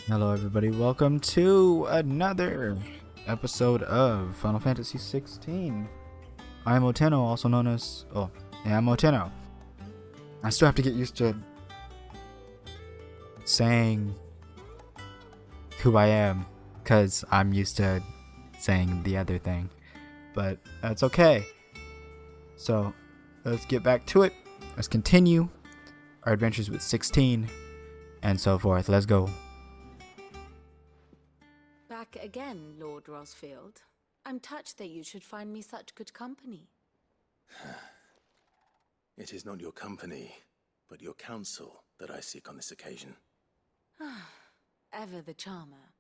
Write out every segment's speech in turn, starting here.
Hello, everybody. Welcome to another episode of Final Fantasy 16. I'm Oteno, also known as. Oh, yeah, I'm Oteno. I still have to get used to saying who I am, because I'm used to saying the other thing. But that's okay. So, let's get back to it. Let's continue our adventures with 16 and so forth. Let's go. Back again, Lord Rosfield. I'm touched that you should find me such good company. It is not your company, but your counsel that I seek on this occasion. Ever the charmer.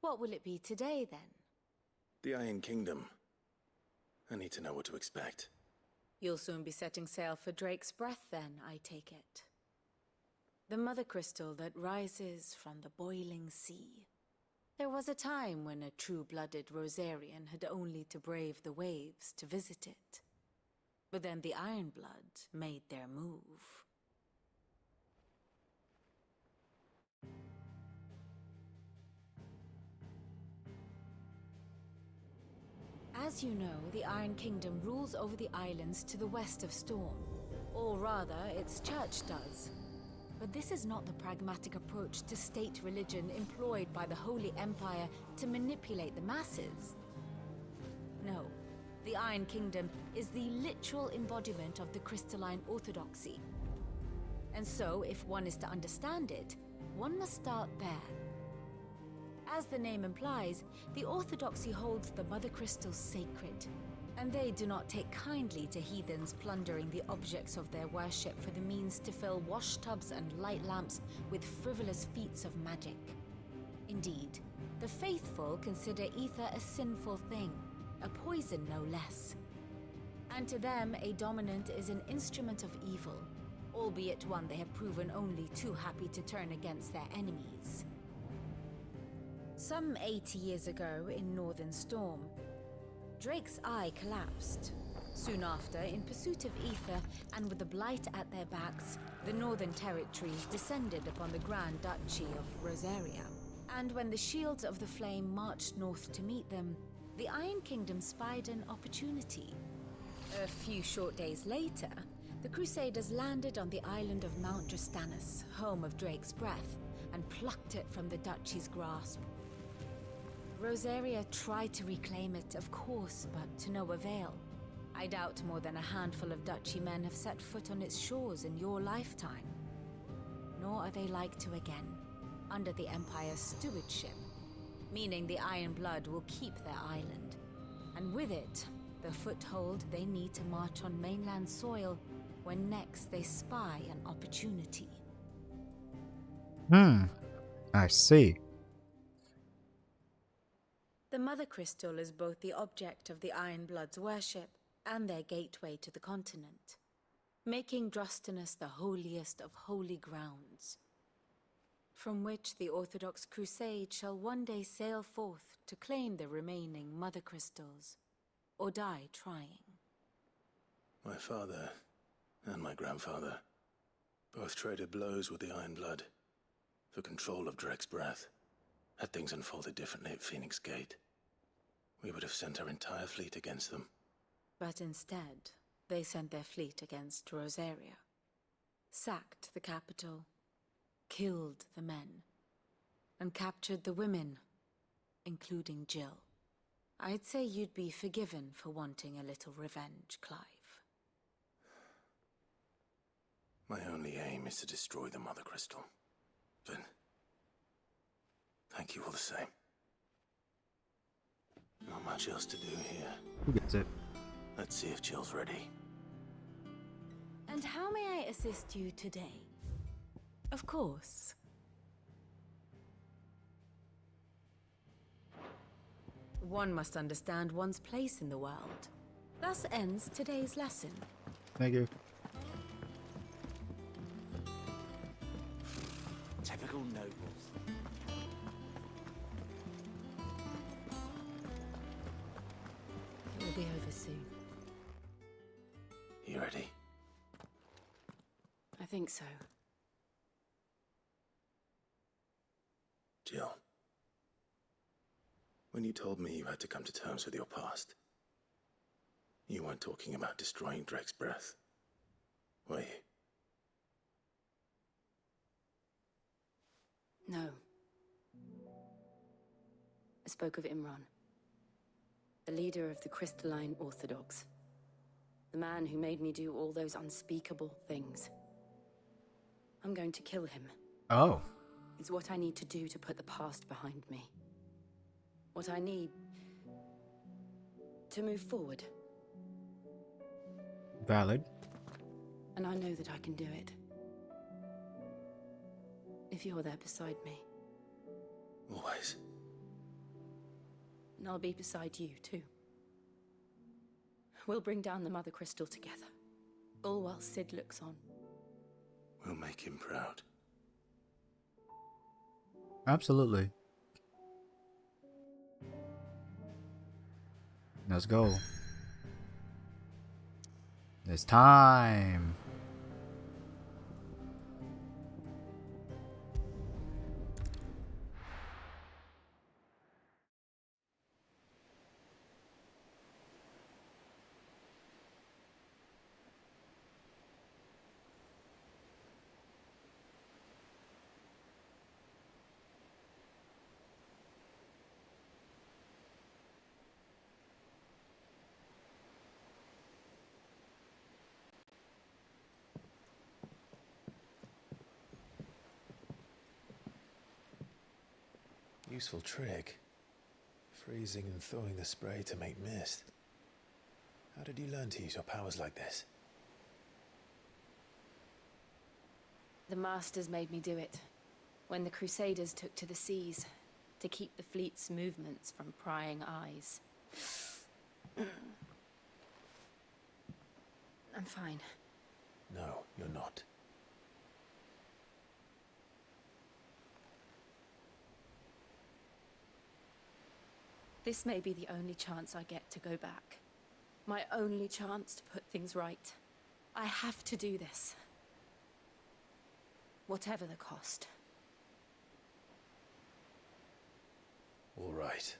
What will it be today, then? The Iron Kingdom. I need to know what to expect. You'll soon be setting sail for Drake's Breath, then, I take it. The mother crystal that rises from the boiling sea. There was a time when a true-blooded Rosarian had only to brave the waves to visit it. But then the Ironblood made their move. As you know, the Iron Kingdom rules over the islands to the west of Storm. Or rather, its church does. But this is not the pragmatic approach to state religion employed by the Holy Empire to manipulate the masses. No, the Iron Kingdom is the literal embodiment of the crystalline orthodoxy. And so, if one is to understand it, one must start there. As the name implies, the orthodoxy holds the Mother Crystals sacred, and they do not take kindly to heathens plundering the objects of their worship for the means to fill washtubs and light lamps with frivolous feats of magic. Indeed, the faithful consider ether a sinful thing, a poison no less. And to them, a dominant is an instrument of evil, albeit one they have proven only too happy to turn against their enemies. Some 80 years ago in Northern Storm, Drake's eye collapsed. Soon after, in pursuit of ether and with the blight at their backs, the Northern Territories descended upon the Grand Duchy of Rosaria. And when the Shields of the Flame marched north to meet them, the Iron Kingdom spied an opportunity. A few short days later, the Crusaders landed on the island of Mount Justanus, home of Drake's Breath, and plucked it from the Duchy's grasp. Rosaria tried to reclaim it, of course, but to no avail. I doubt more than a handful of Duchy men have set foot on its shores in your lifetime. Nor are they like to again, under the Empire's stewardship, meaning the Iron Blood will keep their island, and with it, the foothold they need to march on mainland soil when next they spy an opportunity. I see. The Mother Crystal is both the object of the Iron Blood's worship and their gateway to the continent, making Drustanus the holiest of holy grounds, from which the Orthodox Crusade shall one day sail forth to claim the remaining Mother Crystals, or die trying. My father and my grandfather both traded blows with the Iron Blood for control of Drake's Breath. Had things unfolded differently at Phoenix Gate, we would have sent our entire fleet against them. But instead, they sent their fleet against Rosaria, sacked the capital, killed the men, and captured the women, including Jill. I'd say you'd be forgiven for wanting a little revenge, Clive. My only aim is to destroy the Mother Crystal. But thank you all the same. Not much else to do here. Who gets it? Let's see if Jill's ready. And how may I assist you today? Of course. One must understand one's place in the world. Thus ends today's lesson. Thank you. Typical nobles. It will be over soon. You ready? I think so. Jill. When you told me you had to come to terms with your past, you weren't talking about destroying Drake's breath, were you? No. I spoke of Imran, the leader of the Crystalline Orthodox. The man who made me do all those unspeakable things. I'm going to kill him. Oh. It's what I need to do to put the past behind me. What I need to move forward. Valid. And I know that I can do it. If you're there beside me. Always. And I'll be beside you, too. We'll bring down the Mother Crystal together. All while Sid looks on. We'll make him proud. Absolutely. Let's go. It's time. Useful trick. Freezing and thawing the spray to make mist. How did you learn to use your powers like this? The Masters made me do it. When the Crusaders took to the seas, to keep the fleet's movements from prying eyes. I'm fine. No, you're not. This may be the only chance I get to go back. My only chance to put things right. I have to do this. Whatever the cost. All right.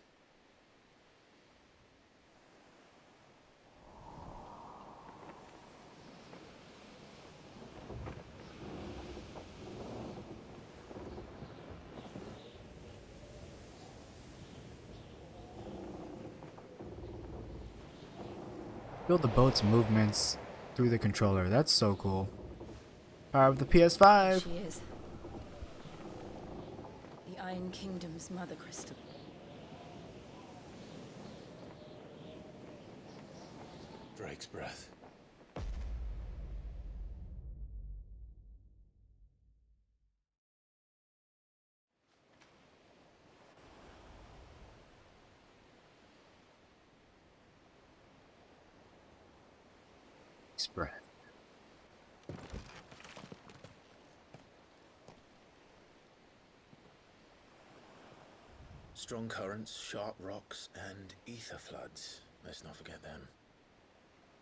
Feel the boat's movements through the controller. That's so cool. Power of the PS5. She is. The Iron Kingdom's Mother Crystal. Drake's breath. Breath. Strong currents, sharp rocks, and ether floods. Let's not forget them.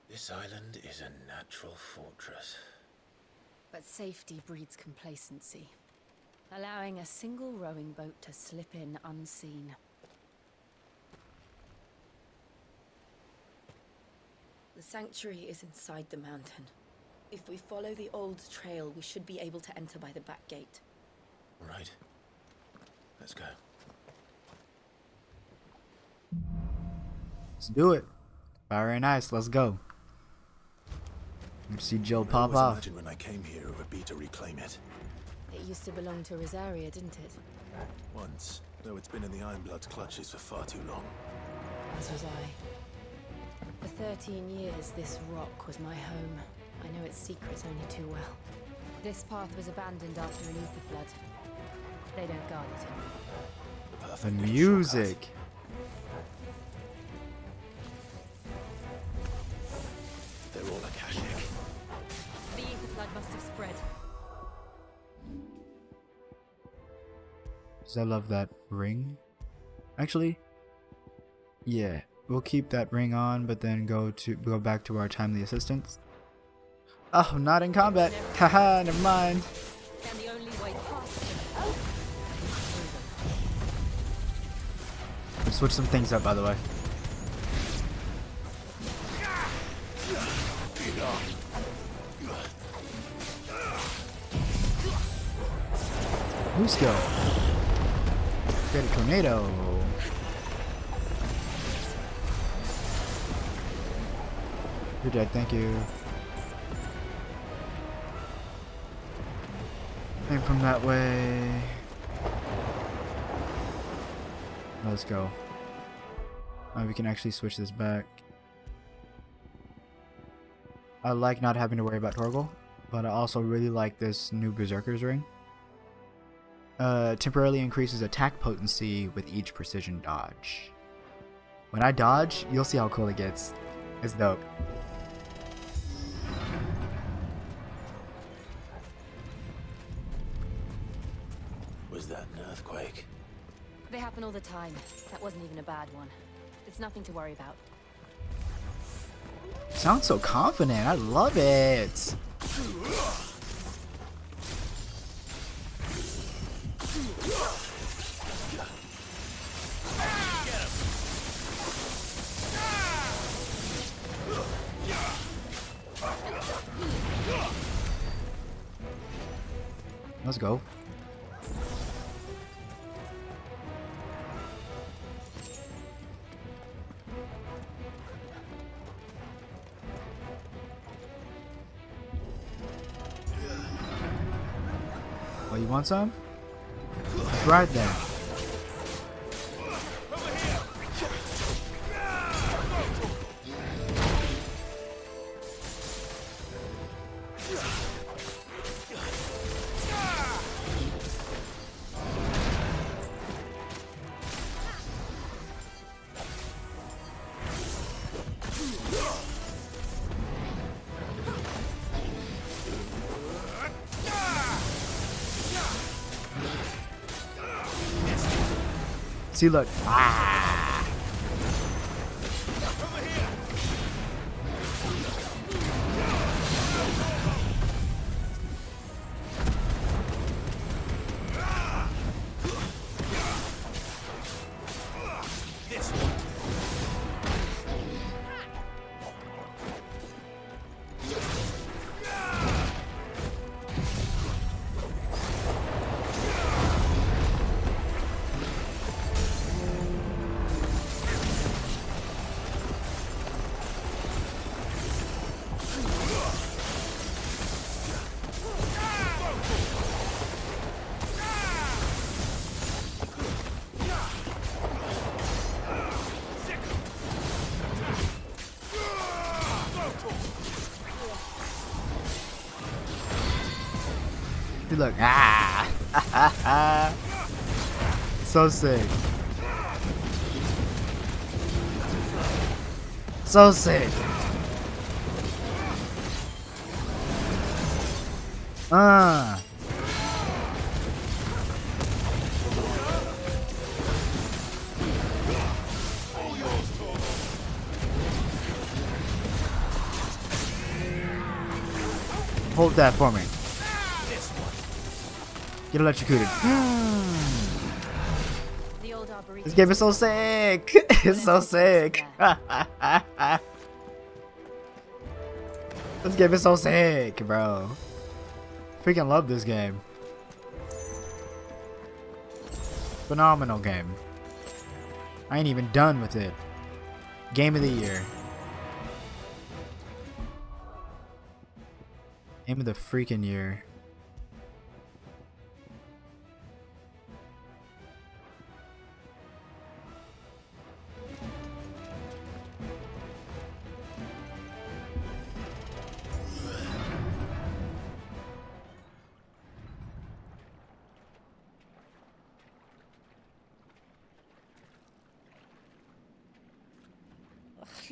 This island is a natural fortress. But safety breeds complacency. Allowing a single rowing boat to slip in unseen. The sanctuary is inside the mountain. If we follow the old trail, we should be able to enter by the back gate. All right. Let's go. Let's do it. Very nice. Let's go. You see Jill pop I always off. imagined when I came here it would be to reclaim it. It used to belong to Rosaria, didn't it? Once, though it's been in the Ironblood's clutches for far too long. As was I. For 13 years, this rock was my home. I know its secrets only too well. This path was abandoned after an ether flood. They don't guard it anymore. The The perfect music. shortcut. They're all Akashic. The ether flood must have spread. 'Cause I love that ring. Actually, yeah, we'll keep that ring on, but then go back to our timely assistance. Oh, not in combat. Haha, never mind. And the only way past them is through them. Switch some things up, by the way. New skill. Get a tornado. You're dead, thank you. Aim from that way. Let's go. We can actually switch this back. I like not having to worry about Torgal, but I also really like this new Berserker's Ring. Temporarily increases attack potency with each precision dodge. When I dodge, you'll see how cool it gets. It's dope. Was that an earthquake? They happen all the time. That wasn't even a bad one. It's nothing to worry about. Sounds so confident. I love it. Let's go. Oh, you want some? It's right there. See, look. Ah. See, look. Ah. So sick. So sick. Hold that for me. Get electrocuted. This game is so sick. It's so sick. This game is so sick, bro. Freaking love this game. Phenomenal game. I ain't even done with it. Game of the year. Game of the freaking year.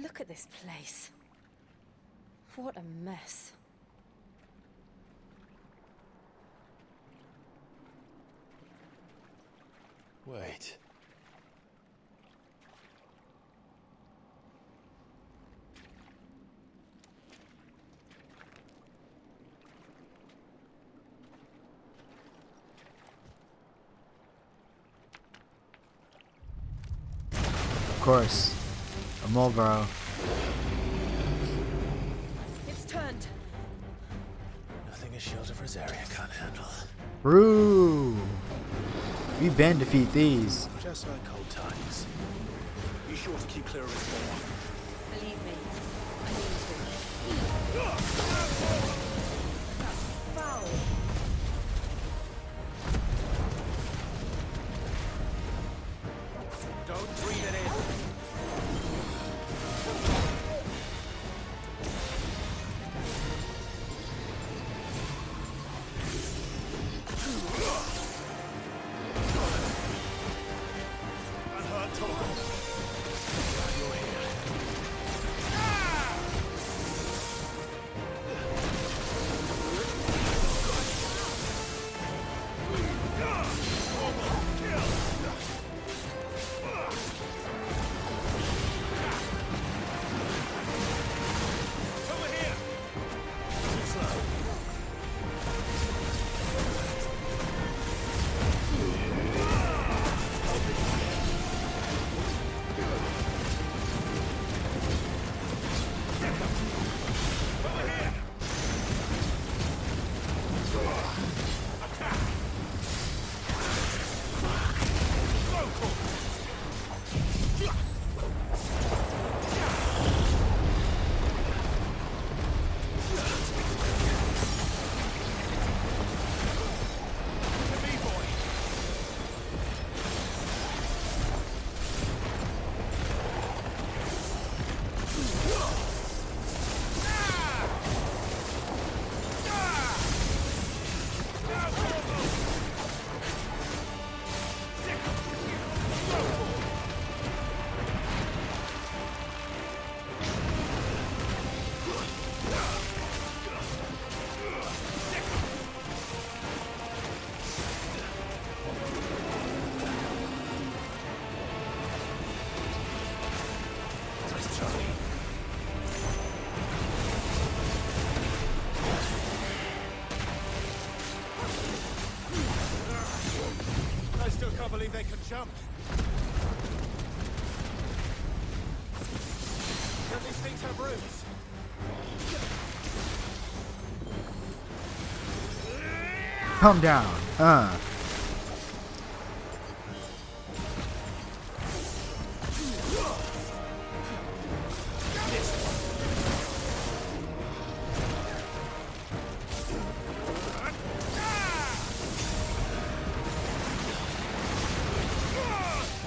Look at this place. What a mess. Wait. course. A Mulborough. It's turned. Nothing a shield of Rosaria can't handle. Roo! We been defeat these. Just like old times. Be sure to keep clear of his wall. Believe me, I mean to. That's foul. Don't breathe it in. Unhurt Torgal. Glad you're here. Over here. Too slow. Over here. Attack. To me, boy. Nice, Charlie. I still can't believe they can jump. Don't these things have roots? Calm down.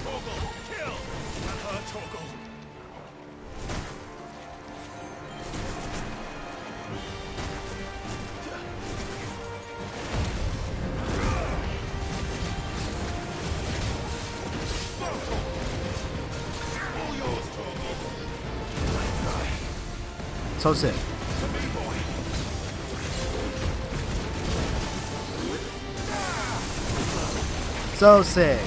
Torgal, kill! Unhurt Torgal. All yours, Torgal. So sick. To me, boy. So sick.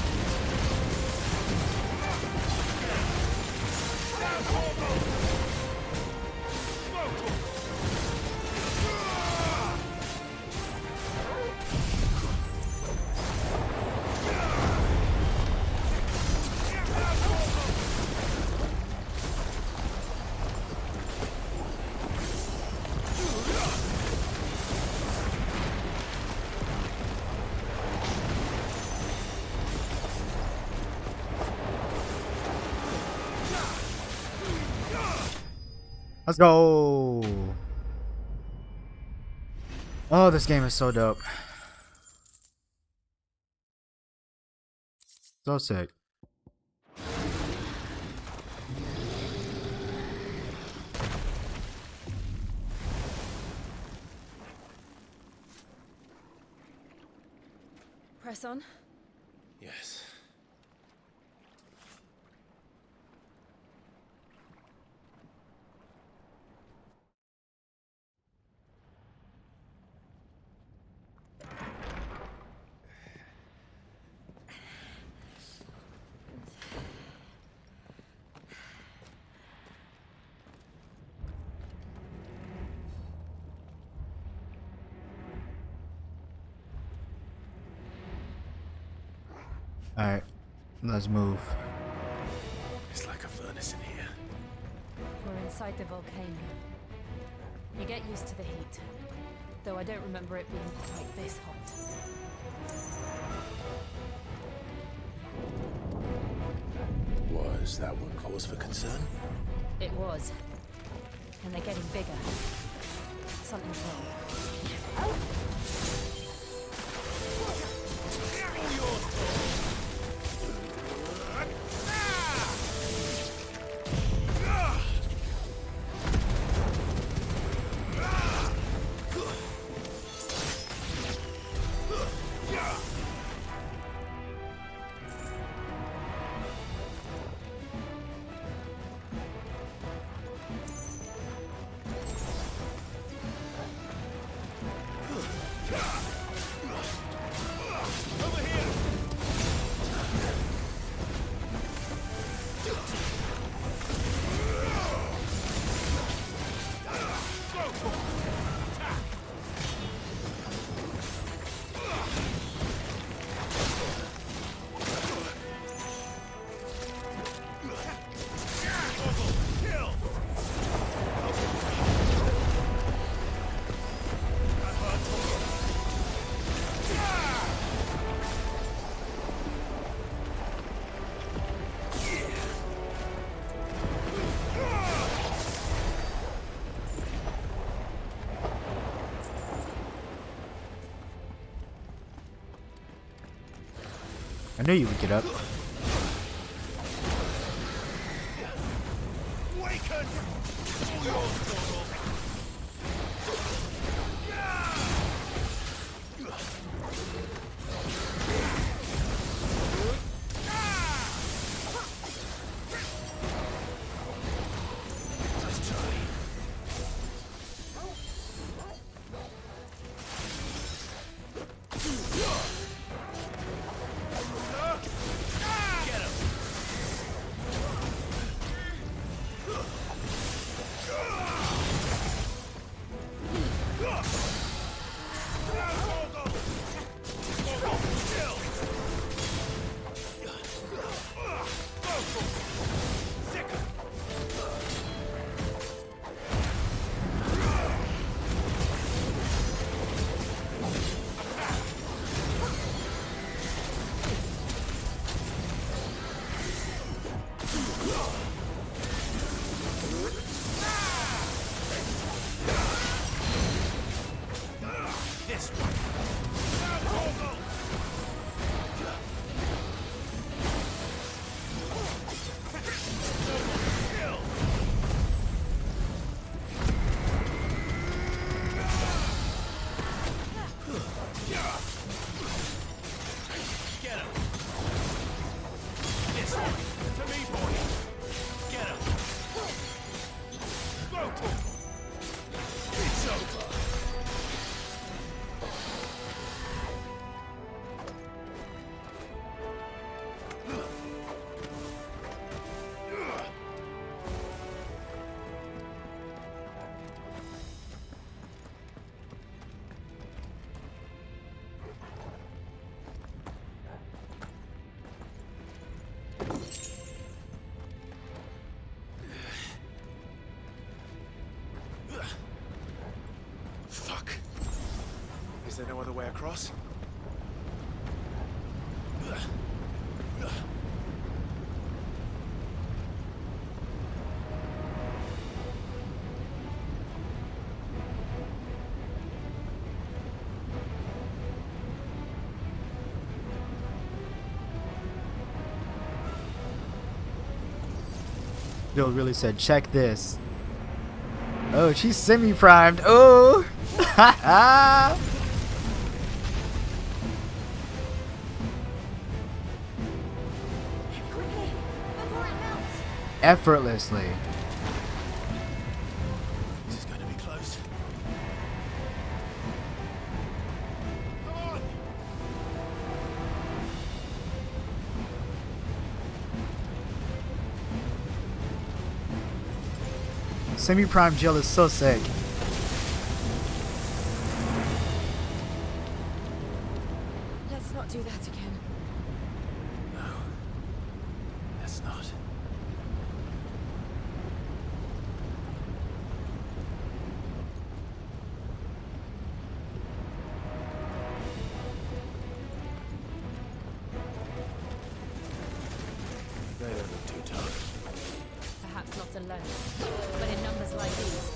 Let's go. Oh, this game is so dope. So sick. Press on. Yes. Alright, let's move. It's like a inside the volcano. You get used to the heat, though I don't remember it being quite this hot. Was that what cause for concern? It was. And they're getting bigger. Something's wrong. I knew you would get up. Fuck. Is there no other way across? Bill really said, check this. Oh, she's semi-primed. Oh! Quickly, before it melts. Effortlessly. This is going to be close. Come on! Semi-prime Jill is so sick. Let's not do that again. No. Let's not. alone. But in numbers like these,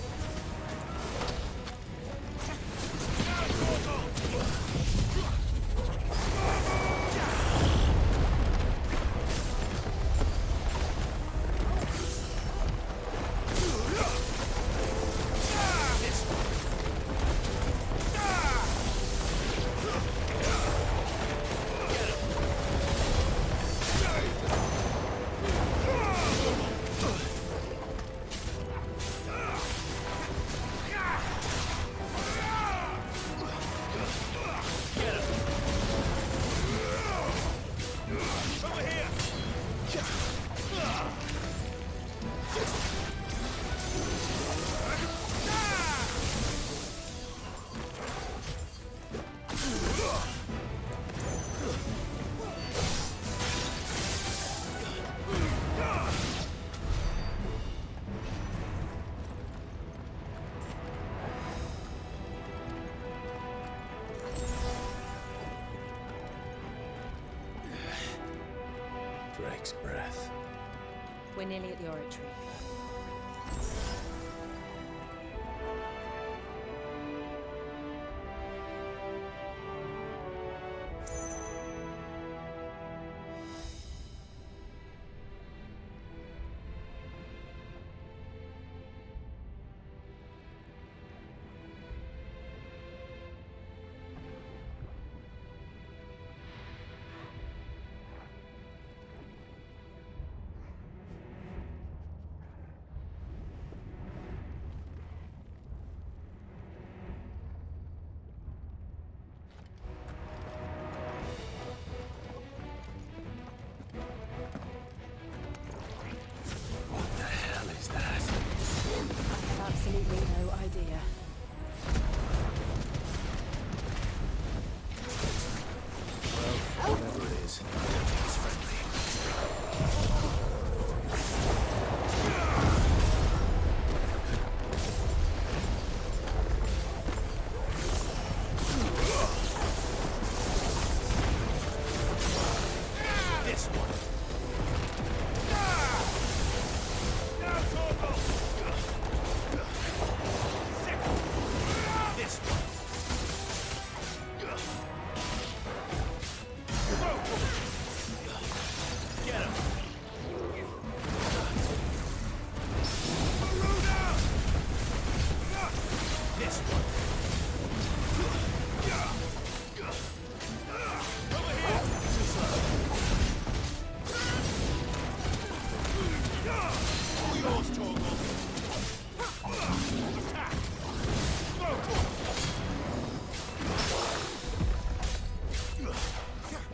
Drake's breath. we're nearly at the oratory. What the hell is that? I have absolutely no idea. Well, whatever it is, it's friendly. This one. This one. Get him. This one. Over here. All yours, Torgal. Attack.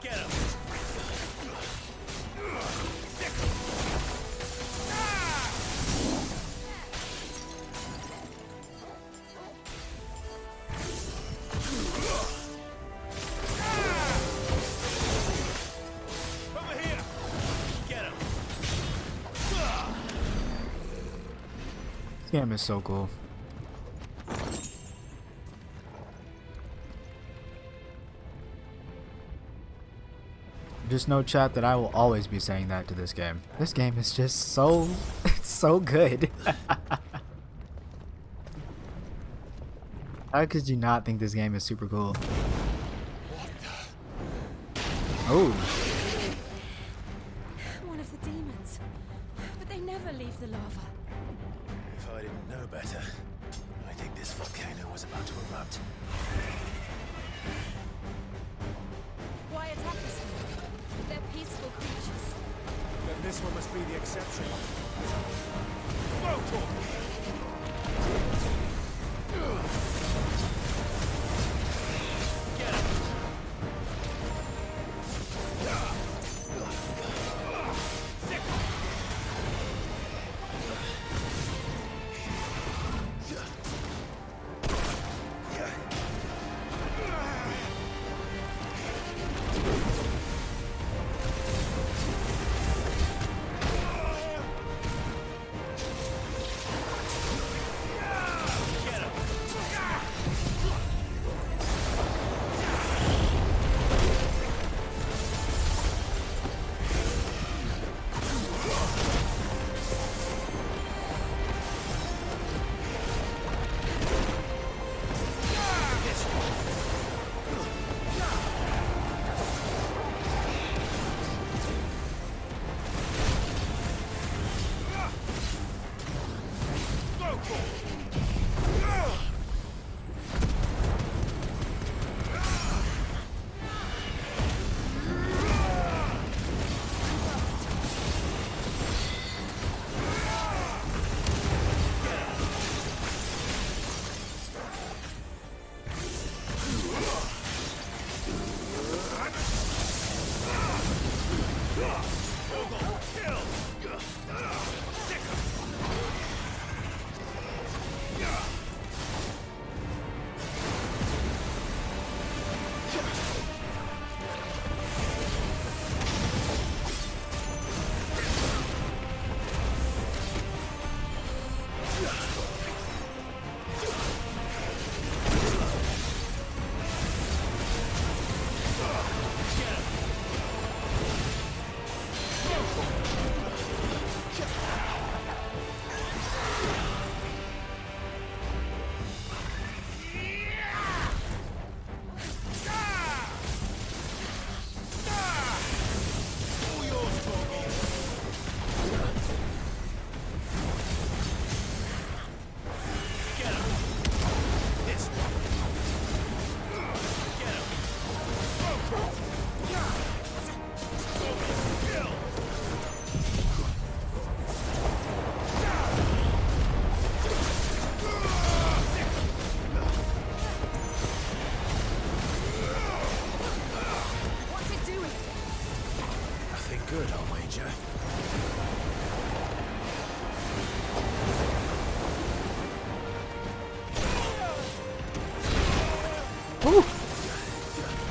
Get him. Over here. Get him. This game is so cool. Just know, chat, that I will always be saying that to this game. This game is just so, it's so good. How could you not think this game is super cool? Oh, One of the demons. But they never leave the lava. If I didn't know better, I think this volcano was about to erupt. Why attack us then? They're peaceful creatures. Then this one must be the exception. Whoa, Torgal! Get him! good, I'll wager. Ooh!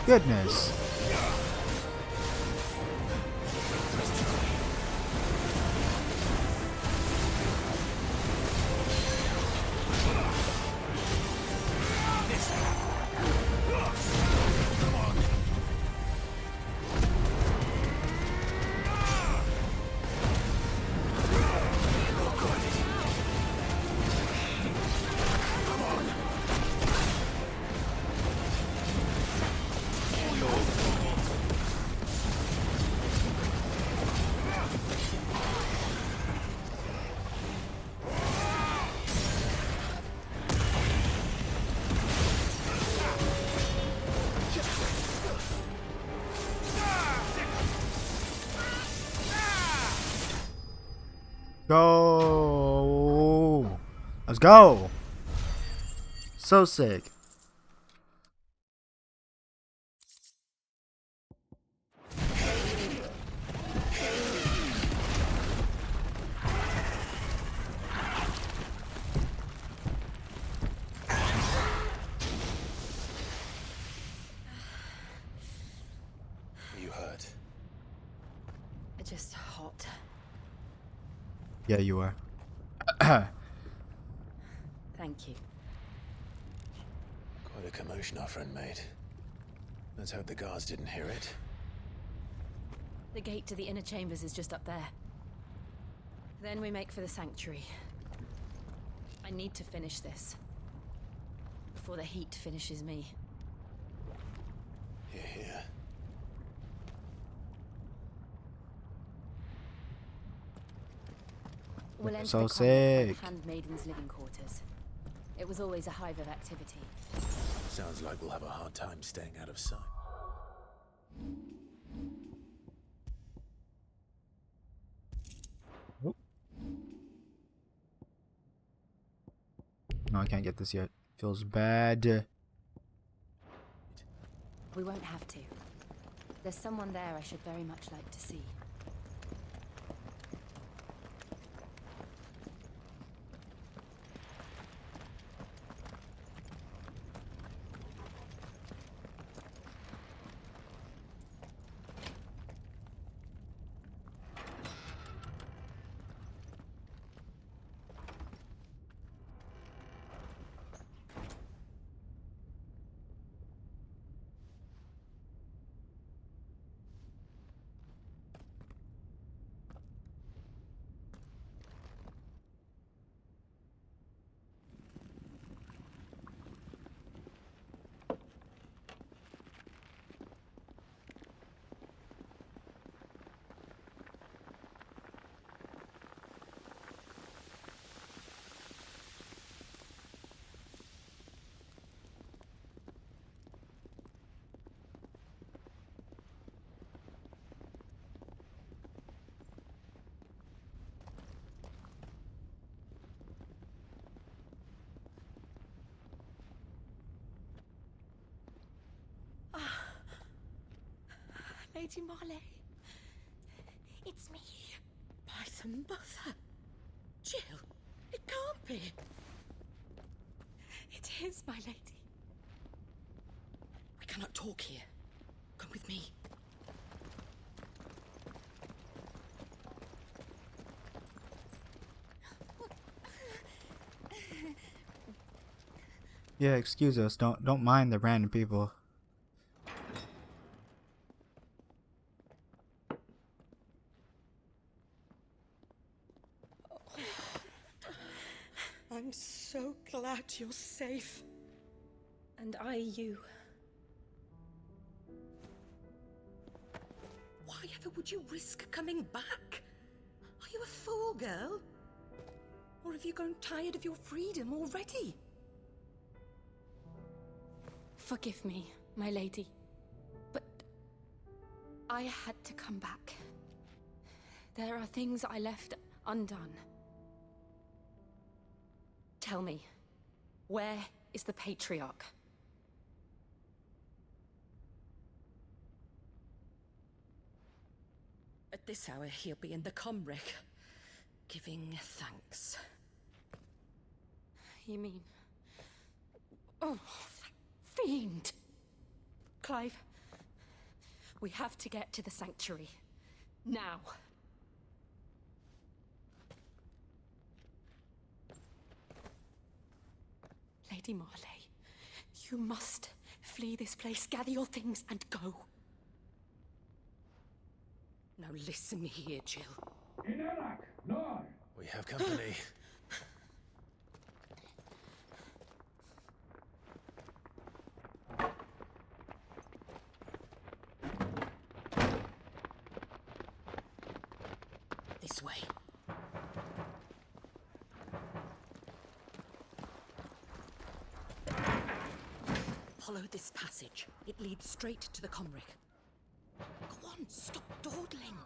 Goodness. Go! Let's go! So sick. You hurt. Just hot. Yeah, you are. Thank you. Quite a commotion our friend made. Let's hope the guards didn't hear it. The gate to the inner chambers is just up there. Then we make for the sanctuary. I need to finish this. Before the heat finishes me. Hear, hear. We'll enter So the convent by sick. the handmaidens' living quarters. It was always a hive of activity. Sounds like we'll have a hard time staying out of sight. No, I can't get this yet. Feels bad. We won't have to. There's someone there I should very much like to see. Lady Marley, it's me. By the mother. Jill, it can't be. It is, my lady. We cannot talk here. Come with me. Yeah, excuse us. Don't mind the random people. I'm so glad you're safe. And I you. Why ever would you risk coming back? Are you a fool, girl? Or have you grown tired of your freedom already? Forgive me, my lady. But I had to come back. There are things I left undone. Tell me, where is the Patriarch? A At this hour, he'll be in the Comric, giving thanks. You mean... Oh, that fiend! Clive, we have to get to the sanctuary. Now. Lady Marley, you must flee this place, gather your things, and go. Now listen here, Jill. We have company. This way. Follow this passage. It leads straight to the Comric. Go on, stop dawdling.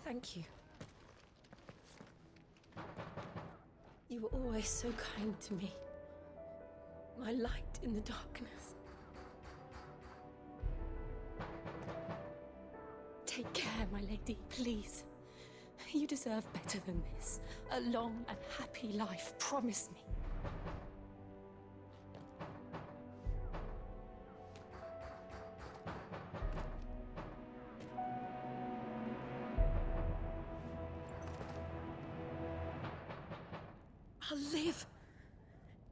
Thank you. You were always so kind to me. My light in the darkness. Take care, my lady, please. You deserve better than this. A long and happy life, promise me. I'll live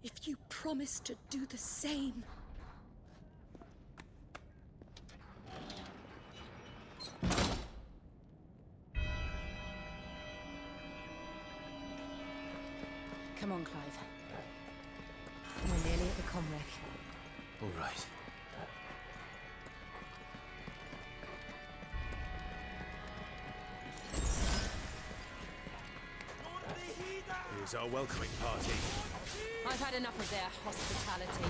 if you promise to do the same. Come on, Clive. We're nearly at the Comric. All right. Here's our welcoming party. I've had enough of their hospitality.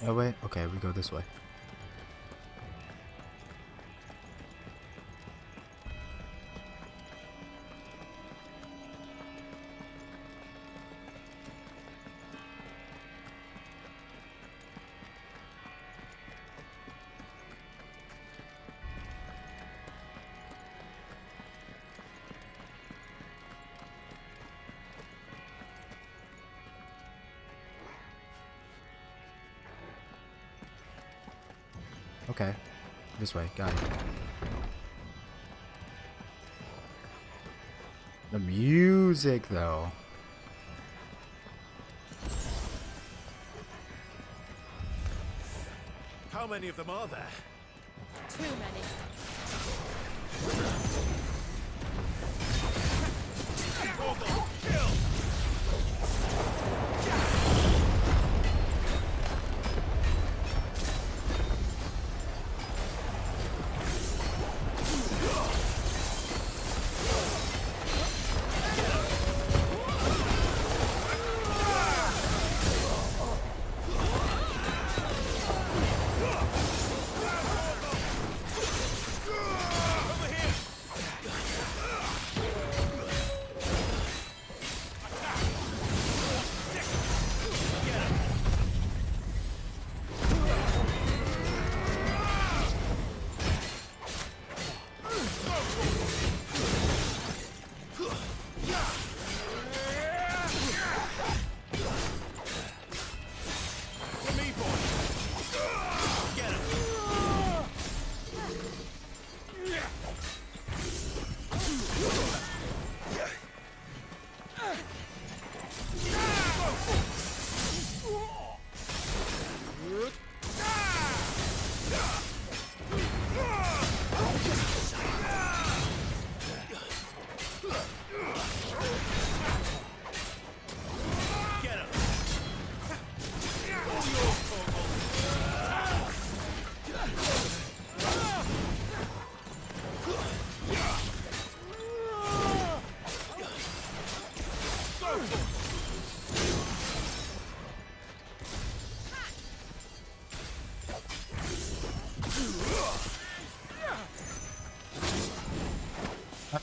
Oh wait, okay, we go this way. Okay, this way, got it. The music, though. How many of them are there? Too many. Over here!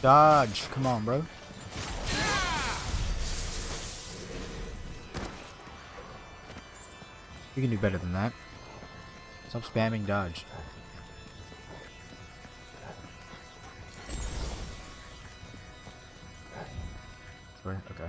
Dodge. Come on, bro. You can do better than that. Stop spamming dodge. Sorry, okay.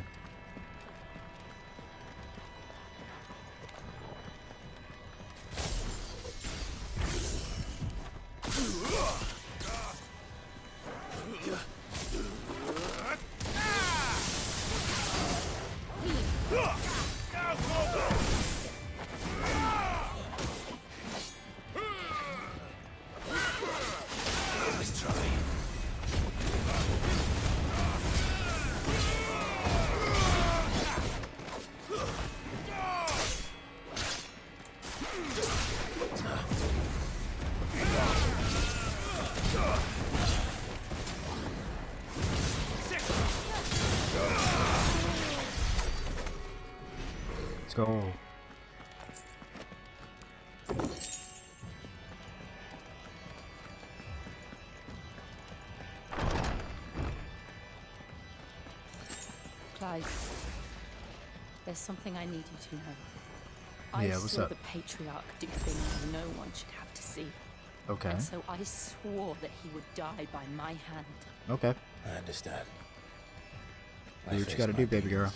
Let's go. Clive, there's something I need you to know. Yeah, I what's saw up? the Patriarch do things no one should have to see. Okay. And so I swore that he would die by my hand. Okay. I understand. Do what you gotta do, baby girl.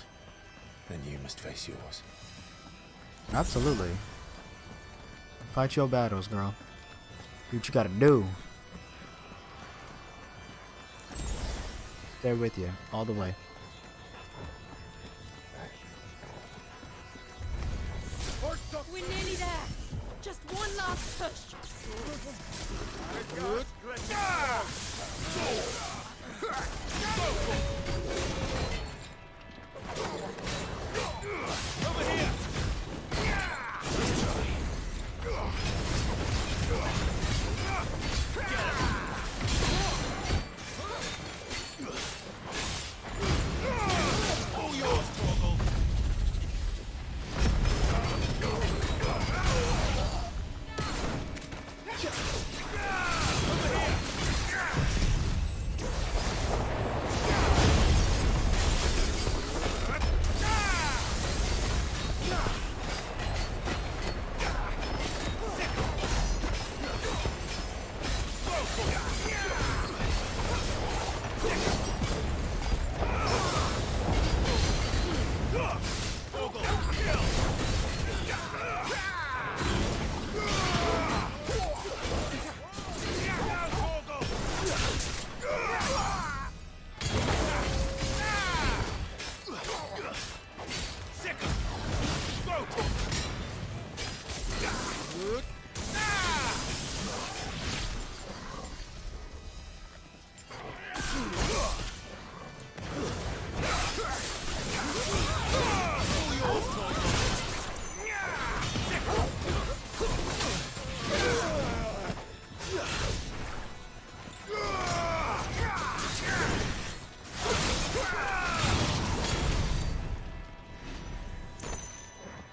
Then you must face yours. Absolutely. Fight your battles, girl. Do what you gotta do. There with you, all the way. We're nearly there. Just one last push.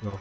Go.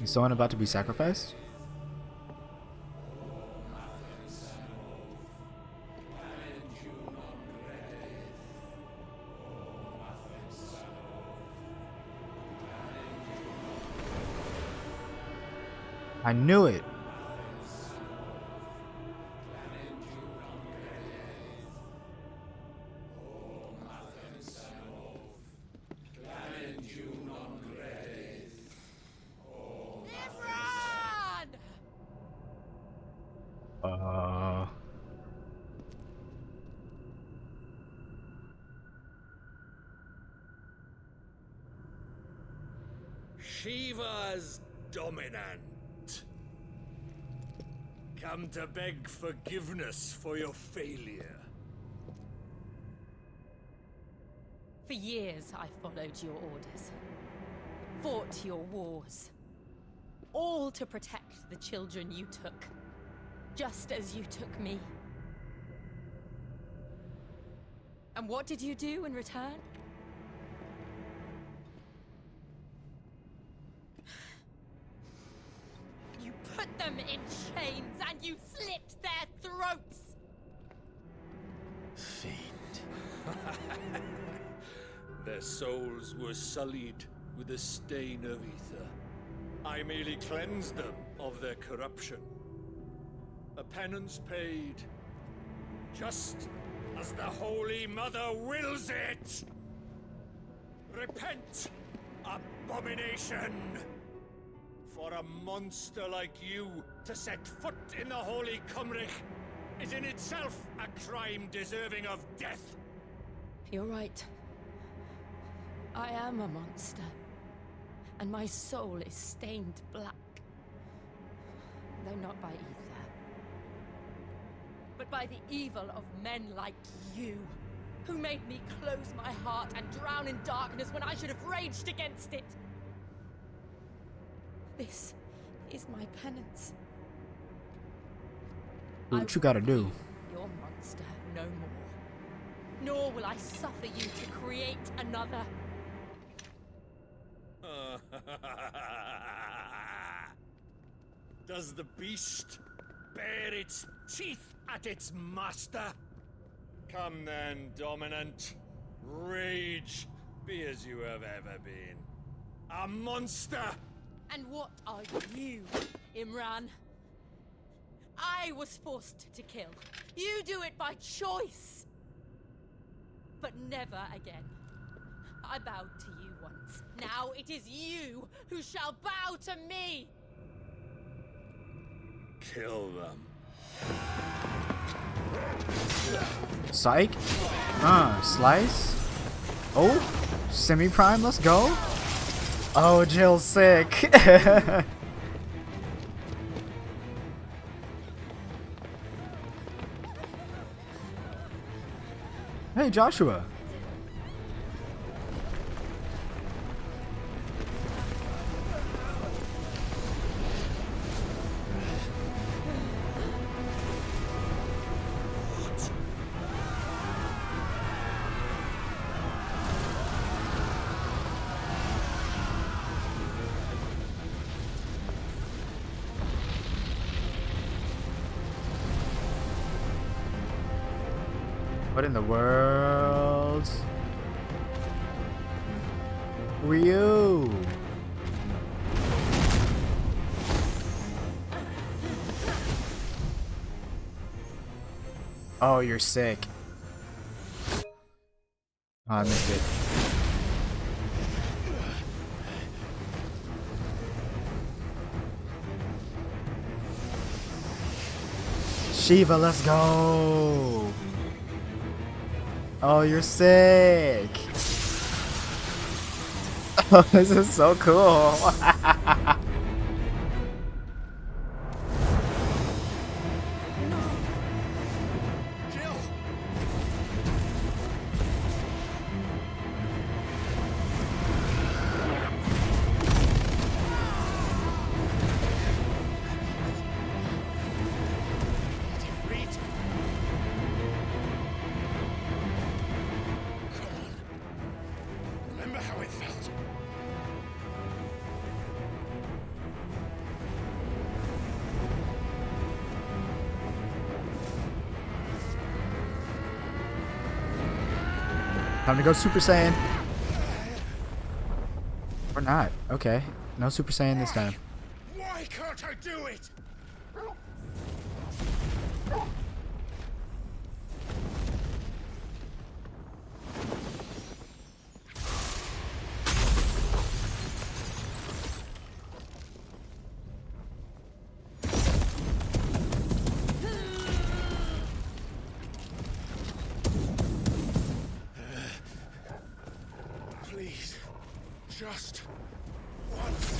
Is someone about to be sacrificed? I knew it. Shiva's dominant. Come to beg forgiveness for your failure. For years, I followed your orders. Fought your wars. All to protect the children you took. Just as you took me. And what did you do in return? You put them in chains and you slit their throats! Fiend. Their souls were sullied with the stain of ether. I merely cleansed them of their corruption. A penance paid, just as the Holy Mother wills it! Repent, abomination! For a monster like you to set foot in the Holy Cymric is in itself a crime deserving of death. You're right. I am a monster. And my soul is stained black. Though not by ether. But by the evil of men like you, who made me close my heart and drown in darkness when I should have raged against it. This is my penance. What you gotta do? Your monster no more. Nor will I suffer you to create another. Does the beast bare its teeth at its master? Come then, dominant. Rage, be as you have ever been. A monster! And what are you, Imran? I was forced to kill. You do it by choice. But never again. I bowed to you once. Now it is you who shall bow to me! Kill them. Psych. Slice. Oh, semi-prime, let's go. Oh, Jill's sick. Hey, Joshua. What in the world? Ryu! Oh, you're sick. Oh, I missed it. Shiva, let's go! Oh, you're sick! Oh, this is so cool! Remember how it felt? Time to go Super Saiyan. Or not. Okay. No Super Saiyan this time. Why can't I do it? Please, just once.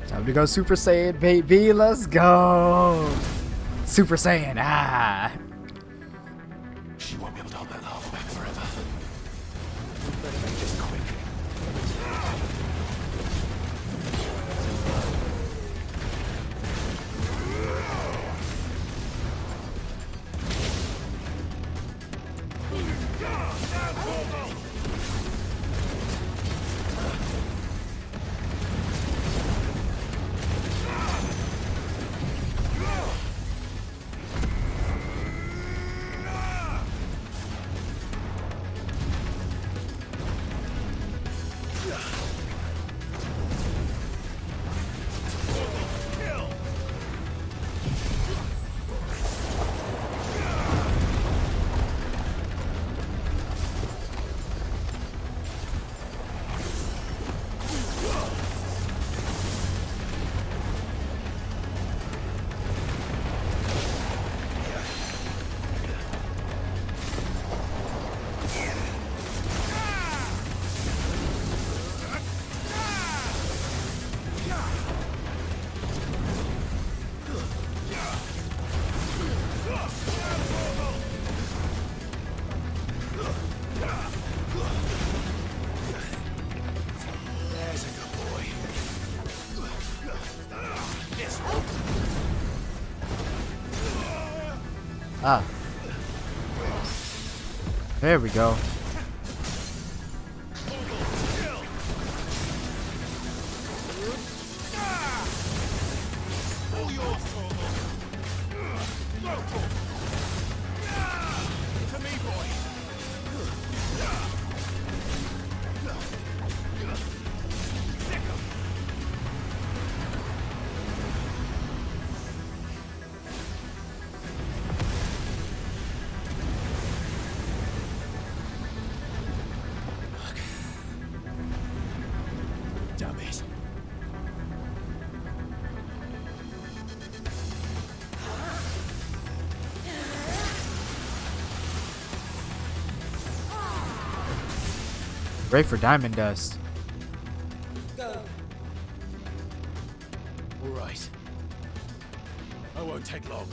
Time to go Super Saiyan, baby. Let's go. Super Saiyan. Ah. She won't be able to hold that lava back forever. Better make this quick. There's a good boy. Yes. Ah. There we go. All yours, Torval. To me, boy. Damn it. Great for diamond dust. All right. I won't take long.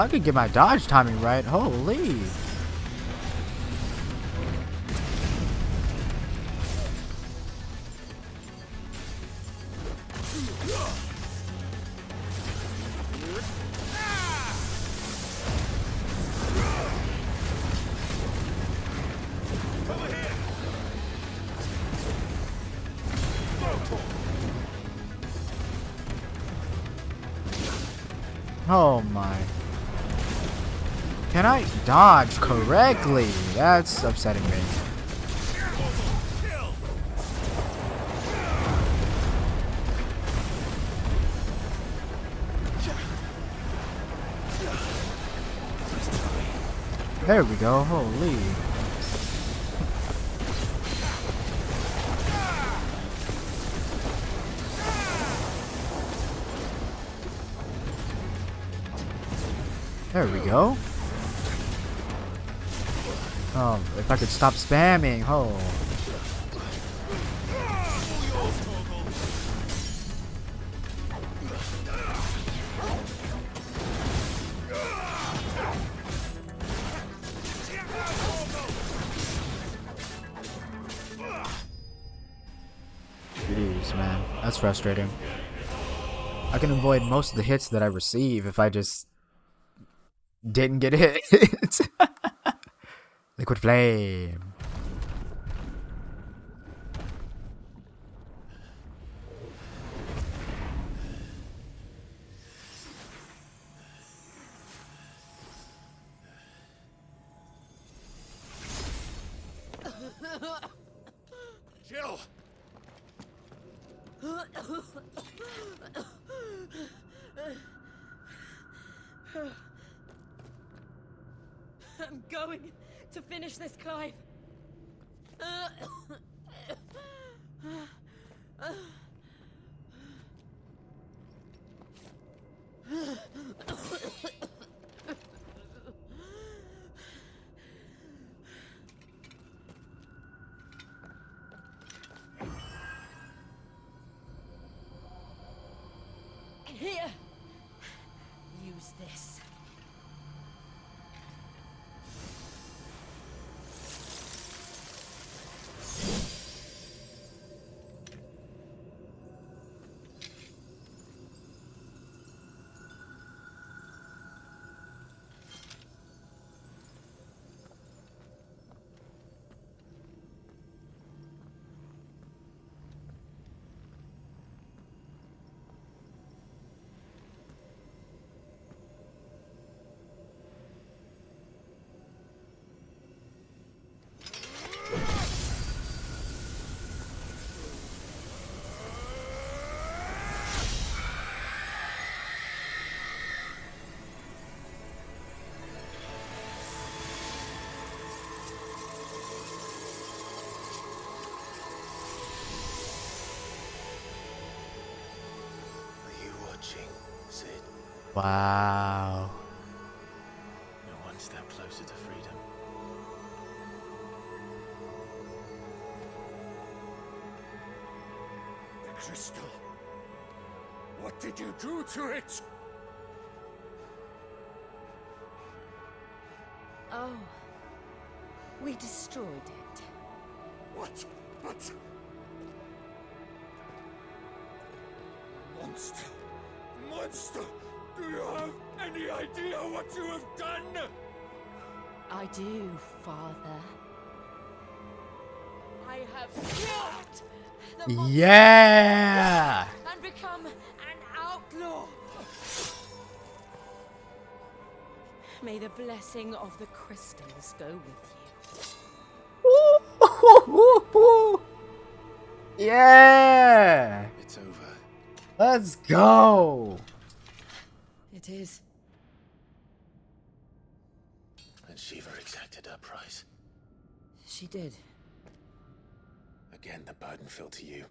I could get my dodge timing right, holy. Oh my. Can I dodge correctly? That's upsetting me. There we go, holy. There we go. Oh, if I could stop spamming, oh. Jeez, man, that's frustrating. I can avoid most of the hits that I receive if I just didn't get hit. Liquid flame. Jill! I'm going to finish this, Clive. Here. Use this. Sid. Wow. We're one step closer to freedom. The crystal. What did you do to it? Oh. We destroyed it. What? But... Monster! Monster! Do you have any idea what you have done? I do, Father. I have killed the monster Yeah! and become an outlaw. May the blessing of the crystals go with you. Yeah! It's over. Let's go! It is. And Shiva exacted her price. She did. Again, the burden fell to you.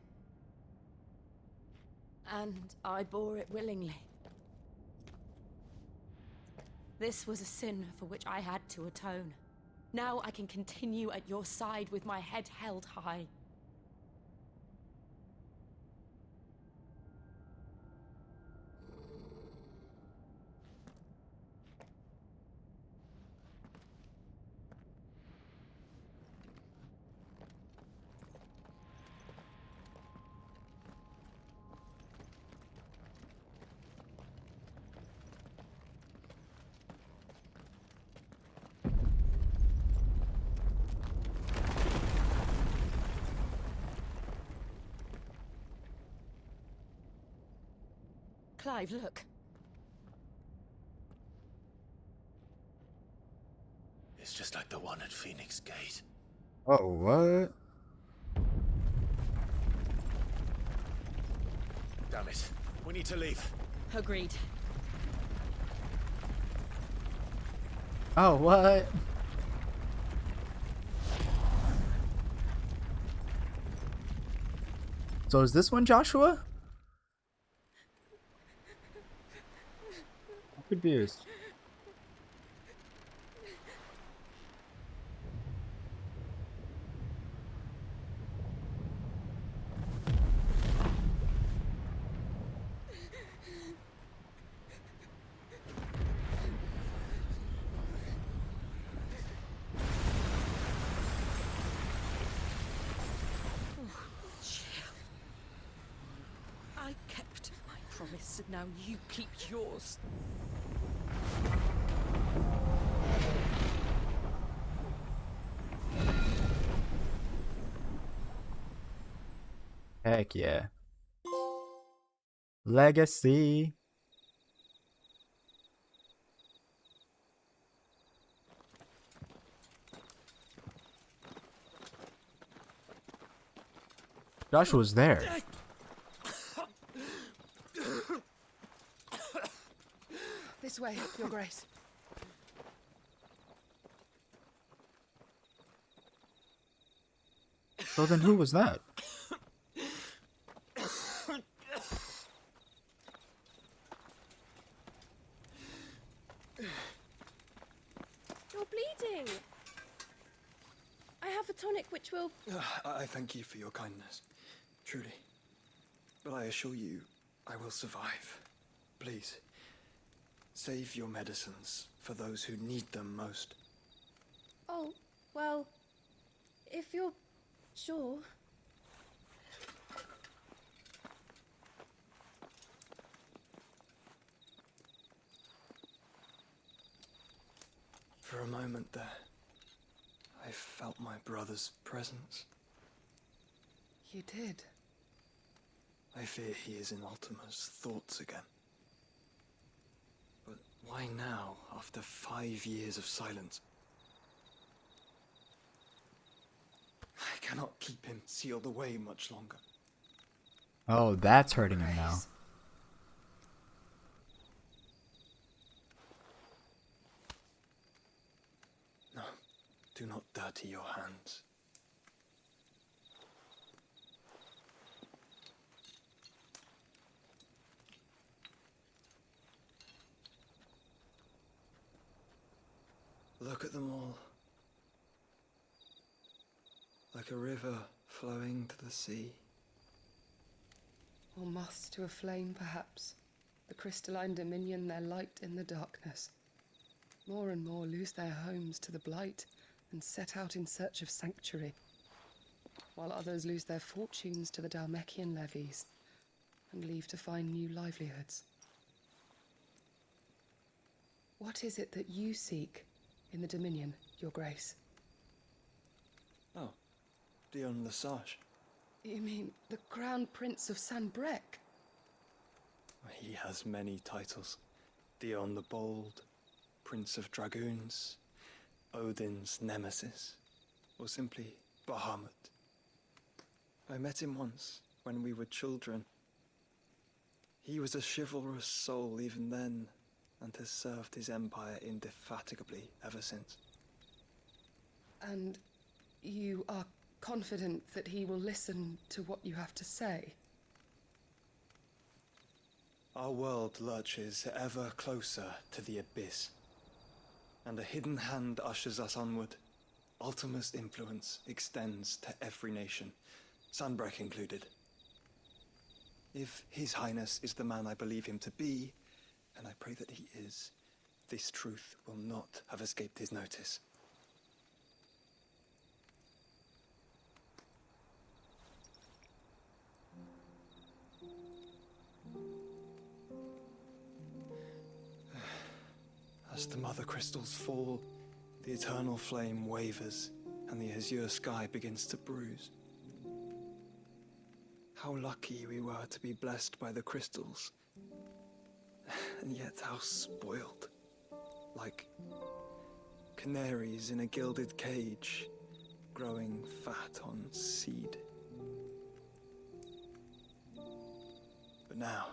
And I bore it willingly. This was a sin for which I had to atone. Now I can continue at your side with my head held high. Clive, look. It's just like the one at Phoenix Gate. Oh, what? Damn it. We need to leave. Agreed. Oh, what? So is this one Joshua? I'm confused. I kept my promise, and now you keep yours. Heck yeah. Legacy. Joshua's there. This way, Your Grace. So then who was that? You're bleeding. I have a tonic which will... I thank you for your kindness, truly. But I assure you, I will survive. Please, save your medicines for those who need them most. Oh, well, if you're sure. For a moment there, I felt my brother's presence. You did. I fear he is in Ultima's thoughts again. But why now, after 5 years of silence? I cannot keep him sealed away much longer. Oh, that's hurting him now. No, do not dirty your hands. Look at them all. Like a river flowing to the sea. Or moths to a flame, perhaps. The crystalline dominion their light in the darkness. More and more lose their homes to the blight and set out in search of sanctuary, while others lose their fortunes to the Dalmekian levies and leave to find new livelihoods. What is it that you seek in the Dominion, Your Grace? Oh, Dion Lesage. You mean the Crown Prince of Sanbrec? He has many titles. Dion the Bold, Prince of Dragoons, Odin's Nemesis, or simply Bahamut. I met him once, when we were children. He was a chivalrous soul even then, and has served his empire indefatigably ever since. And you are confident that he will listen to what you have to say? Our world lurches ever closer to the abyss, and a hidden hand ushers us onward. Ultima's influence extends to every nation, Sanbrec included. If His Highness is the man I believe him to be, and I pray that he is, this truth will not have escaped his notice. As the mother crystals fall, the eternal flame wavers, and the azure sky begins to bruise. How lucky we were to be blessed by the crystals. and yet how spoiled. Like canaries in a gilded cage, growing fat on seed. But now,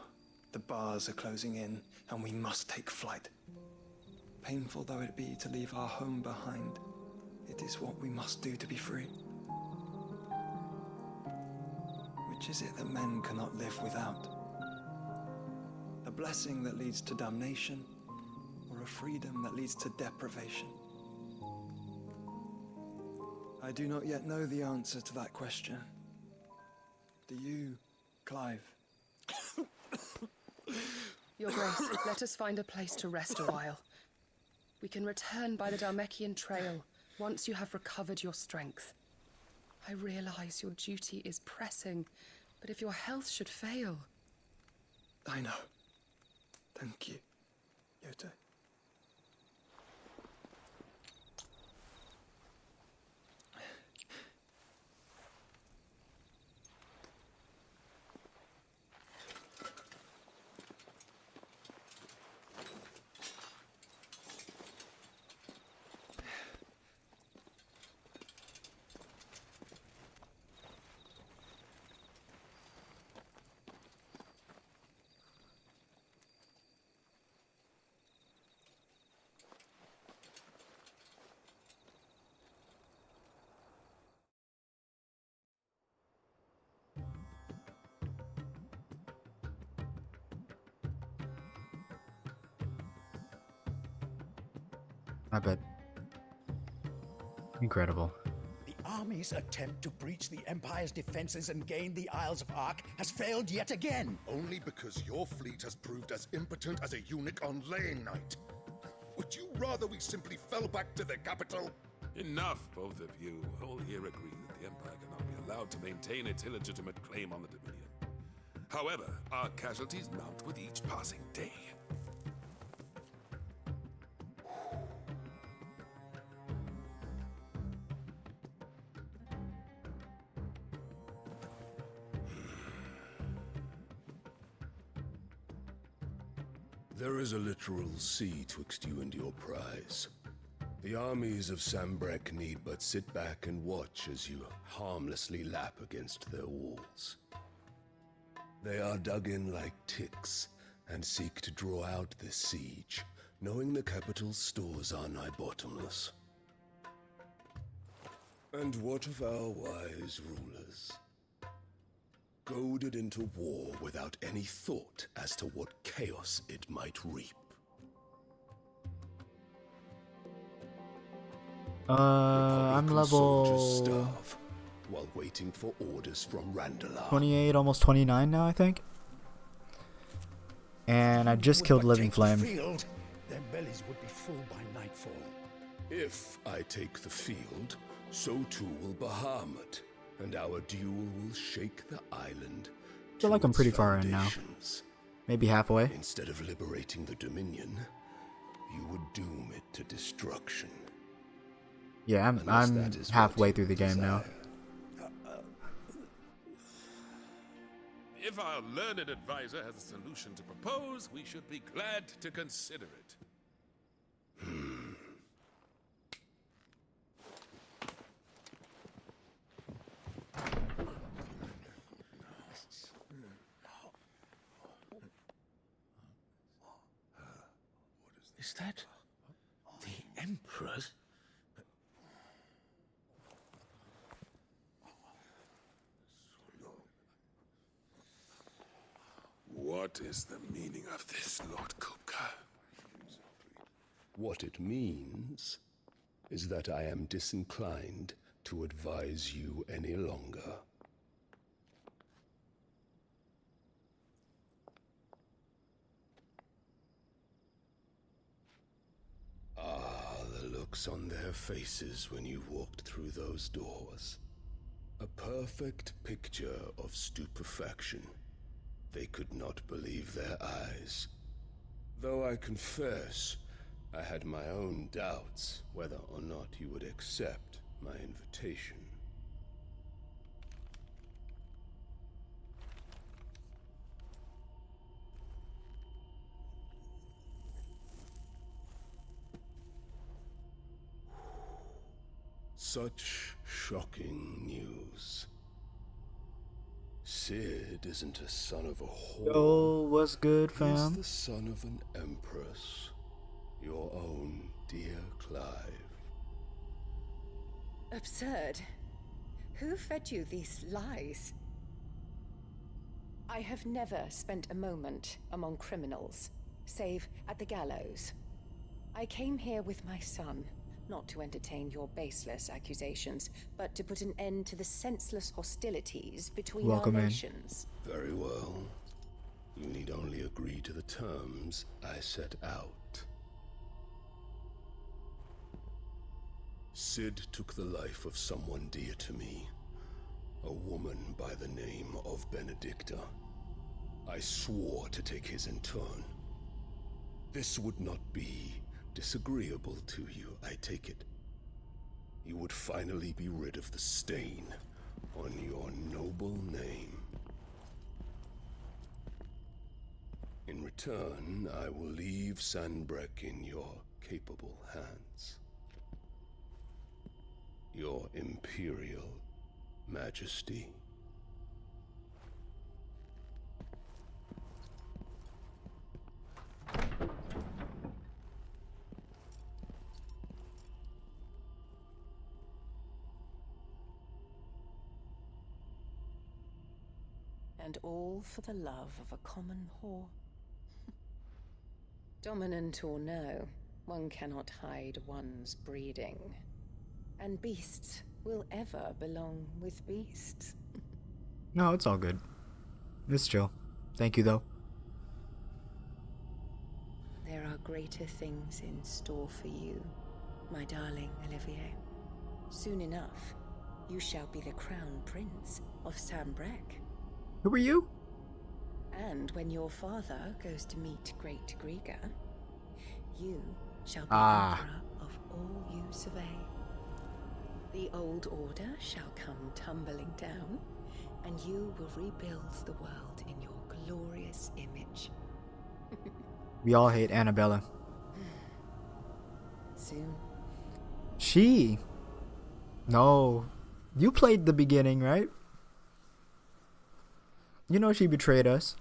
the bars are closing in, and we must take flight. Painful though it be to leave our home behind, it is what we must do to be free. Which is it that men cannot live without? A blessing that leads to damnation, or a freedom that leads to deprivation? I do not yet know the answer to that question. Do you, Clive? Your Grace, let us find a place to rest a while. We can return by the Dalmekian trail once you have recovered your strength. I realize your duty is pressing, but if your health should fail... I know. Thank you, Yote. I bet. Incredible. The army's attempt to breach the Empire's defenses and gain the Isles of Ark has failed yet again. Only because your fleet has proved as impotent as a eunuch on laying night. Would you rather we simply fell back to the capital? Enough, both of you. All here agree that the Empire cannot be allowed to maintain its illegitimate claim on the Dominion. However, our casualties mount with each passing day. There is a literal sea twixt you and your prize. The armies of Sambrek need but sit back and watch as you harmlessly lap against their walls. They are dug in like ticks and seek to draw out this siege, knowing the capital's stores are nigh bottomless. And what of our wise rulers? Goaded into war without any thought as to what chaos it might reap. I'm Republican soldiers level starve while waiting for orders from Randalar. 28, almost 29 now, I think. And I just killed Living Flame. Field, their bellies would be full by nightfall. If I take the field, so too will Bahamut, and our duel will shake the island. I feel like I'm pretty far in now. Maybe halfway. Instead of liberating the Dominion, you would doom it to destruction. Yeah, I'm halfway through the game now. If our learned advisor has a solution to propose, we should be glad to consider it. Is that the Emperor's? What is the meaning of this, Lord Kupka? What it means is that I am disinclined to advise you any longer. Ah, the looks on their faces when you walked through those doors. A perfect picture of stupefaction. They could not believe their eyes. Though I confess, I had my own doubts whether or not you would accept my invitation. Such shocking news. Sid isn't a son of a whore. Yo, what's good, He's fam? the son of an empress. Your own dear Clive. Absurd. Who fed you these lies? I have never spent a moment among criminals, save at the gallows. I came here with my son, not to entertain your baseless accusations, but to put an end to the senseless hostilities between Welcome our in. nations. Very well. You need only agree to the terms I set out. Sid took the life of someone dear to me, a woman by the name of Benedicta. I swore to take his in turn. This would not be disagreeable to you, I take it. You would finally be rid of the stain on your noble name. In return, I will leave Sanbreque in your capable hands. Your Imperial Majesty. And all for the love of a common whore. Dominant or no, one cannot hide one's breeding. And beasts will ever belong with beasts. No, it's all good. It's chill. Thank you, though. There are greater things in store for you, my darling Olivier. Soon enough, you shall be the crown prince of Sanbreque. Who are you? And when your father goes to meet Great Griga, you shall be emperor of all you survey. The old order shall come tumbling down, and you will rebuild the world in your glorious image. We all hate Annabella. Soon. She? No. You played the beginning, right? You know she betrayed us.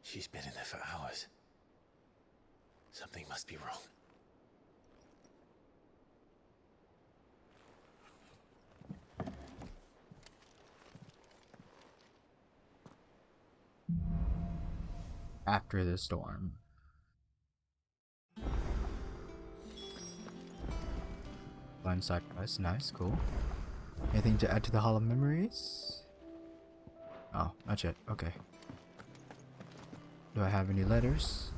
She's been in there for hours. Something must be wrong. After the storm. Fun side quest, nice, cool. Anything to add to the Hall of Memories? Oh, not yet, okay. Do I have any letters?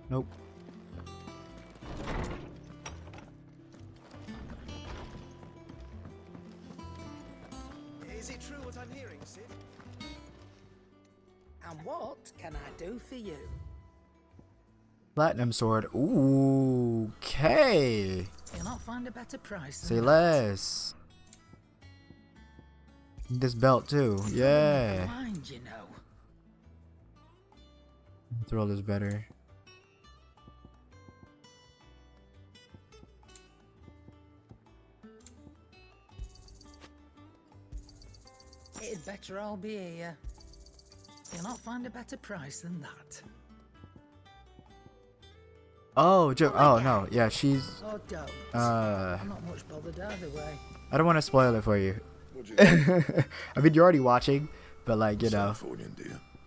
Nope. Is it true what I'm hearing, Sid? And what can I do for you? Platinum sword. Ooh, okay. You'll not find a better price than Say that. less. This belt too. Yeah. Mind, you know. Throw this better. It'd better all be here. You'll not find a better price than that. Oh, oh no, yeah, she's. Oh, don't. I'm not much bothered either way. I don't want to spoil it for you. I mean, you're already watching, but like, you know,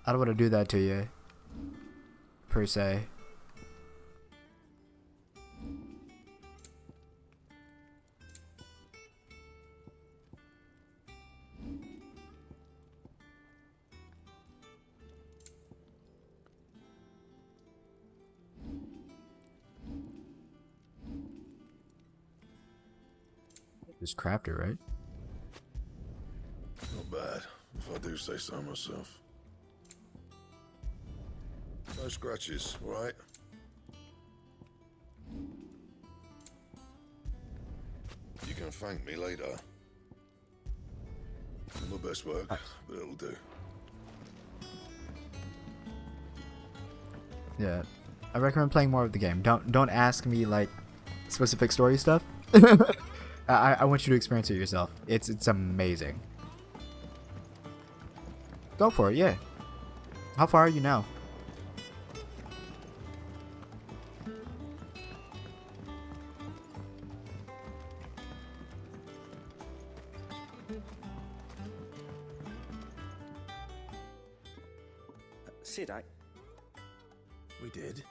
I don't want to do that to you, per se. Just crafter, right? Not bad, if I do say so myself. No scratches, right? You can thank me later. My best work, but it'll do. Yeah, I recommend playing more of the game. Don't ask me like specific story stuff. I want you to experience it yourself. It's amazing. Go for it, yeah. How far are you now? Sid, We did.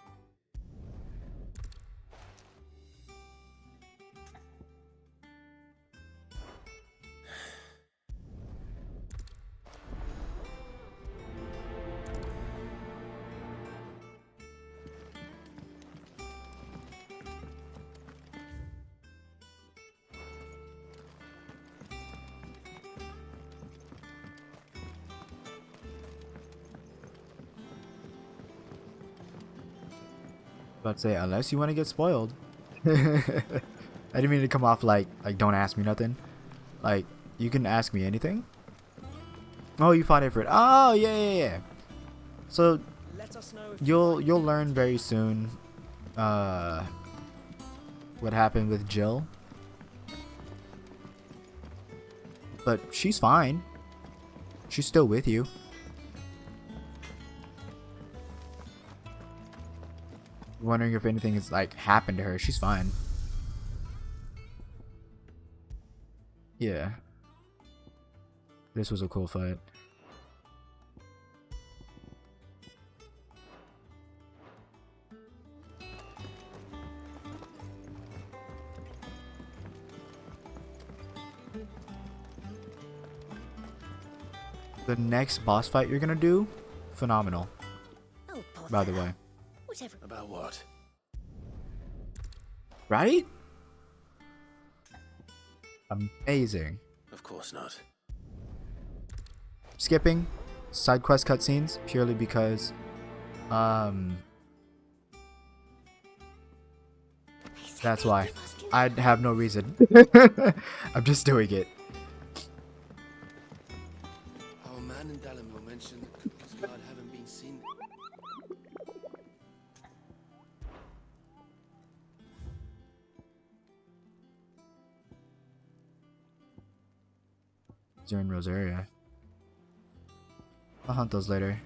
About to say, unless you want to get spoiled. I didn't mean to come off like don't ask me nothing. Like, you can ask me anything. Oh, you fought Ifrit. Oh, yeah. So you'll learn very soon what happened with Jill. But she's fine. She's still with you. Wondering if anything has like happened to her. She's fine. Yeah. This was a cool fight. The next boss fight you're gonna do, phenomenal. Oh, by the way. Whatever. About what? Right? Amazing. Of course not. Skipping side quest cutscenes purely because that's why. I have no reason. I'm just doing it. Our man in Dalamil mentioned that Cooper's blood haven't been seen. They're in Rosaria. I'll hunt those later.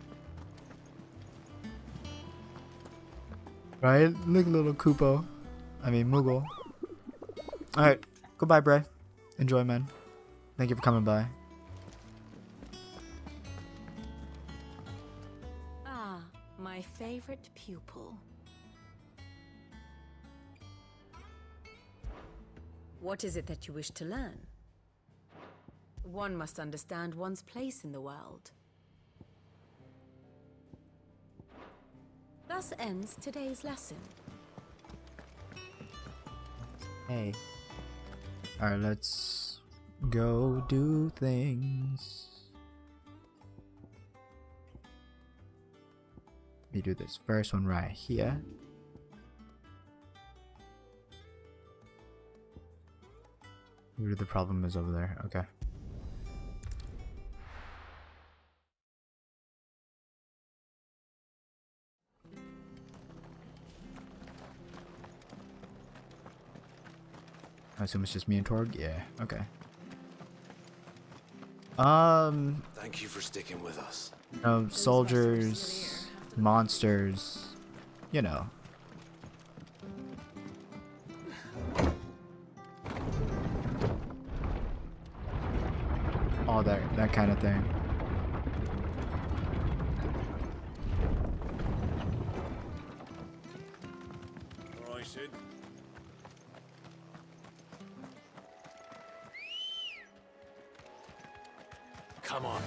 Right? Look, little Kupo. I mean, Moogle. Alright. Goodbye, Bray. Enjoy, man. Thank you for coming by. Ah, my favorite pupil. What is it that you wish to learn? One must understand one's place in the world. Thus ends today's lesson. Hey. Alright, let's go do things. Let me do this first one right here. Where the problem is over there. Okay. I assume it's just me and Torg? Yeah, okay. Thank you for sticking with us. Soldiers, monsters, you know. All that kind of thing. All right, Sid. Come on.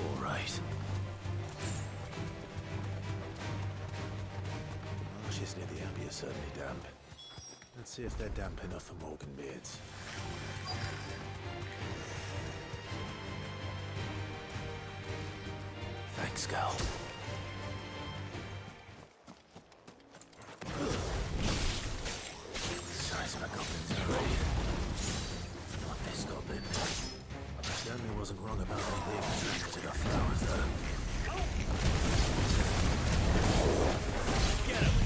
All right. Marshes near the Abbey are certainly damp. Let's see if they're damp enough for Morgan beards. skull. Size of a goblin's eye. Not this goblin. Stanley wasn't wrong about how being attracted to the flowers, though. Get him!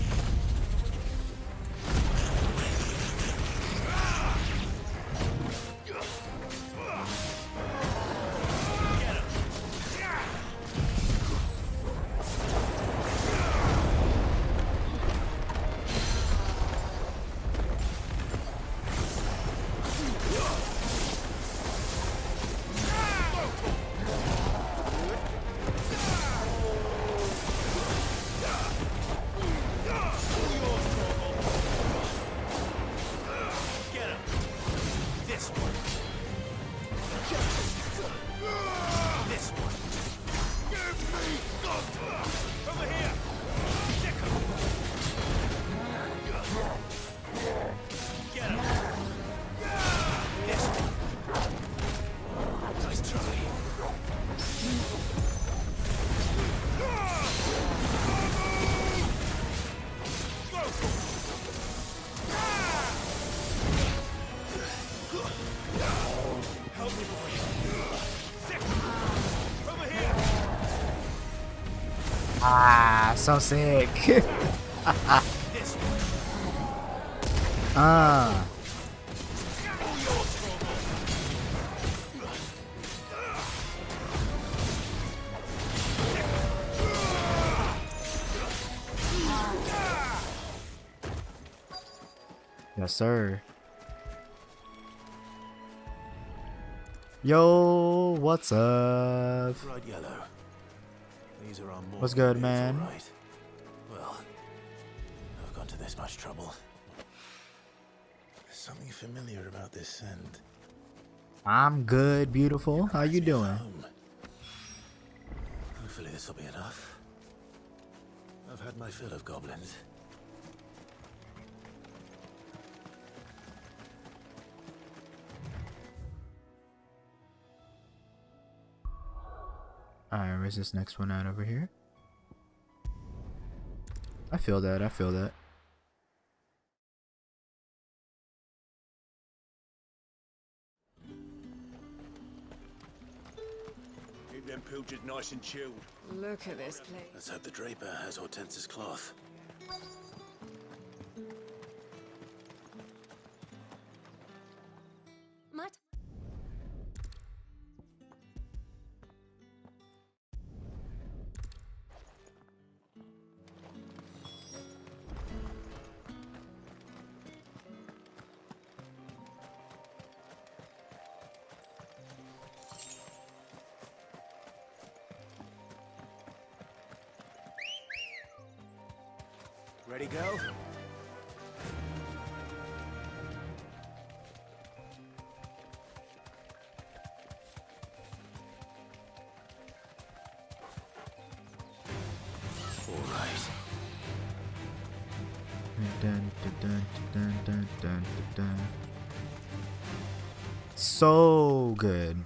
Ah, so sick. Ah. Yes, sir. Yo, what's up? Bright yellow. These are our more What's good, beards, man? all right. Well, I've gone to this much trouble. There's something familiar about this scent. I'm good, beautiful. How you doing? Home. Hopefully this will be enough. I've had my fill of goblins. Alright, where's this next one at over here? I feel that, I feel that. Keep them pilchards nice and chilled. Look at this place. Let's hope the Draper has Hortense's cloth. Matt? Ready, go? All right. Dun, dun, dun, dun, dun, dun, dun. So good.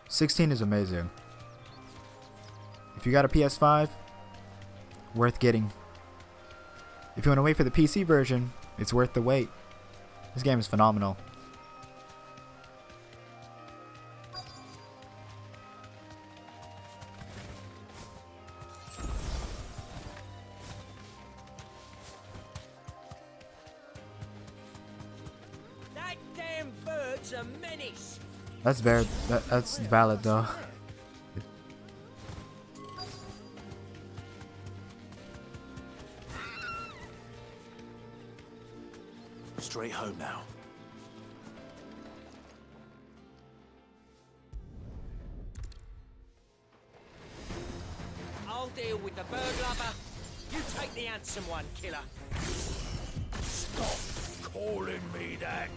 16 is amazing. If you got a PS5, worth getting. If you want to wait for the PC version, it's worth the wait. This game is phenomenal. That damn bird's a menace. That's that's valid though. Straight home now. I'll deal with the bird lover. You take the handsome one, killer. Stop calling me that.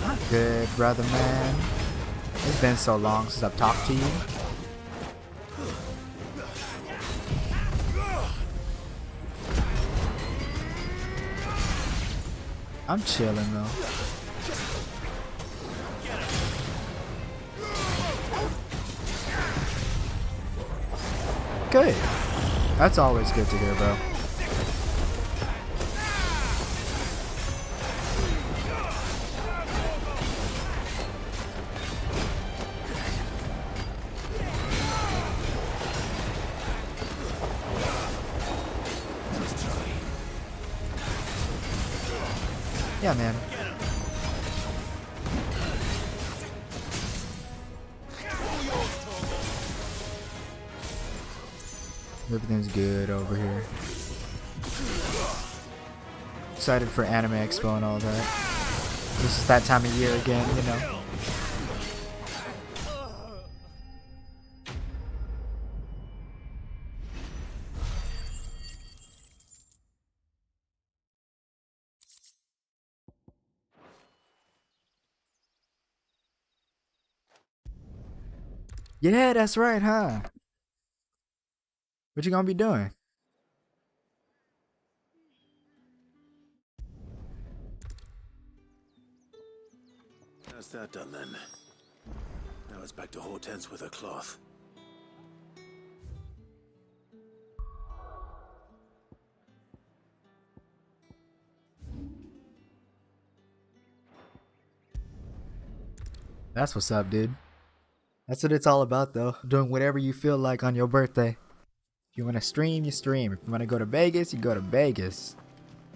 Not good, brother man. It's been so long since I've talked to you. I'm chilling though. Good. That's always good to hear, bro. Yeah, man. Everything's good over here. Excited for Anime Expo and all that. This is that time of year again, you know. Yeah, that's right, huh? What you gonna be doing? That's that done then. Now it's back to Hortense with her cloth. That's what's up, dude. That's what it's all about, though. Doing whatever you feel like on your birthday. If you want to stream, you stream. If you want to go to Vegas, you go to Vegas.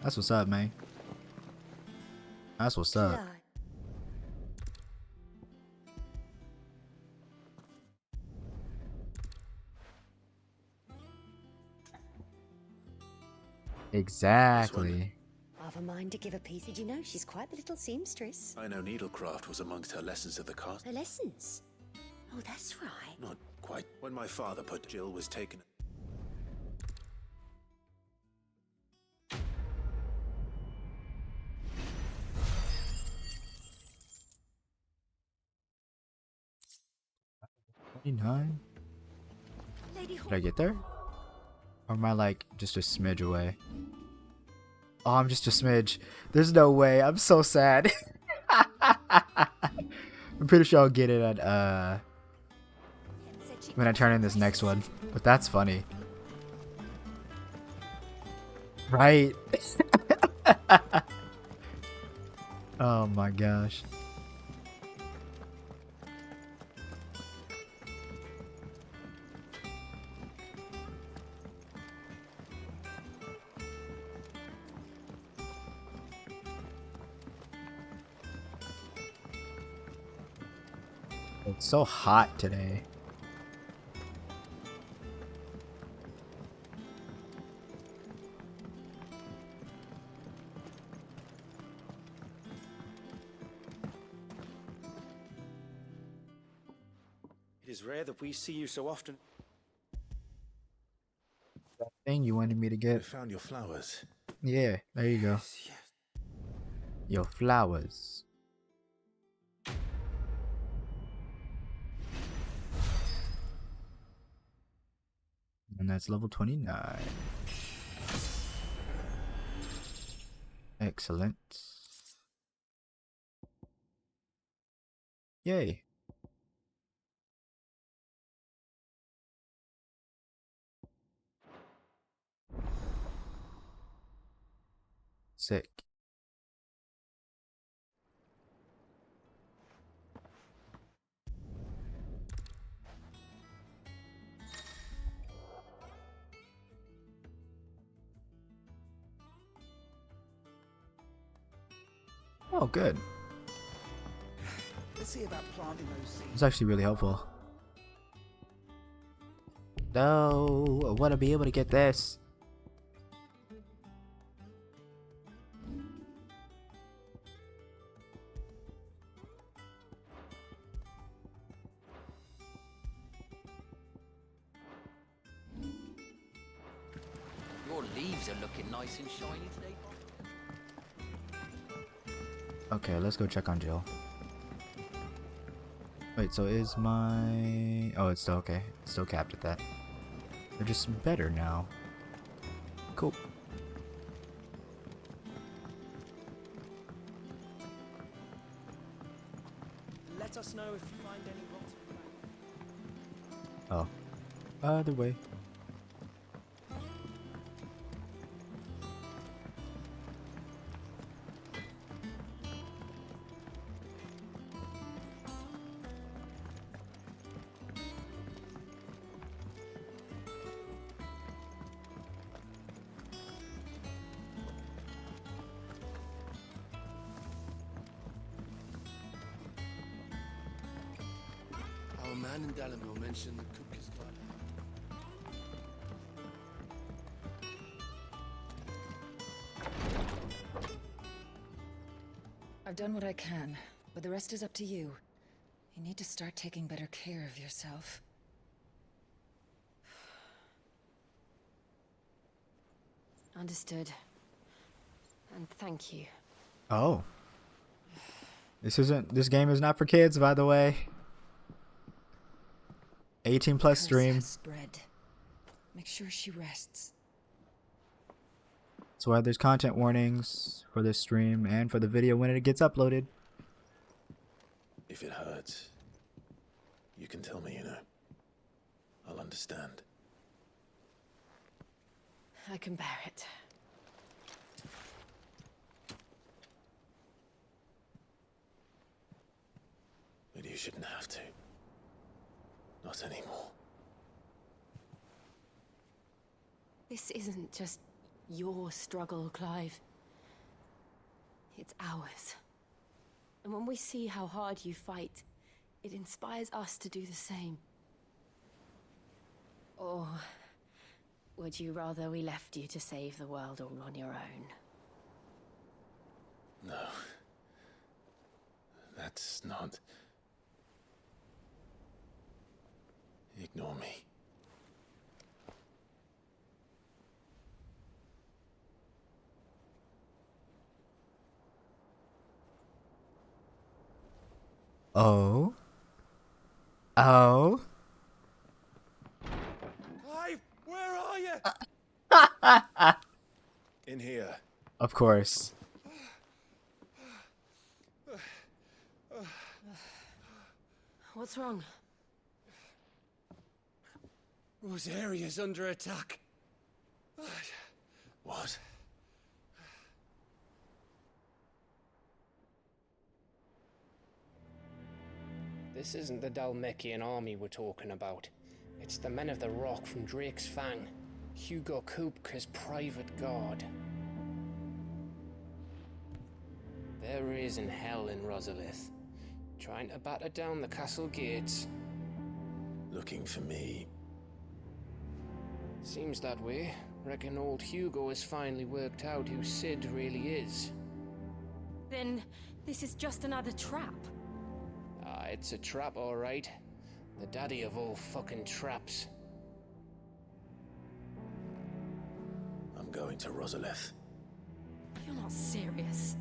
That's what's up, man. That's what's up. Exactly. I've a mind to give a piece. Did you know she's quite the little seamstress? I know needlecraft was amongst her lessons at the cast. Her lessons? Oh, that's right. Not quite. When my father put Jill was taken. $29? Did I get there? Or am I like just a smidge away? Oh, I'm just a smidge. There's no way. I'm so sad. I'm pretty sure I'll get it at when I turn in this next one. But that's funny. Right? Oh my gosh. It's so hot today. It is rare that we see you so often. That thing you wanted me to I get. found your flowers. Yeah, there you go. Your flowers. And that's level 29. Excellent. Yay. Sick. Oh, good. Let's see about planting those seeds. It's actually really helpful. No, I want to be able to get this. Your leaves are looking nice and shiny today. Okay, let's go check on Jill. Wait, so is my... Oh, it's still okay. It's still capped at that. They're just better now. Cool. let us know if you find any rotten. Oh. Other way. Our man in Dalamil mentioned the cook is glad. I've done what I can, but the rest is up to you. You need to start taking better care of yourself. Understood. And thank you. Oh. This game is not for kids, by the way. 18 plus stream. Spread. Make sure she rests. That's why there's content warnings for this stream and for the video when it gets uploaded. If it hurts, you can tell me, you know. I'll understand. I can bear it. But you shouldn't have to. Not anymore. This isn't just your struggle, Clive. It's ours. And when we see how hard you fight, it inspires us to do the same. Or would you rather we left you to save the world all on your own? No. That's not... Ignore me. Oh. Oh. Clive, where are you? In here. Of course. What's wrong? Rosaria's under attack. What? This isn't the Dalmekian army we're talking about. It's the men of the Rock from Drake's Fang. Hugo Kupka's private guard. There is in hell in Rosalith, trying to batter down the castle gates. Looking for me. Seems that way. Reckon old Hugo has finally worked out who Sid really is. Then this is just another trap. Ah, it's a trap, all right. The daddy of all fucking traps. I'm going to Rosalith. You're not serious.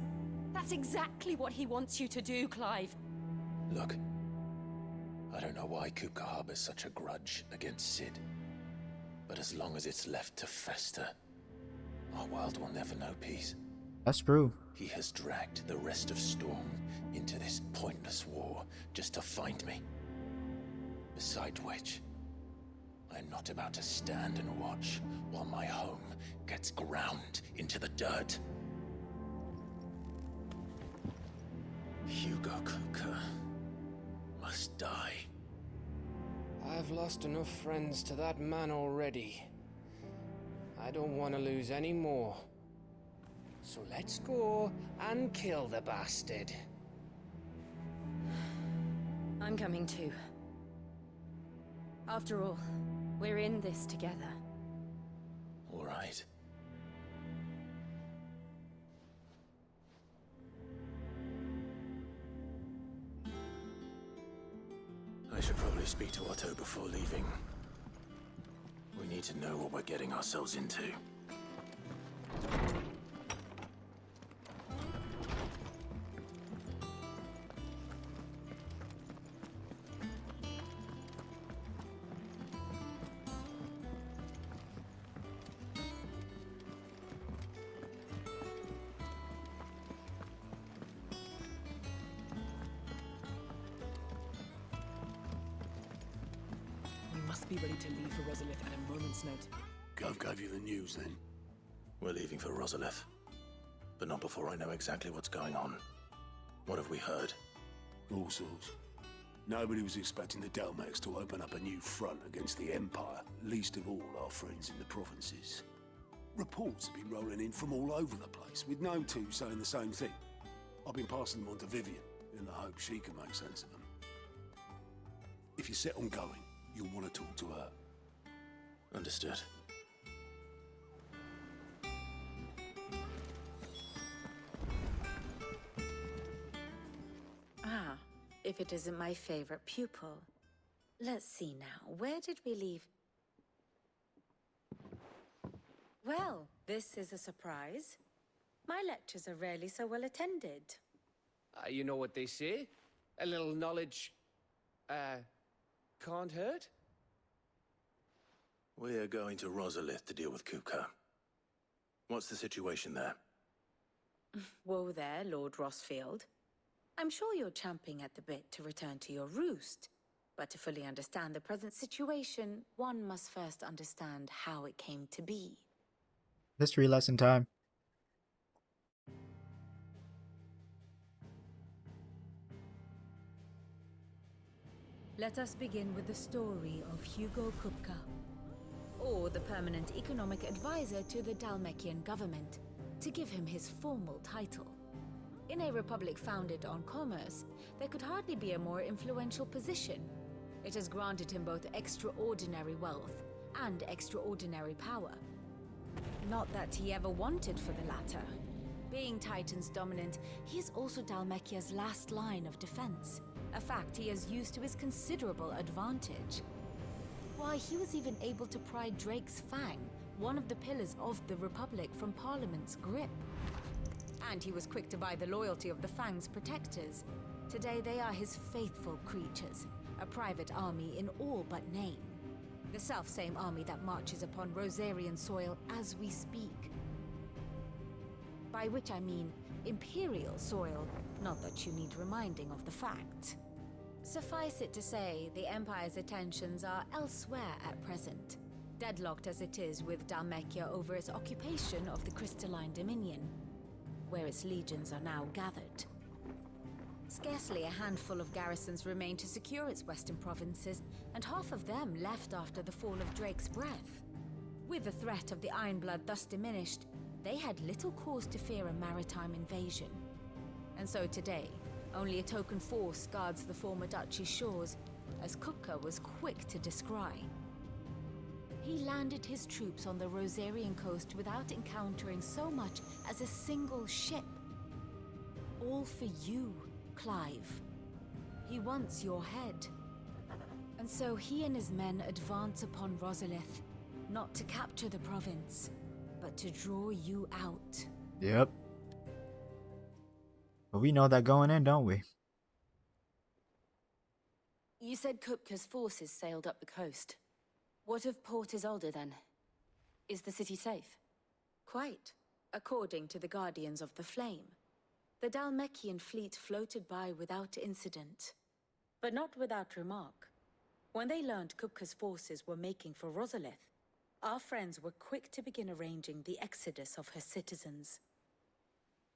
That's exactly what he wants you to do, Clive. Look, I don't know why Kupka harbors such a grudge against Sid. But as long as it's left to fester, our world will never know peace. That's true. He has dragged the rest of Storm into this pointless war just to find me. Besides which, I'm not about to stand and watch while my home gets ground into the dirt. Hugo Kupka must die. I've lost enough friends to that man already. I don't want to lose any more. So let's go and kill the bastard. I'm coming too. After all, we're in this together. All right. I should probably speak to Otto before leaving. We need to know what we're getting ourselves into. be ready to leave for Rosalith at a moment's notice. Gov gave you the news then? We're leaving for Rosalith. But not before I know exactly what's going on. What have we heard? All sorts. Nobody was expecting the Delmex to open up a new front against the Empire, least of all our friends in the provinces. Reports have been rolling in from all over the place, with no two saying the same thing. I've been passing them on to Vivian, in the hope she can make sense of them. If you're set on going, you'll want to talk to her. Understood. Ah, if it isn't my favorite pupil. Let's see now, where did we leave? Well, this is a surprise. My lectures are rarely so well attended. You know what they say? A little knowledge, can't hurt? We're going to Rosalith to deal with Kupka. What's the situation there? Whoa there, Lord Rossfield. I'm sure you're champing at the bit to return to your roost. But to fully understand the present situation, one must first understand how it came to be. History lesson time. Let us begin with the story of Hugo Kupka, or the permanent economic advisor to the Dalmekian government, to give him his formal title. In a republic founded on commerce, there could hardly be a more influential position. It has granted him both extraordinary wealth and extraordinary power. Not that he ever wanted for the latter. Being Titan's dominant, he is also Dalmekia's last line of defense, a fact he has used to his considerable advantage. Why, he was even able to pry Drake's Fang, one of the pillars of the Republic, from Parliament's grip. And he was quick to buy the loyalty of the Fang's protectors. Today they are his faithful creatures, a private army in all but name. The self-same army that marches upon Rosarian soil as we speak. By which I mean Imperial soil, not that you need reminding of the fact. Suffice it to say, the Empire's attentions are elsewhere at present, deadlocked as it is with Dalmekia over its occupation of the Crystalline Dominion, where its legions are now gathered. Scarcely a handful of garrisons remain to secure its western provinces, and half of them left after the fall of Drake's Breath. With the threat of the Ironblood thus diminished, they had little cause to fear a maritime invasion. And so today, only a token force guards the former duchy's shores, as Kupka was quick to descry. He landed his troops on the Rosarian coast without encountering so much as a single ship. All for you, Clive. He wants your head. And so he and his men advance upon Rosalith, not to capture the province, but to draw you out. Yep. But we know that going in, don't we? You said Kupka's forces sailed up the coast. What of Port Isolde then? Is the city safe? Quite, according to the Guardians of the Flame. The Dalmekian fleet floated by without incident, but not without remark. When they learned Kupka's forces were making for Rosalith, our friends were quick to begin arranging the exodus of her citizens.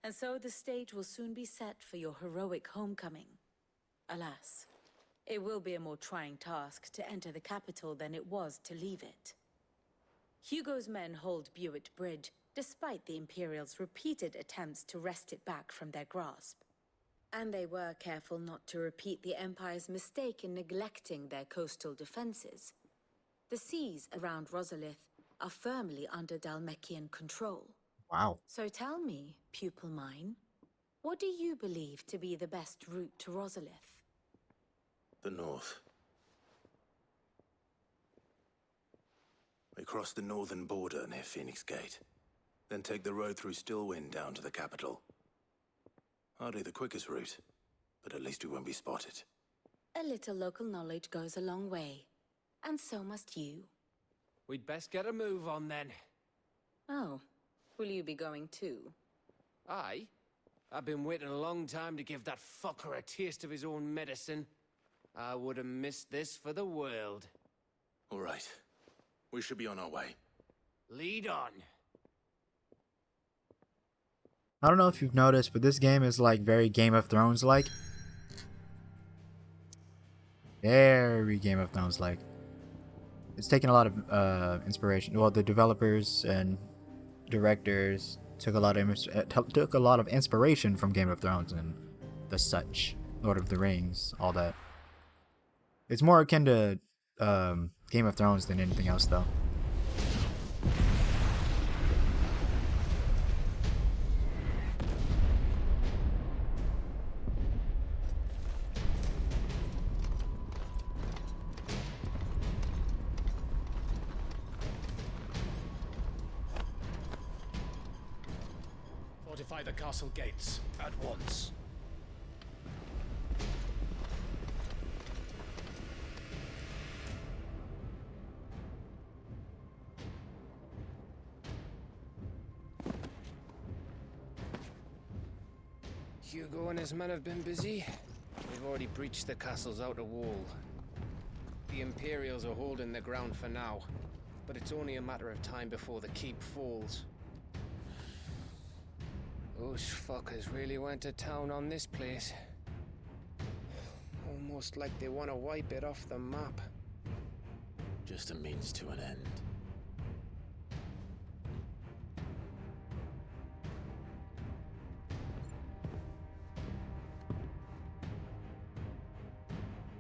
And so the stage will soon be set for your heroic homecoming. Alas, it will be a more trying task to enter the capital than it was to leave it. Hugo's men hold Buet Bridge, despite the Imperials' repeated attempts to wrest it back from their grasp. And they were careful not to repeat the Empire's mistake in neglecting their coastal defenses. The seas around Rosalith are firmly under Dalmekian control. Wow. So tell me, pupil mine, what do you believe to be the best route to Rosalith? The north. We cross the northern border near Phoenix Gate, then take the road through Stillwind down to the capital. Hardly the quickest route, but at least we won't be spotted. A little local knowledge goes a long way, and so must you. We'd best get a move on then. Oh, will you be going too? Aye. I've been waiting a long time to give that fucker a taste of his own medicine. I would have missed this for the world. All right. We should be on our way. Lead on. I don't know if you've noticed, but this game is like very Game of Thrones like. Very Game of Thrones like. It's taken a lot of inspiration. Well, the developers and directors took a lot of inspiration from Game of Thrones and the such, Lord of the Rings, all that. It's more akin to Game of Thrones than anything else, though. Fortify the castle gates at once. Hugo and his men have been busy. They've already breached the castle's outer wall. The Imperials are holding the ground for now, but it's only a matter of time before the keep falls. Those fuckers really went to town on this place. Almost like they want to wipe it off the map. Just a means to an end.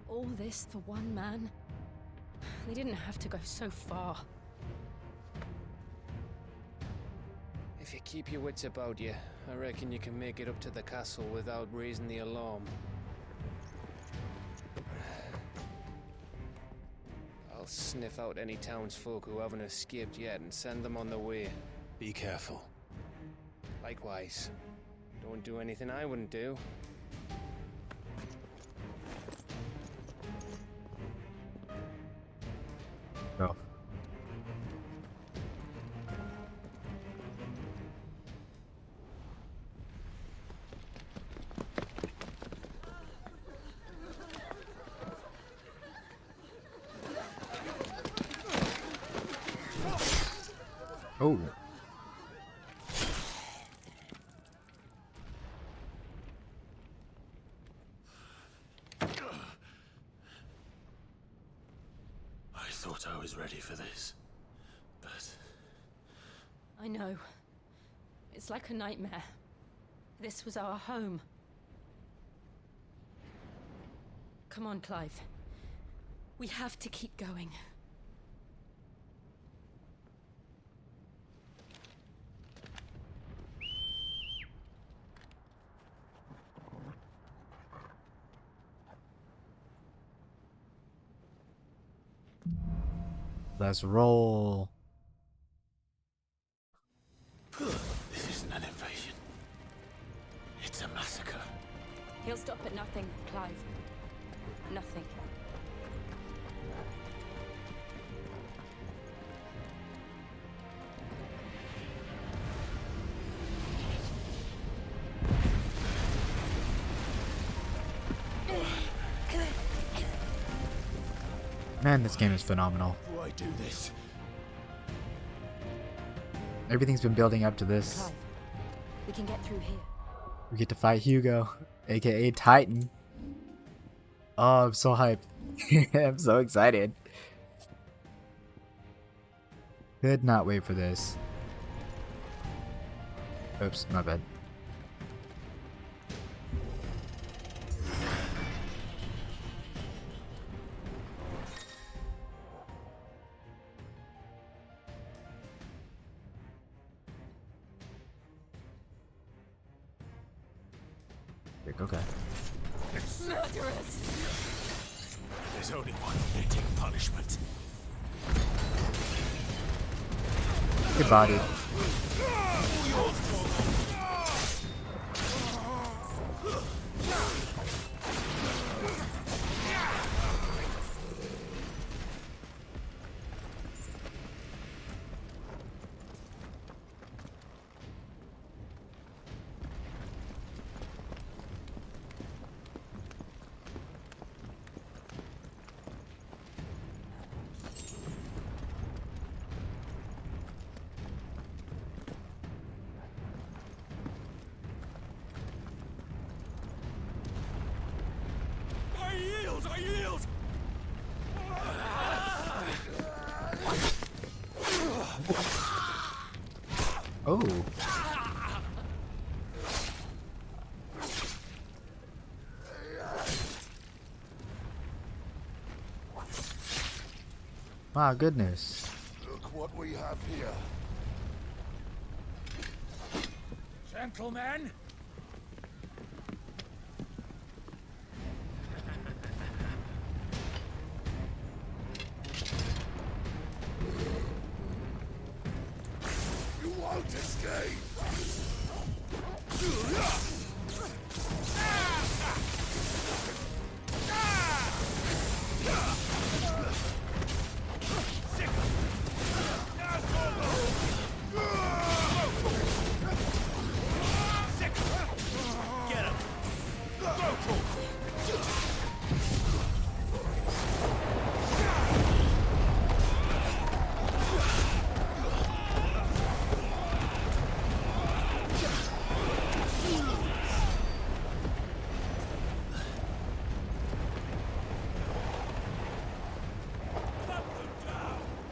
All this for one man? They didn't have to go so far. If you keep your wits about you, I reckon you can make it up to the castle without raising the alarm. I'll sniff out any townsfolk who haven't escaped yet and send them on their way. Be careful. Likewise. Don't do anything I wouldn't do. Go. Oh. I thought I was ready for this, but... I know. It's like a nightmare. This was our home. Come on, Clive. We have to keep going. Let's roll. This isn't an invasion. It's a massacre. He'll stop at nothing, Clive. Nothing. Man, this game is phenomenal. Why do this? Everything's been building up to this. Clive, we can get through here. We get to fight Hugo, aka Titan. Oh, I'm so hyped. I'm so excited. Could not wait for this. Oops, my bad. Okay. Murderers! There's only one fitting punishment. Good body. Oh. My goodness. Look what we have here. Gentlemen! You won't escape! Get him!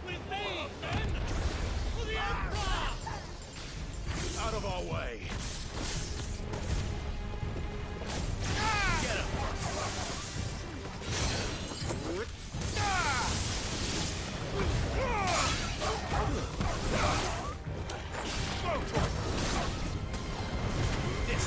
With me, men! For the Emperor! Out of our way! Get him! This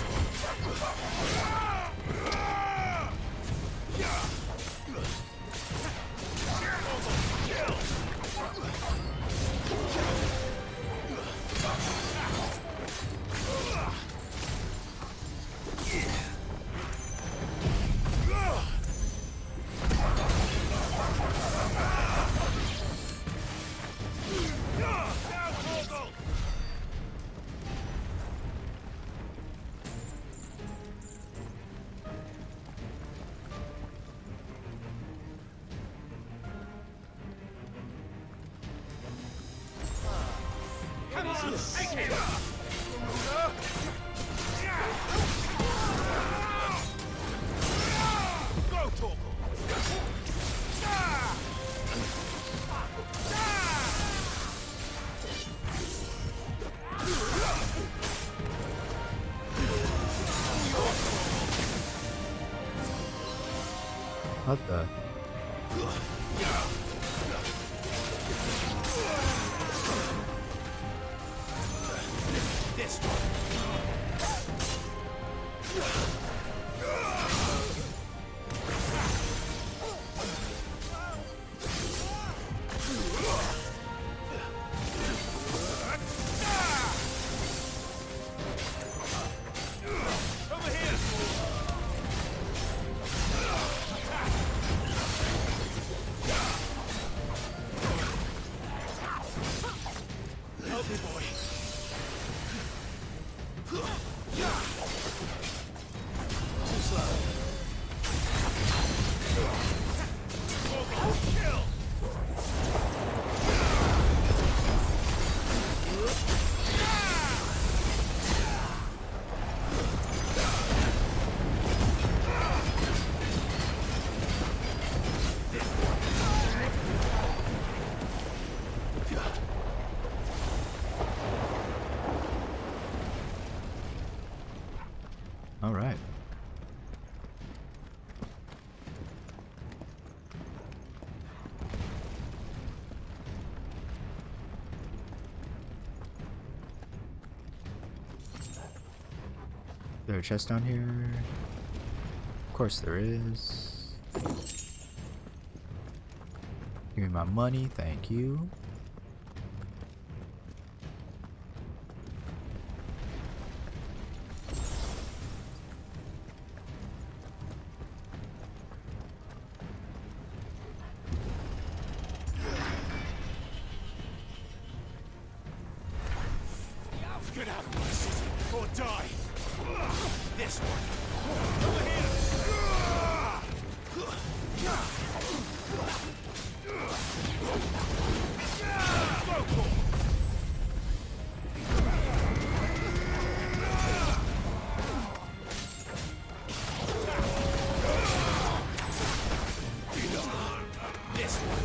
Come on, take him! Go, Torgal! What the? This one. Over here. Help me, boy. Too slow. Kill! All right. Is there a chest down here? Of course there is. Give me my money, thank you. Get out of my city or die! This one! Over here! Go, this one!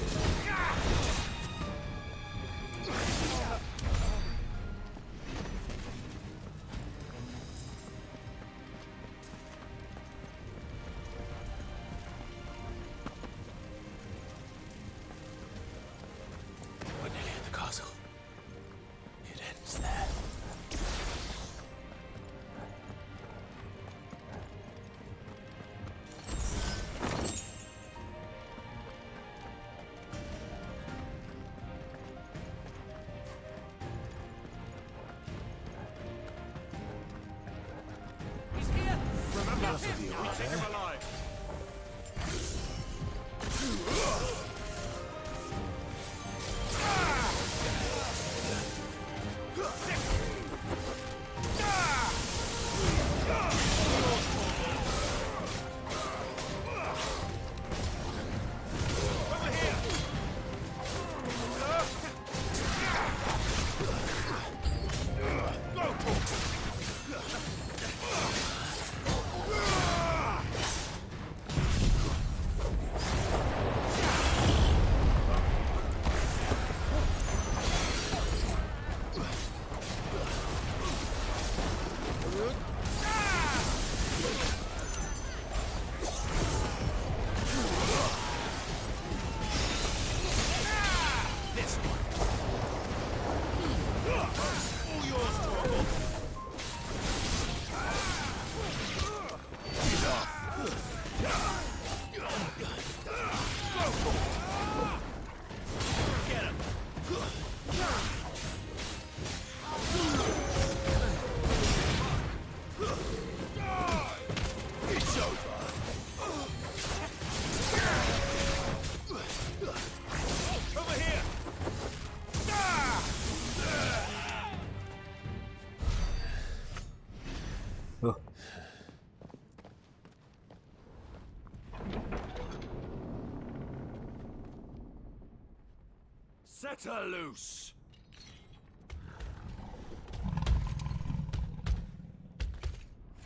Set her loose!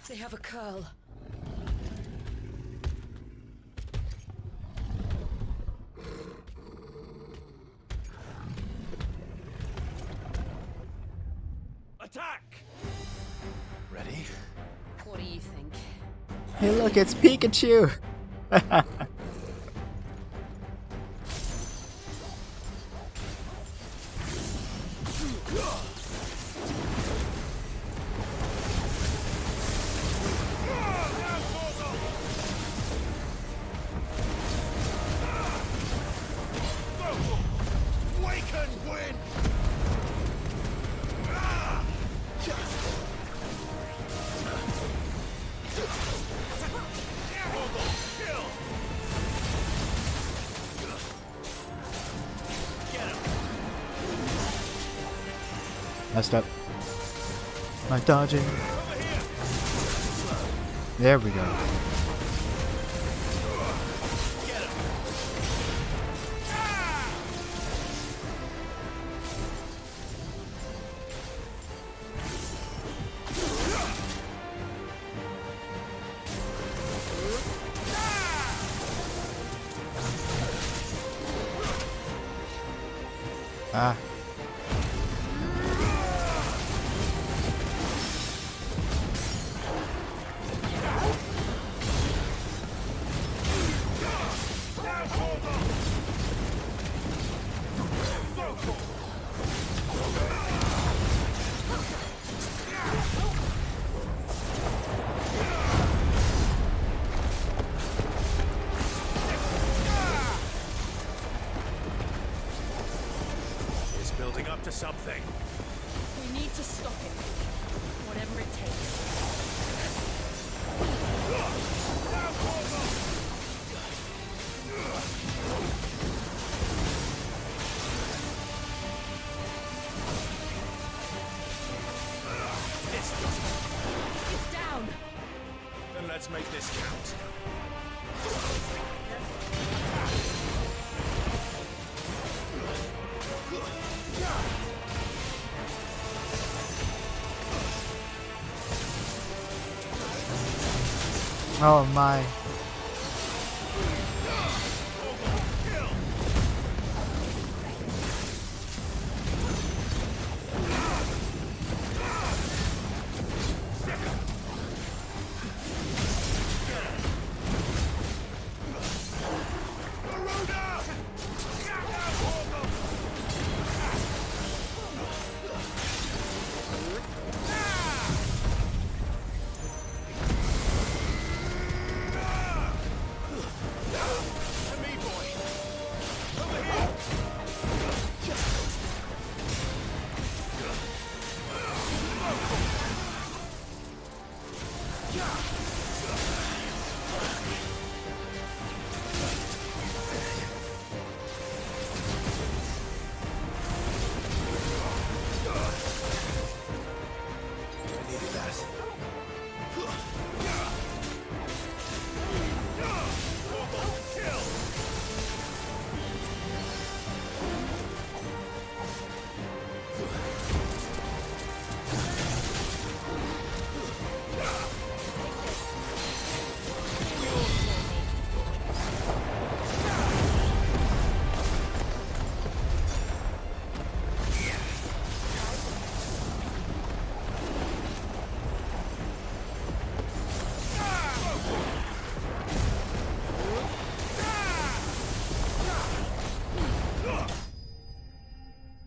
They have a curl. Attack! Ready? What do you think? Hey, look, it's Pikachu! Waken wind! Messed up. Am I dodging? There we go. Ah. It's building up to something. We need to stop it. Whatever it takes. It's down. Then let's make this count. Oh my.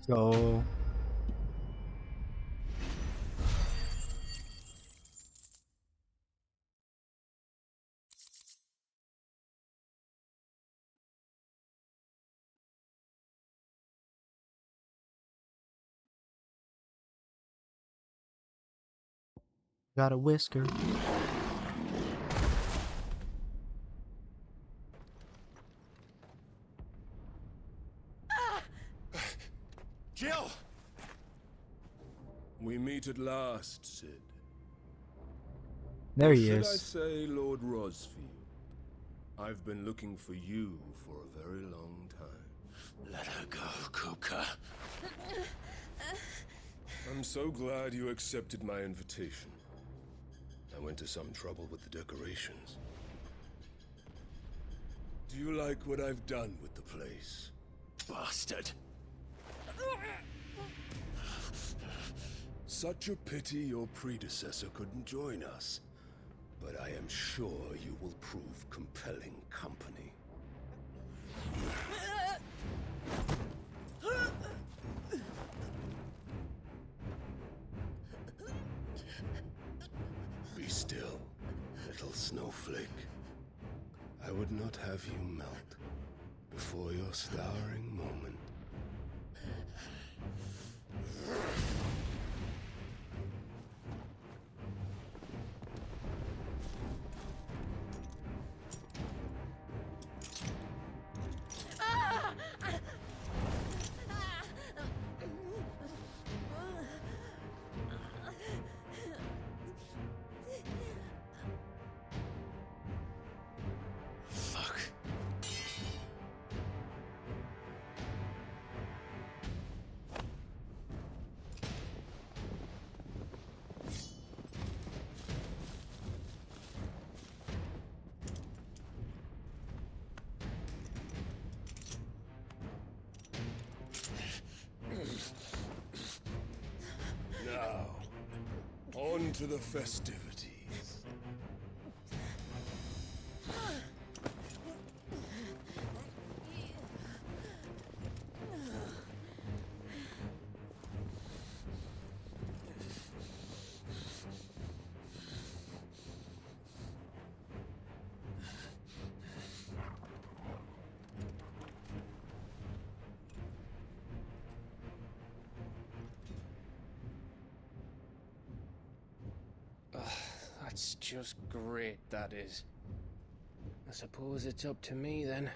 So got a whisker. Jill! We meet at last, Sid. There Or he should is. I say Lord Rosfield? I've been looking for you for a very long time. Let her go, Kupka. I'm so glad you accepted my invitation. I went to some trouble with the decorations. Do you like what I've done with the place? Bastard. Such a pity your predecessor couldn't join us. But I am sure you will prove compelling company. Be still, little snowflake. I would not have you melt before your flowering moment. Fuck. Now, on to the festivities. That's just great, that is. I suppose it's up to me then.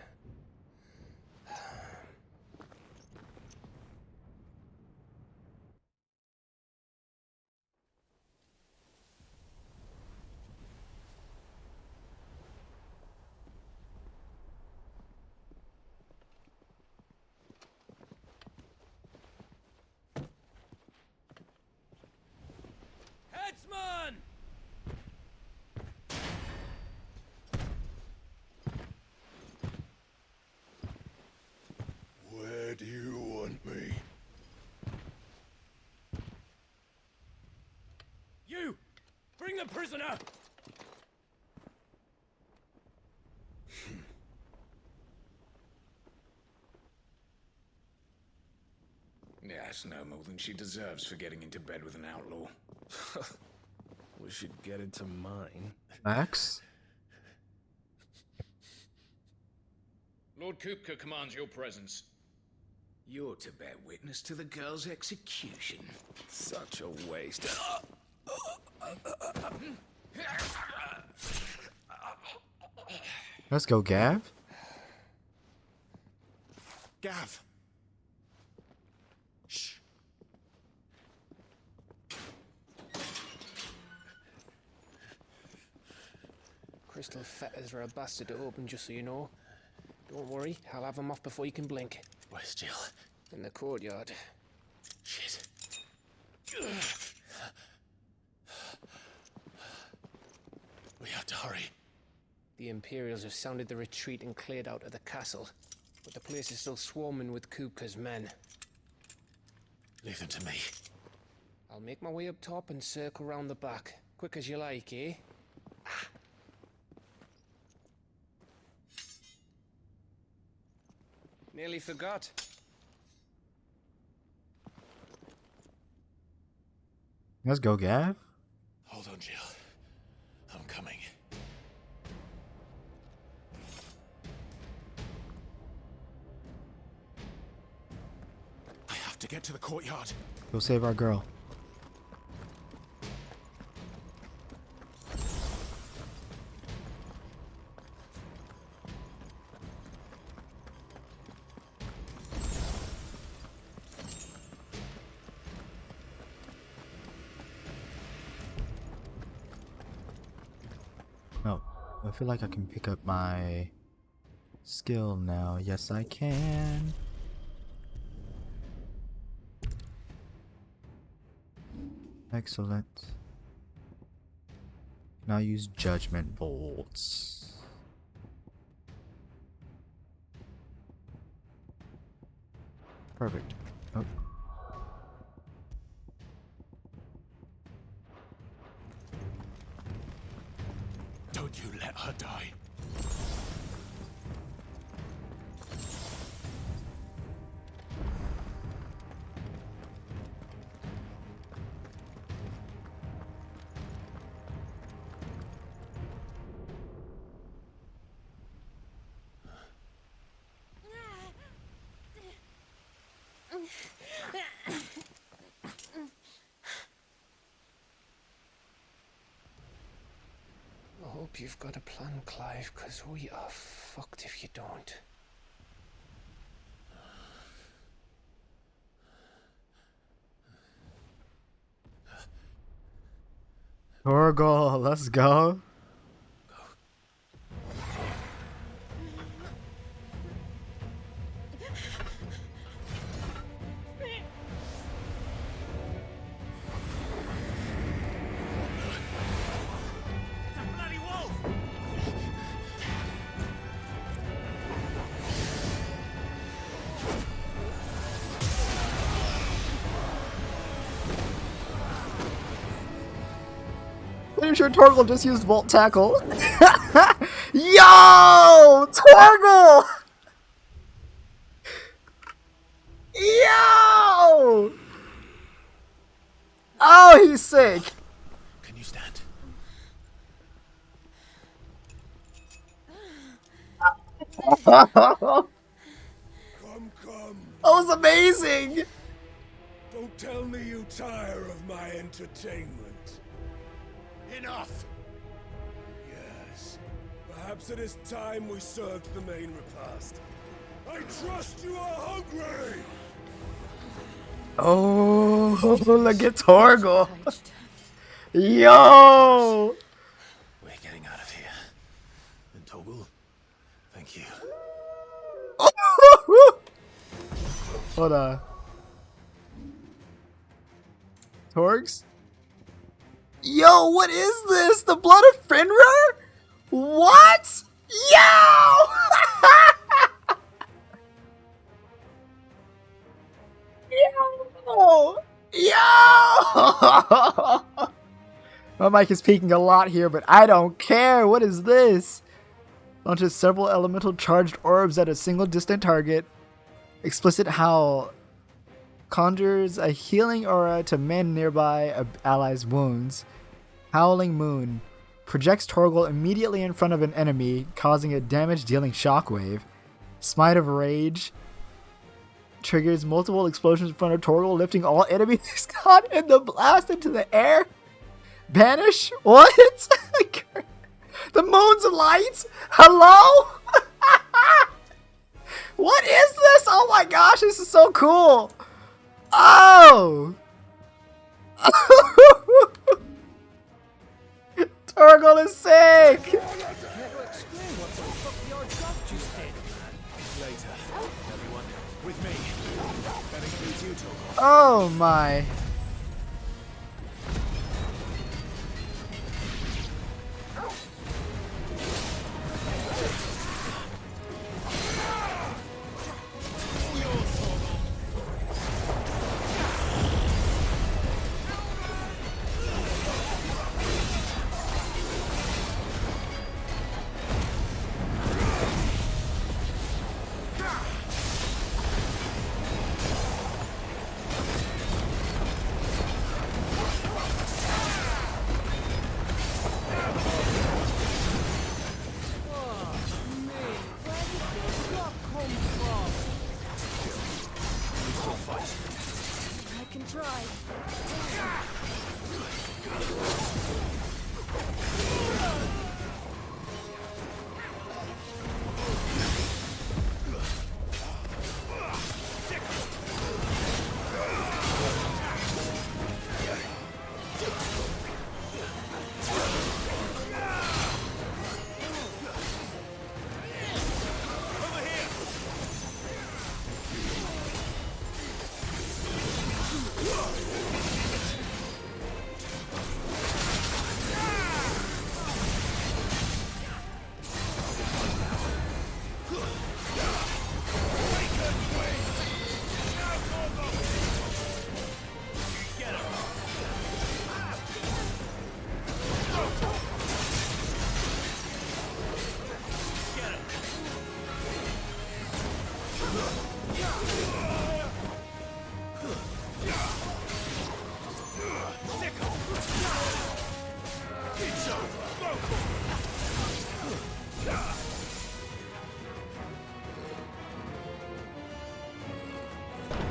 Headsman! Where do you want me? You! Bring the prisoner! Yeah, it's no more than she deserves for getting into bed with an outlaw. We should get into mine. Max? Lord Kupka commands your presence. You're to bear witness to the girl's execution. Such a waste. Let's go, Gav. Gav! Shh. Crystal fetters are a bastard to open, just so you know. Don't worry, I'll have them off before you can blink. Where's Jill? In the courtyard. Shit. We have to hurry. The Imperials have sounded the retreat and cleared out of the castle. But the place is still swarming with Kupka's men. Leave them to me. I'll make my way up top and circle round the back. Quick as you like, eh? Nearly forgot. Let's go, Gav. Hold on, Jill. I'm coming. I have to get to the courtyard. Go save our girl. Oh, I feel like I can pick up my skill now. Yes, I can. Excellent. Now use judgment bolts. Perfect. Oh. Don't you let her die. I hope you've got a plan, Clive, because we are fucked if you don't. Torgal, let's go. Pretty sure Torgal just used Volt Tackle. Yo! Torgal! Yo! Oh, he's sick. Can you stand? Come. That was amazing! Don't tell me you tire of my entertainment. Enough! Yes. Perhaps it is time we served the main repast. I trust you are hungry! Oh, look at Torgal. Yo! We're getting out of here. And Torgal, thank you. Hold on. Torgs? Yo, what is this? The blood of Fenrir? What? Yo! Yo! Yo! My mic is peaking a lot here, but I don't care. What is this? Launches several elemental charged orbs at a single distant target. Explicit Howl conjures a healing aura to mend nearby allies' wounds. Howling Moon projects Torgal immediately in front of an enemy, causing a damage-dealing shockwave. Smite of Rage triggers multiple explosions in front of Torgal, lifting all enemies caught in the blast into the air. Banish? What? The moon's lights? Hello? What is this? Oh my gosh, this is so cool. Oh! Torgal is sick! Oh my.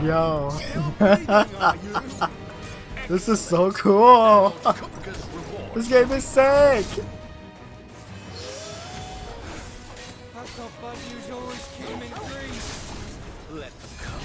Yo. This is so cool. This game is sick. I thought Buddies always came in threes. Let them come.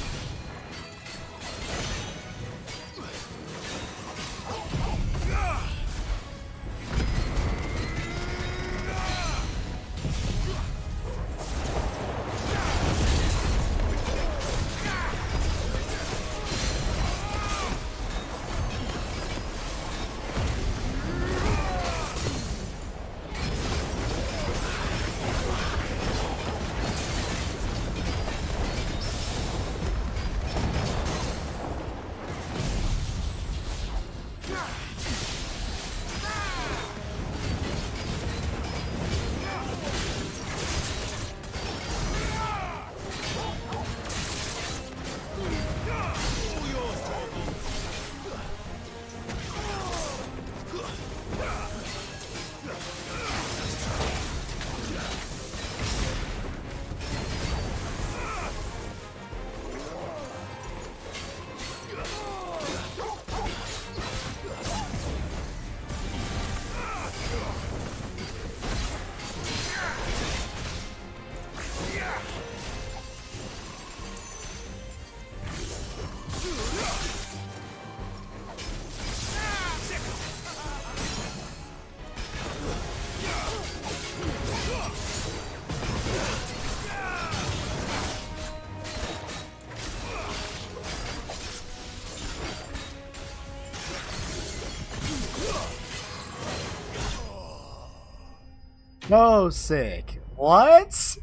No, sick. What?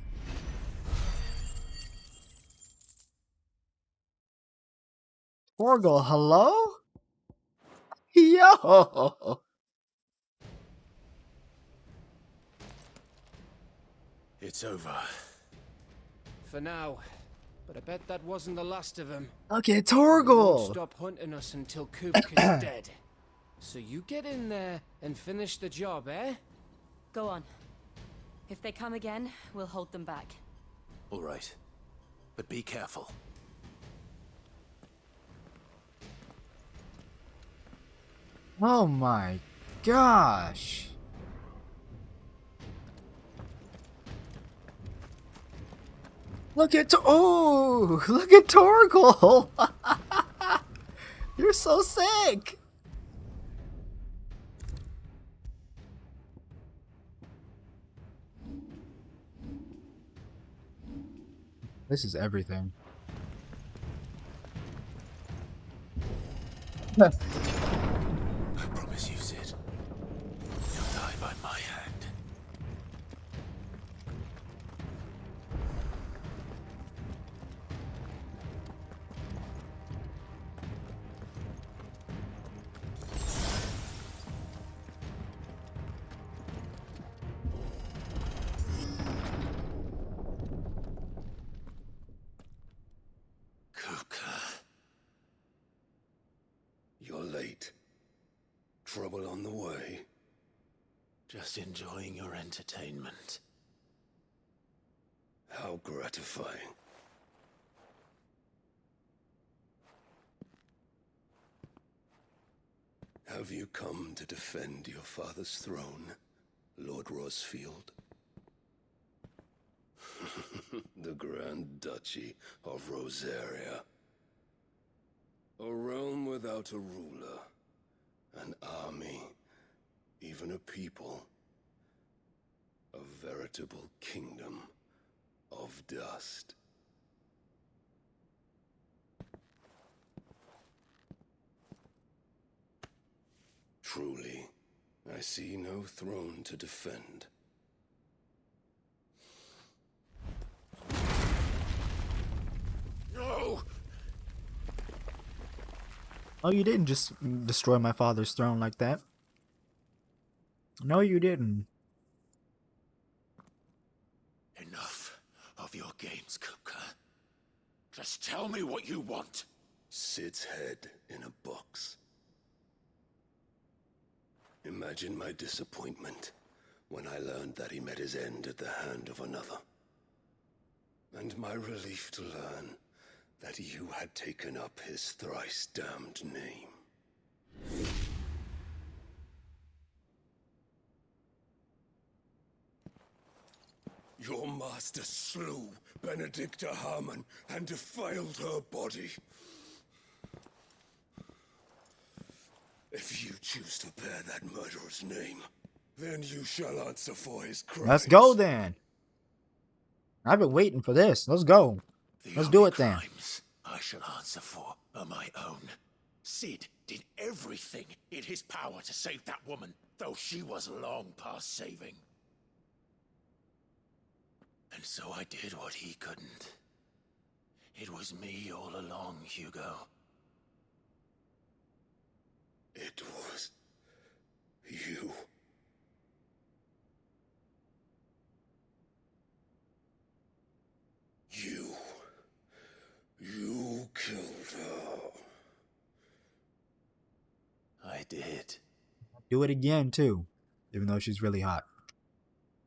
Torgal, hello? Yo! It's over. For now. But I bet that wasn't the last of him. Okay, They won't Torgal! stop hunting us until Kupka is dead. So you get in there and finish the job, eh? Go on. If they come again, we'll hold them back. All right. But be careful. Oh my gosh. Look at look at Torgal. You're so sick. This is everything. I promise you, Sid. You'll die by my hand. You're late. Trouble on the way? Just enjoying your entertainment. How gratifying. Have you come to defend your father's throne, Lord Rosfield? The Grand Duchy of Rosaria. A realm without a ruler, an army, even a people. A veritable kingdom of dust. Truly, I see no throne to defend. No! Oh, you didn't just destroy my father's throne like that. No, you didn't. Enough of your games, Kupka. Just tell me what you want. Sid's head in a box. Imagine my disappointment when I learned that he met his end at the hand of another. And my relief to learn that you had taken up his thrice-damned name. Your master slew Benedicta Harmon and defiled her body. If you choose to bear that murderer's name, then you shall answer for his crimes. Let's go then. I've been waiting for this. Let's go. Let's do it then. Crimes I shall answer for are my own. Sid did everything in his power to save that woman, though she was long past saving. And so I did what he couldn't. It was me all along, Hugo. It was you. You killed her. I did. Do it again too, even though she's really hot.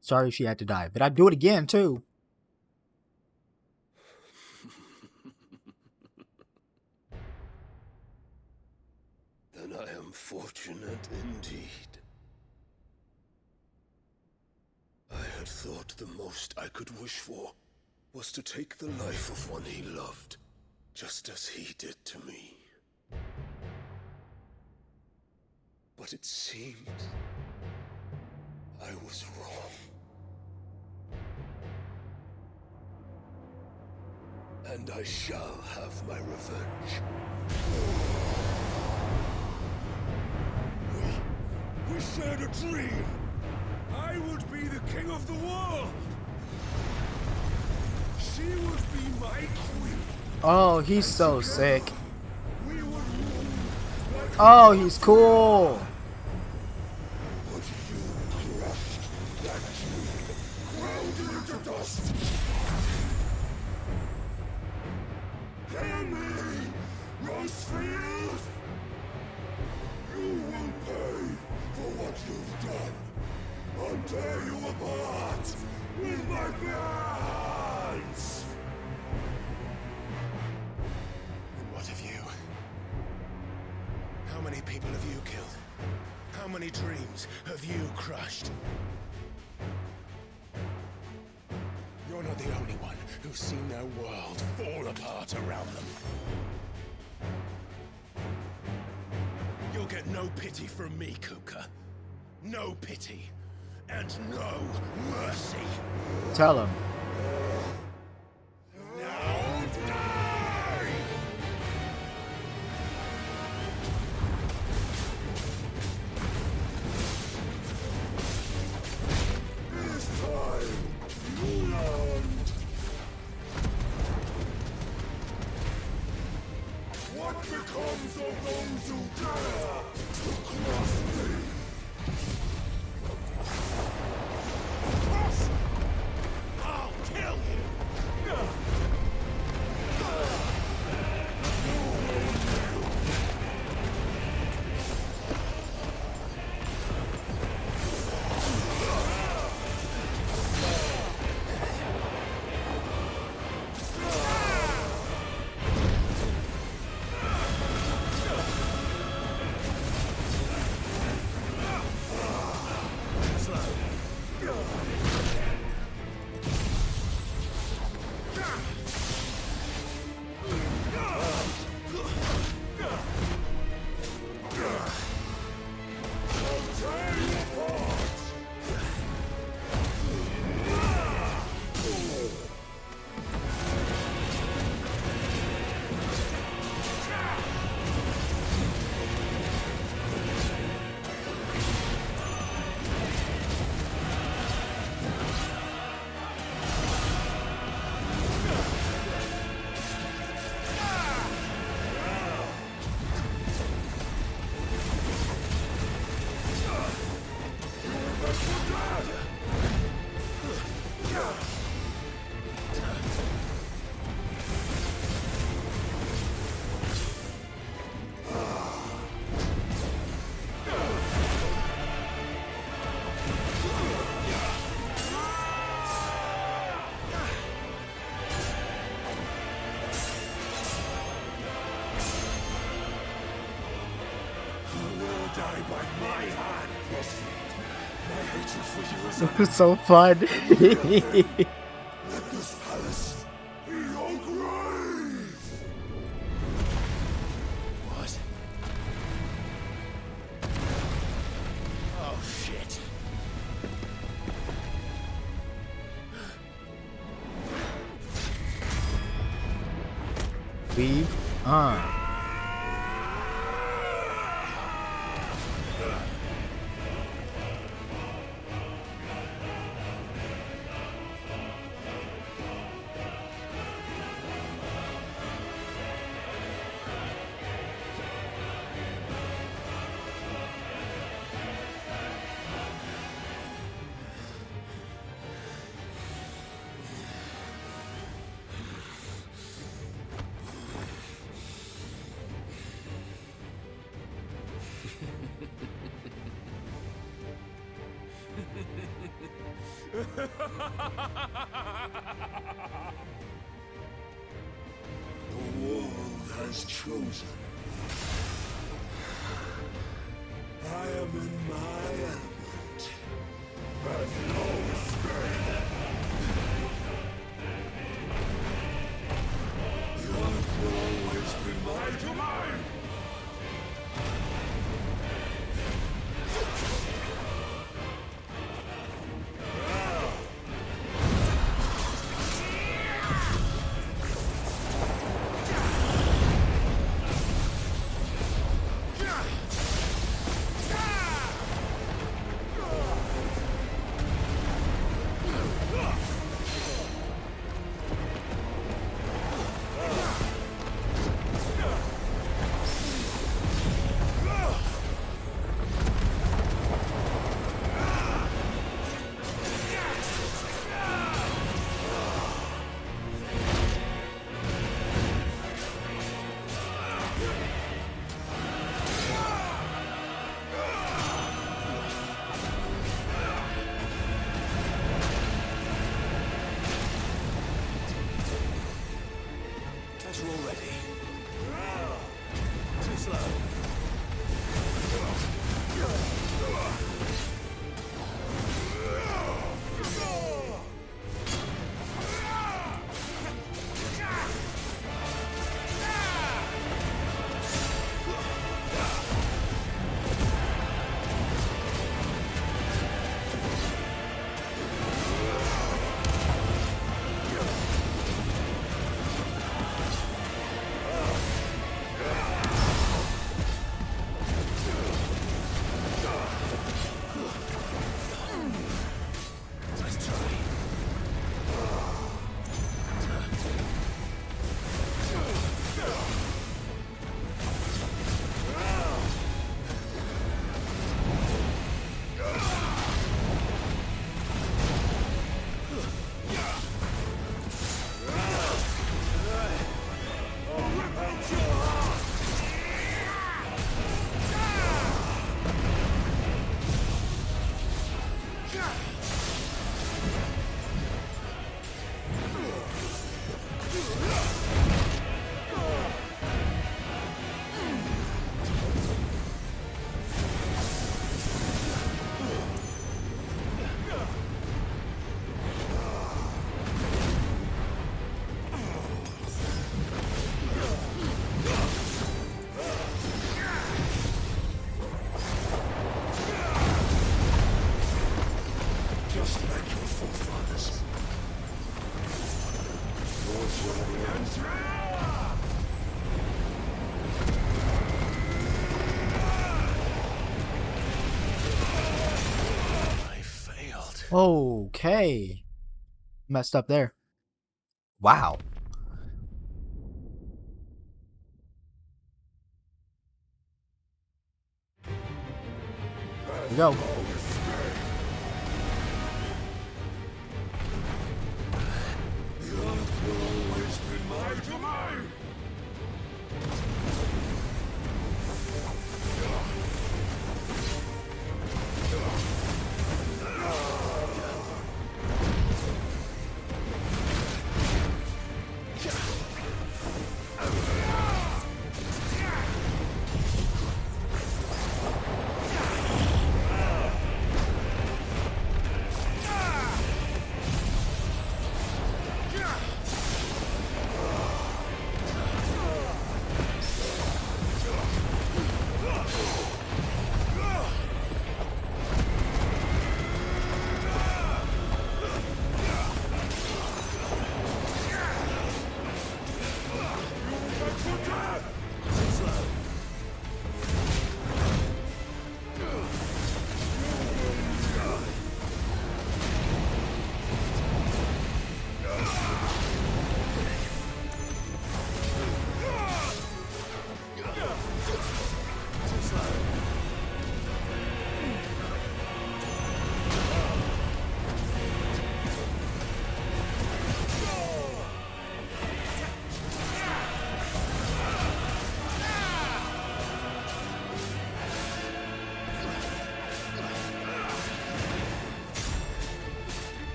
Sorry she had to die, but I'd do it again too. Then I am fortunate indeed. I had thought the most I could wish for was to take the life of one he loved, just as he did to me. But it seems I was wrong. And I shall have my revenge. We shared a dream. I would be the king of the world. She would be my queen. Oh, he's so sick. Oh, he's cool. But you crushed that dream, ground it into dust. Hear me, Rosefield! You will pay for what you've done. I'll tear you apart with my hands! And what of you? How many people have you killed? How many dreams have you crushed? You're not the only one who's seen their world fall apart around them. You'll get no pity from me, Kupka. No pity. And no mercy. Tell him. Now die! This time, you learned. What becomes of those who dare to cross me? I'll kill you! by my hand, Frostfleet. My hatred for you is It was so fun. Let this palace be your grave! What? Oh, shit. Leave on. The world has chosen. I am in my element. There's no escape. The earth will always be my domain. Okay. Messed up there. Wow. Here we go. The earth will always be my domain!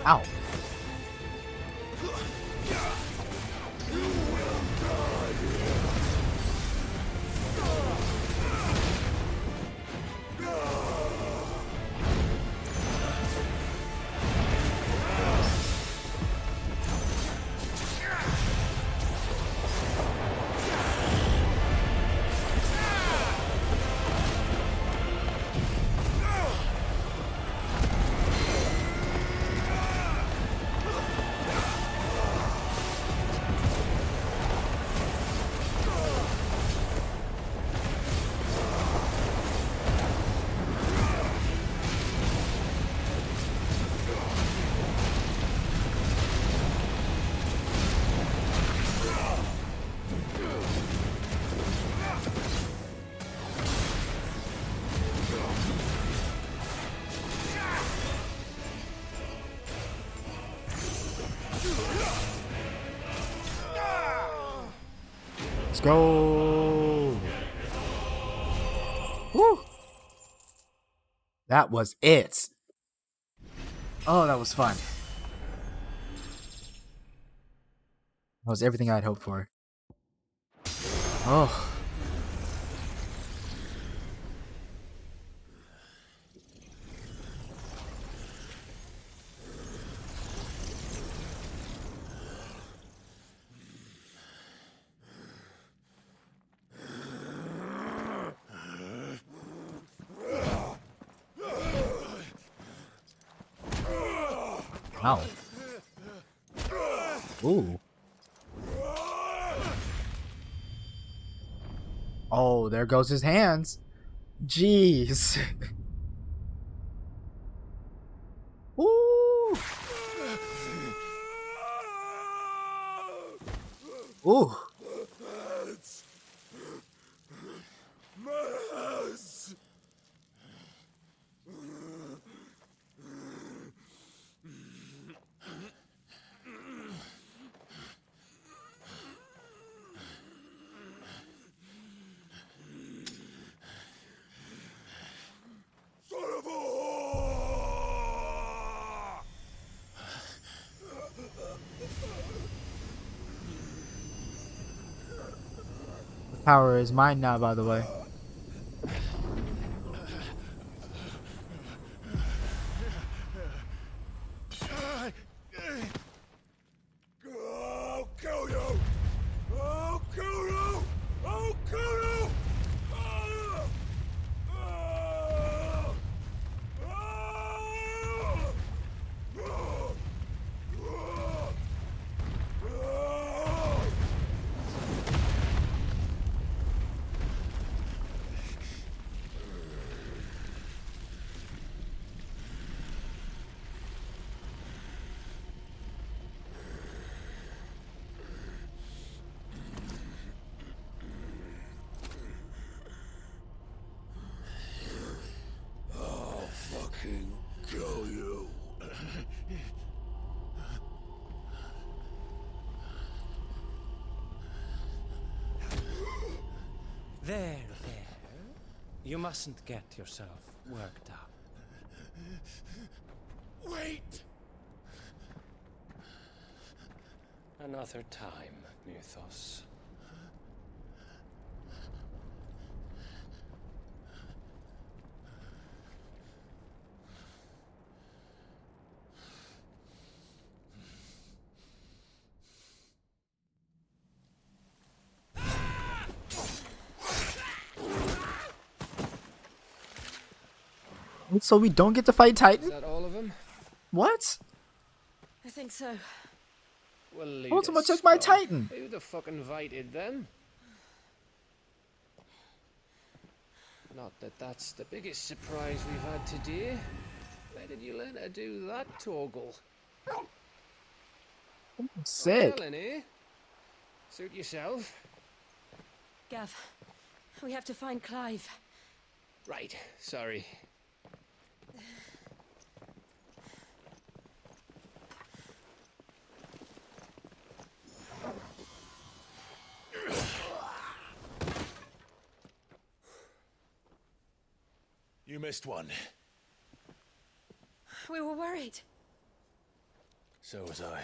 Ow. Let's go. Woo. That was it. Oh, that was fun. That was everything I'd hoped for. Oh. Ow. Ooh. Oh, there goes his hands. Jeez. Ooh. Ooh. The power is mine now, by the way. I'll kill you! I'll kill you! I'll kill you! There. You mustn't get yourself worked up. Wait! Another time, Mythos. So we don't get to fight Titan? Is that all of them? What? I think so. Well, I want someone to take my Titan. Who the fuck invited them? Not that that's the biggest surprise we've had today. Where did you learn to do that, Torgal? Sick. Telling, eh? Suit yourself. Gav, we have to find Clive. Right, sorry. You missed one. We were worried. So was I.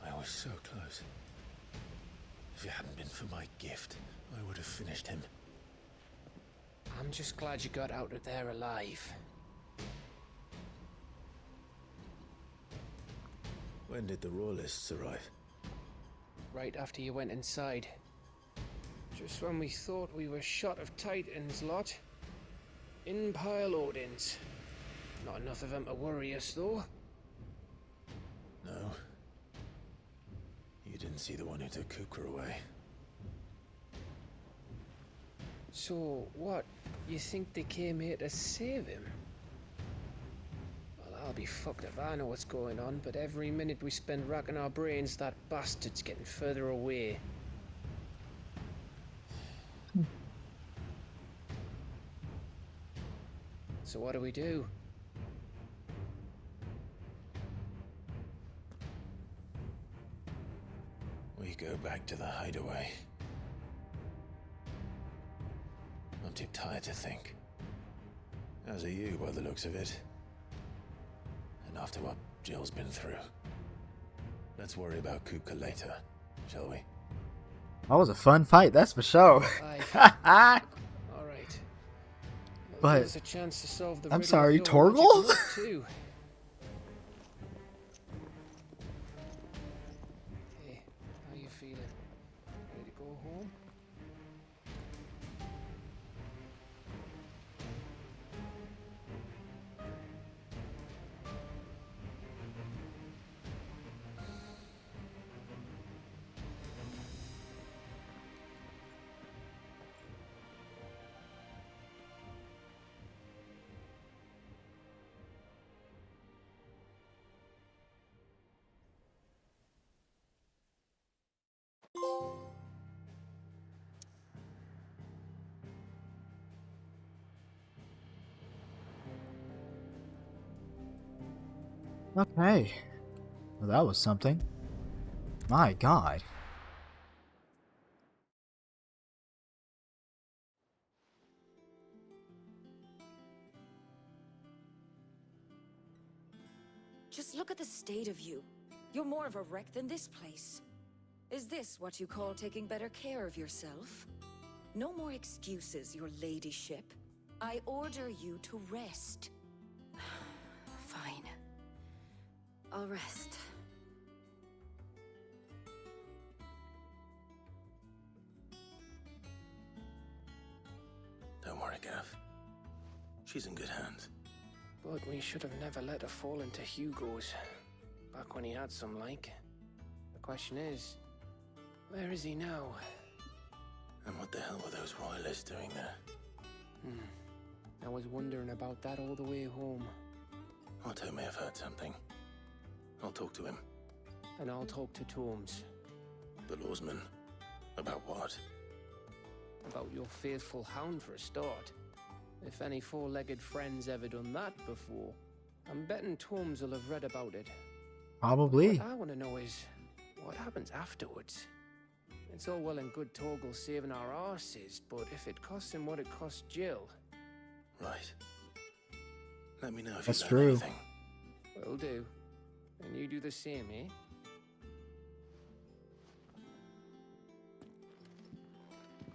I was so close. If it hadn't been for my gift, I would have finished him. I'm just glad you got out of there alive. When did the Royalists arrive? Right after you went inside. Just when we thought we were shot of Titans, lot. In pile Odins. Not enough of them to worry us, though. No. You didn't see the one who took Kupka away. So, what? You think they came here to save him? Well, I'll be fucked if I know what's going on, but every minute we spend racking our brains, that bastard's getting further away. So what do we do? We go back to the hideaway. I'm too tired to think. As are you, by the looks of it. And after what Jill's been through. Let's worry about Kupka later, shall we? That was a fun fight, that's for sure. Alright. But there's a chance to solve the I'm riddle sorry, of your Torgal? magic rope, too. Hey, how you feeling? Ready to go home? Okay. Well, that was something. My God. Just look at the state of you. You're more of a wreck than this place. Is this what you call taking better care of yourself? No more excuses, your ladyship. I order you to rest. Fine. I'll rest. Don't worry, Gav. She's in good hands. But we should have never let her fall into Hugo's. Back when he had some like. The question is, where is he now? And what the hell were those royalists doing there? I was wondering about that all the way home. Otto may have heard something. I'll talk to him. And I'll talk to Tomes. The lawsman? About what? About your faithful hound for a start. If any four-legged friend's ever done that before, I'm betting Torms will have read about it. Probably. What I want to know is, what happens afterwards? It's all well and good Torgal saving our arses, but if it costs him what it cost Jill... Right. Let me know if That's you learn true. anything. Will do. And you do the same, eh?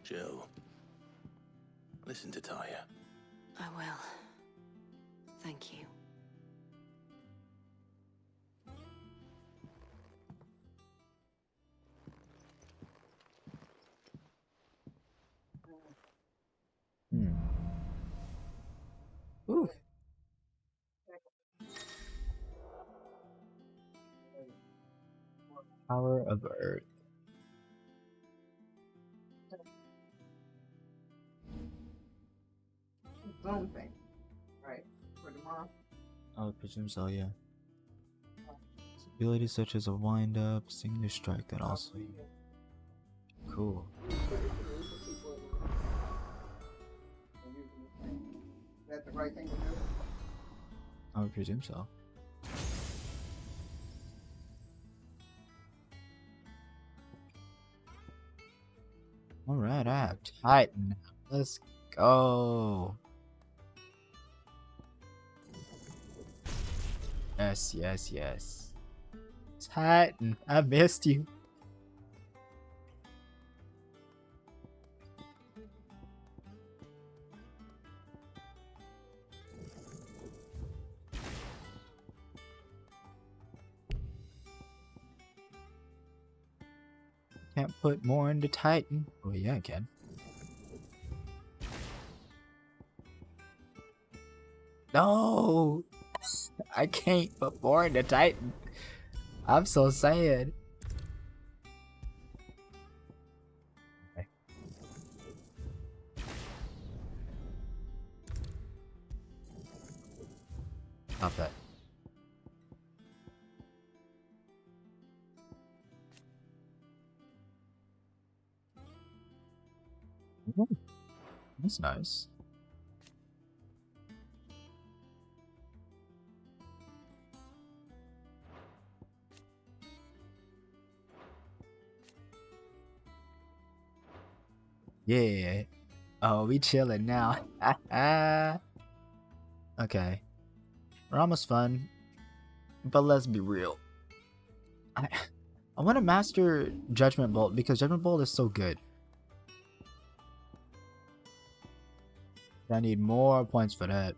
Jill, listen to Taya. I will. Thank you. Ooh. Power of Earth. Zone thing, right? For tomorrow. I would presume so, yeah. Abilities such as a wind up, singular strike that also. Cool. Is that the right thing to do? I would presume so. Alright, I have Titan. Let's go. Yes, yes, yes. Titan, I missed you. Can't put more into Titan. Oh yeah, I can. No! I can't put more into Titan. I'm so sad. Okay. Stop that. Ooh, that's nice. Yeah. Oh, we chilling now. Okay. Rama's fun, but let's be real. I want to master Judgment Bolt because Judgment Bolt is so good. I need more points for that.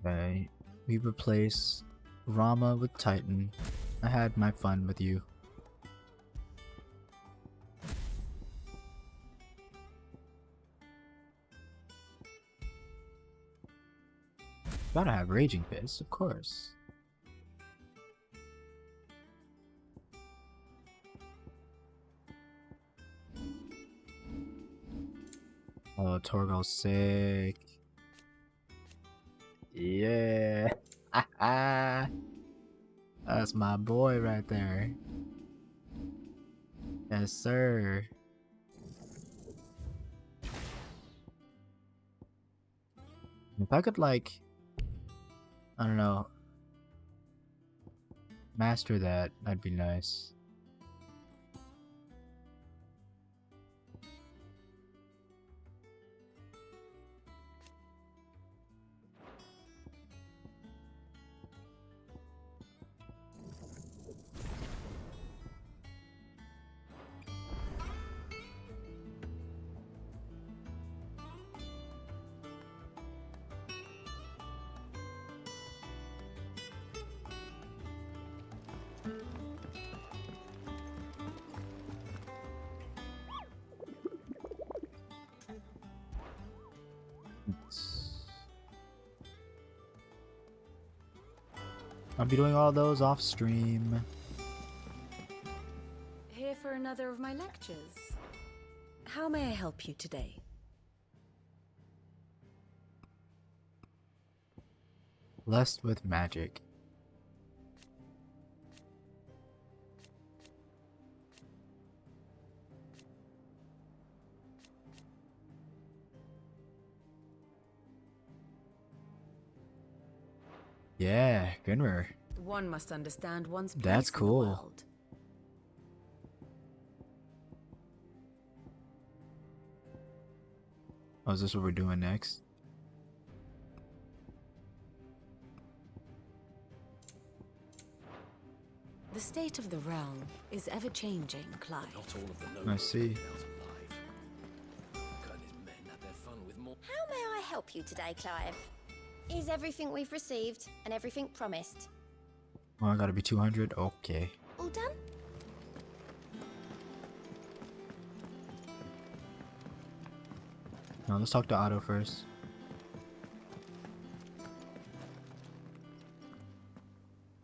Okay, we replace Rama with Titan. I had my fun with you. Gotta have Raging Fist, of course. Oh, Torgo's sick. Yeah. That's my boy right there. Yes, sir. If I could, like, I don't know, master that, that'd be nice. I'll be doing all those off stream. Here for another of my lectures. How may I help you today? Blessed with magic. Yeah, Grinwer. One must understand one's place That's in the cool. world. Oh, is this what we're doing next? The state of the realm is ever-changing, Clive. Not all of the I nobles see. are out alive. Kurdi's men had their fun with more. How may I help you today, Clive? Is everything we've received and everything promised? Oh, I gotta be 200? Okay. All done? No, let's talk to Otto first.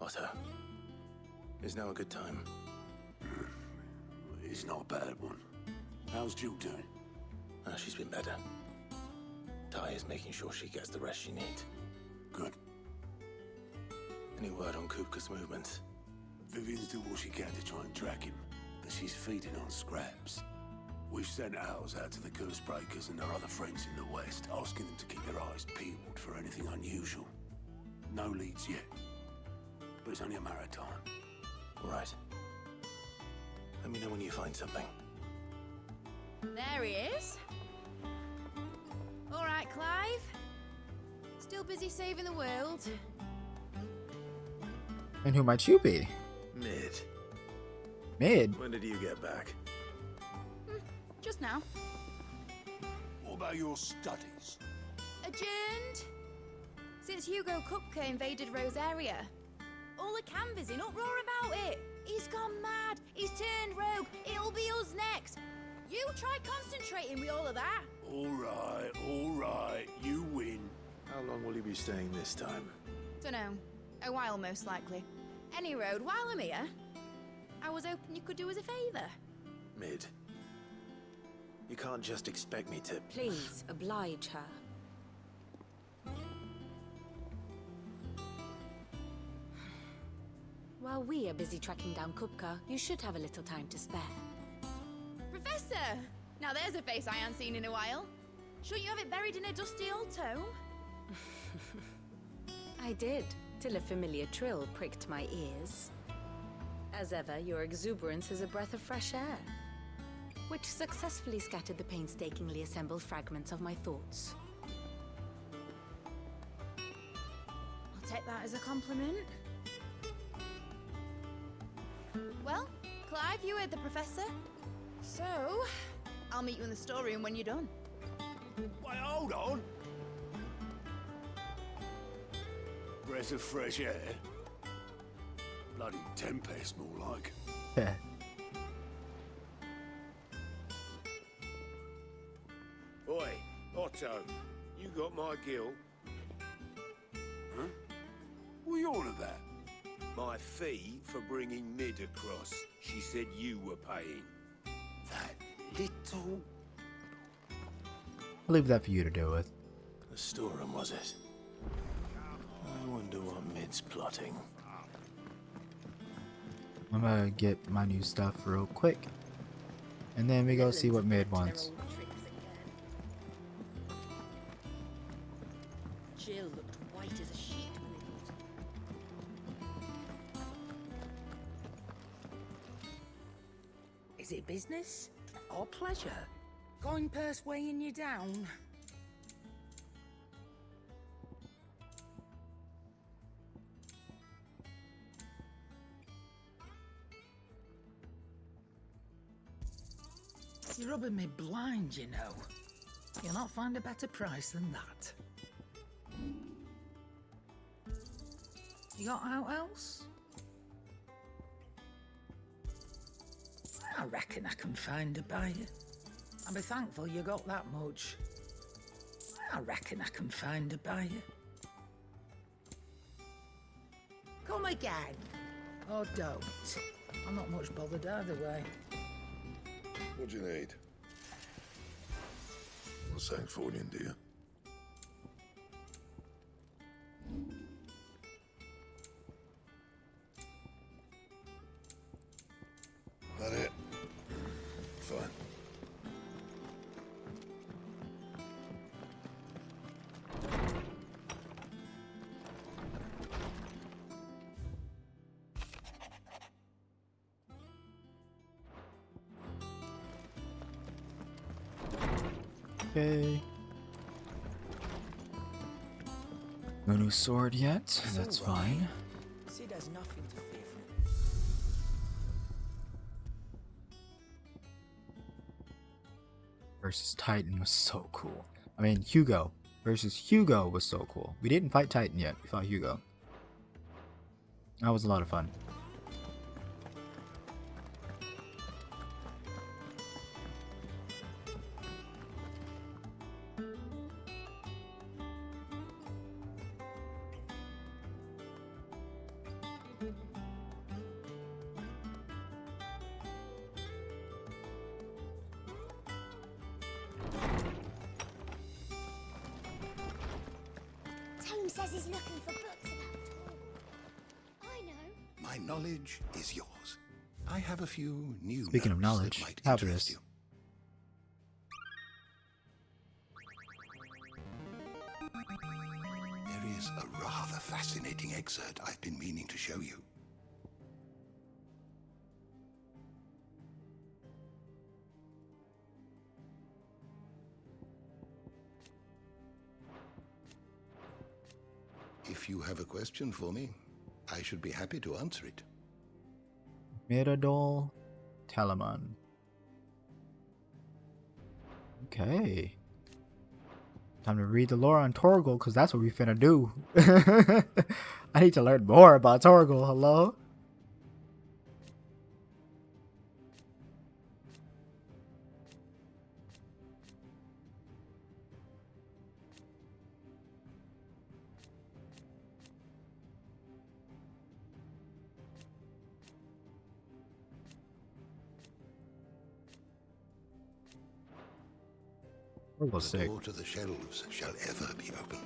Otto, is now a good time? It's not a bad one. How's Jill doing? She's been better. Ty is making sure she gets the rest she needs. Good. Any word on Kupka's movements? Vivian's doing what she can to try and track him, but she's feeding on scraps. We've sent ours out to the Curse Breakers and their other friends in the west, asking them to keep their eyes peeled for anything unusual. No leads yet, but it's only a matter of time. Right. Let me know when you find something. There he is. All right, Clive. Still busy saving the world. And who might you be? Mid. Mid? When did you get back? Just now. What about your studies? Adjourned. Since Hugo Kupka invaded Rosaria. All the canvas in uproar about it. He's gone mad. He's turned rogue. It'll be us next. You try concentrating with all of that. All right. You win. How long will you be staying this time? Dunno. A while, most likely. Any road, while I'm here, I was hoping you could do us a favour. Mid. You can't just expect me to... Please, oblige her. While we are busy tracking down Kupka, you should have a little time to spare. Professor! Now there's a face I haven't seen in a while. Shouldn't you have it buried in a dusty old tome? I did, till a familiar trill pricked my ears. As ever, your exuberance is a breath of fresh air, which successfully scattered the painstakingly assembled fragments of my thoughts. I'll take that as a compliment. Well, Clive, you heard the professor. So, I'll meet you in the storeroom when you're done. Wait, hold on. Breath of fresh air. Bloody tempest, more like. Yeah. Oi, Otto, you got my gill? Huh? What are you on about? My fee for bringing Mid across. She said you were paying. That little... I'll leave that for you to deal with. The storeroom, was it? I wonder what Mid's plotting. I'm gonna get my new stuff real quick. And then we go see what Mid wants. Jill looked white as a sheet when it Is it business or pleasure? Going purse weighing you down? You're rubbing me blind, you know. You'll not find a better price than that. You got out else? I reckon I can find a buyer. I'll be thankful you got that much. I reckon I can find a buyer. Come again. Or don't. I'm not much bothered either way. What do you need? Well, something for you, do you? That it? Fine. Okay. No new sword yet. That's fine. See, there's nothing to fear from. Versus Titan was so cool. I mean, Hugo versus Hugo was so cool. We didn't fight Titan yet. We fought Hugo. That was a lot of fun. Tome says he's looking for books about Torgal. I know. My knowledge is yours. I have a few new Speaking of notes knowledge, that might have interest this. you. There is a rather fascinating excerpt I've been meaning to show you. If you have a question for me, I should be happy to answer it. Miradol Telemon. Okay. Time to read the lore on Torgal, because that's what we finna do. I need to learn more about Torgal. Hello? Torgal's The sick. door to the shelves shall ever be open.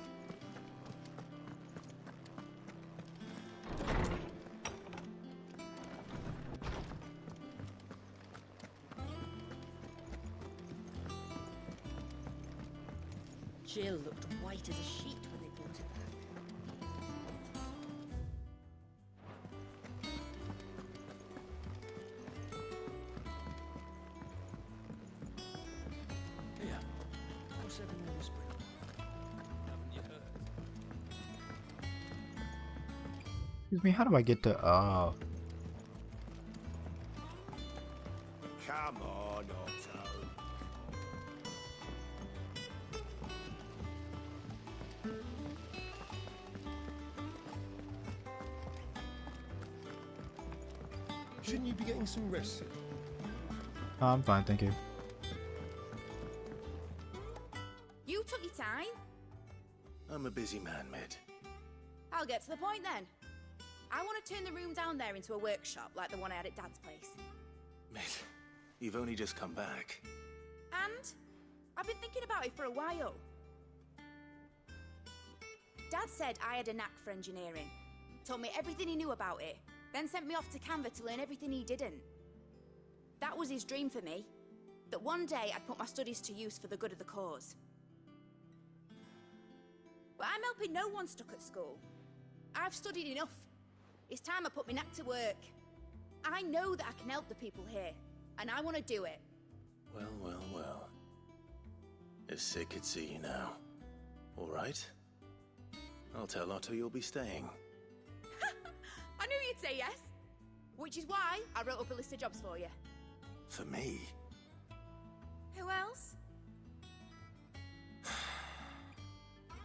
Jill looked white as a sheet when they brought it back. Here, what's everyone whispering about? Haven't you heard? Excuse me, how do I get to... Oh. Come on, Otto. Shouldn't you be getting some rest? Oh, I'm fine, thank you. You took your time. I'm a busy man, Mid. I'll get to the point then. I want to turn the room down there into a workshop like the one I had at Dad's place. Mid, you've only just come back. And I've been thinking about it for a while. Dad said I had a knack for engineering. Told me everything he knew about it. Then sent me off to Canva to learn everything he didn't. That was his dream for me. That one day I'd put my studies to use for the good of the cause. But I'm helping no one stuck at school. I've studied enough. It's time I put my knack to work. I know that I can help the people here, and I want to do it. Well, well, well. If Sid could see you now. All right. I'll tell Otto you'll be staying. I knew you'd say yes. Which is why I wrote up a list of jobs for you. For me? Who else?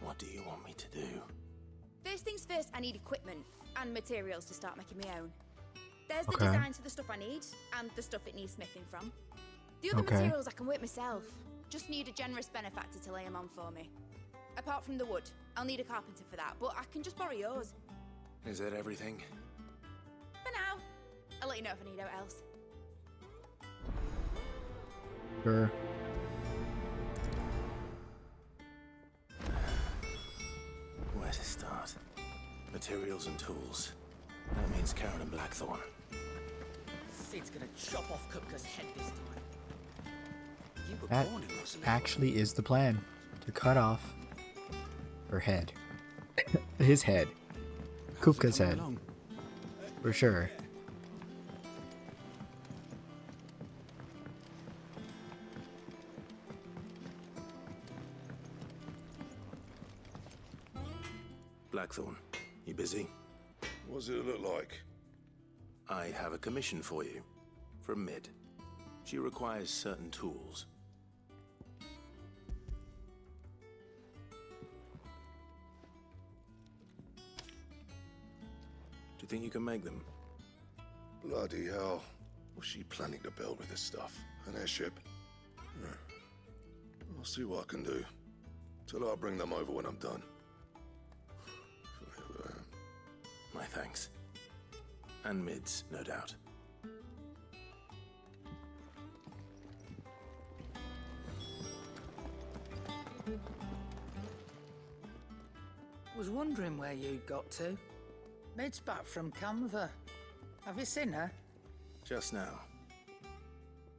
What do you want me to do? First things first, I need equipment and materials to start making my own. There's the Okay. designs for the stuff I need and the stuff it needs smithing from. The other Okay. materials I can work myself. Just need a generous benefactor to lay them on for me. Apart from the wood, I'll need a carpenter for that, but I can just borrow yours. Is that everything? For now. I'll let you know if I need out else. Sure. Where to start? Materials and tools. That means Karen and Blackthorn. Sid's gonna chop off Kupka's head this time. You were That born in Rosenthal. actually is the plan. To cut off her head. His head. Kupka's head. For sure. Blackthorn, you busy? What does it look like? I have a commission for you. From Mid. She requires certain tools. Do you think you can make them? Bloody hell. What's she planning to build with this stuff? An airship? I'll see what I can do. Tell her I'll bring them over when I'm done. My thanks. And Mid's, no doubt. Was wondering where you got to. Mid's back from Canva. Have you seen her? Just now.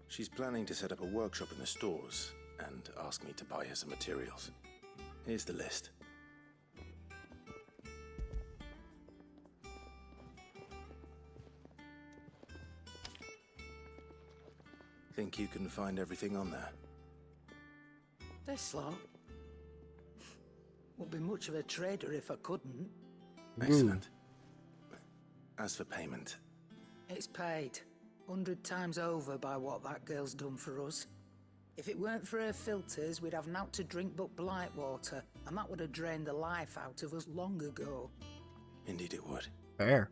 She's planning to set up a workshop in the stores and ask me to buy her some materials. Here's the list. Think you can find everything on there? This lot? Wouldn't be much of a trader if I couldn't. Excellent. As for payment... It's paid. 100 times over by what that girl's done for us. If it weren't for her filters, we'd have naught to drink but blight water, and that would have drained the life out of us long ago. Indeed it would. Fair.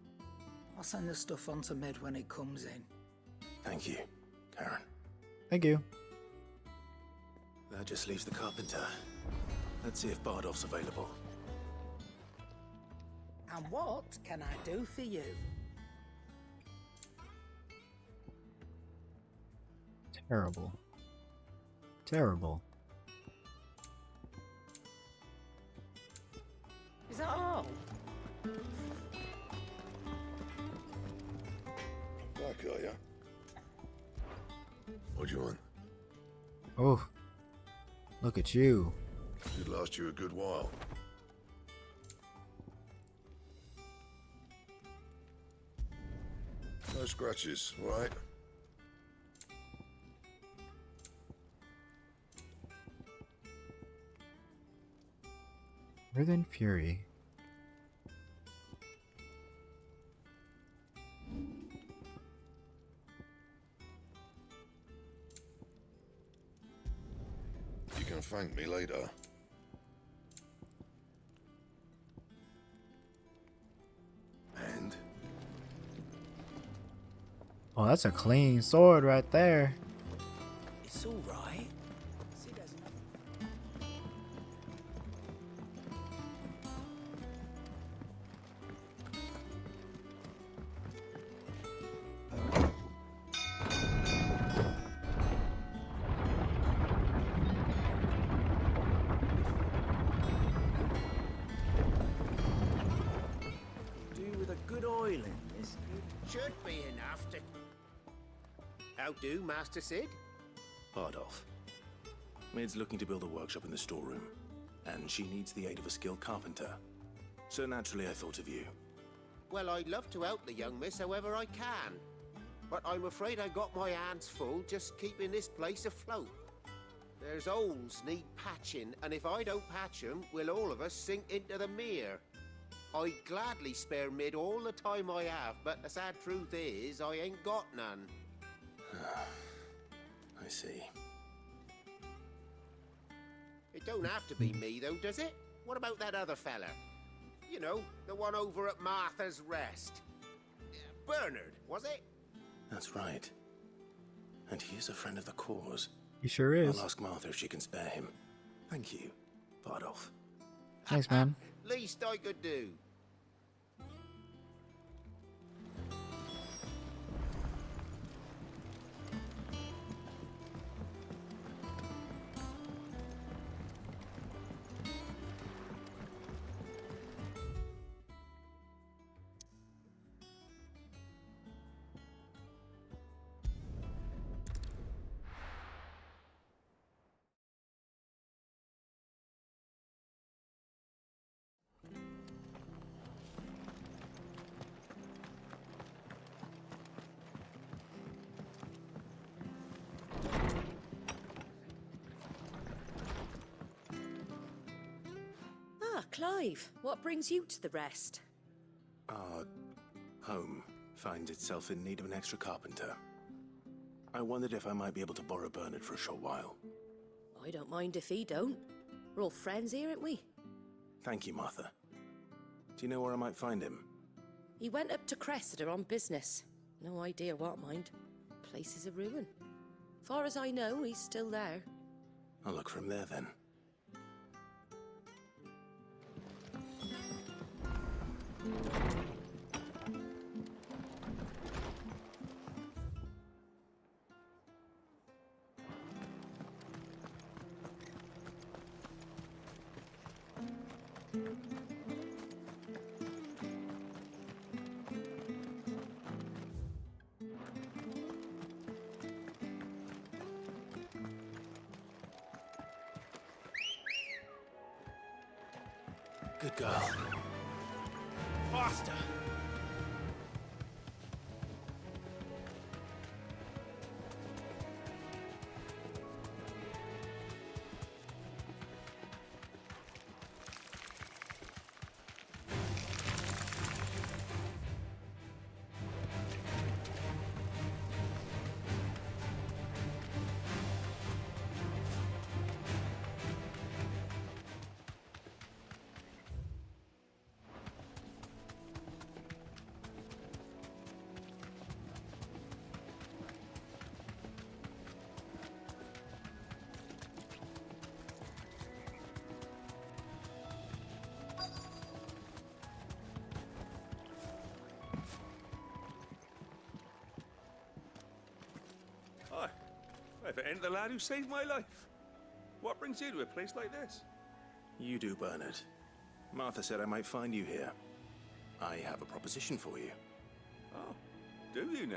I'll send the stuff on to Mid when it comes in. Thank you, Karen. Thank you. That just leaves the carpenter. Let's see if Bardolph's available. And what can I do for you? Terrible. Terrible. Is that all? Back, are ya? What do you want? Oh. Look at you. Should last you a good while. No scratches, right? Northern Fury. You can thank me later. And? Oh, that's a clean sword right there. It's all right. See, there's do with a good oil in this. Should be enough to... How do, Master Sid? Bardolph. Mid's looking to build a workshop in the storeroom, and she needs the aid of a skilled carpenter. So naturally I thought of you. Well, I'd love to help the young miss however I can. But I'm afraid I got my hands full just keeping this place afloat. There's holes need patching, and if I don't patch 'em, we'll all of us sink into the mere. I'd gladly spare Mid all the time I have, but the sad truth is, I ain't got none. I see. It don't have to be me, though, does it? What about that other fella? You know, the one over at Martha's Rest. Bernard, was it? That's right. And he is a friend of the cause. He sure is. I'll ask Martha if she can spare him. Thank you, Bardolph. Thanks, man. Least I could do. Ah, Clive, what brings you to the rest? Our home finds itself in need of an extra carpenter. I wondered if I might be able to borrow Bernard for a short while. I don't mind if he don't. We're all friends here, aren't we? Thank you, Martha. Do you know where I might find him? He went up to Cressida on business. No idea what, mind. Place is a ruin. Far as I know, he's still there. I'll look for him there, then. Good girl. Faster! Hi. If it ain't the lad who saved my life. What brings you to a place like this? You do, Bernard. Martha said I might find you here. I have a proposition for you. Oh, do you now?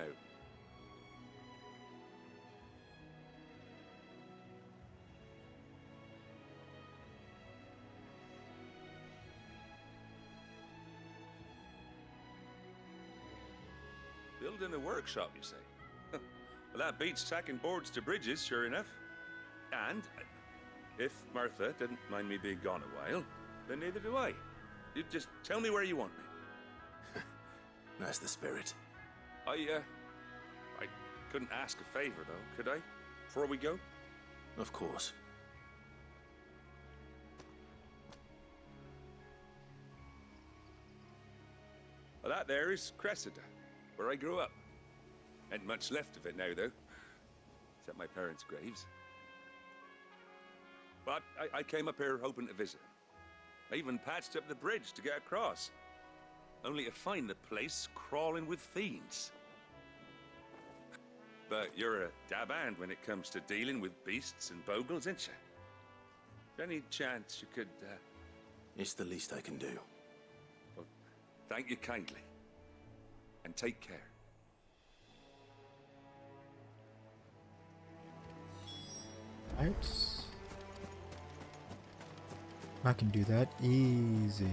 Building a workshop, you say? Well, that beats tacking boards to bridges, sure enough. And if Martha didn't mind me being gone a while, then neither do I. You just tell me where you want me. That's the spirit. I couldn't ask a favor, though, could I? Before we go? Of course. Well, that there is Cressida, where I grew up. Ain't much left of it now, though. Except my parents' graves. But I came up here hoping to visit. I even patched up the bridge to get across. Only to find the place crawling with fiends. But you're a dab hand when it comes to dealing with beasts and bogles, ain't you? Any chance you could, It's the least I can do. Well, thank you kindly. And take care. Right. I can do that easy.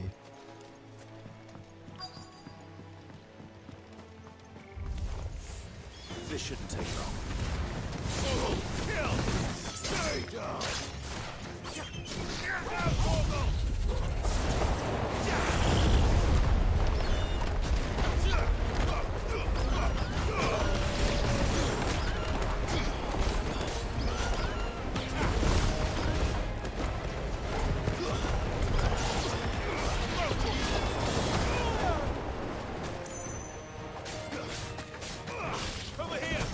This shouldn't take long. Kill! Stay down! Over here!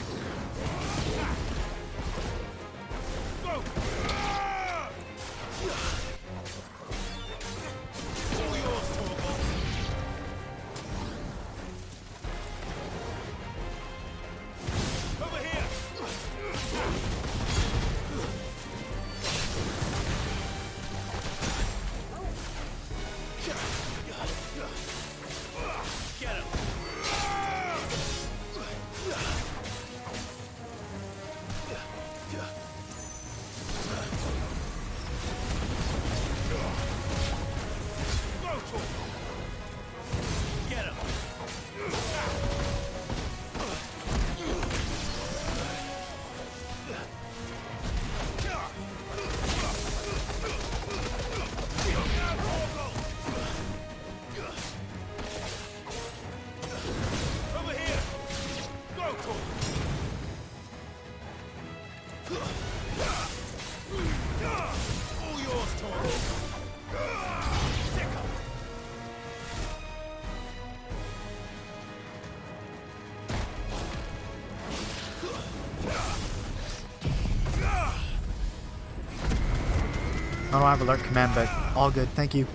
I don't have alert command, but all good. Thank you.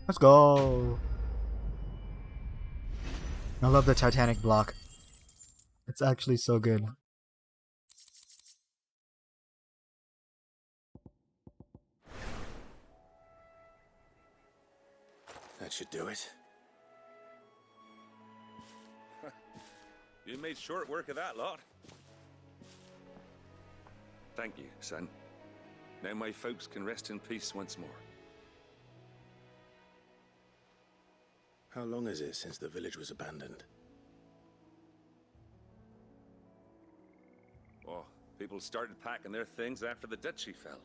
Let's go. I love the Titanic block. It's actually so good. That should do it. You made short work of that lot. Thank you, son. Now my folks can rest in peace once more. How long is it since the village was abandoned? Oh, people started packing their things after the duchy fell.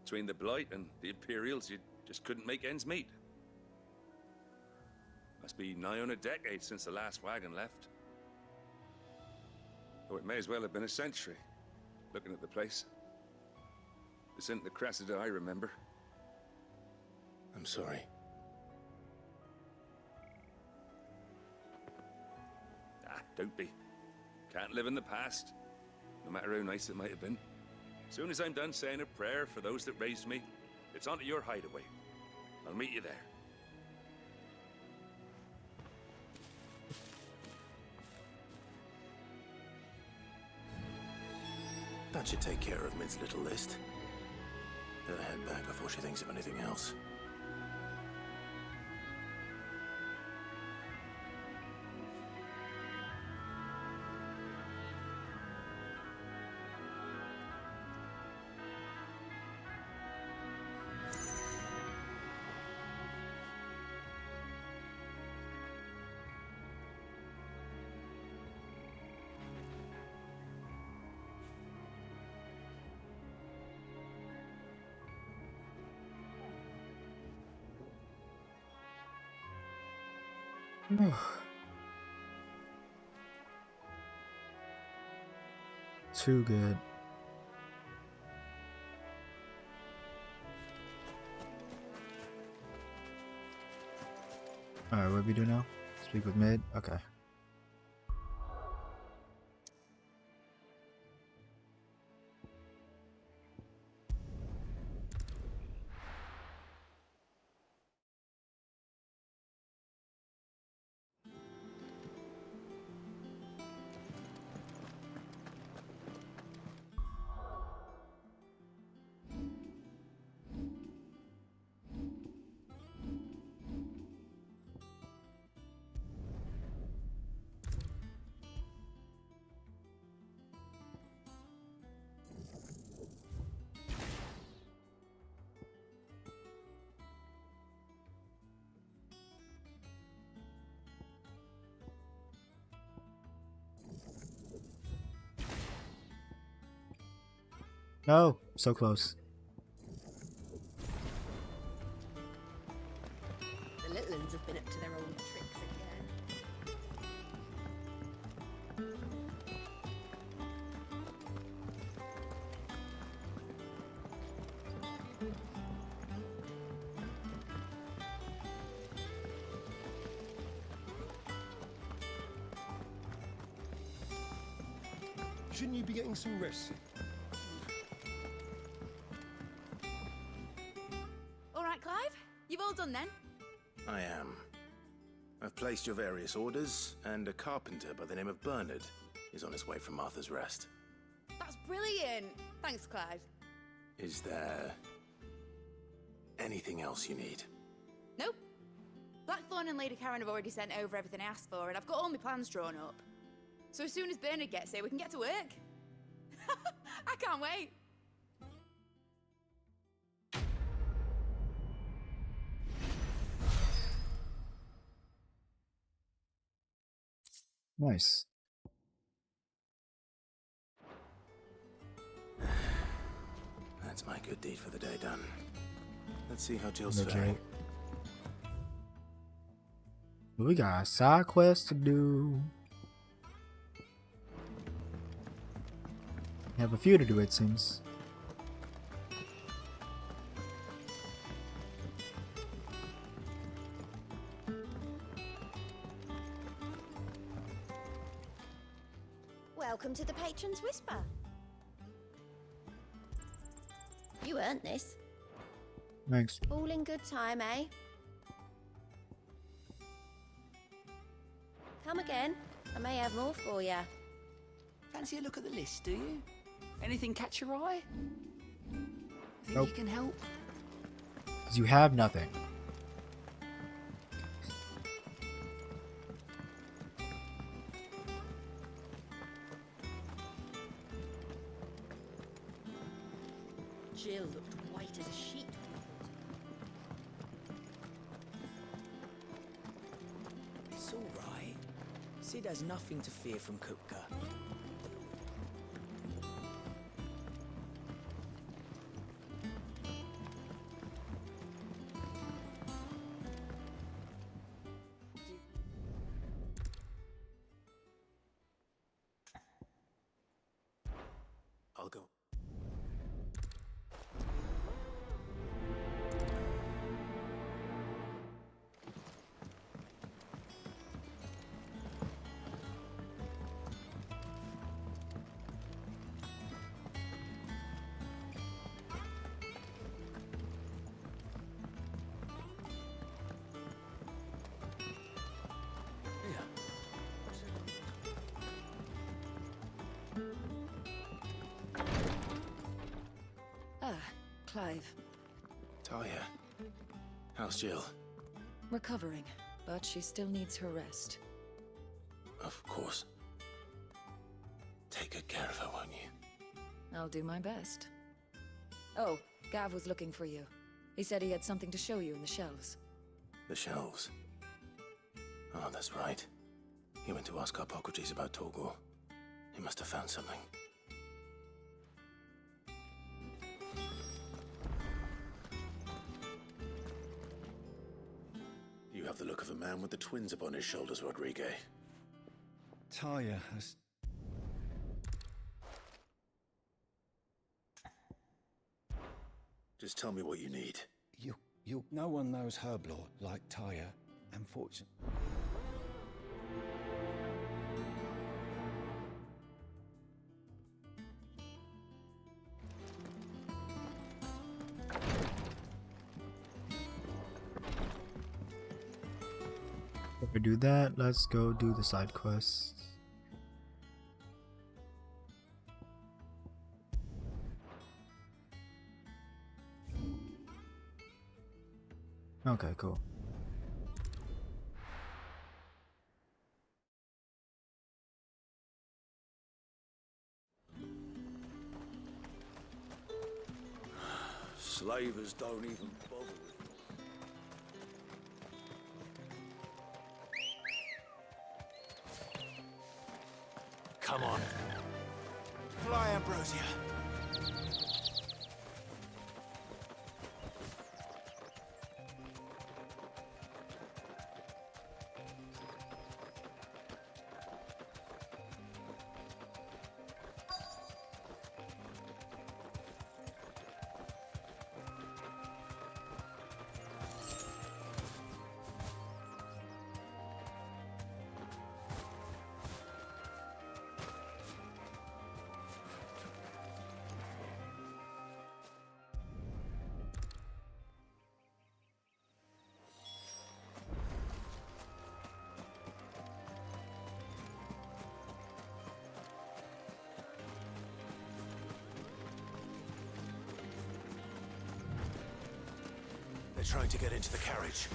Between the Blight and the Imperials, you just couldn't make ends meet. Must be nigh on a decade since the last wagon left. Oh, it may as well have been a century, looking at the place. This isn't the Cressida I remember. I'm sorry. Ah, don't be. Can't live in the past, no matter how nice it might have been. Soon as I'm done saying a prayer for those that raised me, it's onto your hideaway. I'll meet you there. That should take care of Mid's little list. Better head back before she thinks of anything else. Too good. Alright, what do we do now? Speak with Mid? Okay. No, so close. The little ones have been up to their old tricks again. Shouldn't you be getting some rest? All right, Clive? You've all done then? I am. I've placed your various orders, and a carpenter by the name of Bernard is on his way from Martha's Rest. That's brilliant. Thanks, Clive. Is there anything else you need? Nope. Blackthorn and Lady Karen have already sent over everything I asked for, and I've got all my plans drawn up. So as soon as Bernard gets here, we can get to work. I can't wait. Nice. That's my good deed for the day done. Let's see how Jill's Legit. faring. We got a side quest to do. Have a few to do, it seems. Welcome to the Patron's Whisper. You earned this. Thanks. All in good time, eh? Come again. I may have more for you. Fancy a look at the list, do you? Anything catch your eye? Think Nope. you can help? 'Cause you have nothing. Jill looked white as a sheet. It's all right. Sid has nothing to fear from Kupka. I'll go. Ah, Clive. Talia, how's Jill? Recovering, but she still needs her rest. Of course. Take good care of her, won't you? I'll do my best. Oh, Gav was looking for you. He said he had something to show you in the shelves. The shelves. Oh, that's right. He went to ask Harpocrates about Torgor. He must have found something. You have the look of a man with the twins upon his shoulders, Rodrigue. Talia has... Just tell me what you need. No one knows Herblore like Talia, unfortunately. If we do that, let's go do the side quests. Okay, cool. Slavers don't even bother with me. Come on. Fly, Ambrosia. trying to get into the carriage.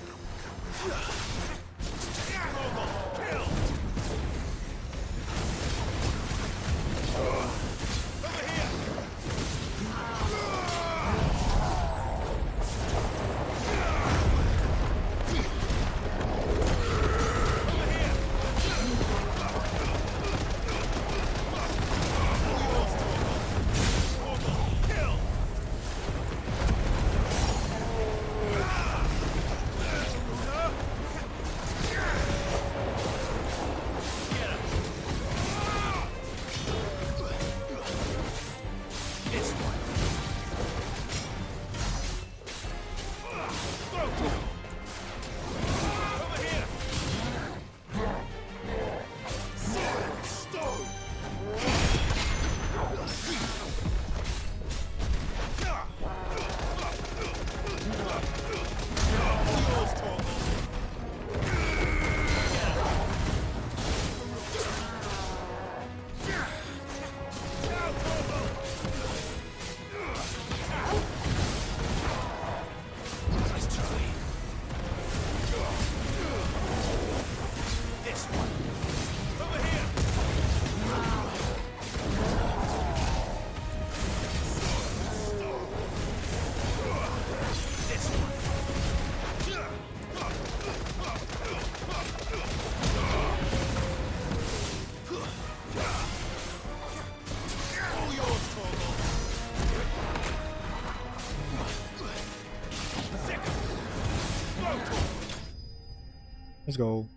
Let's go.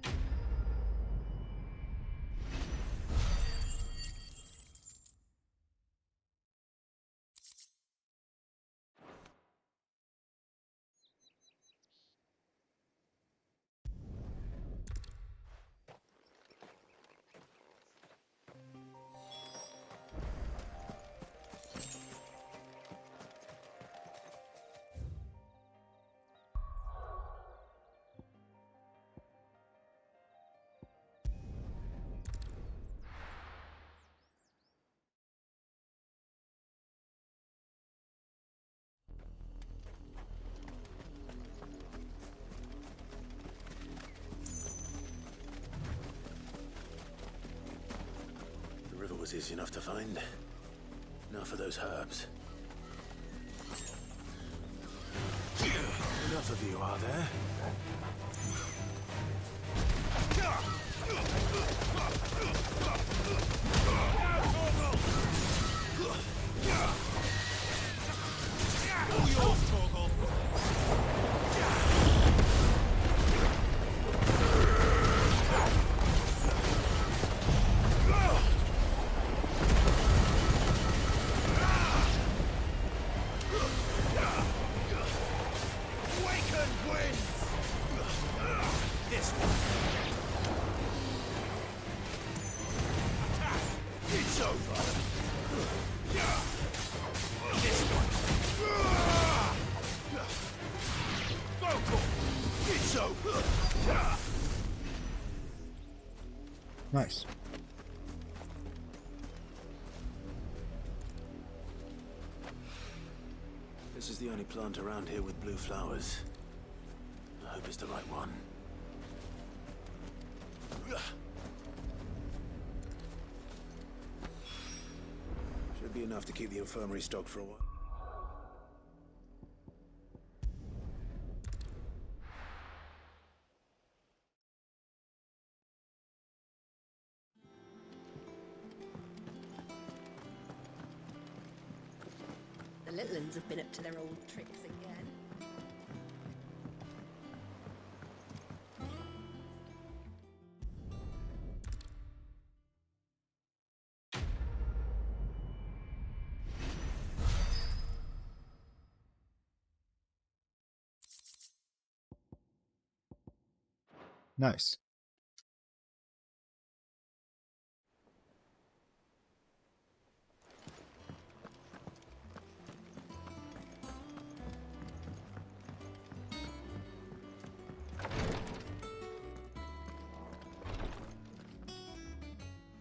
The river was easy enough to find. Now for those herbs. Enough of you, are there? All yours, Torgal. Nice. This is the only plant around here with blue flowers. I hope it's the right one. Should be enough to keep the infirmary stocked for a while. The little ones have been up to their old tricks again. Nice.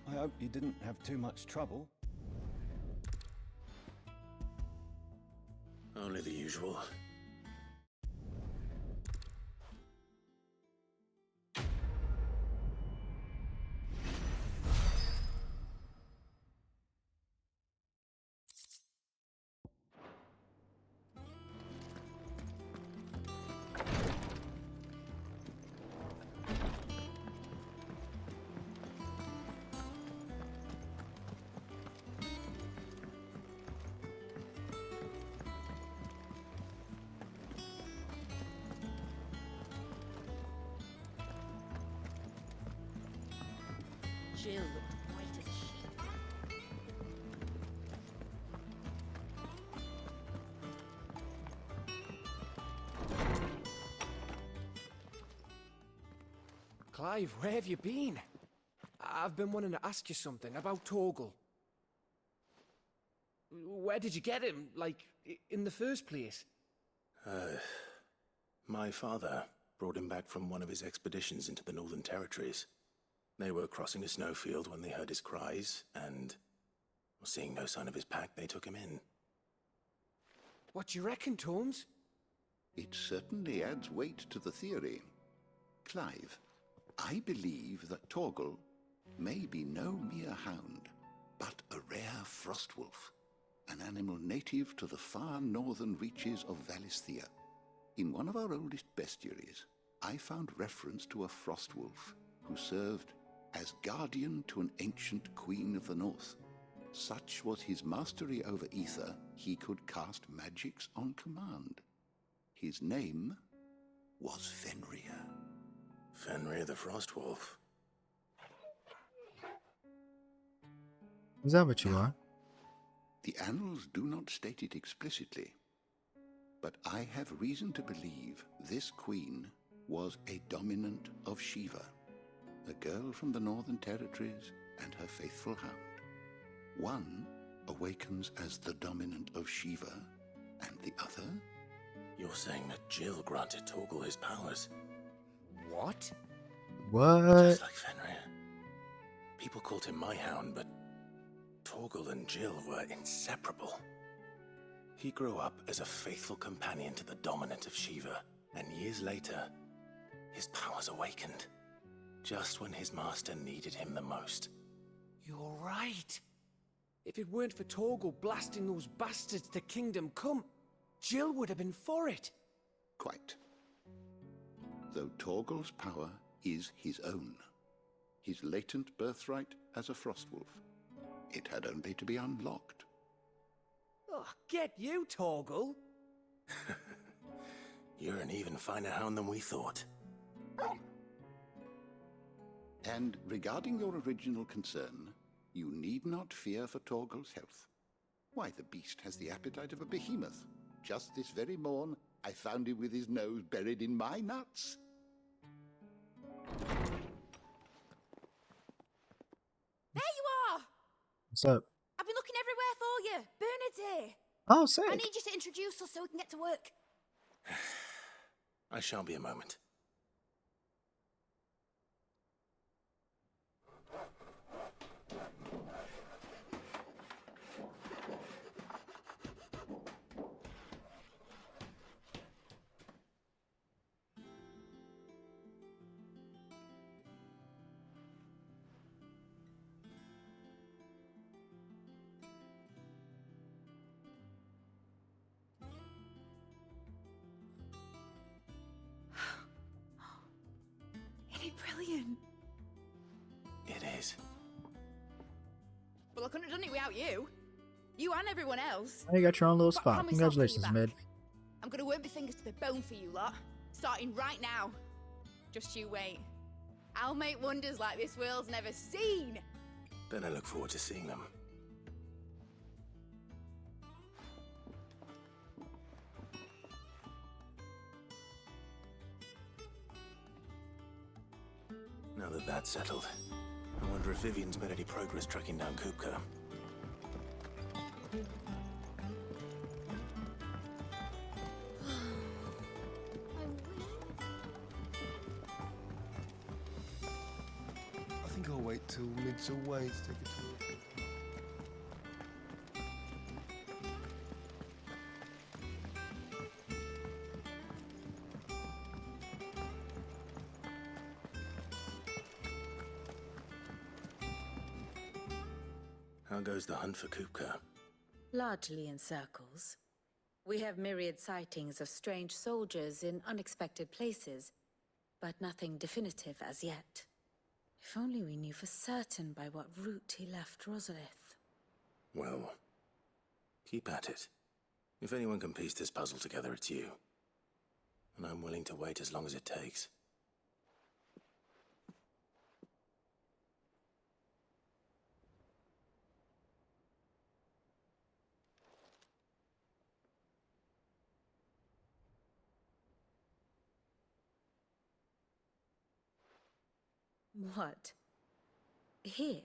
I hope you didn't have too much trouble. Only the usual. Jill looked white as a sheet. Clive, where have you been? I've been wanting to ask you something about Torgal. Where did you get him, like, in the first place? My father brought him back from one of his expeditions into the Northern Territories. They were crossing a snowfield when they heard his cries, and seeing no sign of his pack, they took him in. What do you reckon, Tomes? It certainly adds weight to the theory. Clive, I believe that Torgal may be no mere hound, but a rare frostwolf, an animal native to the far northern reaches of Valisthea. In one of our oldest bestiaries, I found reference to a frostwolf who served as guardian to an ancient queen of the north. Such was his mastery over ether, he could cast magics on command. His name was Fenrir. Fenrir the Frostwolf. Is that what you are? The annals do not state it explicitly, but I have reason to believe this queen was a dominant of Shiva, a girl from the Northern Territories and her faithful hound. One awakens as the dominant of Shiva, and the other? You're saying that Jill granted Torgal his powers? What? What? Just like Fenrir. People called him my hound, but Torgal and Jill were inseparable. He grew up as a faithful companion to the dominant of Shiva, and years later, his powers awakened, just when his master needed him the most. You're right. If it weren't for Torgal blasting those bastards to Kingdom Come, Jill would have been for it. Quite. Though Torgal's power is his own, his latent birthright as a frostwolf. It had only to be unlocked. Oh, get you, Torgal! You're an even finer hound than we thought. And regarding your original concern, you need not fear for Torgal's health. Why, the beast has the appetite of a behemoth. Just this very morn, I found him with his nose buried in my nuts. There you are! What's up? I've been looking everywhere for you. Bernard's here. Oh, sick. I need you to introduce us so we can get to work. I shall be a moment. Isn't it brilliant? It is. Well, I couldn't have done it without you. You and everyone else. Oh, you got your own little But I spot. promise I'll bring you Congratulations, back. Mid. I'm gonna work my fingers to the bone for you lot, starting right now. Just you wait. I'll make wonders like this world's never seen. Then I look forward to seeing them. Now that that's settled, I wonder if Vivian's made any progress tracking down Kupka. I think I'll wait till Mid's away to take a tour. How goes the hunt for Kupka? Largely in circles. We have myriad sightings of strange soldiers in unexpected places, but nothing definitive as yet. If only we knew for certain by what route he left Rosalith. Well, keep at it. If anyone can piece this puzzle together, it's you. And I'm willing to wait as long as it takes. What? Here?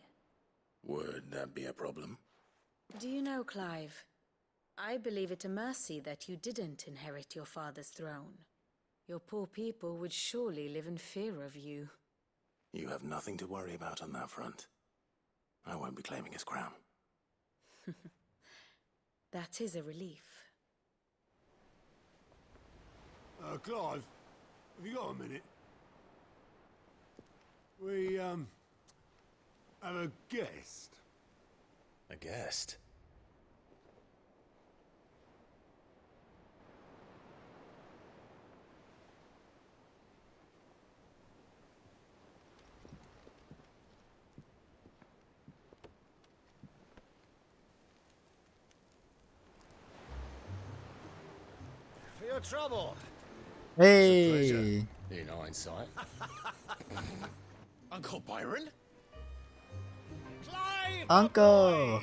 Would that be a problem? Do you know, Clive? I believe it a mercy that you didn't inherit your father's throne. Your poor people would surely live in fear of you. You have nothing to worry about on that front. I won't be claiming his crown. That is a relief. Clive, have you got a minute? We, have a guest. A guest? For your trouble. Hey! In hindsight. Uncle Byron? Clive! Uncle!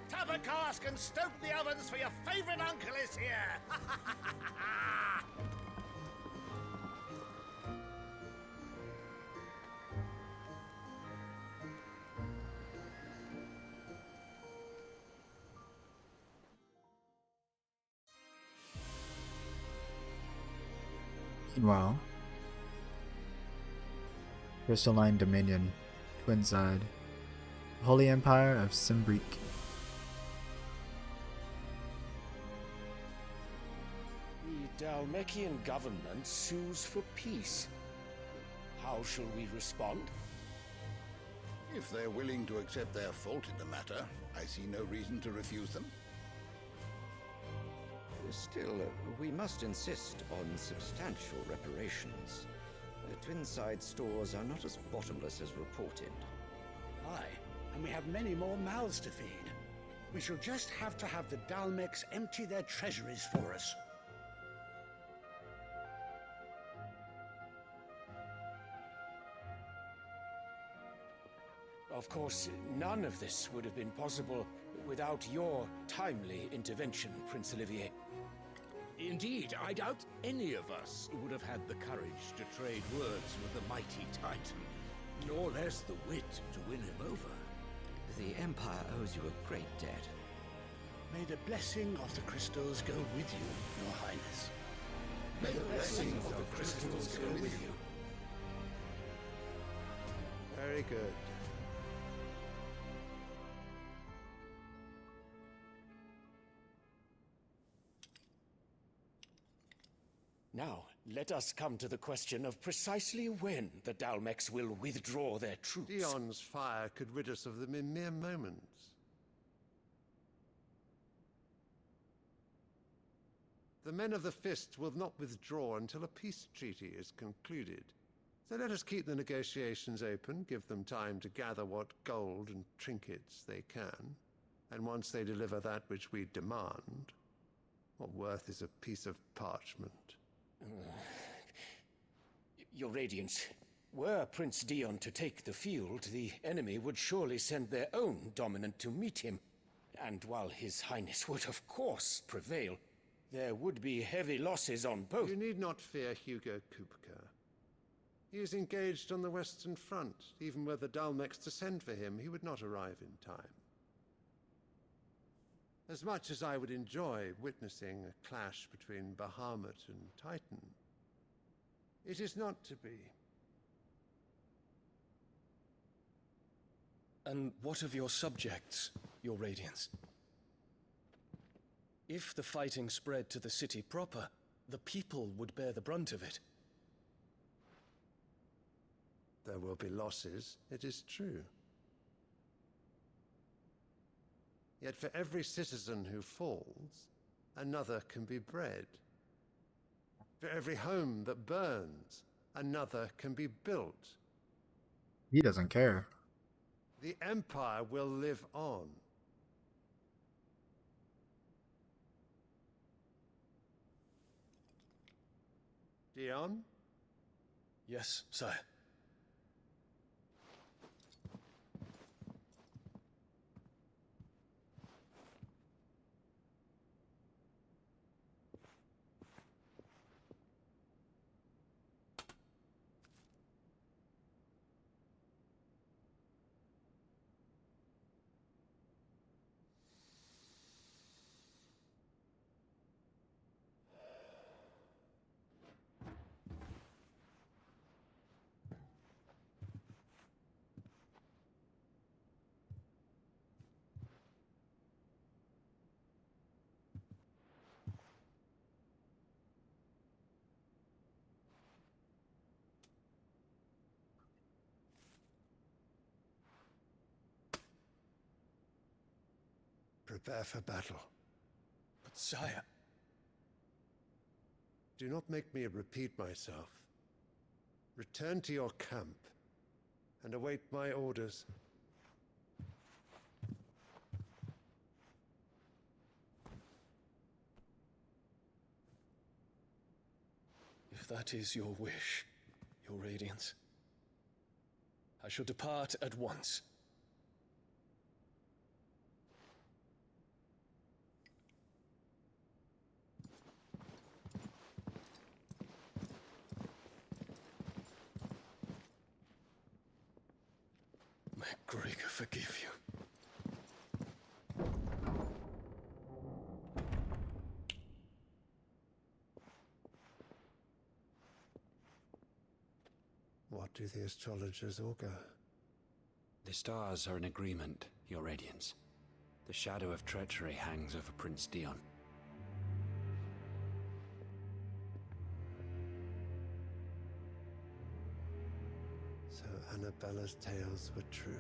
Tap a cask and stoke the ovens for your favorite uncle is here! Meanwhile, Crystalline Dominion, Twinside, Holy Empire of Simbrique. The Dalmekian government sues for peace. How shall we respond? If they're willing to accept their fault in the matter, I see no reason to refuse them. Still, we must insist on substantial reparations. Twinside stores are not as bottomless as reported. Aye, and we have many more mouths to feed. We shall just have to have the Dalmecs empty their treasuries for us. Of course, none of this would have been possible without your timely intervention, Prince Olivier. Indeed, I doubt any of us would have had the courage to trade words with the mighty Titan, nor less the wit to win him over. The Empire owes you a great debt. May the blessing of the crystals go with you, Your Highness. May the blessing of the crystals go with you. Very good. Now, let us come to the question of precisely when the Dalmecs will withdraw their troops. Dion's fire could rid us of them in mere moments. The men of the Fist will not withdraw until a peace treaty is concluded. So let us keep the negotiations open, give them time to gather what gold and trinkets they can, and once they deliver that which we demand, what worth is a piece of parchment? Your Radiance, were Prince Dion to take the field, the enemy would surely send their own dominant to meet him. And while His Highness would of course prevail, there would be heavy losses on both. You need not fear Hugo Kupka. He is engaged on the Western Front. Even were the Dalmecs to send for him, he would not arrive in time. As much as I would enjoy witnessing a clash between Bahamut and Titan, it is not to be. And what of your subjects, Your Radiance? If the fighting spread to the city proper, the people would bear the brunt of it. There will be losses, it is true. Yet for every citizen who falls, another can be bred. For every home that burns, another can be built. He doesn't care. The Empire will live on. Dion? Yes, sire. Prepare for battle. But sire... Do not make me repeat myself. Return to your camp and await my orders. If that is your wish, your Radiance, I shall depart at once. May Gregor forgive you. What do the astrologers augur? The stars are in agreement, Your Radiance. The shadow of treachery hangs over Prince Dion. So Annabella's tales were true.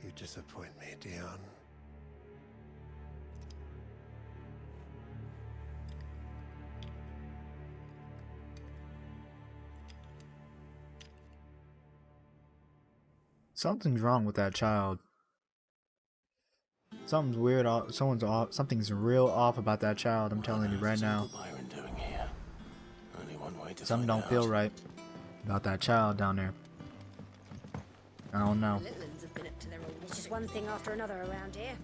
You disappoint me, Dion. Something's wrong with that child. Something's weird. Someone's off. Something's real off about that child. I'm telling you right now. Something don't feel right about that child down there. I don't know. Littlands have been up to their old. It's just one thing after another around here.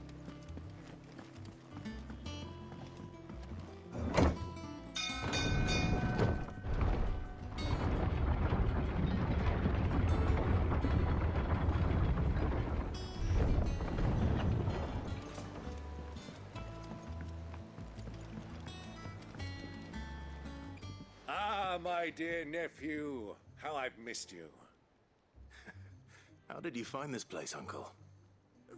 My dear nephew, how I've missed you. How did you find this place, Uncle?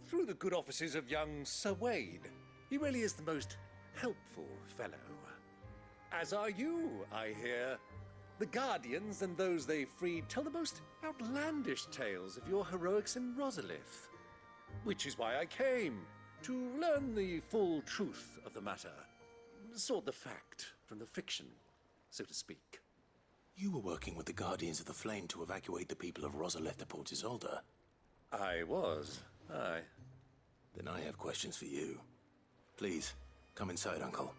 Through the good offices of young Sir Wade. He really is the most helpful fellow. As are you, I hear. The Guardians and those they freed tell the most outlandish tales of your heroics in Rosalith. Which is why I came, to learn the full truth of the matter. Sort the fact from the fiction, so to speak. You were working with the Guardians of the Flame to evacuate the people of Rosalith to Port Isolde. I was, aye. Then I have questions for you. Please, come inside, Uncle.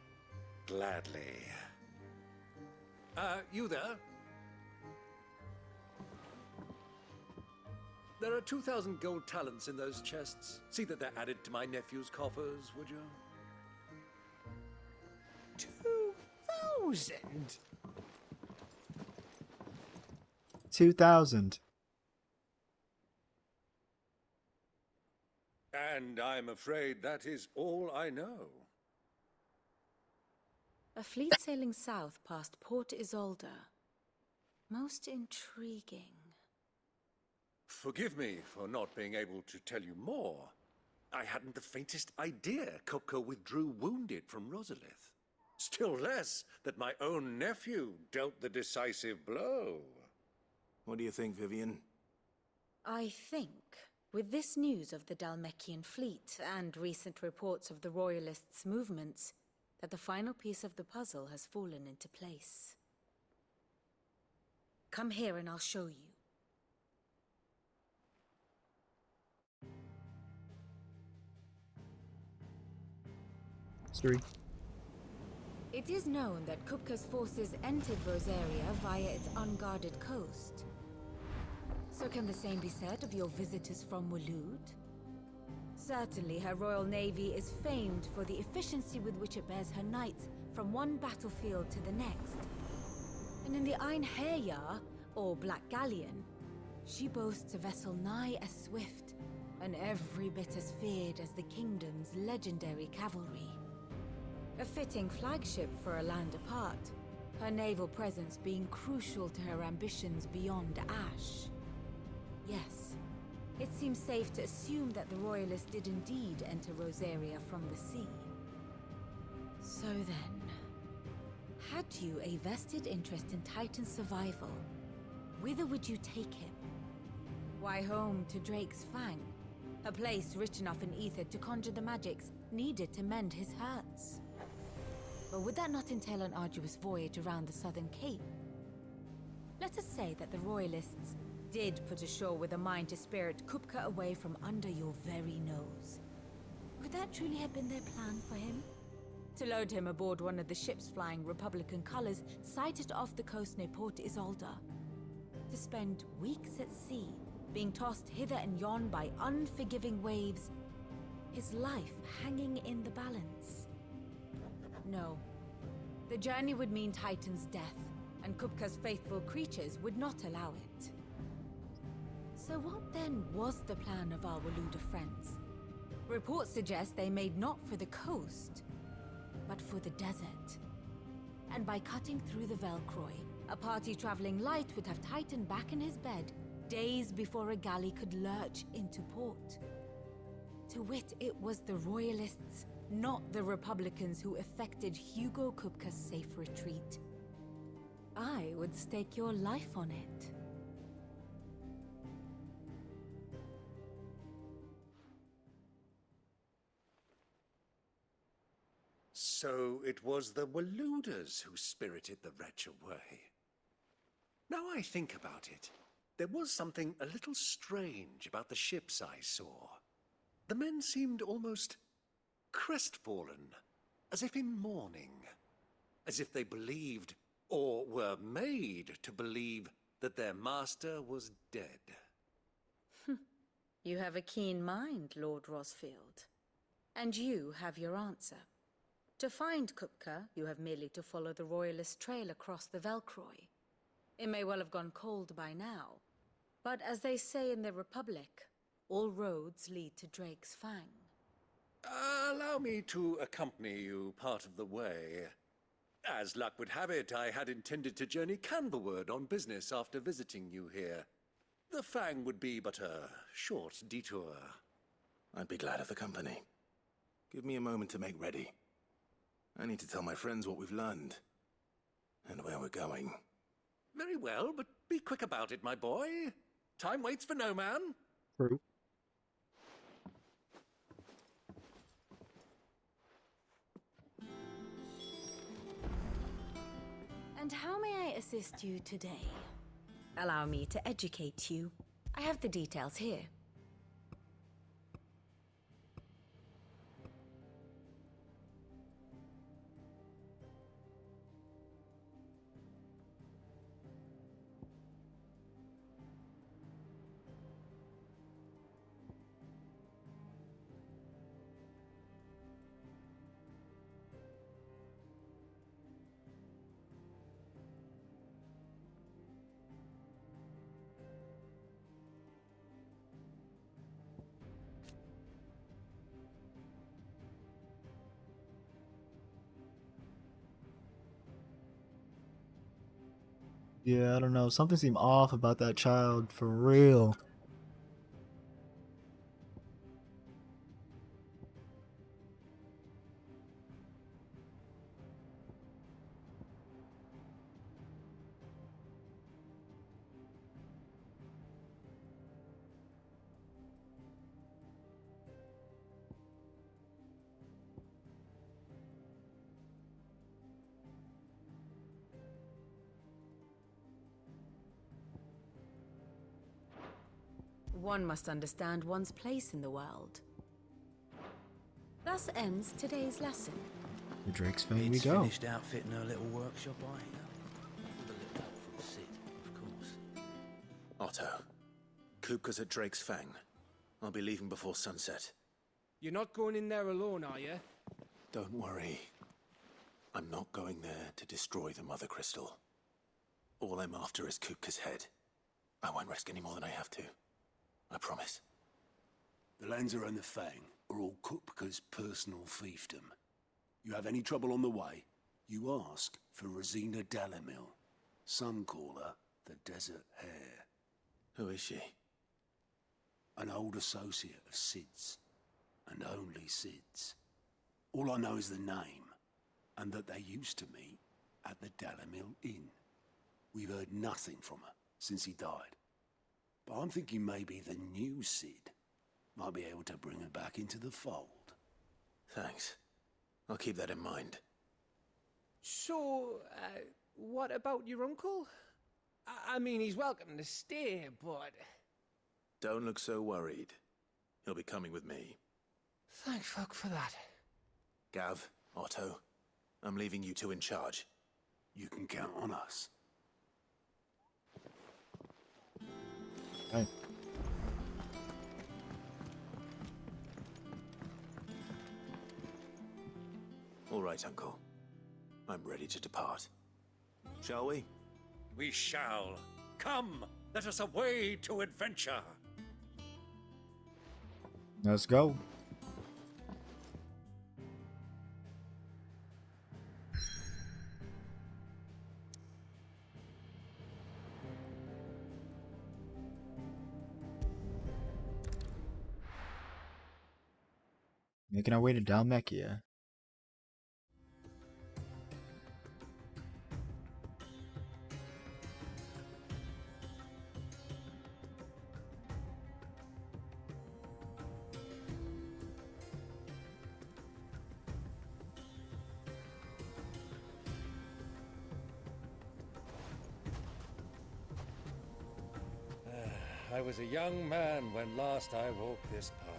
Gladly. You there? There are 2,000 gold talents in those chests. See that they're added to my nephew's coffers, would you? 2,000? 2,000. And I'm afraid that is all I know. A fleet sailing south past Port Isolde. Most intriguing. Forgive me for not being able to tell you more. I hadn't the faintest idea Kopko withdrew wounded from Rosalith. Still less that my own nephew dealt the decisive blow. What do you think, Vivian? I think, with this news of the Dhalmekian fleet and recent reports of the Royalists' movements, that the final piece of the puzzle has fallen into place. Come here and I'll show you. History. It is known that Kupka's forces entered Rosaria via its unguarded coast. So can the same be said of your visitors from Waloed? Certainly her Royal Navy is famed for the efficiency with which it bears her knights from one battlefield to the next. And in the Ein Herjar, or Black Galleon, she boasts a vessel nigh as swift, and every bit as feared as the kingdom's legendary cavalry. A fitting flagship for a land apart, her naval presence being crucial to her ambitions beyond Ash. Yes, it seems safe to assume that the Royalists did indeed enter Rosaria from the sea. So then, had you a vested interest in Titan's survival, whither would you take him? Why home to Drake's Fang? A place rich enough in ether to conjure the magics needed to mend his hurts. But would that not entail an arduous voyage around the southern cape? Let us say that the Royalists did put ashore with a mind to spirit Kupka away from under your very nose. Could that truly have been their plan for him? To load him aboard one of the ships flying Republican colors sighted off the coast near Port Isolde. To spend weeks at sea, being tossed hither and yon by unforgiving waves, his life hanging in the balance. No. The journey would mean Titan's death, and Kupka's faithful creatures would not allow it. So what then was the plan of our Waluda friends? Reports suggest they made not for the coast, but for the desert. And by cutting through the Velcroy, a party traveling light would have Titan back in his bed days before a galley could lurch into port. To wit, it was the Royalists, not the Republicans, who effected Hugo Kupka's safe retreat. I would stake your life on it. So it was the Waludas who spirited the wretch away. Now I think about it, there was something a little strange about the ships I saw. The men seemed almost crestfallen, as if in mourning, as if they believed, or were made to believe, that their master was dead. You have a keen mind, Lord Rosfield. And you have your answer. To find Kupka, you have merely to follow the Royalist trail across the Velcroy. It may well have gone cold by now, but as they say in the Republic, all roads lead to Drake's Fang. Allow me to accompany you part of the way. As luck would have it, I had intended to journey Canberward on business after visiting you here. The Fang would be but a short detour. I'd be glad of the company. Give me a moment to make ready. I need to tell my friends what we've learned, and where we're going. Very well, but be quick about it, my boy. Time waits for no man. True. And how may I assist you today? Allow me to educate you. I have the details here. Yeah, I don't know. Something seemed off about that child, for real. One must understand one's place in the world. Thus ends today's lesson. The Drake's Fang we It's go. finished outfitting her little workshop, I hear. With a little help from Sid, of course. Otto, Kupka's at Drake's Fang. I'll be leaving before sunset. You're not going in there alone, are you? Don't worry. I'm not going there to destroy the Mother Crystal. All I'm after is Kupka's head. I won't risk any more than I have to. I promise. The Lancer and the Fang are all Kupka's personal fiefdom. You have any trouble on the way, you ask for Rosina Dalamil. Some call her the Desert Hare. Who is she? An old associate of Sid's, and only Sid's. All I know is the name, and that they used to meet at the Dalamil Inn. We've heard nothing from her since he died. But I'm thinking maybe the new Sid Might be able to bring her back into the fold. Thanks. I'll keep that in mind. So, what about your uncle? I mean, he's welcome to stay, but... Don't look so worried. He'll be coming with me. Thank fuck for that. Gav, Otto, I'm leaving you two in charge. You can count on us. Right. All right, Uncle. I'm ready to depart. Shall we? We shall. Come, let us away to adventure. Let's go. Making our way to Dalmekia. I was a young man when last I walked this path.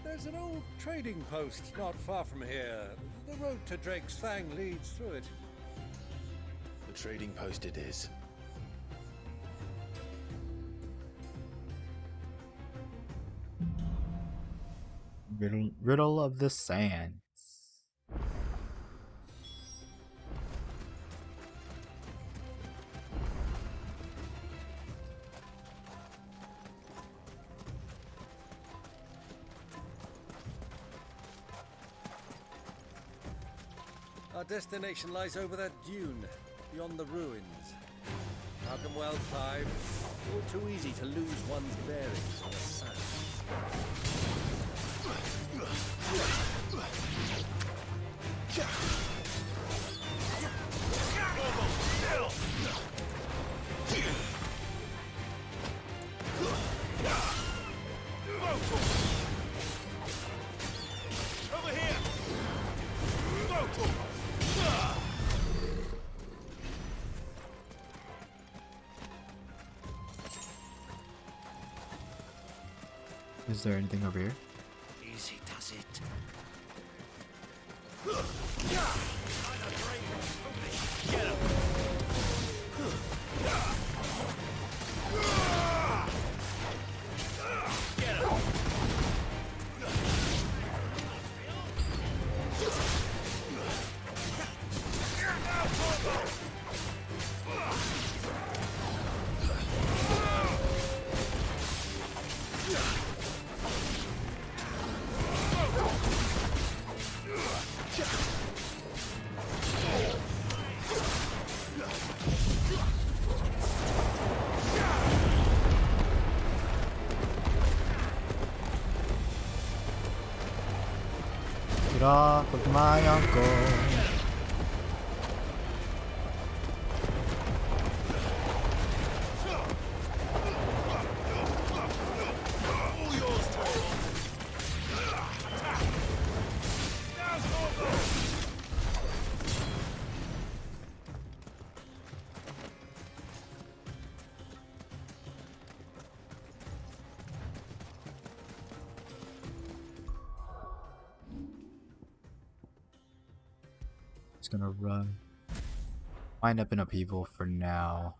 There's an old trading post not far from here. The road to Drake's Fang leads through it. The trading post it is. Riddle of the Sands. Our destination lies over that dune, beyond the ruins. Welcome well, Clive. All too easy to lose one's bearings on the sand. Over here! Is there anything over here? Easy does it. Get him! Get him! Get off with my uncle. Just gonna run. Wind up in upheaval for now.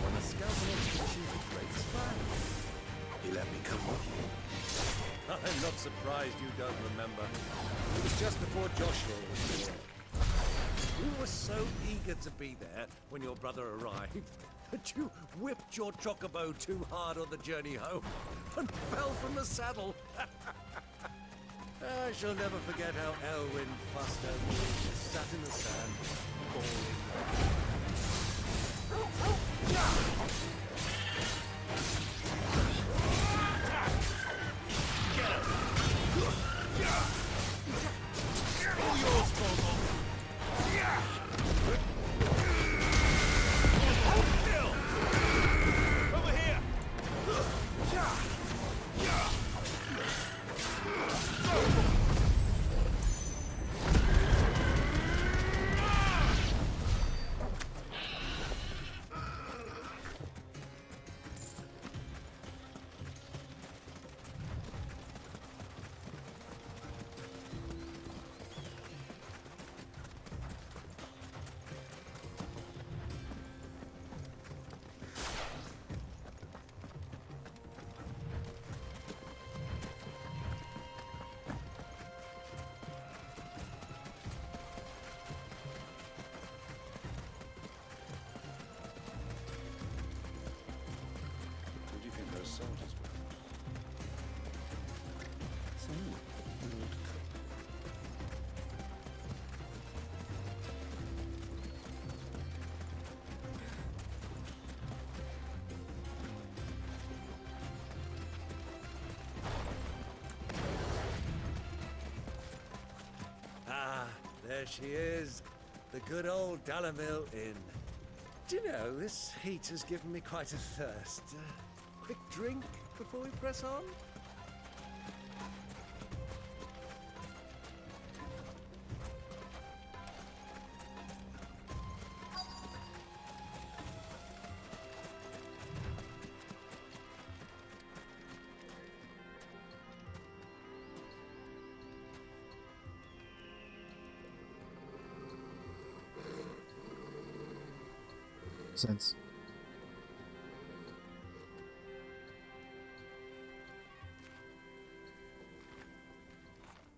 on a scouting expedition to Drake's Land. He let me come with you. I'm not surprised you don't remember. It was just before Joshua was born. You were so eager to be there when your brother arrived that you whipped your chocobo too hard on the journey home and fell from the saddle. I shall never forget how Elwyn fussed over me. She sat in the sand, bawling. All yours, Bobo. Over here. Who do you think those soldiers were? Ah, there she is. The good old Dalamil Inn. Do you know, this heat has given me quite a thirst. Quick drink before we press on? Since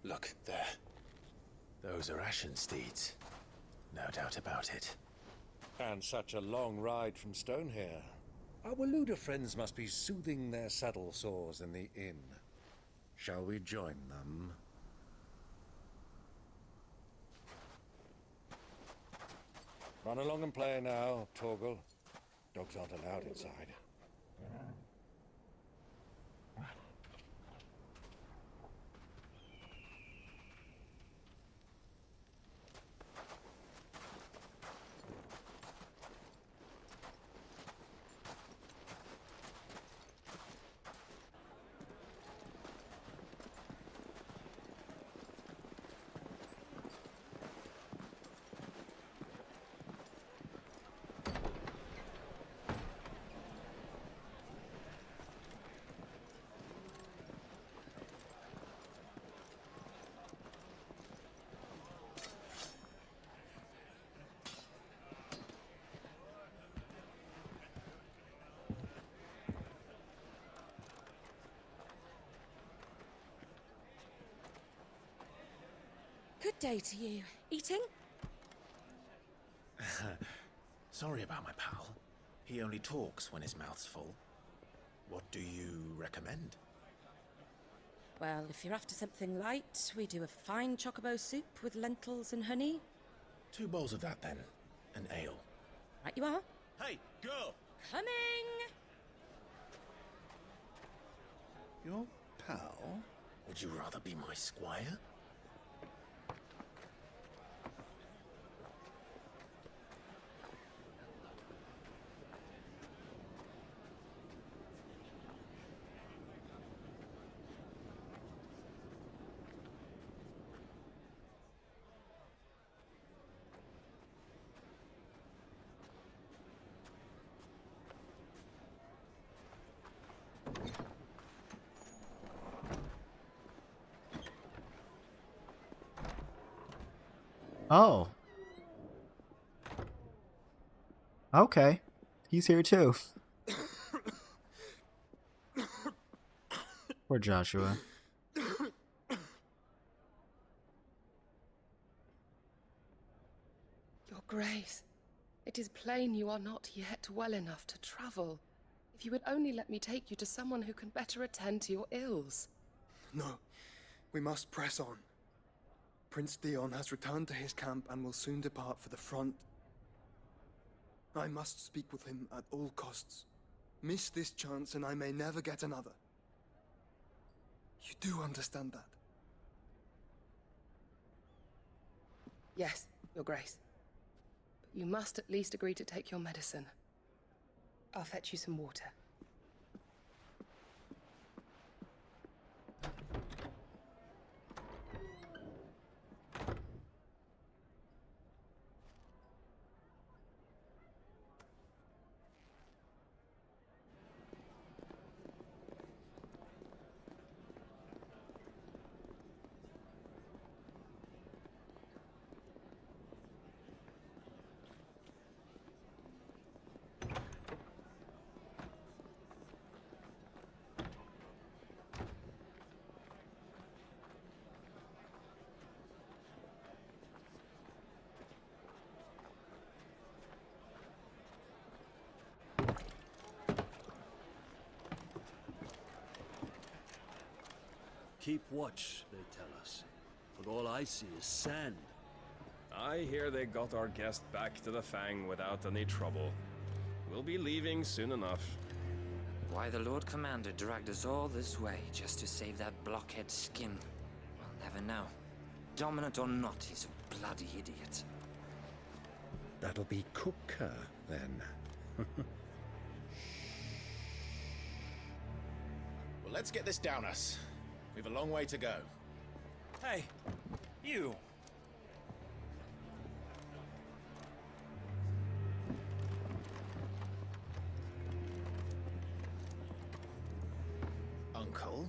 Look, there. Those are Ashen steeds. No doubt about it. And such a long ride from Stonehair. Our Waluda friends must be soothing their saddle sores in the inn. Shall we join them? Run along and play now, Torgal. Dogs aren't allowed inside. Good day to you. Eating? Sorry about my pal. He only talks when his mouth's full. What do you recommend? Well, if you're after something light, we do a fine chocobo soup with lentils and honey. 2 bowls of that, then. An ale. Right you are. Hey, girl! Coming! Your pal? Would you rather be my squire? Oh. Okay. He's here too. Poor Joshua. Your Grace, it is plain you are not yet well enough to travel. If you would only let me take you to someone who can better attend to your ills. No, we must press on. Prince Theon has returned to his camp and will soon depart for the front. I must speak with him at all costs. Miss this chance and I may never get another. You do understand that? Yes, Your Grace. But you must at least agree to take your medicine. I'll fetch you some water. Keep watch, they tell us. But all I see is sand. I hear they got our guest back to the Fang without any trouble. We'll be leaving soon enough. Why the Lord Commander dragged us all this way just to save that blockhead skin, we'll never know. Dominant or not, he's a bloody idiot. That'll be Cooker, then. Well, let's get this down us. We've a long way to go. Hey, you! Uncle?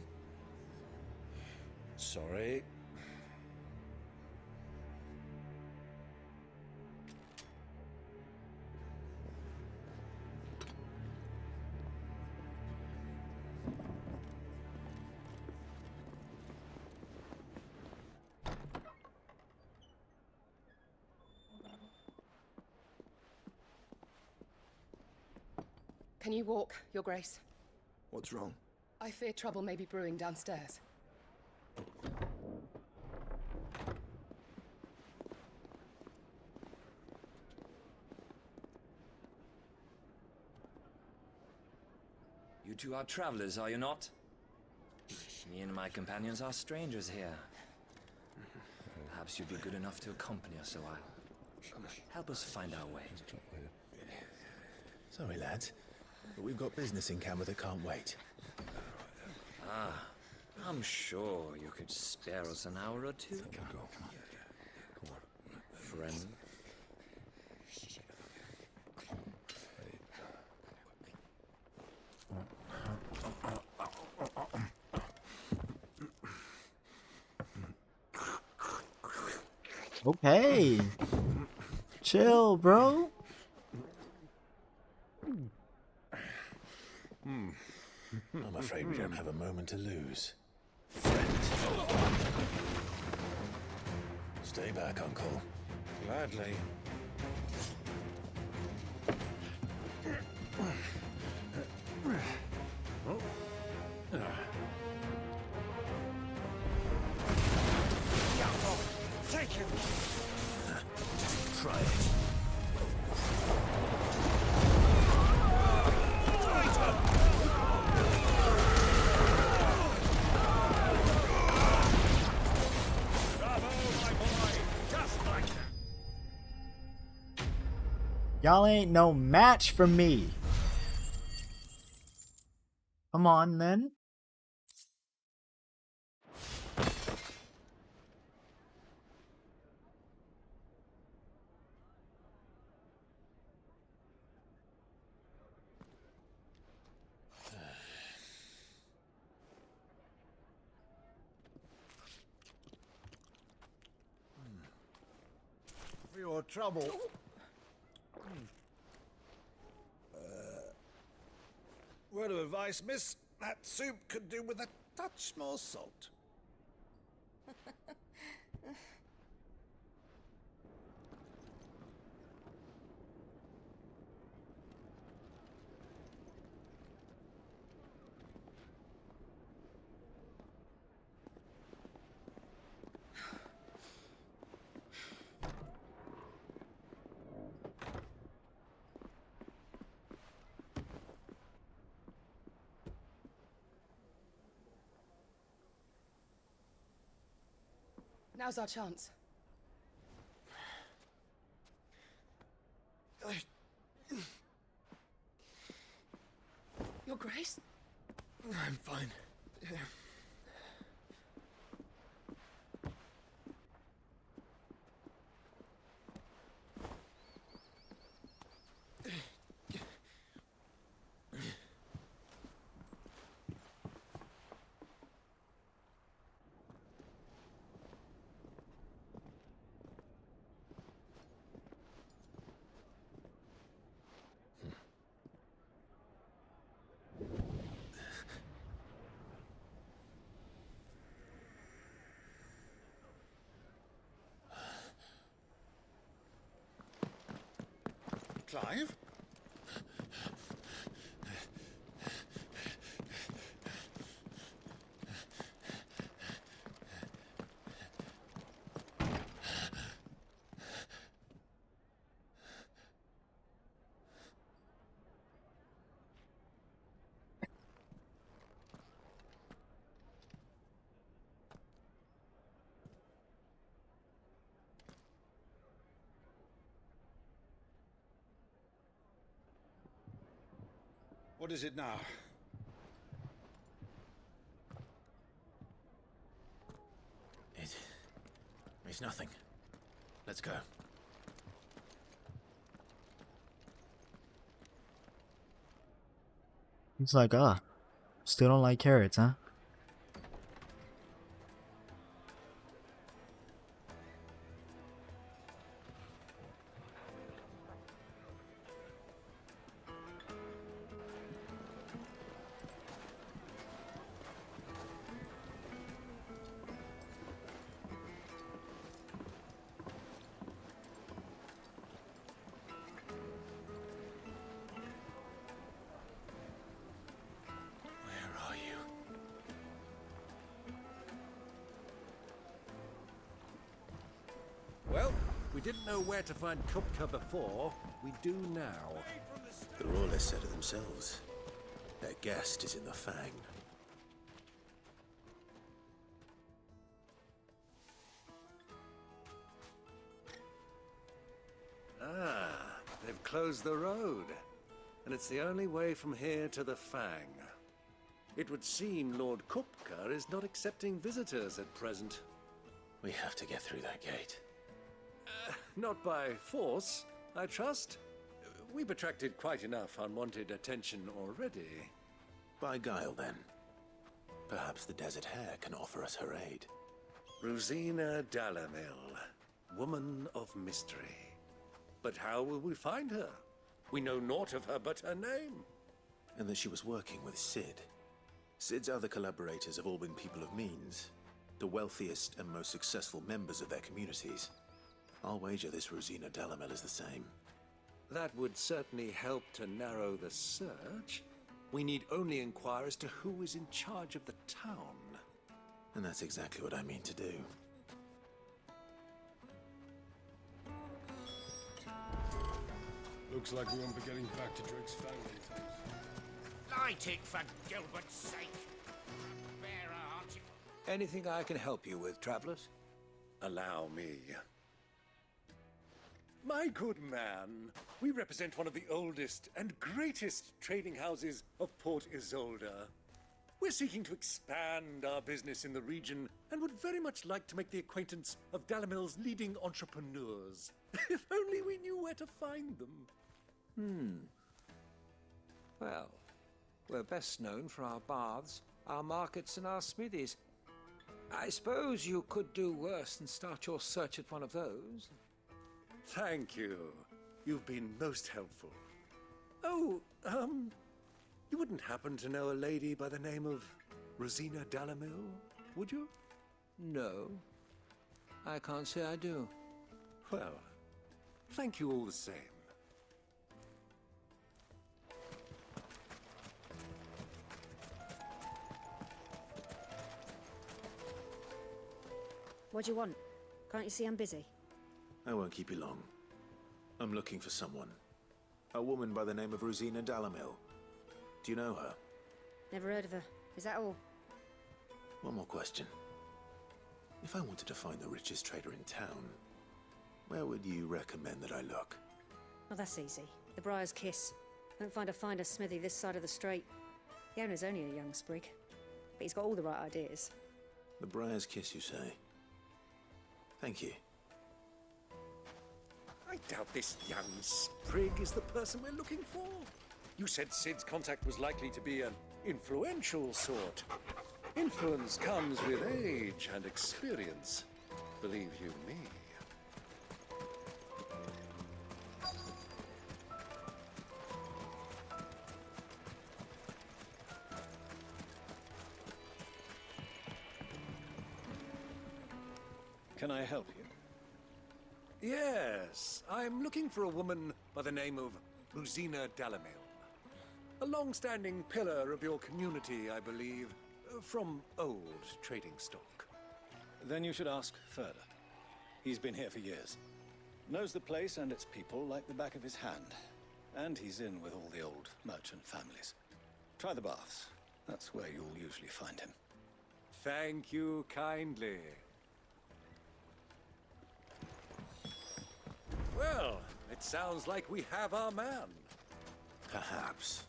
Sorry. Can you walk, Your Grace? What's wrong? I fear trouble may be brewing downstairs. You two are travelers, are you not? Me and my companions are strangers here. Perhaps you'd be good enough to accompany us a while. Help us find our way. Sorry, lads, but we've got business in Camber that can't wait. Ah, I'm sure you could spare us an hour or two. Come on. Friend. Okay. Chill, bro. I'm afraid we don't have a moment to lose. Stay back, Uncle. Gladly. Take him! Try it. Y'all ain't no match for me. Come on, then. For your trouble. Word of advice, miss. That soup could do with a touch more salt. Now's our chance. Your Grace? I'm fine. Clive? What is it now? It's nothing. Let's go. He's like, still don't like carrots, huh? Well, we didn't know where to find Kupka before. We do now. The Rawless said it themselves. Their guest is in the Fang. Ah, they've closed the road. And it's the only way from here to the Fang. It would seem Lord Kupka is not accepting visitors at present. We have to get through that gate. Not by force, I trust. We've attracted quite enough unwanted attention already. By guile, then. Perhaps the Desert Hare can offer us her aid. Rosina Dalamil, woman of mystery. But how will we find her? We know naught of her but her name. And that she was working with Sid. Sid's other collaborators have all been people of means, the wealthiest and most successful members of their communities. I'll wager this Rosina Dalamel is the same. That would certainly help to narrow the search. We need only inquire as to who is in charge of the town. And that's exactly what I mean to do. Looks like we won't be getting back to Drake's Fang anytime soon. Light it, for Gilbert's sake. Bearer, aren't you? Anything I can help you with, travelers? Allow me. My good man, we represent one of the oldest and greatest trading houses of Port Isolde. We're seeking to expand our business in the region and would very much like to make the acquaintance of Dalamil's leading entrepreneurs. If only we knew where to find them. Well, we're best known for our baths, our markets, and our smithies. I suppose you could do worse than start your search at one of those. Thank you. You've been most helpful. Oh, You wouldn't happen to know a lady by the name of Rosina Dalamil, would you? No. I can't say I do. Well, thank you all the same. What do you want? Can't you see I'm busy? I won't keep you long. I'm looking for someone. A woman by the name of Rosina Dalamil. Do you know her? Never heard of her. Is that all? One more question. If I wanted to find the richest trader in town, where would you recommend that I look? Oh, that's easy. The Briar's Kiss. Won't find a finer smithy this side of the strait. The owner's only a young sprig, but he's got all the right ideas. The Briar's Kiss, you say? Thank you. I doubt this young sprig is the person we're looking for. You said Sid's contact was likely to be an influential sort. Influence comes with age and experience, believe you me. Can I help you? Yes, I'm looking for a woman by the name of Rosina Dalamil. A long-standing pillar of your community, I believe, from old trading stock. Then you should ask further. He's been here for years. Knows the place and its people like the back of his hand. And he's in with all the old merchant families. Try the baths. That's where you'll usually find him. Thank you kindly. Well, it sounds like we have our man. Perhaps.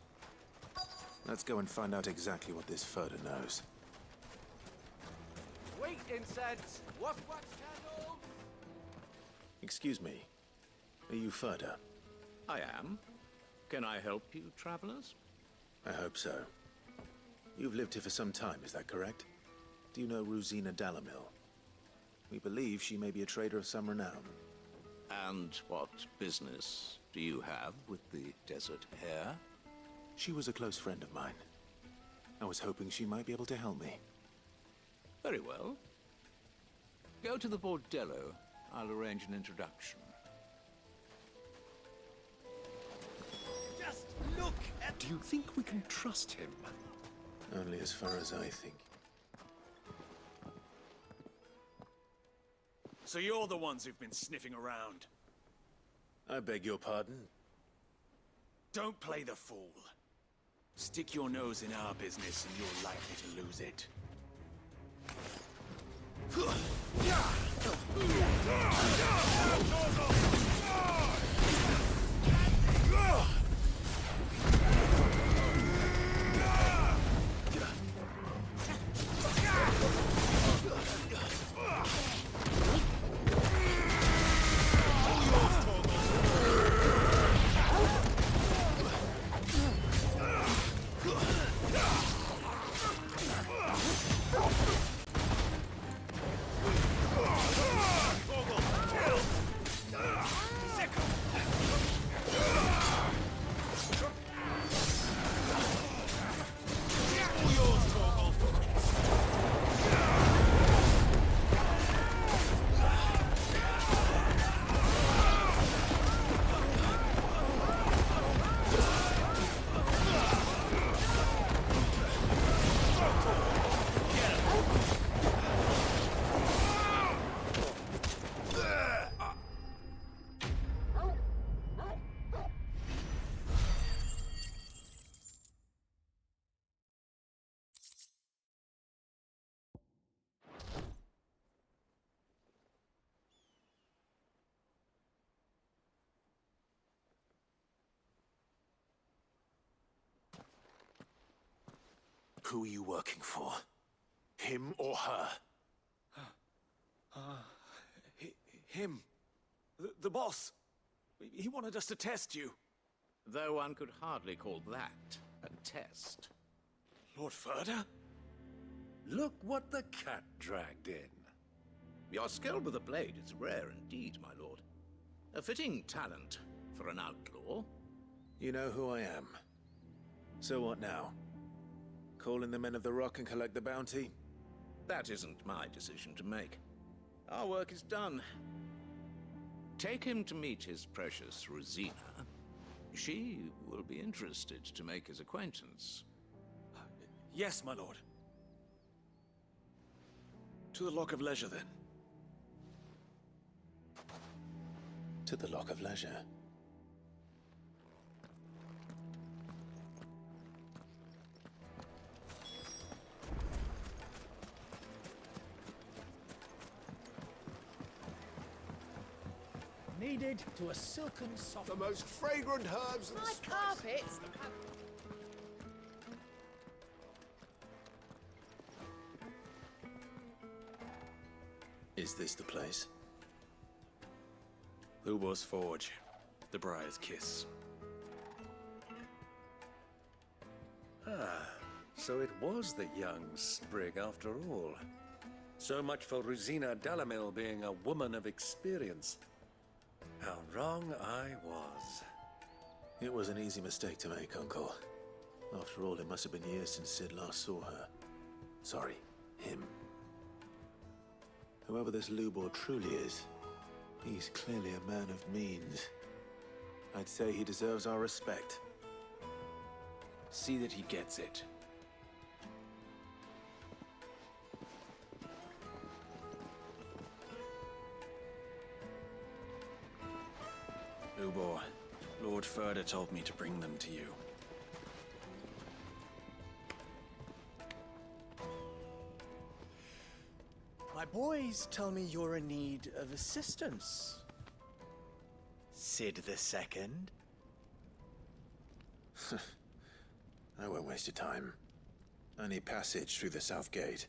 Let's go and find out exactly what this Furder knows. Wait, incense! Wax candle! Excuse me. Are you Furder? I am. Can I help you, travelers? I hope so. You've lived here for some time, is that correct? Do you know Rosina Dalamil? We believe she may be a trader of some renown. And what business do you have with the desert hare? She was a close friend of mine. I was hoping she might be able to help me. Very well. Go to the bordello. I'll arrange an introduction. Just look at... Do you think we can trust him? Only as far as I think. So you're the ones who've been sniffing around? I beg your pardon? Don't play the fool. Stick your nose in our business and you're likely to lose it. Who are you working for? Him or her? Him. The boss. He wanted us to test you. Though one could hardly call that a test. Lord Furder? Look what the cat dragged in. Your skill with the blade is rare indeed, my lord. A fitting talent for an outlaw. You know who I am? So what now? Call in the Men of the Rock and collect the bounty? That isn't my decision to make. Our work is done. Take him to meet his precious Rosina. She will be interested to make his acquaintance. Yes, my lord. To the Lock of Leisure, then. To the Lock of Leisure. Needed to a silken soft... The most fragrant herbs and My carpets! Is this the place? Lubor's Forge. The Briar's Kiss. Ah, so it was the young sprig after all. So much for Rosina Dalamil being a woman of experience. How wrong I was. It was an easy mistake to make, Uncle. After all, it must have been years since Sid last saw her. Sorry, him. Whoever this Lubor truly is, he's clearly a man of means. I'd say he deserves our respect. See that he gets it. Lubor, Lord Furder told me to bring them to you. My boys tell me you're in need of assistance. Sid the Second. I won't waste your time. I need passage through the south gate.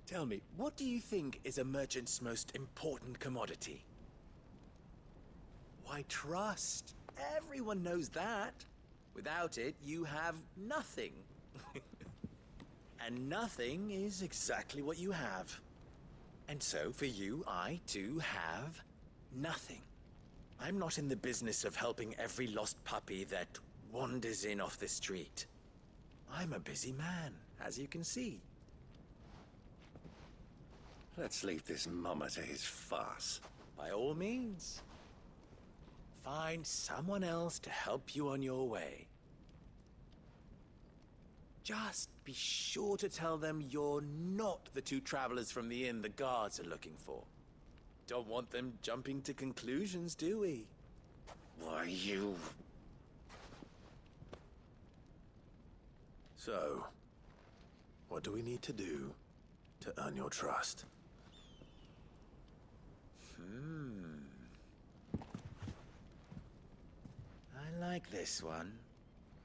Tell me, what do you think is a merchant's most important commodity? Why, trust. Everyone knows that. Without it, you have nothing. And nothing is exactly what you have. And so, for you, I too have nothing. I'm not in the business of helping every lost puppy that wanders in off the street. I'm a busy man, as you can see. Let's leave this mummer to his farce. By all means. Find someone else to help you on your way. Just be sure to tell them you're not the two travelers from the inn the guards are looking for. Don't want them jumping to conclusions, do we? Why, you... So, what do we need to do to earn your trust? I like this one.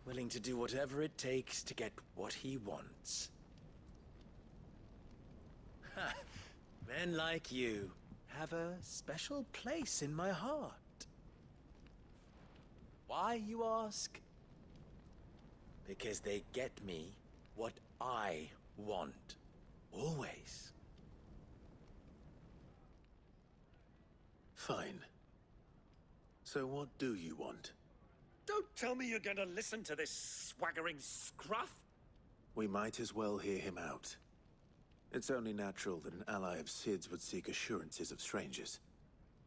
Willing to do whatever it takes to get what he wants. Ha! Men like you have a special place in my heart. Why, you ask? Because they get me what I want. Always. Fine. So what do you want? Don't tell me you're going to listen to this swaggering scruff. We might as well hear him out. It's only natural that an ally of Sid's would seek assurances of strangers.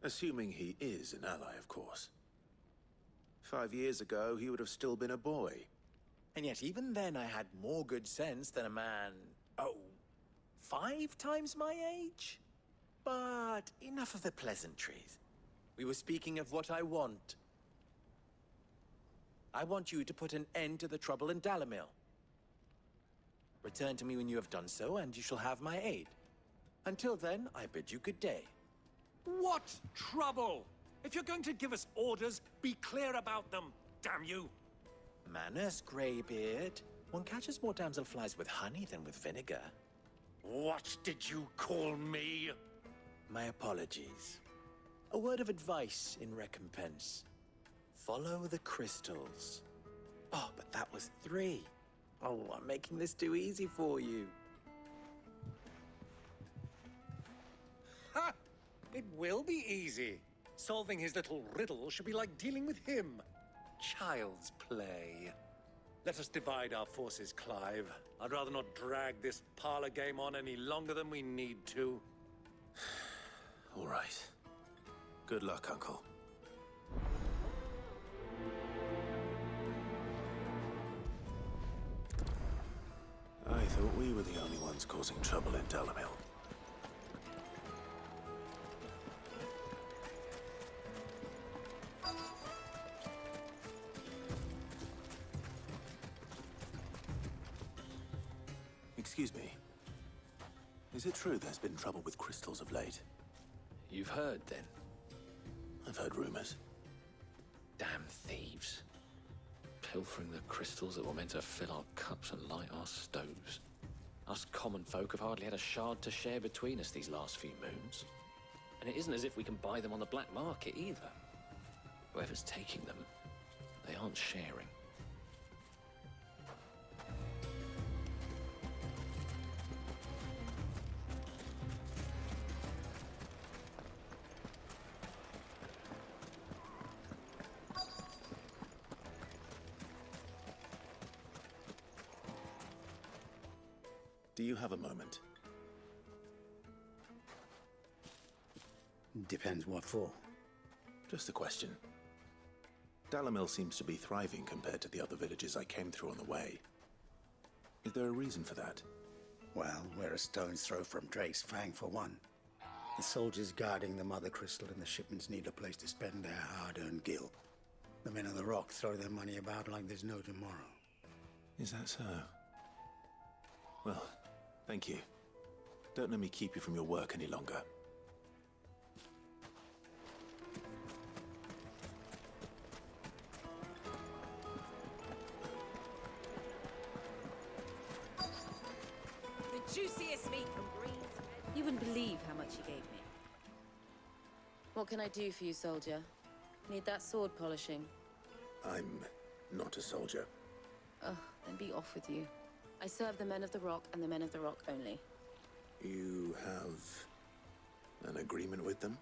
Assuming he is an ally, of course. 5 years ago, he would have still been a boy. And yet even then I had more good sense than a man, 5 times my age? But enough of the pleasantries. We were speaking of what I want. I want you to put an end to the trouble in Dalamil. Return to me when you have done so, and you shall have my aid. Until then, I bid you good day. What trouble? If you're going to give us orders, be clear about them, damn you! Manners, Greybeard. One catches more damselflies with honey than with vinegar. What did you call me? My apologies. A word of advice in recompense. Follow the crystals. Oh, but that was 3. Oh, I'm making this too easy for you. Ha! It will be easy. Solving his little riddle should be like dealing with him. Child's play. Let us divide our forces, Clive. I'd rather not drag this parlor game on any longer than we need to. All right. Good luck, Uncle. I thought we were the only ones causing trouble in Dalamil. Excuse me. Is it true there's been trouble with crystals of late? You've heard, then? I've heard rumors. Damn thieves. Pilfering the crystals that were meant to fill our cups and light our stoves. Us common folk have hardly had a shard to share between us these last few moons. And it isn't as if we can buy them on the black market either. Whoever's taking them, they aren't sharing. Do you have a moment? Depends what for. Just a question. Dalamil seems to be thriving compared to the other villages I came through on the way. Is there a reason for that? Well, we're a stone's throw from Drake's Fang for one. The soldiers guarding the Mother Crystal and the shipments need a place to spend their hard-earned gil. The men of the Rock throw their money about like there's no tomorrow. Is that so? Well, thank you. Don't let me keep you from your work any longer. The juiciest meat from Greece. You wouldn't believe how much he gave me. What can I do for you, soldier? Need that sword polishing? I'm not a soldier. Ugh, then be off with you. I serve the men of the Rock and the men of the Rock only. You have an agreement with them?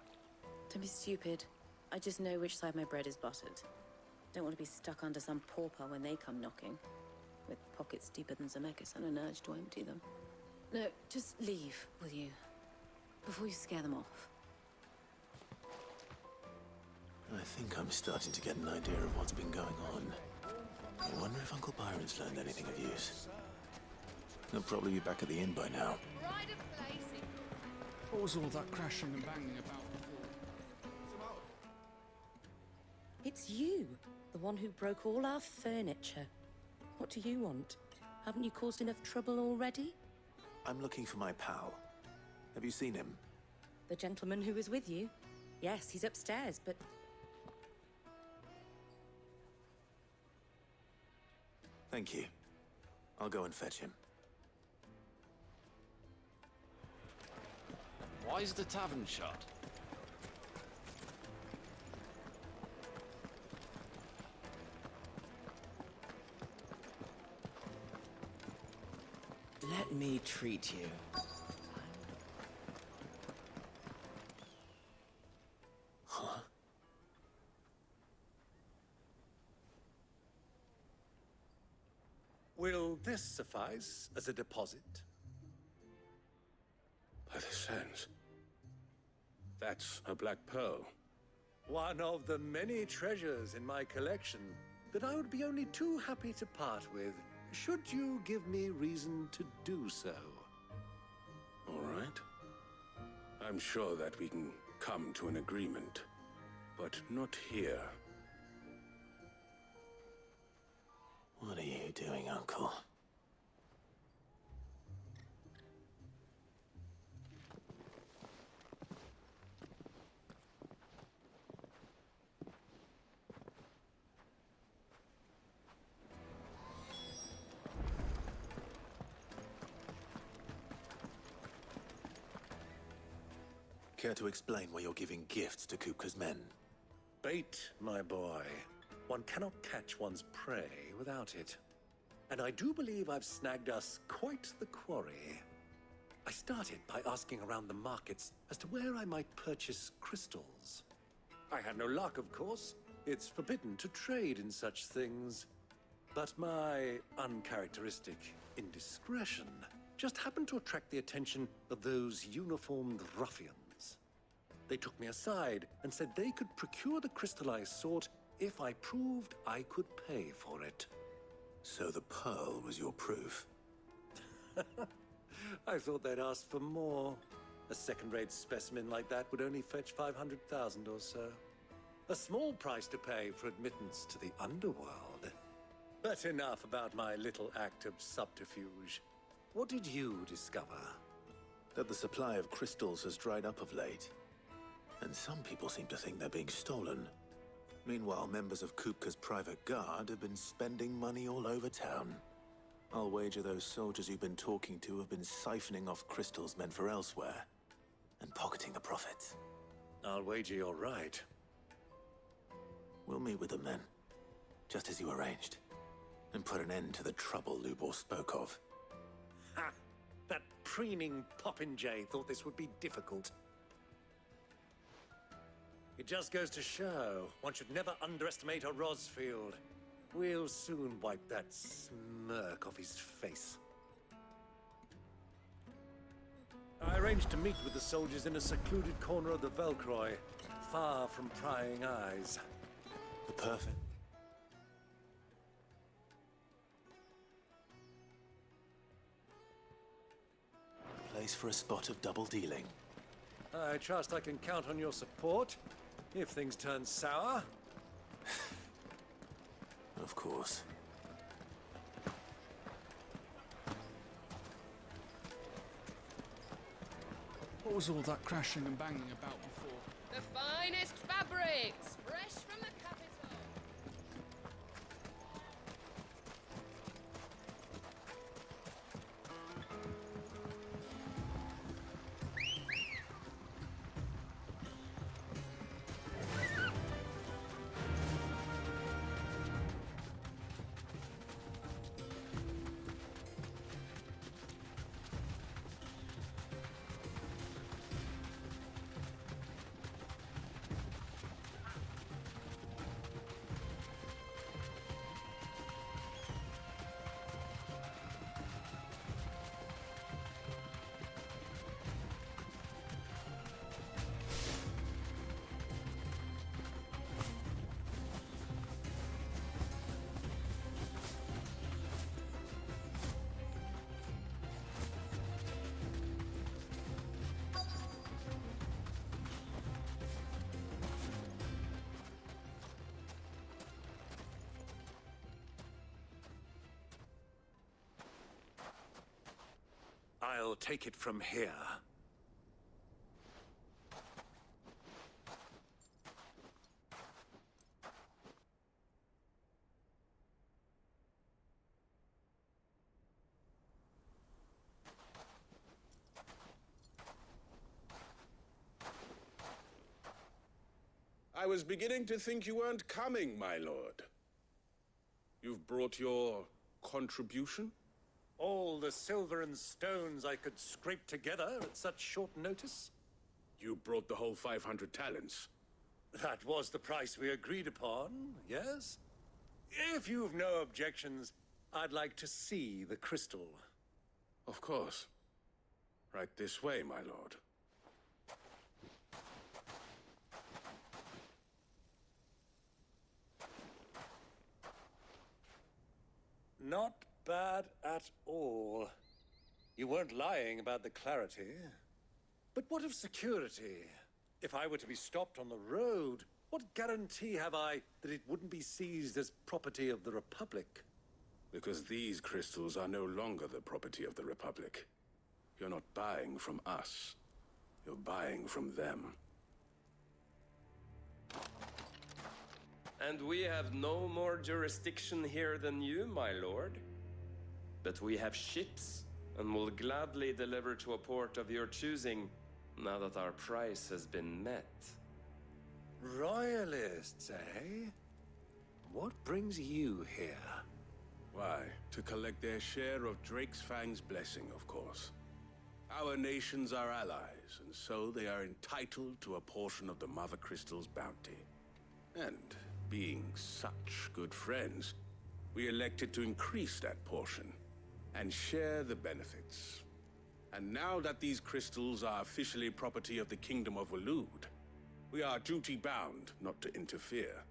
Don't be stupid. I just know which side my bread is buttered. Don't want to be stuck under some pauper when they come knocking. With pockets deeper than Zemeckis and an urge to empty them. No, just leave, will you? Before you scare them off. I think I'm starting to get an idea of what's been going on. I wonder if Uncle Byron's learned anything of use. He'll probably be back at the inn by now. What was all that crashing and banging about before? It's you, the one who broke all our furniture. What do you want? Haven't you caused enough trouble already? I'm looking for my pal. Have you seen him? The gentleman who was with you? Yes, he's upstairs, but... Thank you. I'll go and fetch him. Why is the tavern shut? Let me treat you. Huh? Will this suffice as a deposit? By the sands. That's a black pearl. One of the many treasures in my collection that I would be only too happy to part with, should you give me reason to do so. All right. I'm sure that we can come to an agreement, but not here. What are you doing, Uncle? Care to explain why you're giving gifts to Kupka's men? Bait, my boy. One cannot catch one's prey without it. And I do believe I've snagged us quite the quarry. I started by asking around the markets as to where I might purchase crystals. I had no luck, of course. It's forbidden to trade in such things. But my uncharacteristic indiscretion just happened to attract the attention of those uniformed ruffians. They took me aside and said they could procure the crystal I sought if I proved I could pay for it. So the pearl was your proof? I thought they'd ask for more. A second-rate specimen like that would only fetch 500,000 or so. A small price to pay for admittance to the underworld. But enough about my little act of subterfuge. What did you discover? That the supply of crystals has dried up of late. And some people seem to think they're being stolen. Meanwhile, members of Kupka's private guard have been spending money all over town. I'll wager those soldiers you've been talking to have been siphoning off crystals meant for elsewhere, and pocketing the profits. I'll wager you're right. We'll meet with them then, just as you arranged, and put an end to the trouble Lubor spoke of. Ha! That preening popinjay thought this would be difficult. It just goes to show one should never underestimate a Rosfield. We'll soon wipe that smirk off his face. I arranged to meet with the soldiers in a secluded corner of the Velcroy, far from prying eyes. The perfect. Place for a spot of double dealing. I trust I can count on your support if things turn sour. Of course. What was all that crashing and banging about before? The finest fabrics, fresh from the capital. I'll take it from here. I was beginning to think you weren't coming, my lord. You've brought your contribution? All the silver and stones I could scrape together at such short notice? You brought the whole 500 talents. That was the price we agreed upon, yes? If you've no objections, I'd like to see the crystal. Of course. Right this way, my lord. Not bad at all. You weren't lying about the clarity. But what of security? If I were to be stopped on the road, what guarantee have I that it wouldn't be seized as property of the Republic? Because these crystals are no longer the property of the Republic. You're not buying from us. You're buying from them. And we have no more jurisdiction here than you, my lord. But we have ships, and will gladly deliver to a port of your choosing, now that our price has been met. Royalists, eh? What brings you here? Why, to collect their share of Drake's Fang's blessing, of course. Our nations are allies, and so they are entitled to a portion of the Mother Crystal's bounty. And being such good friends, we elected to increase that portion and share the benefits. And now that these crystals are officially property of the Kingdom of Waloed, we are duty-bound not to interfere,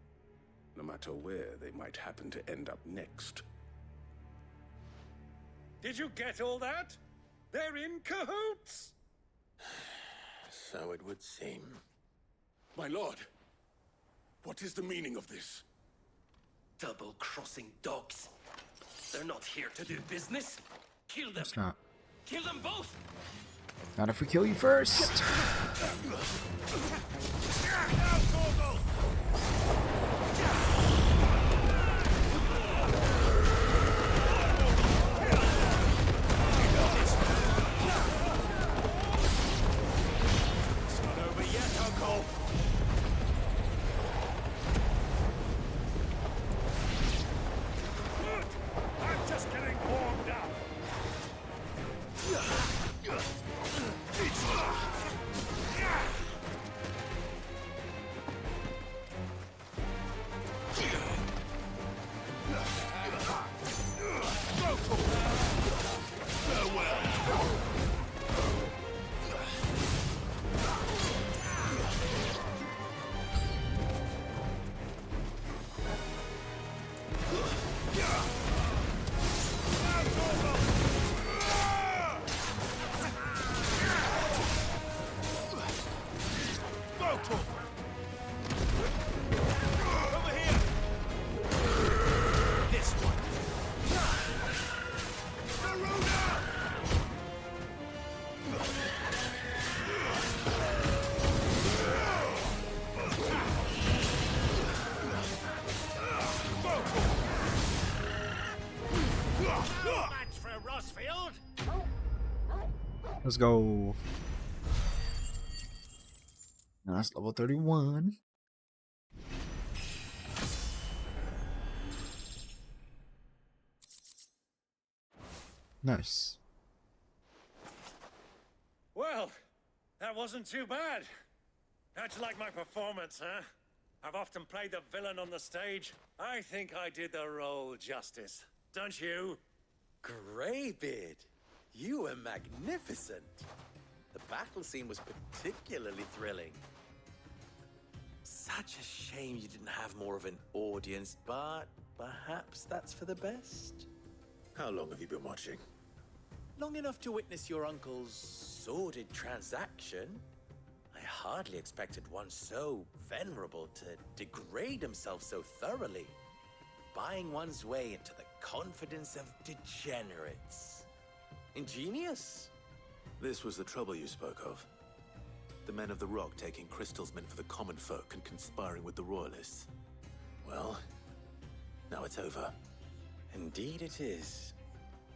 no matter where they might happen to end up next. Did you get all that? They're in cahoots! So it would seem. My lord, what is the meaning of this? Double-crossing dogs. They're not here to do business. Kill them. It's not. Kill them both. Not if we kill you first. It's not over yet, Uncle. I'm just getting warmed up. Let's go. Now that's level 31. Nice. Well, that wasn't too bad. How'd you like my performance, huh? I've often played the villain on the stage. I think I did the role justice. Don't you? Greybeard, you were magnificent. The battle scene was particularly thrilling. Such a shame you didn't have more of an audience, but perhaps that's for the best. How long have you been watching? Long enough to witness your uncle's sordid transaction. I hardly expected one so venerable to degrade himself so thoroughly, buying one's way into the confidence of degenerates. Ingenious. This was the trouble you spoke of. The men of the Rock taking crystals meant for the common folk and conspiring with the Royalists. Well, now it's over. Indeed it is.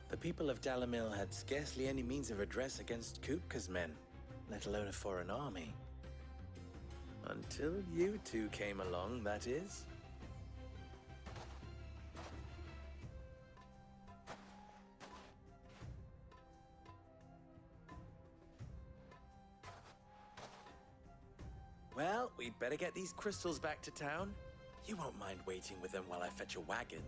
The people of Dalamil had scarcely any means of redress against Kupka's men, let alone a foreign army. Until you two came along, that is. Well, we'd better get these crystals back to town. You won't mind waiting with them while I fetch a wagon.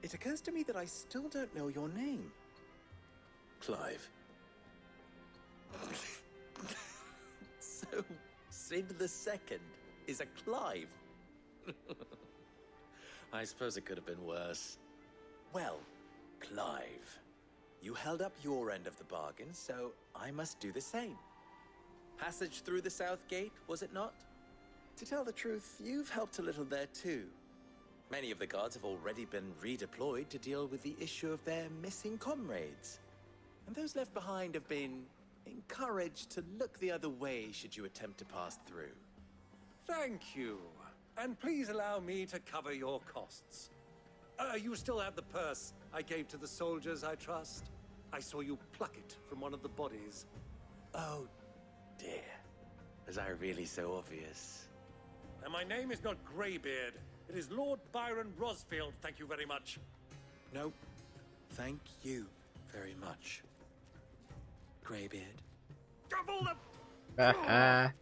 It occurs to me that I still don't know your name. Clive. So, Sid the Second is a Clive. I suppose it could have been worse. Well, Clive, you held up your end of the bargain, so I must do the same. Passage through the South Gate, was it not? To tell the truth, you've helped a little there too. Many of the guards have already been redeployed to deal with the issue of their missing comrades. And those left behind have been encouraged to look the other way should you attempt to pass through. Thank you. And please allow me to cover your costs. You still have the purse I gave to the soldiers, I trust? I saw you pluck it from one of the bodies. Oh, dear. Was I really so obvious? And my name is not Greybeard. It is Lord Byron Rosfield, thank you very much. No, thank you very much, Greybeard. Double the...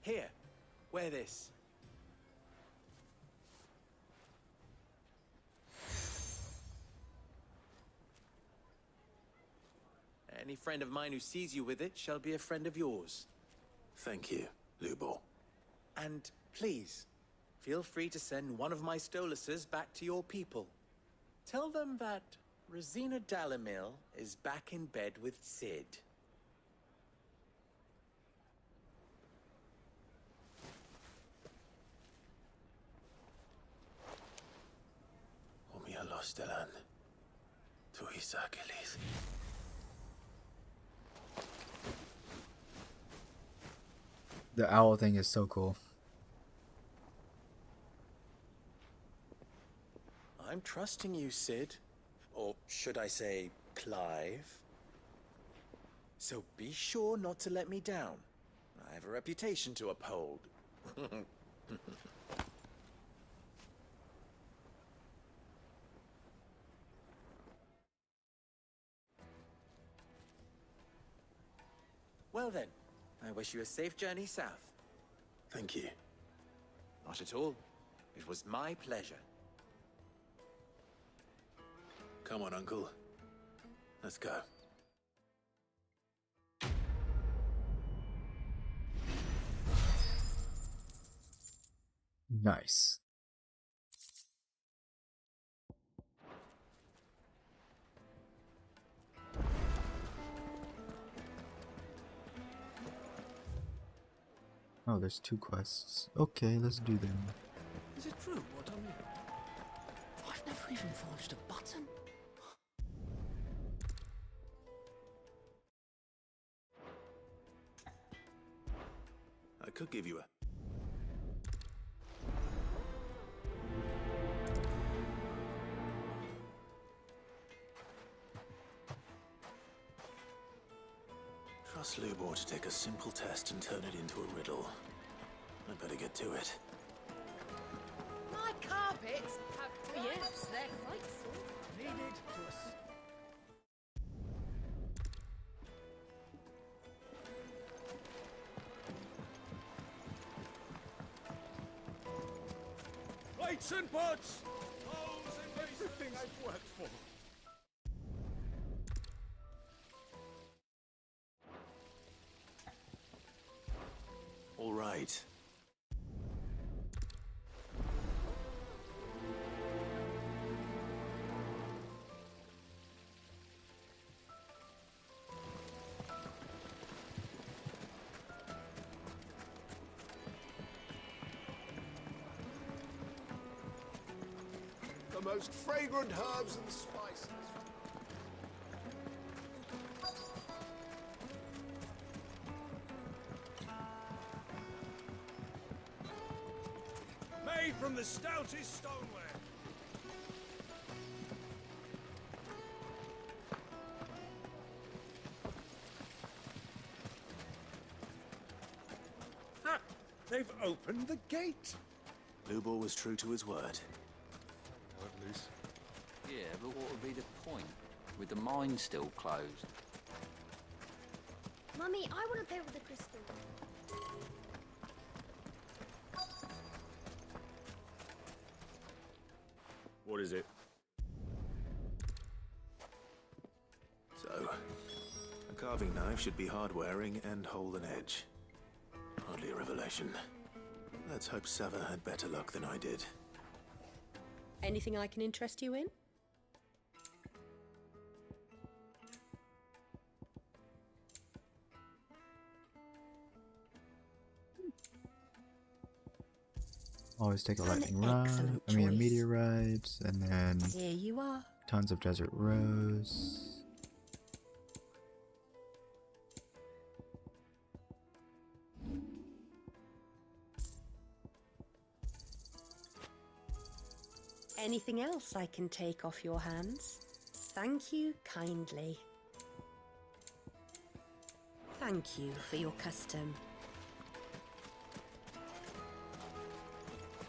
Here, wear this. Any friend of mine who sees you with it shall be a friend of yours. Thank you, Lubor. And please, feel free to send one of my Stoluses back to your people. Tell them that Rosina Dalamil is back in bed with Sid. Omia lostelan. Tu isakelis. The owl thing is so cool. I'm trusting you, Sid. Or should I say, Clive? So be sure not to let me down. I have a reputation to uphold. Well then, I wish you a safe journey south. Thank you. Not at all. It was my pleasure. Come on, Uncle. Let's go. Nice. Oh, there's 2 quests. Okay, let's do them. Is it true what I'm hearing? I've never even forged a button. I could give you a... Trust Lubor to take a simple test and turn it into a riddle. I'd better get to it. My carpets have... Yes, they're quite soft. Needed to us. Plates and pots! Bowls and everything I've worked for. All right. The most fragrant herbs and spices. Made from the stoutest stoneware. Ha! They've opened the gate. Lubor was true to his word. Loose. Yeah, but what would be the point? With the mine still closed? Mummy, I want to play with the crystal. What is it? So, a carving knife should be hard-wearing and hold an edge. Hardly a revelation. Let's hope Sava had better luck than I did. Anything I can interest you in? Always take a lightning rod. I mean, a meteorite, and then Here you are. tons of desert rose. Anything else I can take off your hands? Thank you kindly. Thank you for your custom.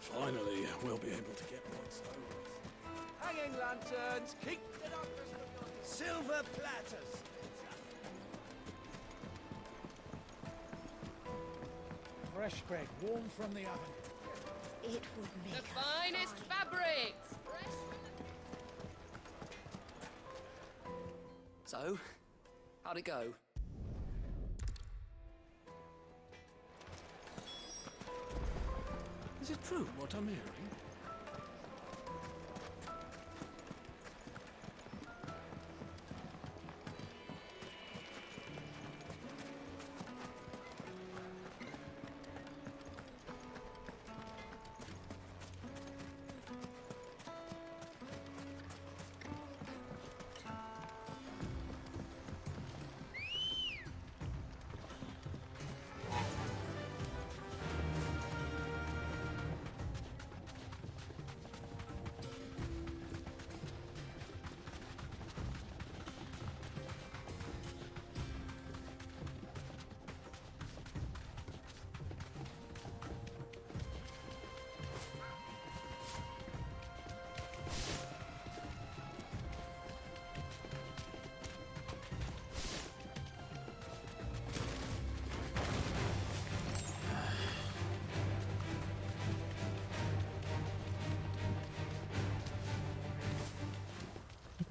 Finally, we'll be able to get what's over. Hanging lanterns, keep it up. Silver platters. Fresh bread, warm from the oven. It would make The finest fabrics! So, how'd it go? Is it true what I'm hearing?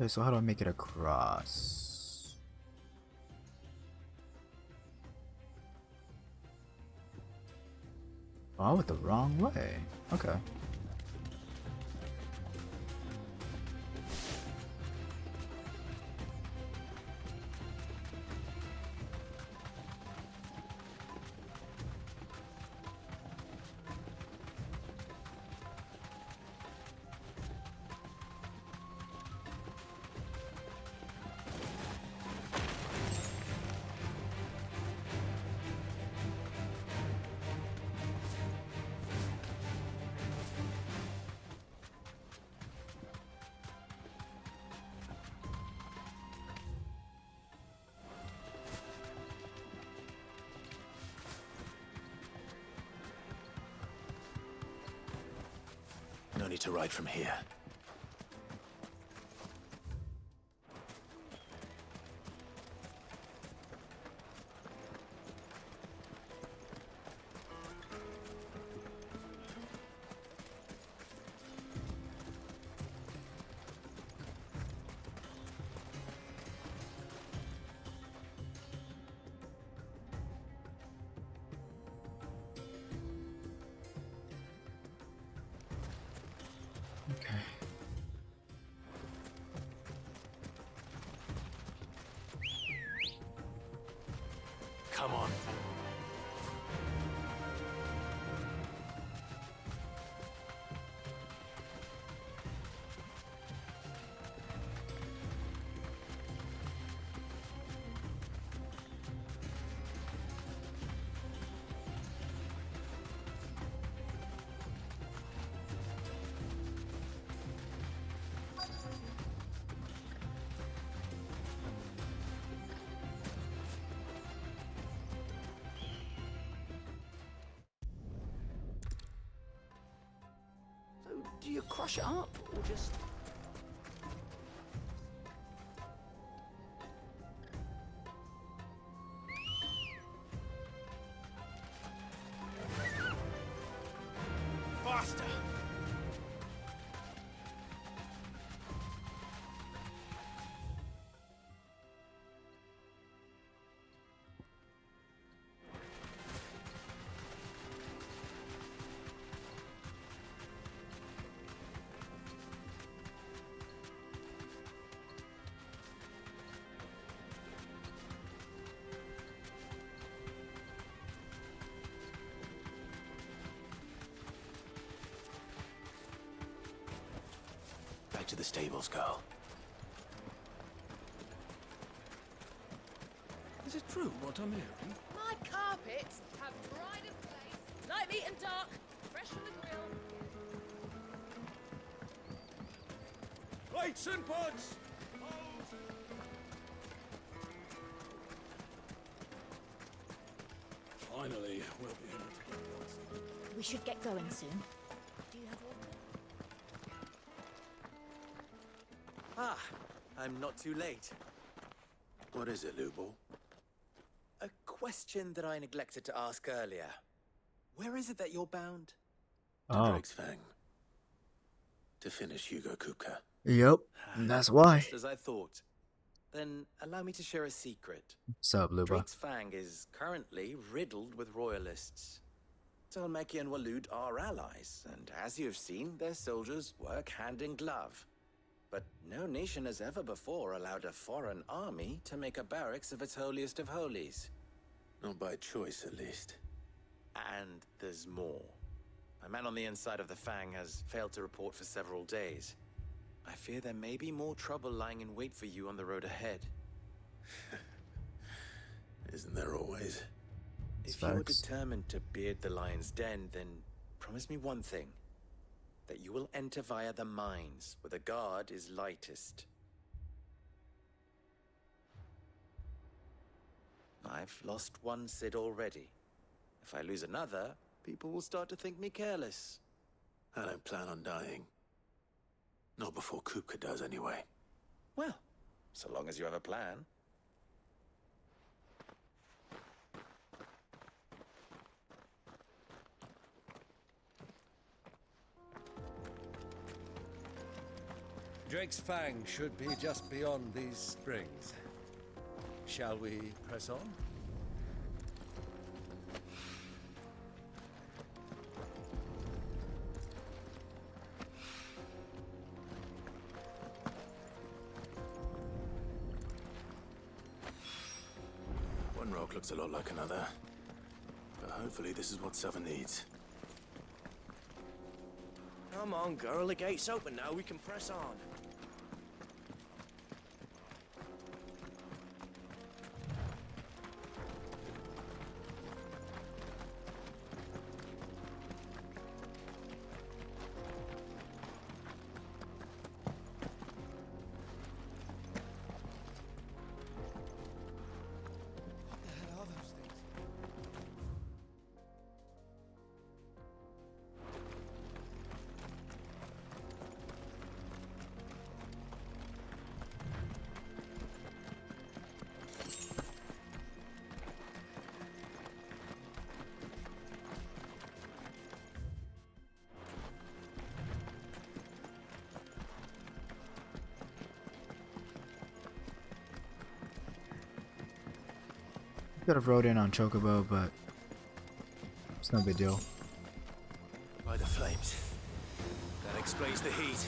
Okay, so how do I make it across? Oh, I went the wrong way. Okay. No need to ride from here. Okay. Come on. Do you crush it up, or just... Faster. Back to the stables, girl. Is it true what I'm hearing? My carpets have pride of place. Light, meat and dark. Fresh from the grill. Weights and pods! Finally, we'll be able to get past. We should get going soon. Do you have water? Ah, I'm not too late. What is it, Lubo? A question that I neglected to ask earlier. Where is it that you're bound? To Drake's Fang. To finish Hugo Kupka. Yep, that's why. Just as I thought. Then allow me to share a secret. What's up, Luba? Drake's Fang is currently riddled with royalists. Talmeki and Walud are allies, and as you have seen, their soldiers work hand in glove. But no nation has ever before allowed a foreign army to make a barracks of its holiest of holies. Not by choice, at least. And there's more. A man on the inside of the Fang has failed to report for several days. I fear there may be more trouble lying in wait for you on the road ahead. Isn't there always? If you're determined to beard the lion's den, then promise me one thing. That you will enter via the mines, where the guard is lightest. I've lost one Cid already. If I lose another, people will start to think me careless. I don't plan on dying. Not before Kupka does, anyway. Well, so long as you have a plan. Drake's Fang should be just beyond these springs. Shall we press on? One rock looks a lot like another. But hopefully this is what Southern needs. Come on, girl. The gate's open now. We can press on. Could have rode in on Chocobo, but it's no big deal. By the flames. That explains the heat.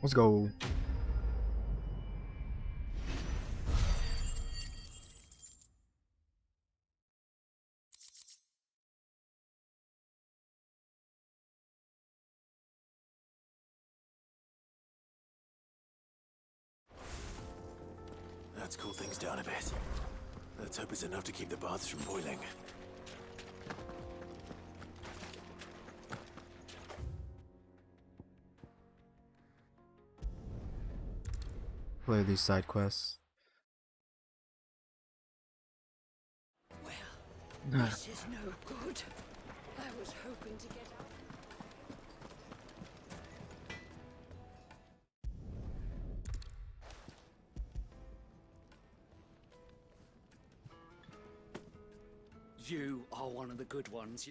Let's go. Let's cool things down a bit. Let's hope it's enough to keep the baths from boiling. Play these side quests. This is no good. I was hoping to get out. You are one of the good ones.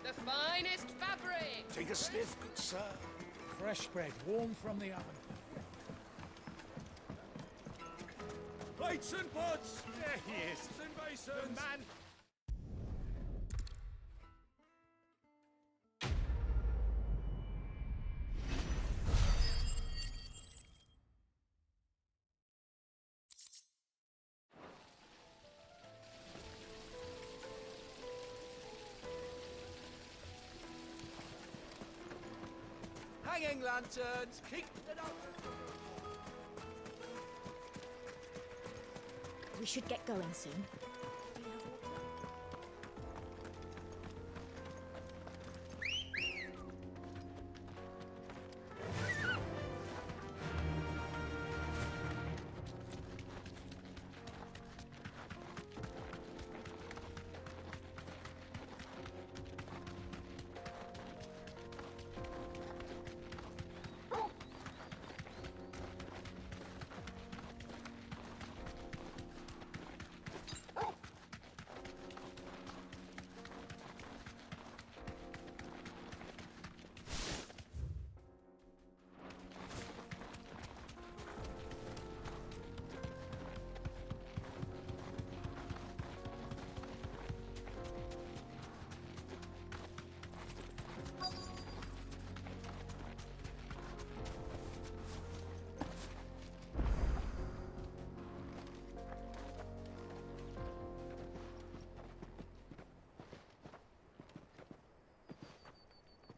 The finest fabric! Take a sniff, good sir. Fresh bread, warm from the oven. Plates and pots! There he is. And basins! The man. Hanging lanterns! Keep it up! We should get going soon.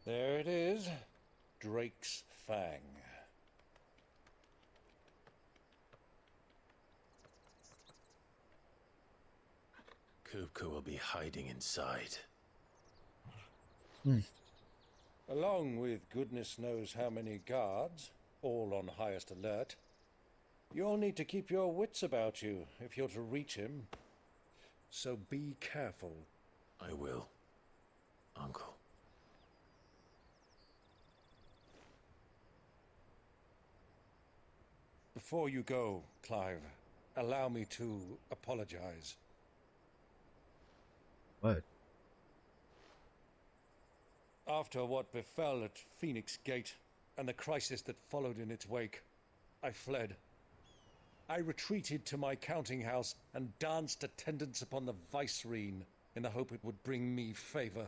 There it is. Drake's Fang. Kupka will be hiding inside. Along with goodness knows how many guards, all on highest alert. You'll need to keep your wits about you if you're to reach him. So be careful. I will, Uncle. Before you go, Clive, allow me to apologize. What? After what befell at Phoenix Gate and the crisis that followed in its wake, I fled. I retreated to my counting house and danced attendance upon the vicereine in the hope it would bring me favor.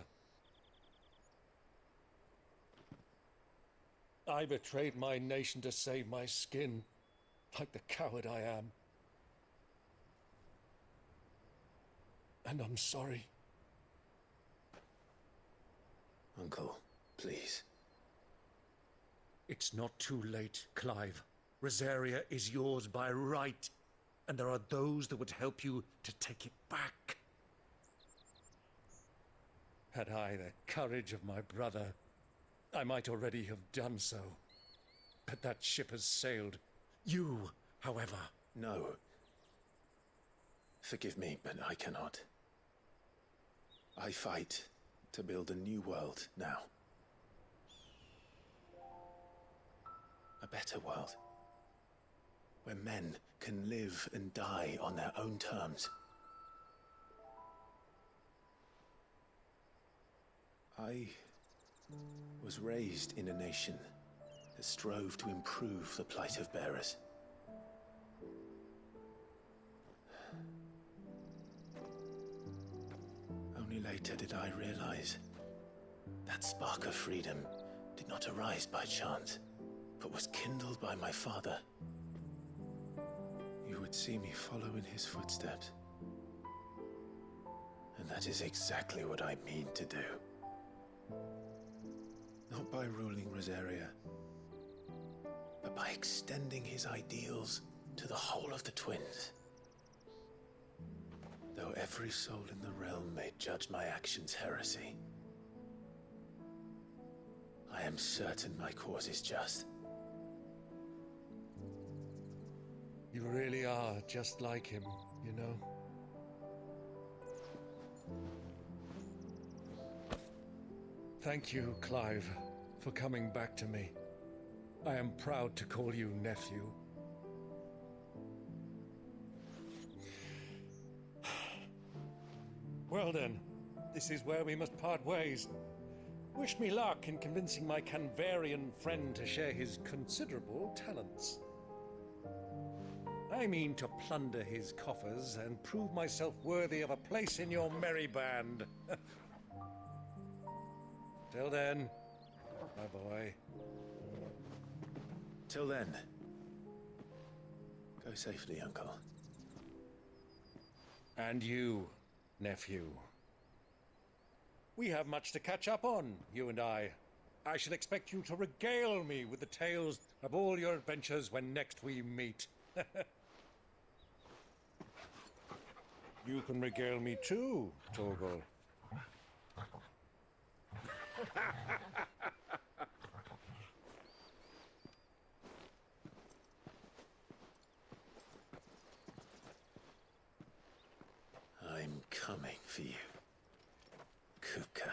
I betrayed my nation to save my skin, like the coward I am. And I'm sorry. Uncle, please. It's not too late, Clive. Rosaria is yours by right, and there are those that would help you to take it back. Had I the courage of my brother, I might already have done so. But that ship has sailed. You, however... No. Forgive me, but I cannot. I fight to build a new world now. A better world. Where men can live and die on their own terms. I was raised in a nation that strove to improve the plight of bearers. Only later did I realize that spark of freedom did not arise by chance, but was kindled by my father. You would see me follow in his footsteps. And that is exactly what I mean to do. Not by ruling Rosaria, but by extending his ideals to the whole of the twins. Though every soul in the realm may judge my actions heresy, I am certain my cause is just. You really are just like him, you know? Thank you, Clive, for coming back to me. I am proud to call you nephew. Well then, this is where we must part ways. Wish me luck in convincing my Canvarian friend to share his considerable talents. I mean to plunder his coffers and prove myself worthy of a place in your merry band. Till then, my boy. Till then, go safely, Uncle. And you, nephew. We have much to catch up on, you and I. I shall expect you to regale me with the tales of all your adventures when next we meet. You can regale me too, Torgal. I'm coming for you, Kupka.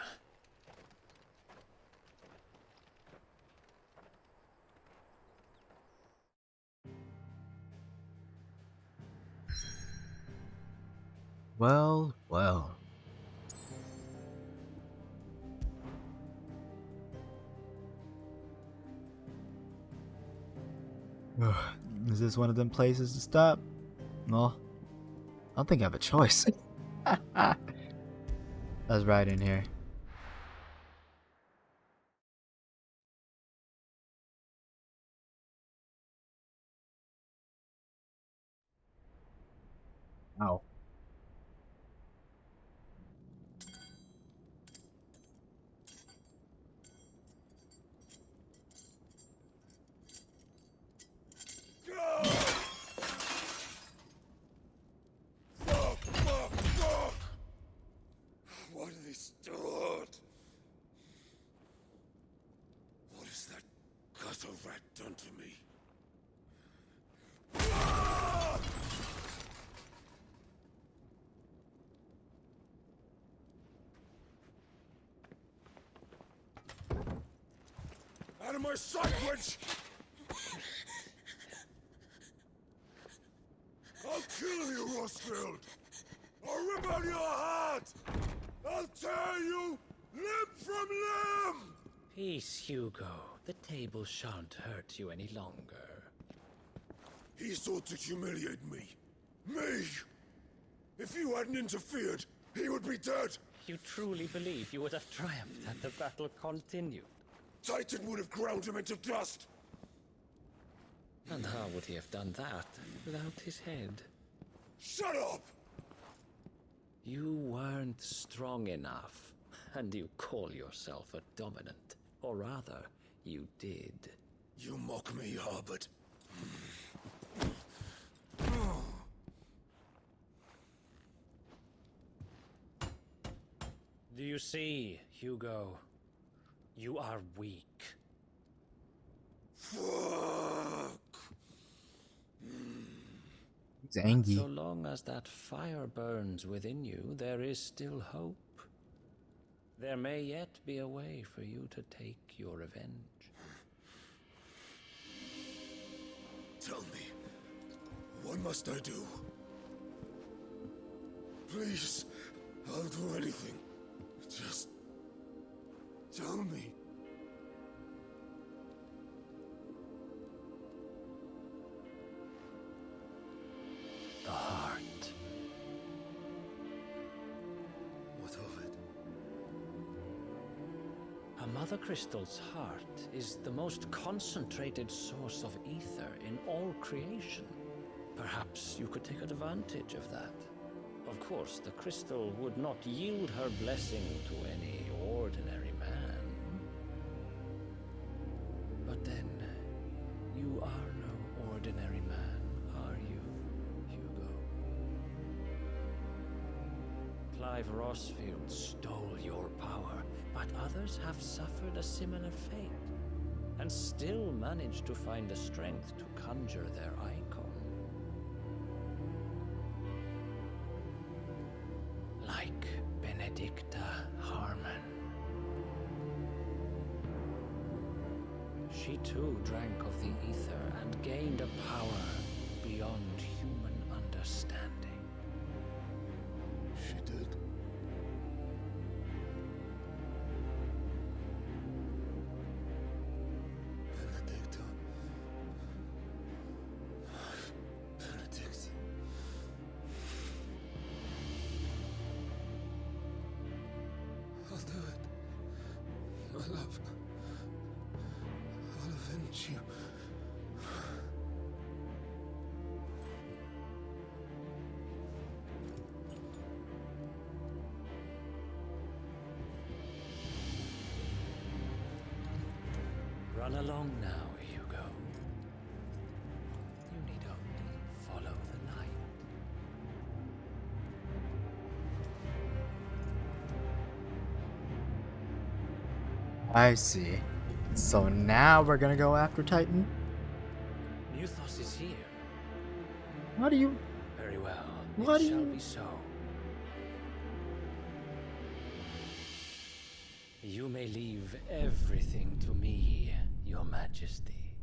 Well, well. Ugh, is this one of them places to stop? Well, I don't think I have a choice. Let's ride in here. Ow. What are they stored? What has that gutter rat done to me? Out of my sight, witch! I'll kill you, Rosfield! I'll rip out your heart! I'll tear you limb from limb! Peace, Hugo. The table shan't hurt you any longer. He sought to humiliate me. Me! If you hadn't interfered, he would be dead! You truly believe you would have triumphed had the battle continued? Titan would have ground him into dust! And how would he have done that without his head? Shut up! You weren't strong enough, and you call yourself a dominant. Or rather, you did. You mock me, Harbert. Do you see, Hugo? You are weak. Fuck! He's angry. So long as that fire burns within you, there is still hope. There may yet be a way for you to take your revenge. Tell me, what must I do? Please, I'll do anything. Just Tell me. The heart. What of it? A mother crystal's heart is the most concentrated source of ether in all creation. Perhaps you could take advantage of that. Of course, the crystal would not yield her blessing to any ordinary man. But then, you are no ordinary man, are you, Hugo? Clive Rossfield stole your power, but others have suffered a similar fate, and still managed to find the strength to conjure their icon. Like Benedicta Harmon. She too drank of the ether and gained a power beyond human understanding. She did. Benedicta. Benedict. I'll do it. My love. I'll avenge you. Run along now, Hugo. You need only follow the light. I see. So now we're gonna go after Titan? Muthos is here. What do you... Very well. What It do shall you... be so. You may leave everything to me, Your Majesty.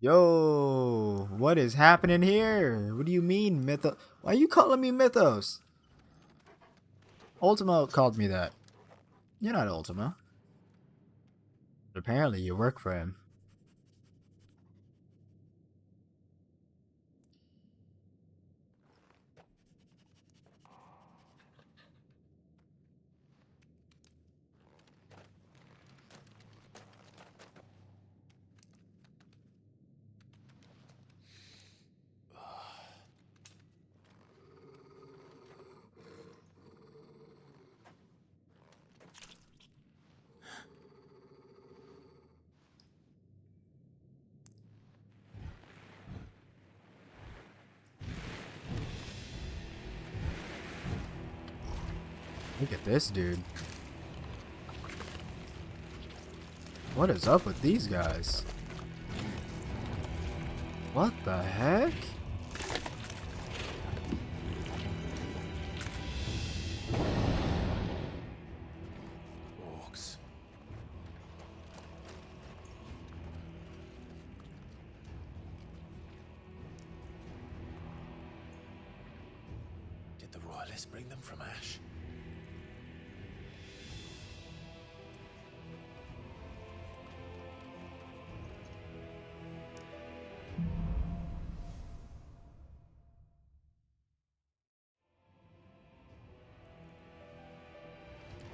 Yo, what is happening here? What do you mean, Mythos? Why are you calling me Mythos? Ultima called me that. You're not Ultima. But apparently you work for him. Look at this dude. What is up with these guys? What the heck? Orcs. Did the royalists bring them from Ash?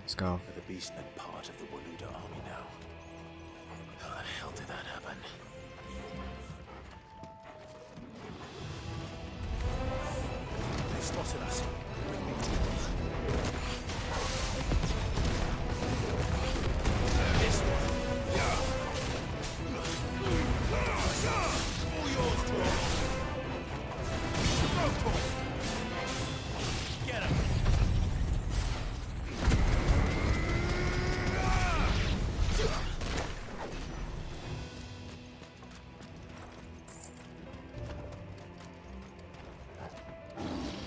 Let's go. The beastmen part of the Waluda army now. How the hell did that happen? They've spotted us. This one. Yeah. All yours, Dwarf. Get him.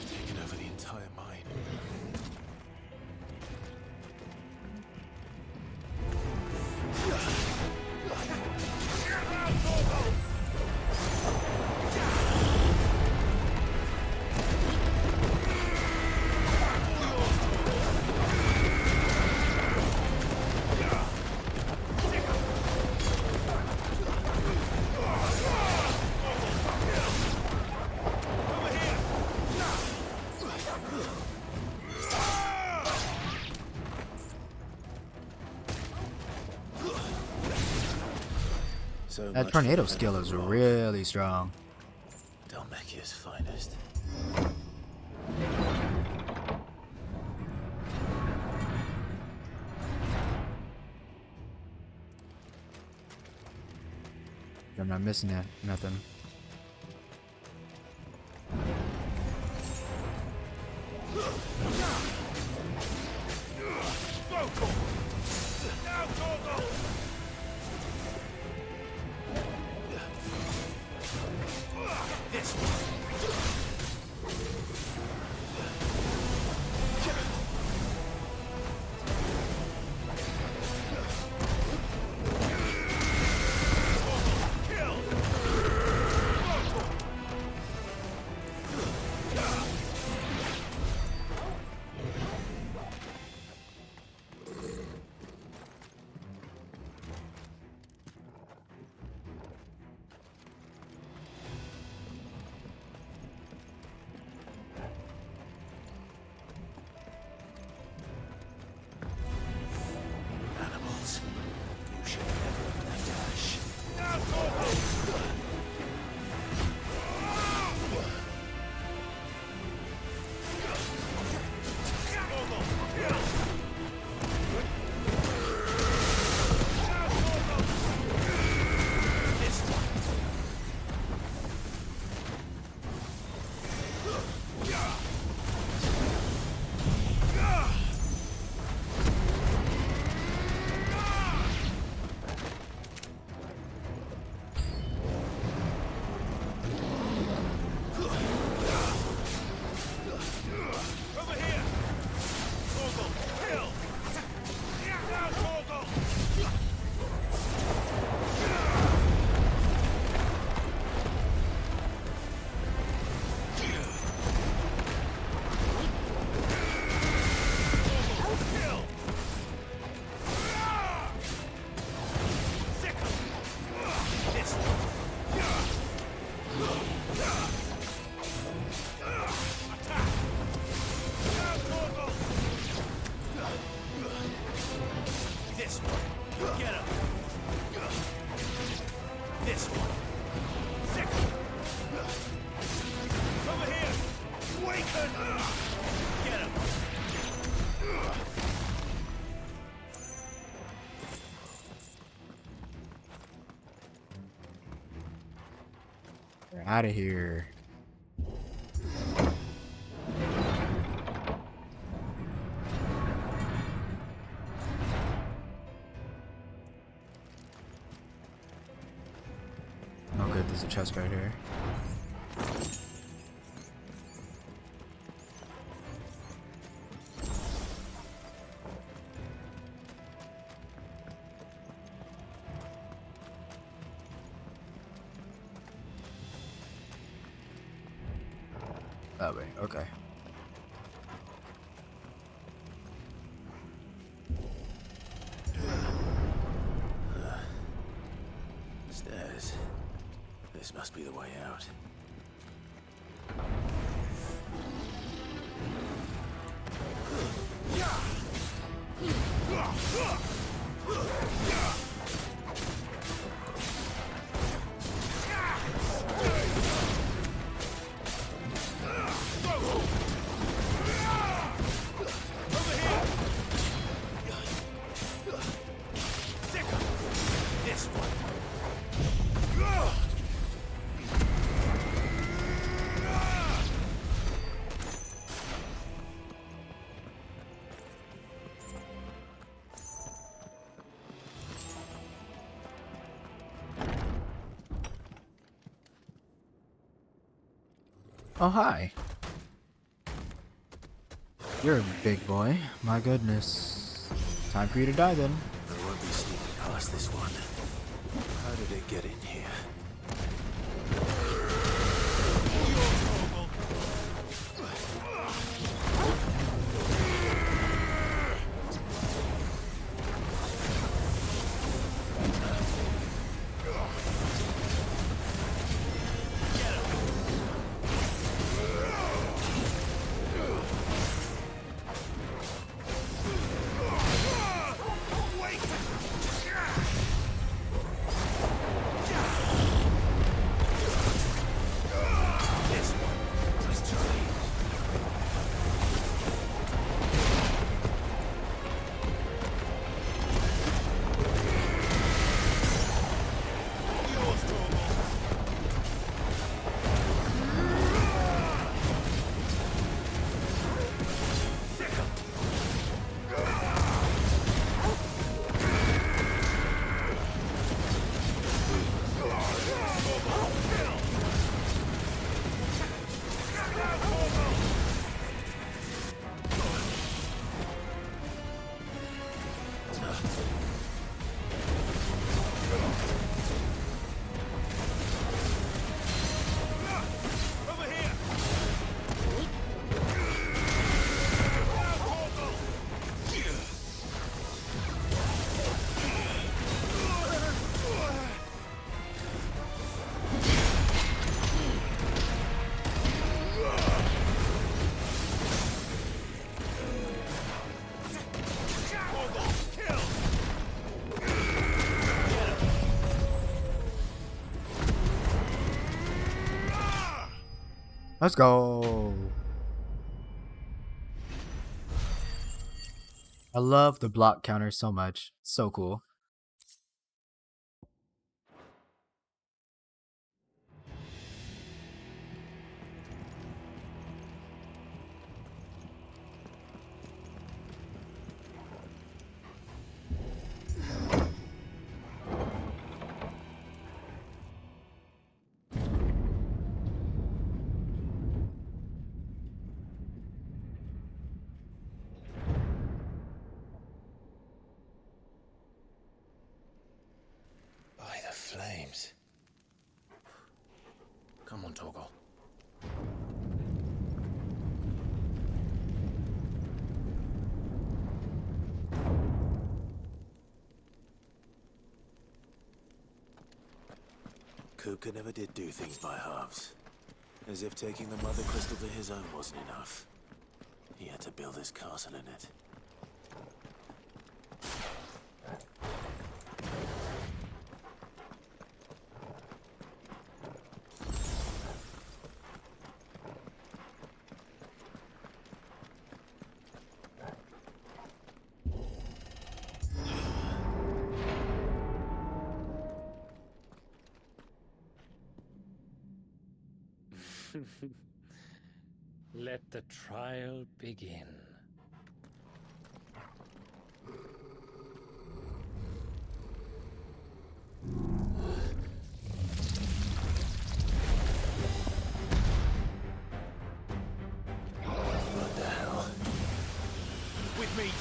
Taken over the entire mine. So That much tornado for skill is Rock, really strong. Dalmacia's finest. I'm not missing that. Nothing. Animals. You should never have left Ash. We're out of here. Oh good, there's a chest right here. That way, okay. Stairs. This must be the way out. Oh, hi. You're a big boy. My goodness. Time for you to die then. I won't be sneaking past this one. How did it get in here? Let's go. I love the block counter so much. It's so cool. By the flames. Come on, Torgal. Kuka never did do things by halves. As if taking the Mother Crystal to his own wasn't enough. He had to build his castle in it. Let the trial begin. What the hell? With me,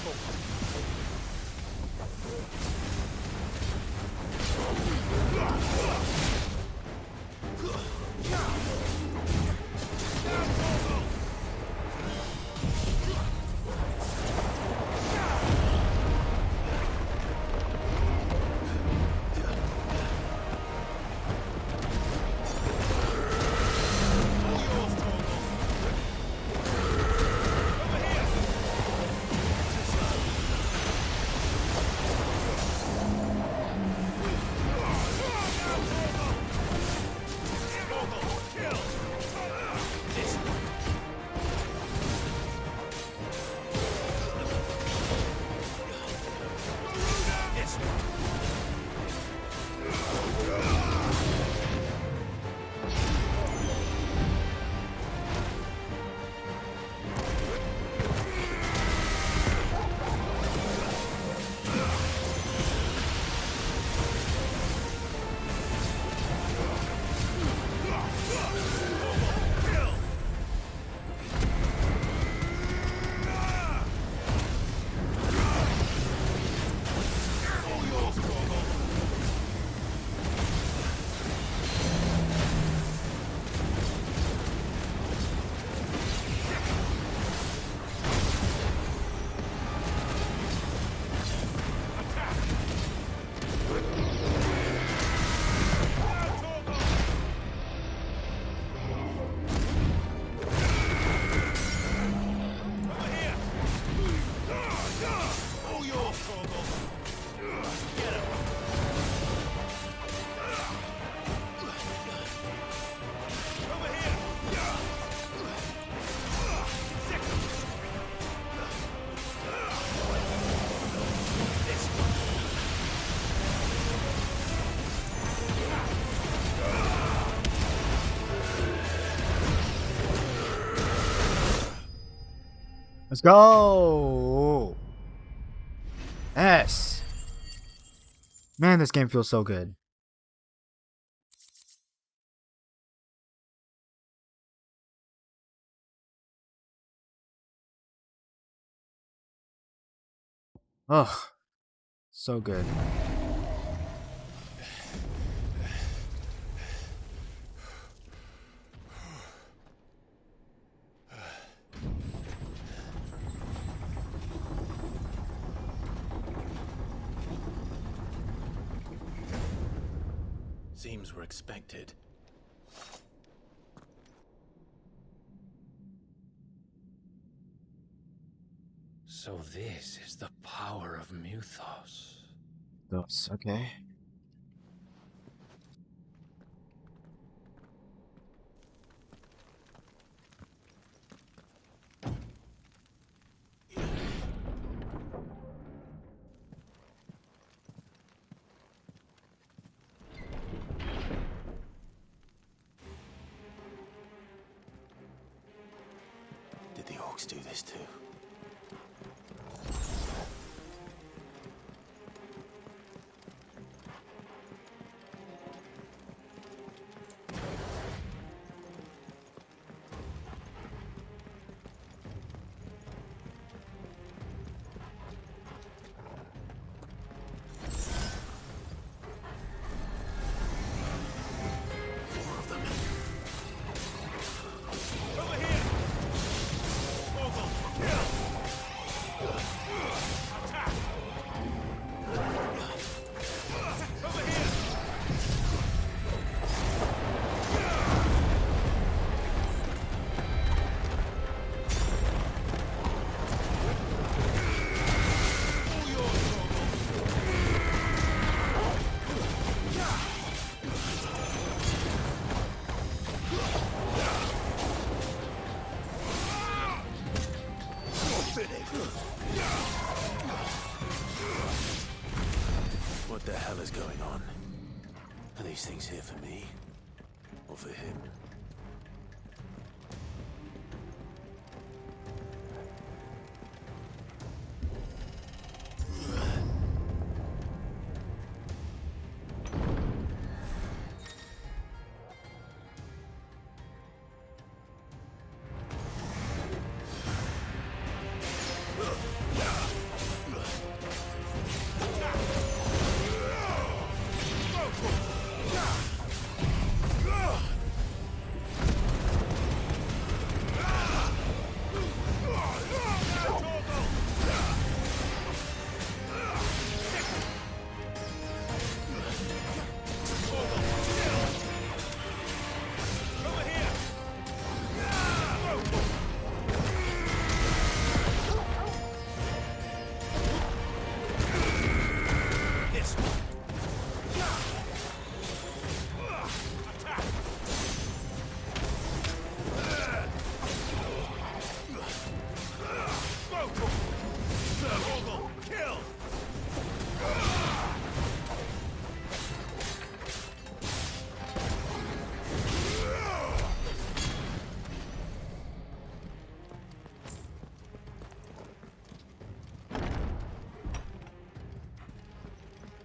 Let's go. Yes. Man, this game feels so good. Oh, so good. Seems we're expected. So this is the power of Muthos. Those, okay. this too. What the hell is going on? Are these things here for me? Or for him?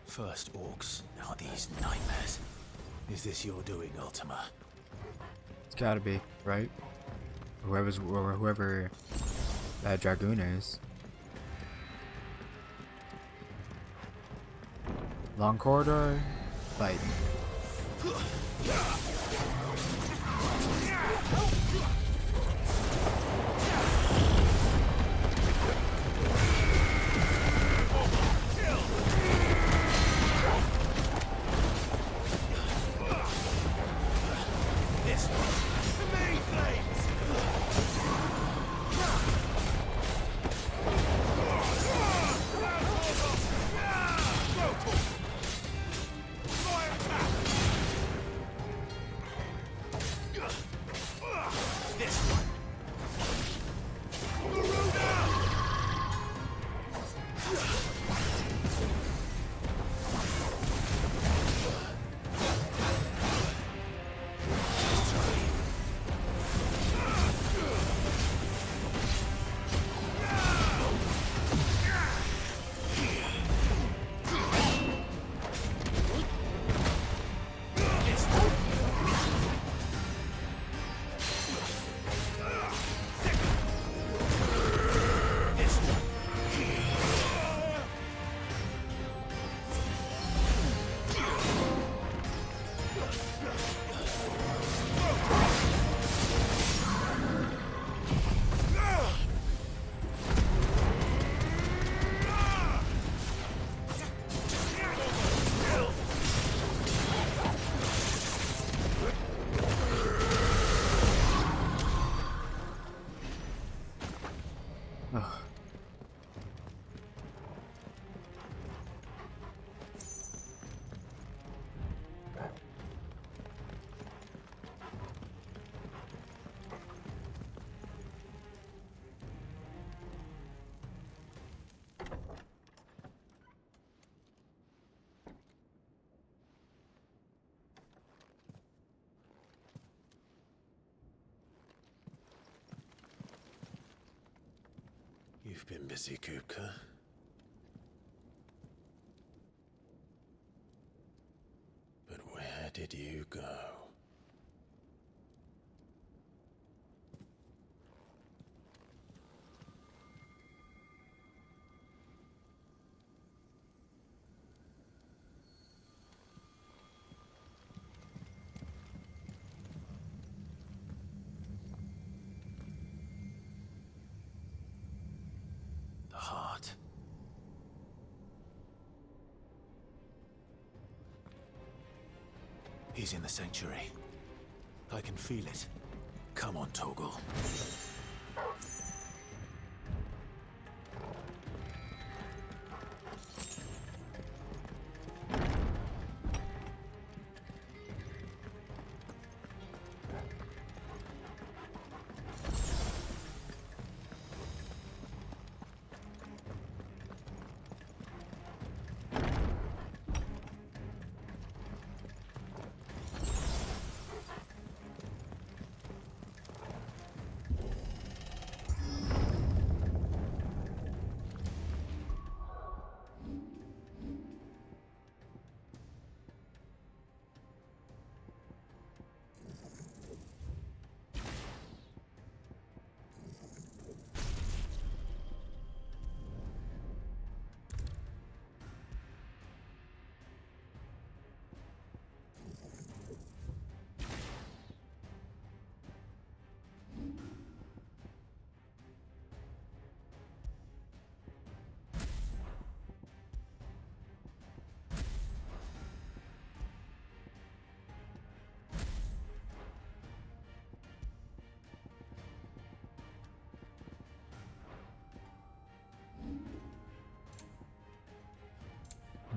First orcs, now these nightmares. Is this your doing, Ultima? It's gotta be, right? Whoever that dragoon is. Long corridor, fight. This You've been busy, Kupka. But where did you go? The heart. He's in the sanctuary. I can feel it. Come on, Torgal.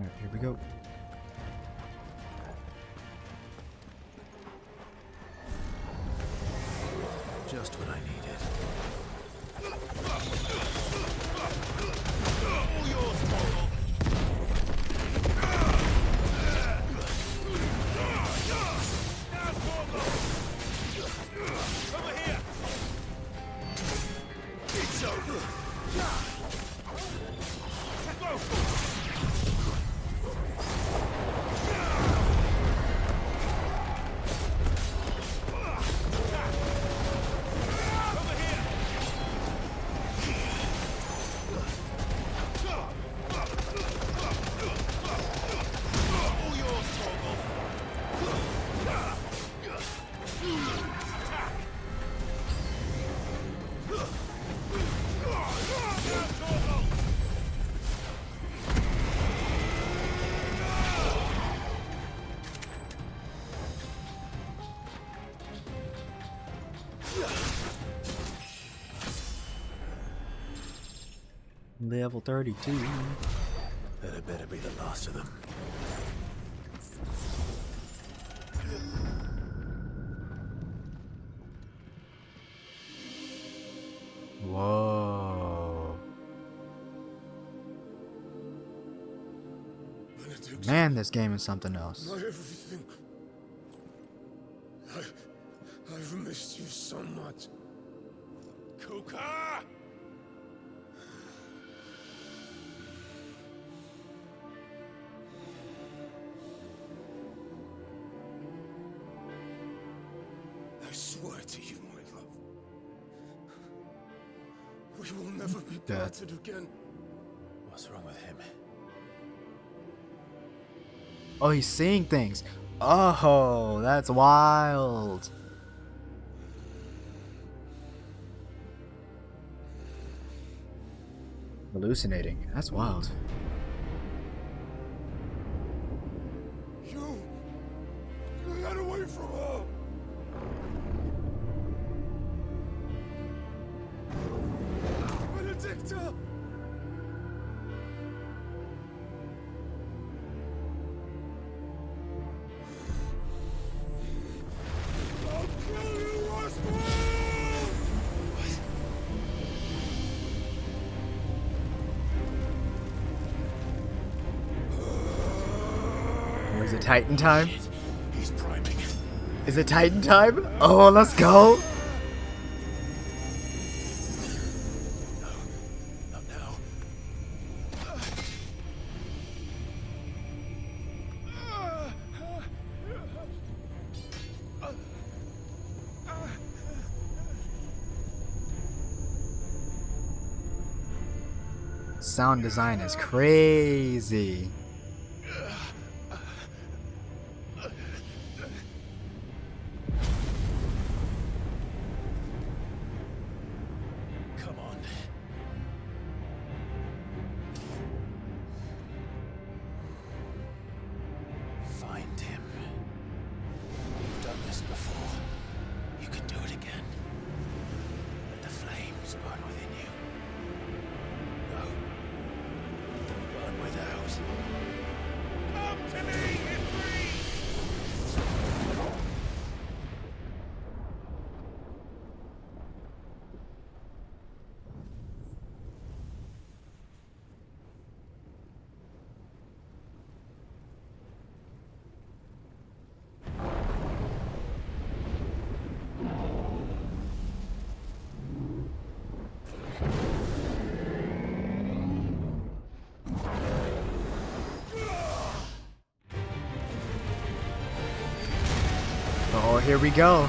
Alright, here we go. Just what I needed. All yours, Torgal. Now, Torgal. Over here. It's over. Go. Level 32. That had better be the last of them. Whoa. Man, this game is something else. My everything. I've missed you so much. Kuka! I swear to you, my love. We will never be Dad. parted again. What's wrong with him? Oh, he's seeing things. Oh, that's wild. Hallucinating. That's wild. You got away from her. Benedicta! I'll kill you, Roswell! Or is it Titan time? He's priming. Is it Titan time? Oh, let's go. No, sound design is crazy. Come on. Find him. You've done this before. You can do it again. Let the flames burn within you. No. Let them burn without. Come to me, Ifrit! Oh, here we go.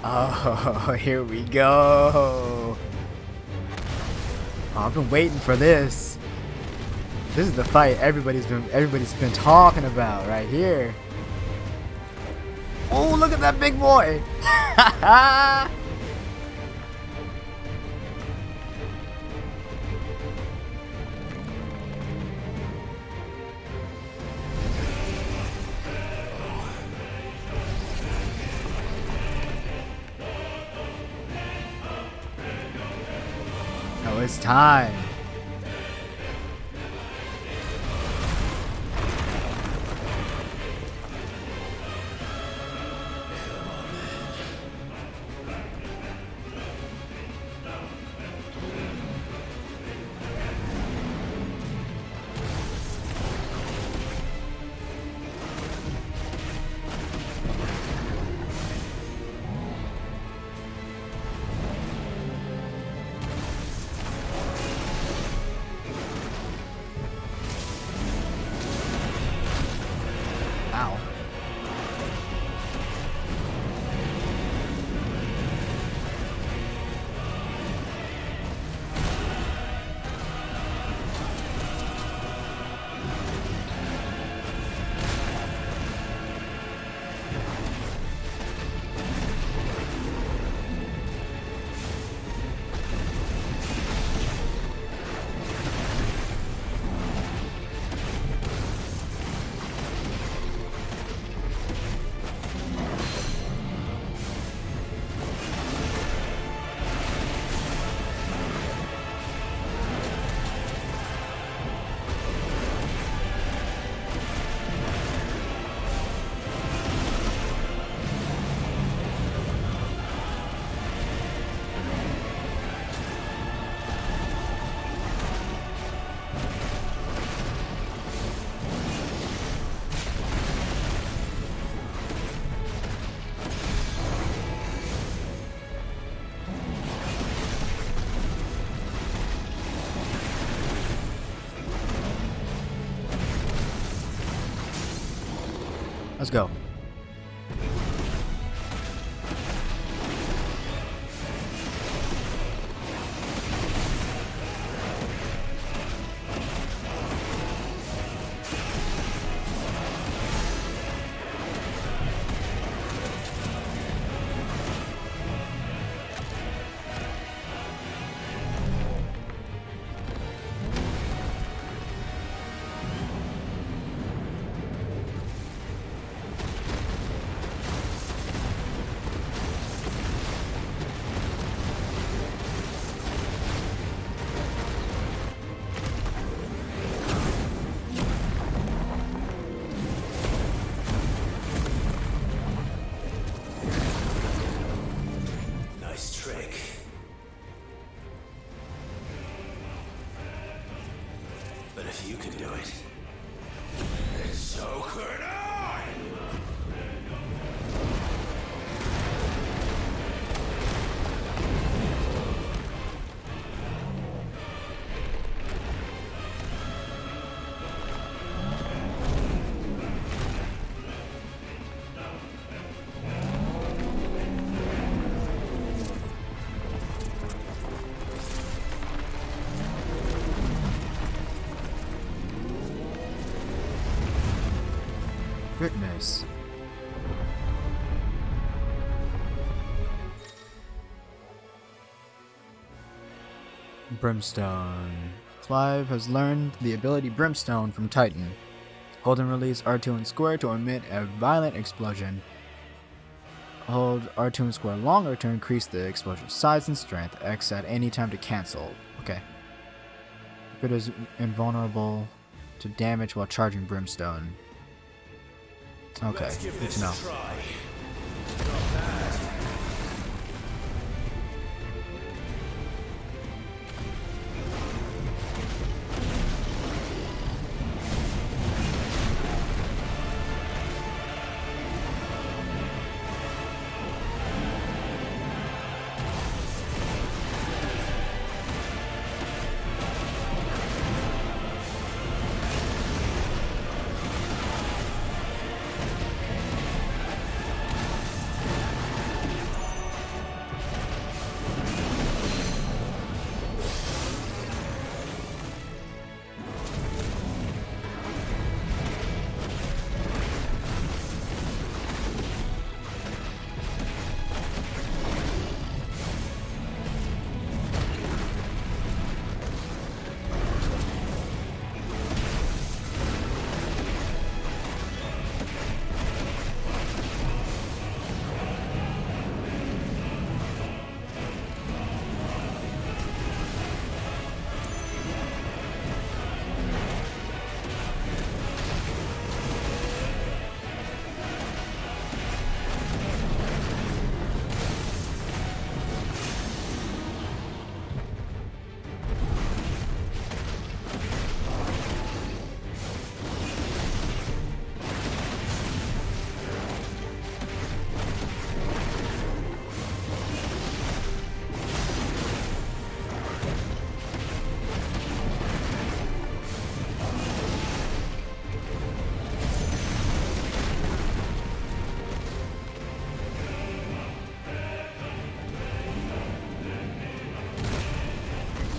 Oh, here we go. Oh, I've been waiting for this. This is the fight everybody's been talking about right here. Oh, look at that big boy. Oh, it's time. Ow. Let's go. Nice trick. But if you can do it, then so could I! Goodness. Brimstone. Clive has learned the ability Brimstone from Titan. Hold and release R2 and square to emit a violent explosion. Hold R2 and square longer to increase the explosion size and strength. X at any time to cancel. Okay. It is invulnerable to damage while charging Brimstone. Okay, good to know.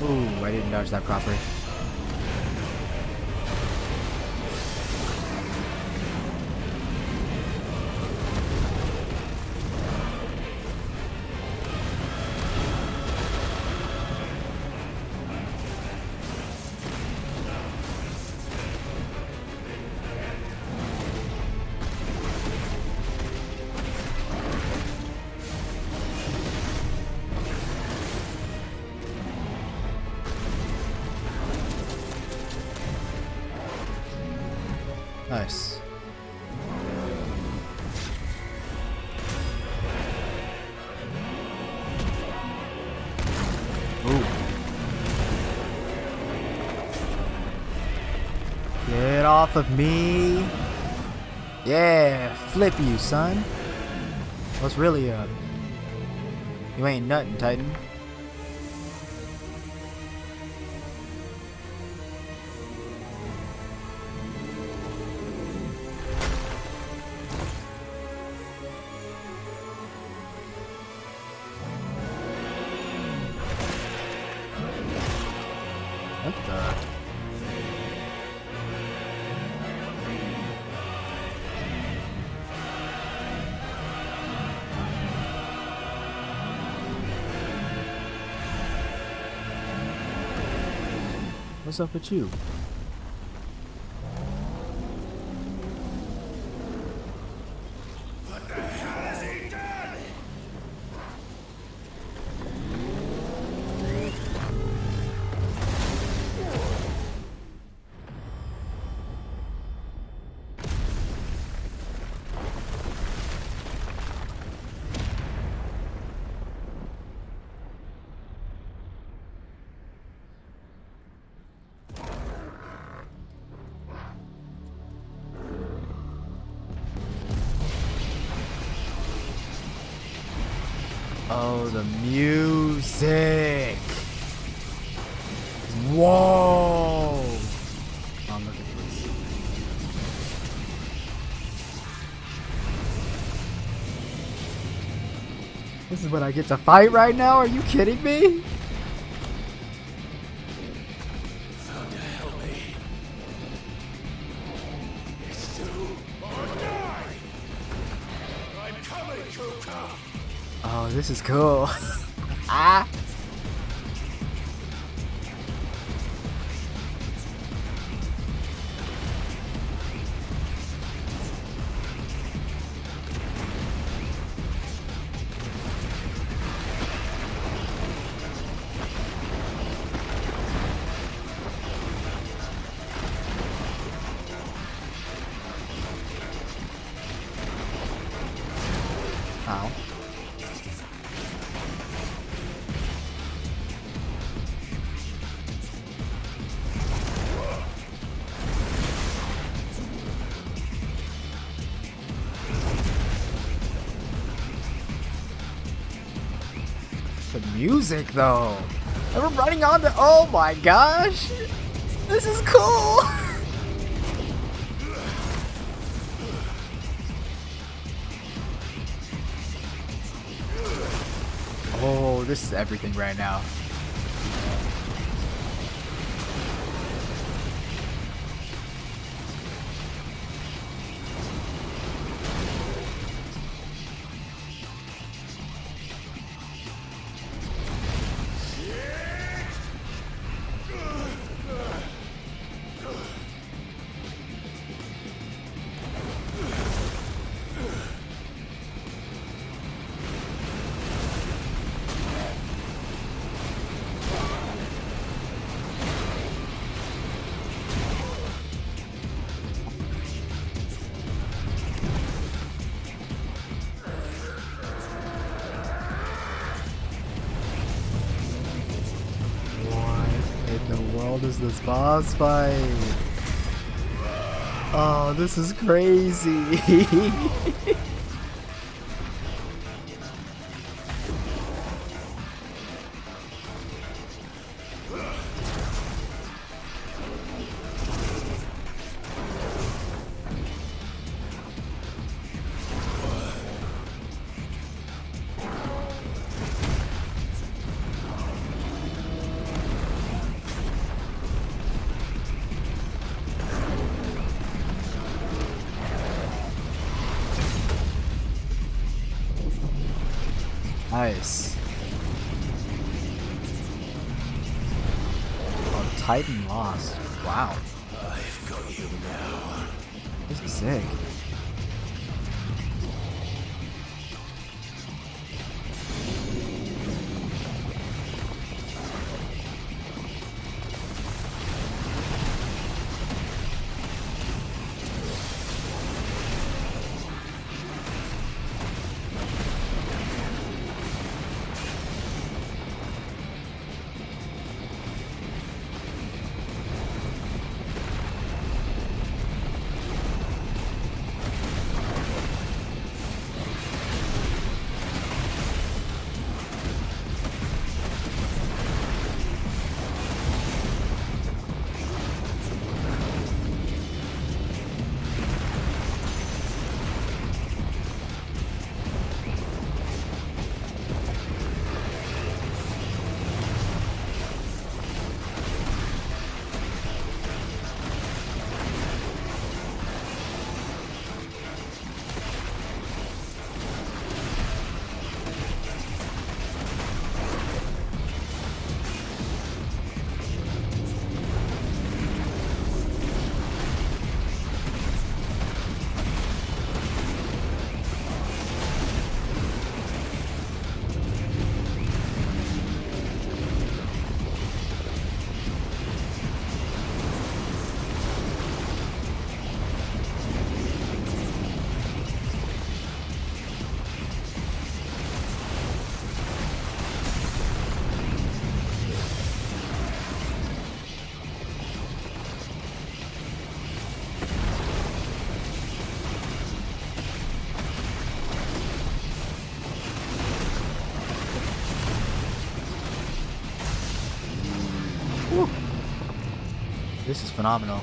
Ooh, I didn't dodge that properly. Nice. Ooh. Get off of me. Yeah, flip you, son. What's really up? You ain't nothing, Titan. What the? What's up with you? What the hell has he done? Oh, the music! Whoa! Oh, look at this. This is what I get to fight right now? Are you kidding me? Thunder, help me. It's too... Oh, no! Oh, this is cool. Ah! Ow. The music though. And we're running on the, oh my gosh. This is cool. Oh, this is everything right now. What is this boss fight? Oh, this is crazy. Nice. Oh, Titan lost. Wow. I've got you now. This is sick. Woo. This is phenomenal.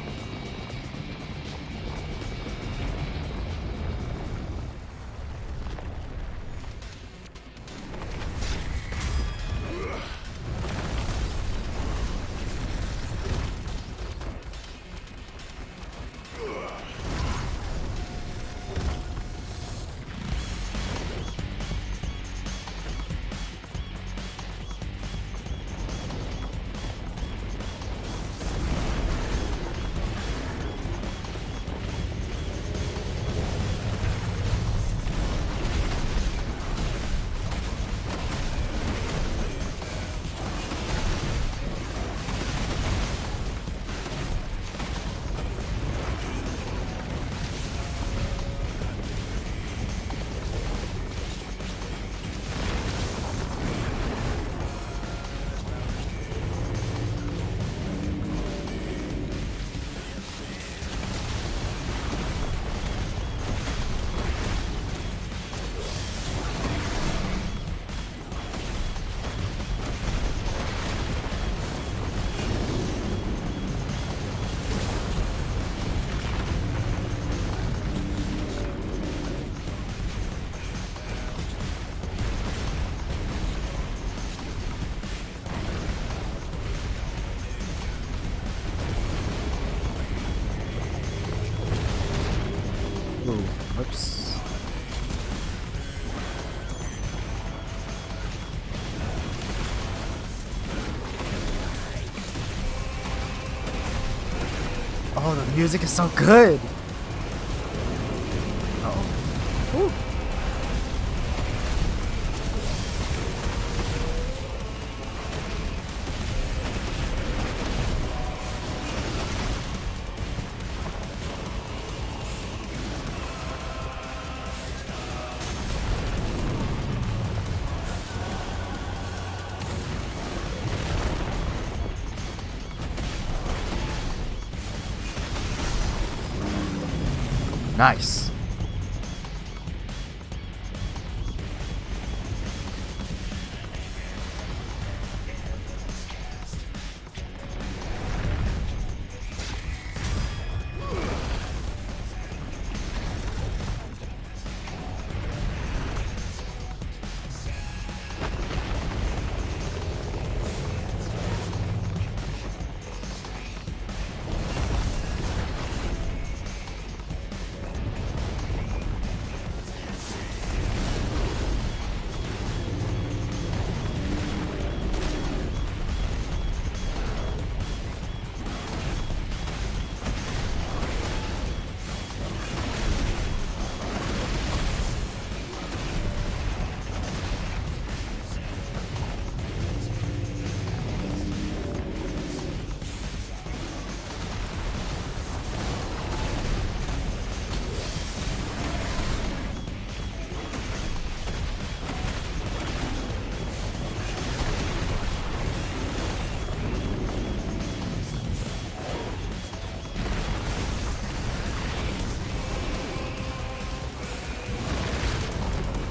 Ooh, whoops. Oh, the music is so good. Uh-oh. Ooh. Nice.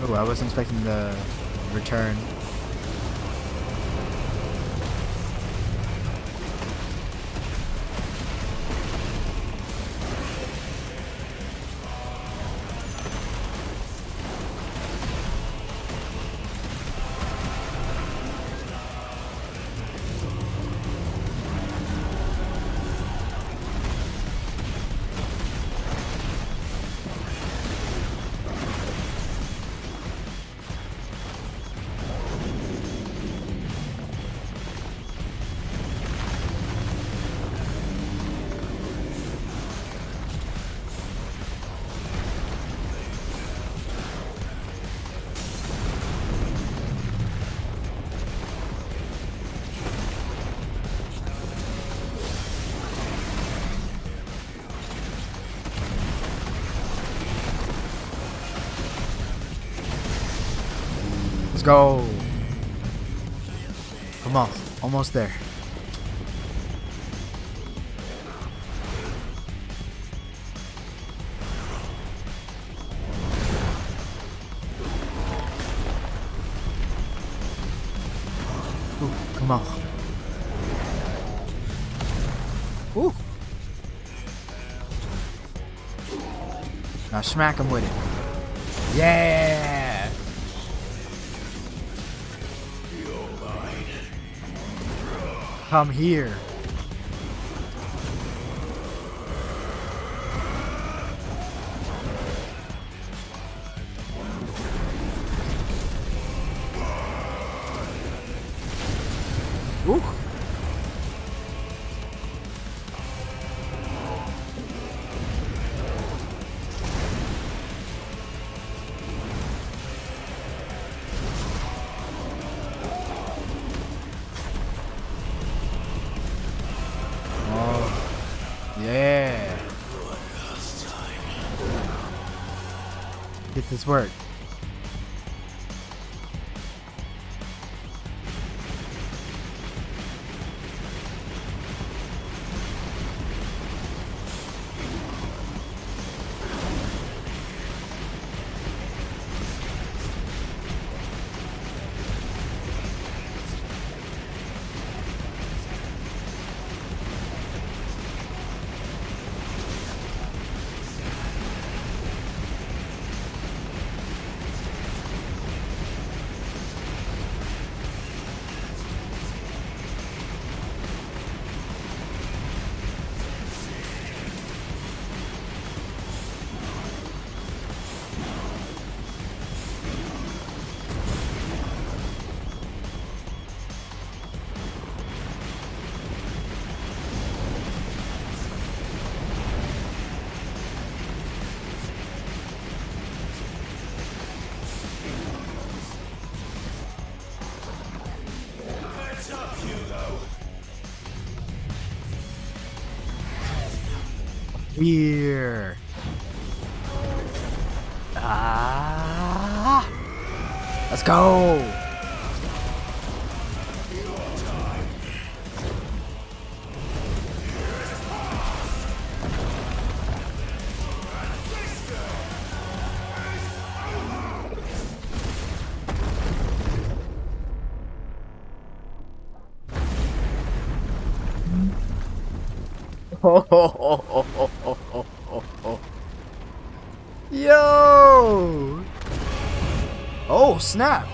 Oh, I wasn't expecting the return. Let's go. Come on, almost there. Ooh, come on. Ooh. Now smack him with it. Yeah. Come here. Ooh. Yeah. Get this work. Here. Ah. Let's go. Yo! Oh, snap.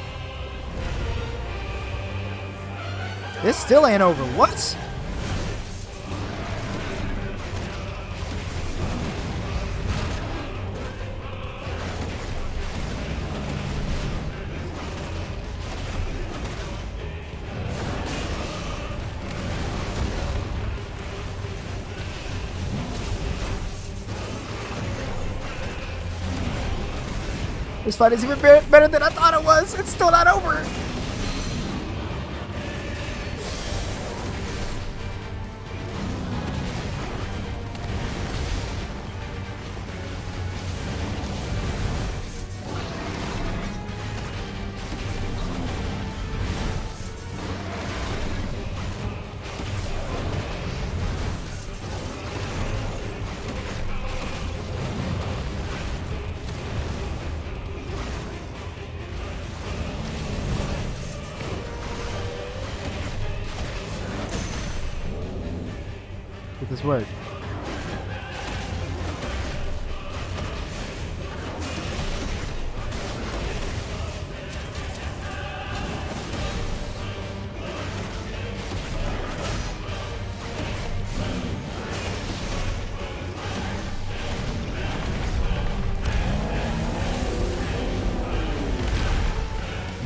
This still ain't over. What? This fight is even better than I thought it was. It's still not over. Did this work?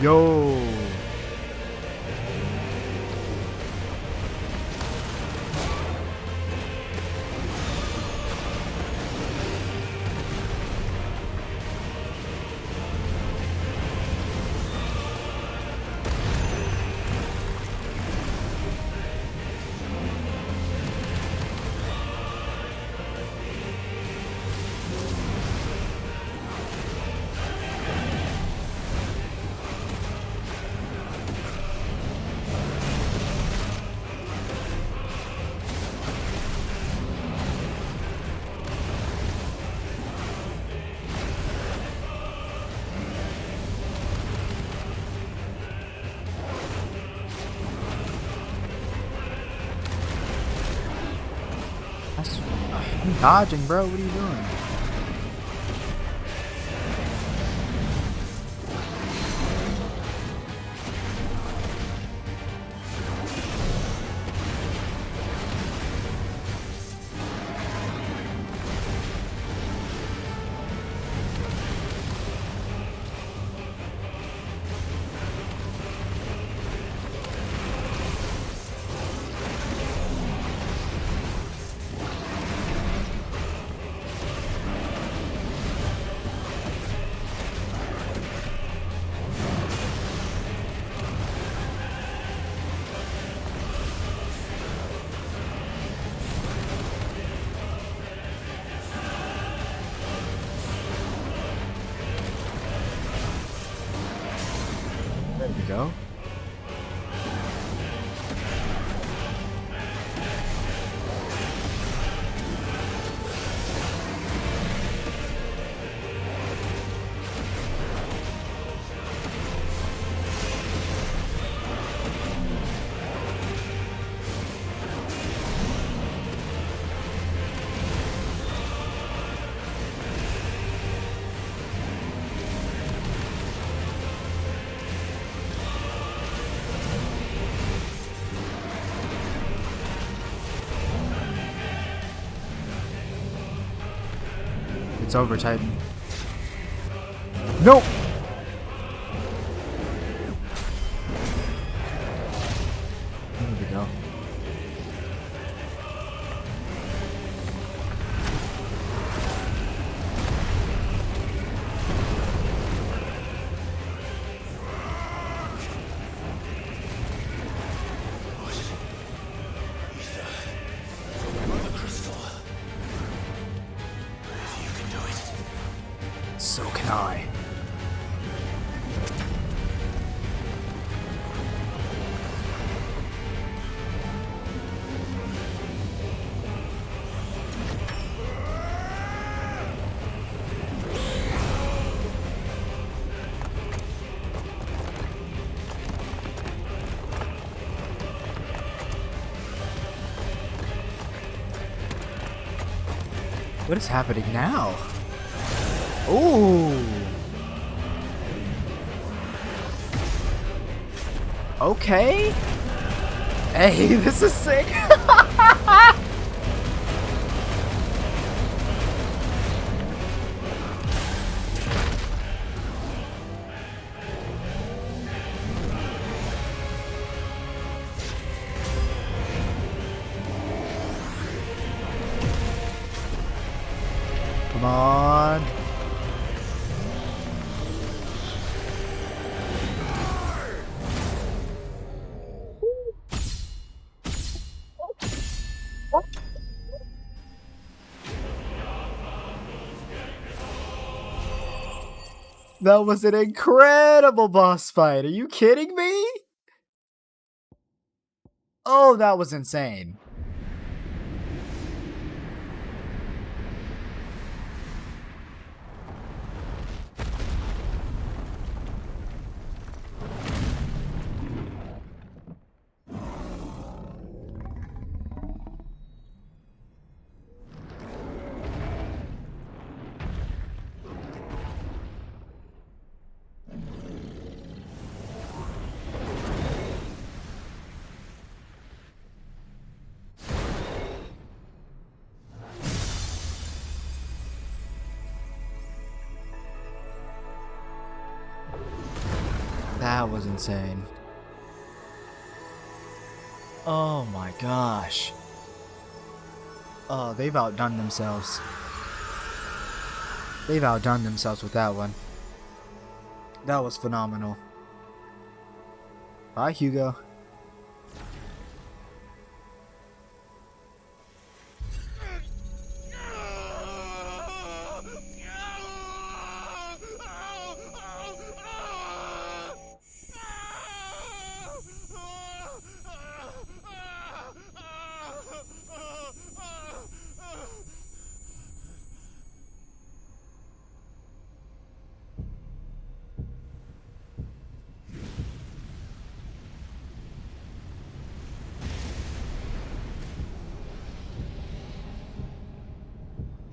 Yo. I'm dodging, bro. What are you doing? There we go. It's over, Titan. No! There we go. can I? What is happening now? Ooh. Okay. Hey, this is sick. Come on. That was an incredible boss fight. Are you kidding me? Oh, that was insane. That was insane. Oh my gosh. Oh, they've outdone themselves. They've outdone themselves with that one. That was phenomenal. Bye, Hugo.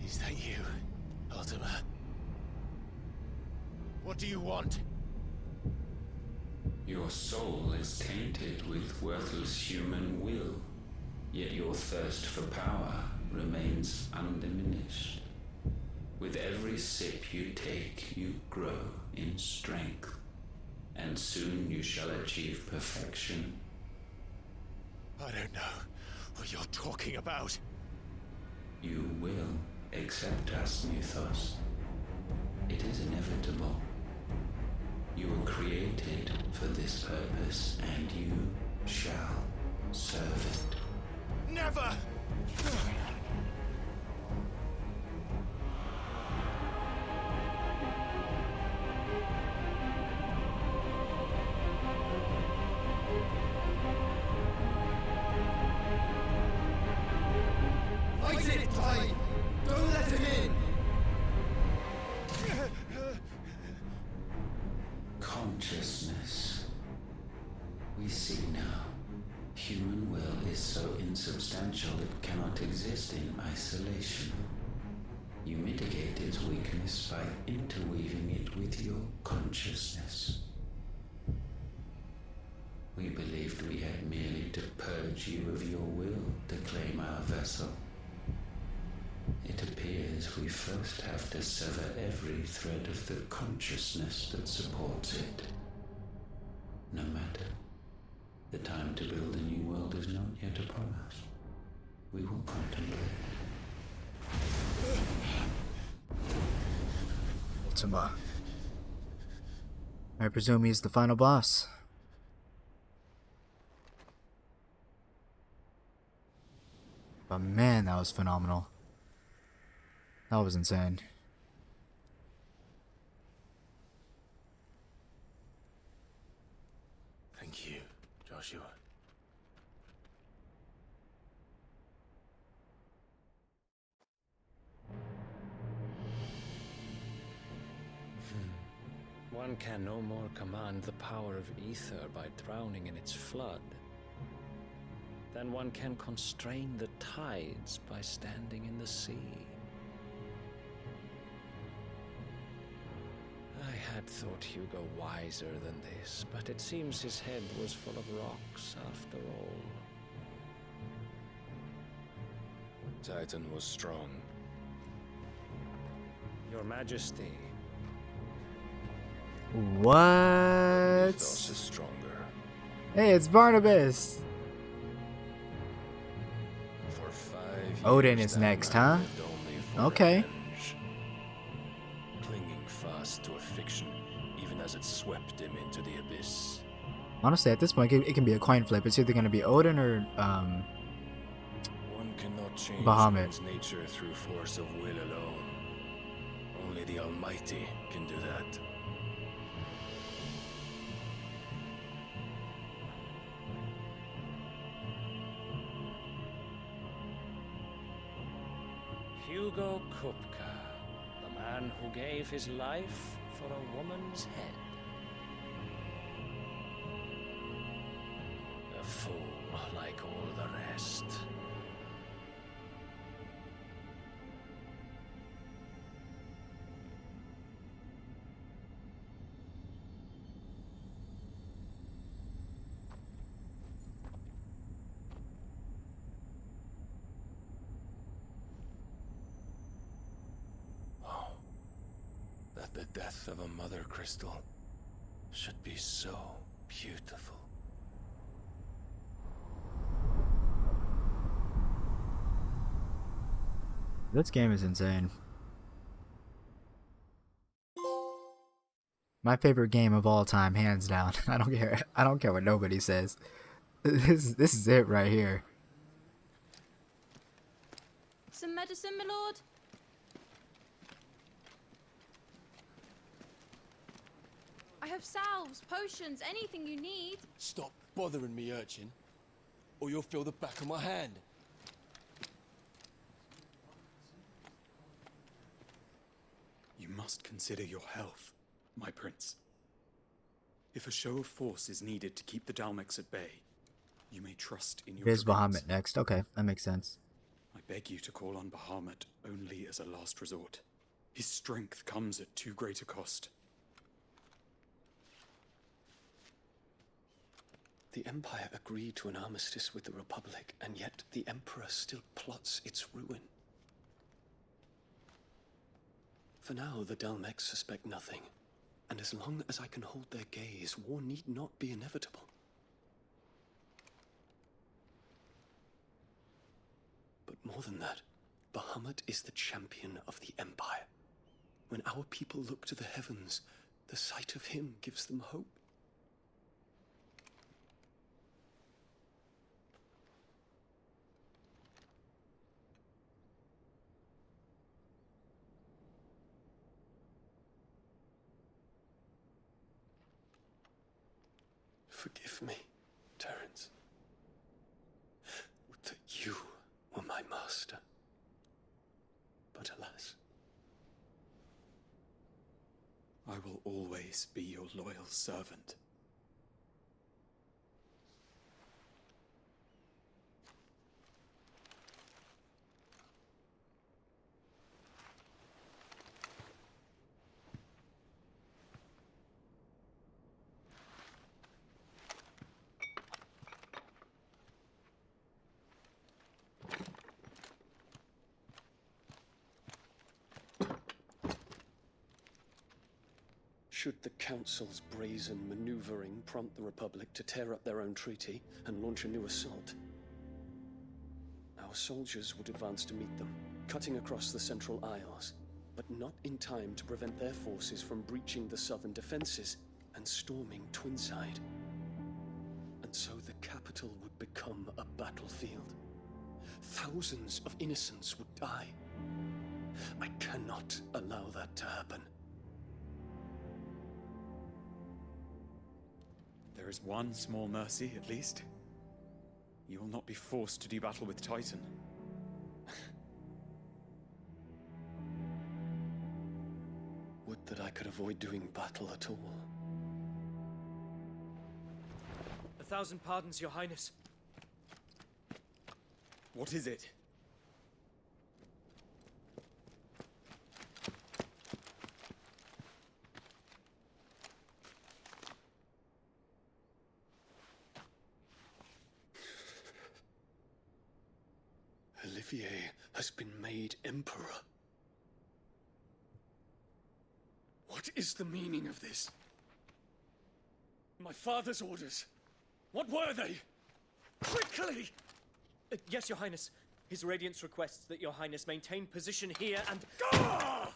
Is that you, Ultima? What do you want? Your soul is tainted with worthless human will, yet your thirst for power remains undiminished. With every sip you take, you grow in strength, and soon you shall achieve perfection. I don't know what you're talking about. You will accept us, Mythos. It is inevitable. You were created for this purpose, and you shall serve it. Never! Fight it, Clive! Don't let him in! Consciousness. We see now. Human will is so insubstantial it cannot exist in isolation. You mitigate its weakness by interweaving it with your consciousness. We believed we had merely to purge you of your will to claim our vessel. It appears we first have to sever every thread of the consciousness that supports it. No matter. The time to build a new world is not yet upon us. We will contemplate. Ultima. I presume he's the final boss. But man, that was phenomenal. That was insane. Joshua. One can no more command the power of ether by drowning in its flood than one can constrain the tides by standing in the sea. I had thought Hugo wiser than this, but it seems his head was full of rocks after all. Titan was strong. Your Majesty. What? Ethos is stronger. Hey, it's Barnabas. For 5 years, Odin is that next, man huh? lived only for Okay. revenge, clinging fast to a fiction, even as it swept him into the abyss. Honestly, at this point, it can be a coin flip. It's either going to be Odin or One cannot change Bahamut. one's nature through force of will alone. Only the Almighty can do that. Hugo Kupka, the man who gave his life for a woman's head. A fool like all the rest. That the death of a mother crystal should be so beautiful. this game is insane. My favorite game of all time, hands down. I don't care. I don't care what nobody says. This is it right here. Some medicine, my lord? I have salves, potions, anything you need. Stop bothering me, urchin, or you'll feel the back of my hand. You must consider your health, my prince. If a show of force is needed to keep the Dalmex at bay, you may trust in your Here's dragoons. Bahamut next. Okay, that makes sense. I beg you to call on Bahamut only as a last resort. His strength comes at too great a cost. The Empire agreed to an armistice with the Republic, and yet the Emperor still plots its ruin. For now, the Dalmex suspect nothing, and as long as I can hold their gaze, war need not be inevitable. But more than that, Bahamut is the champion of the Empire. When our people look to the heavens, the sight of him gives them hope. Forgive me, Terence. Would that you were my master. But alas. I will always be your loyal servant. Should the Council's brazen maneuvering prompt the Republic to tear up their own treaty and launch a new assault, our soldiers would advance to meet them, cutting across the Central Isles, but not in time to prevent their forces from breaching the southern defenses and storming Twinside. And so the capital would become a battlefield. Thousands of innocents would die. I cannot allow that to happen. There is one small mercy, at least. You will not be forced to do battle with Titan. Would that I could avoid doing battle at all. 1,000 pardons, Your Highness. What is it? Olivier has been made Emperor. What is the meaning of this? My father's orders. What were they? Quickly! Yes, Your Highness. His Radiance requests that Your Highness maintain position here and... Ah!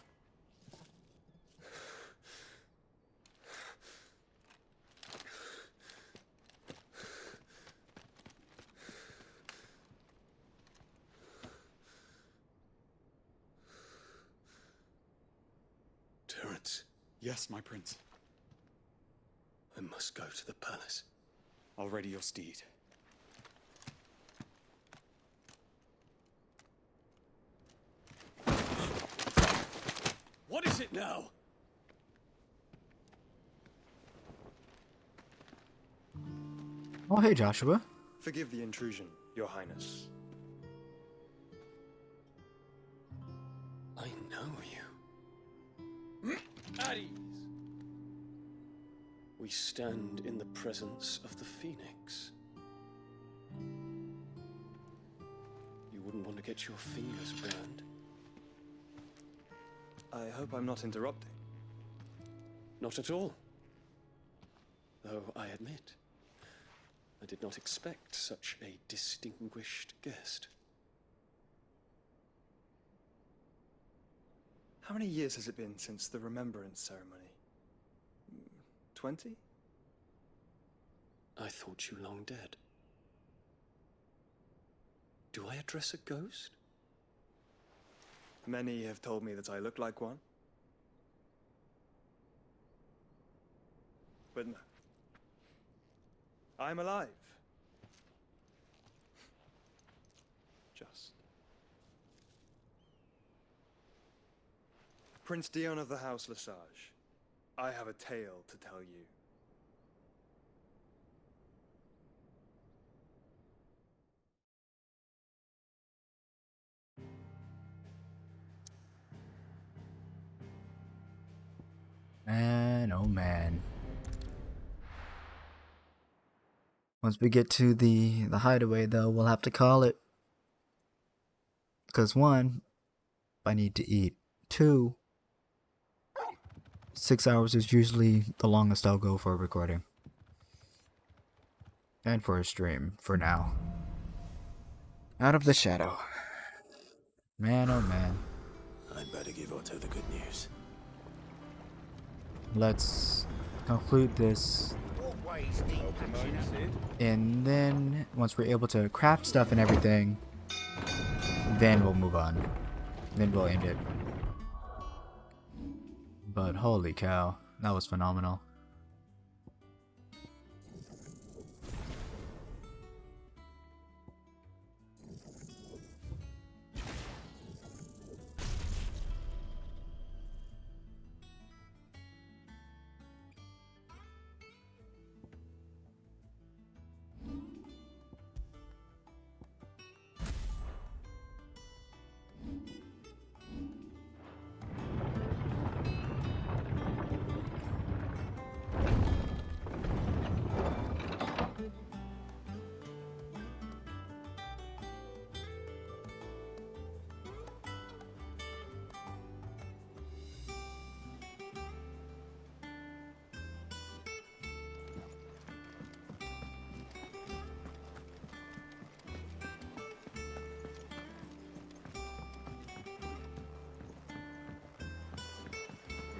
Terence. Yes, my prince. I must go to the palace. I'll ready your steed. What is it now? Oh, hey, Joshua. Forgive the intrusion, Your Highness. I know you. At ease. We stand in the presence of the Phoenix. You wouldn't want to get your fingers burned. I hope I'm not interrupting. Not at all. Though I admit, I did not expect such a distinguished guest. How many years has it been since the Remembrance ceremony? 20? I thought you long dead. Do I address a ghost? Many have told me that I look like one. But no. I'm alive. Just. Prince Dion of the House Lesage, I have a tale to tell you. Man, oh man. Once we get to the hideaway, though, we'll have to call it. Because 1, I need to eat. 2, 6 hours is usually the longest I'll go for a recording. And for a stream, for now. Out of the shadow. Man, oh man. I'd better give Otto the good news. Let's conclude this. And then, once we're able to craft stuff and everything, then we'll move on. Then we'll end it. But holy cow, that was phenomenal.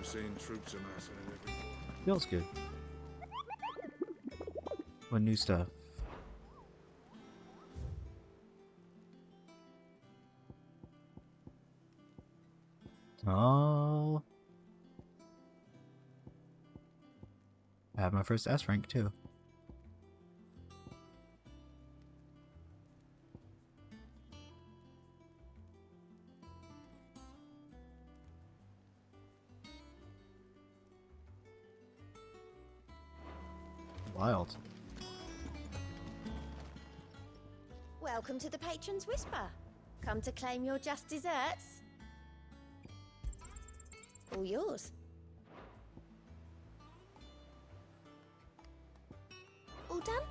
Seeing troops amassing and everything. Feels good. What new stuff? Oh. I have my first S rank too. Wild. Welcome to the Patron's Whisper. Come to claim your just desserts? All yours. All done?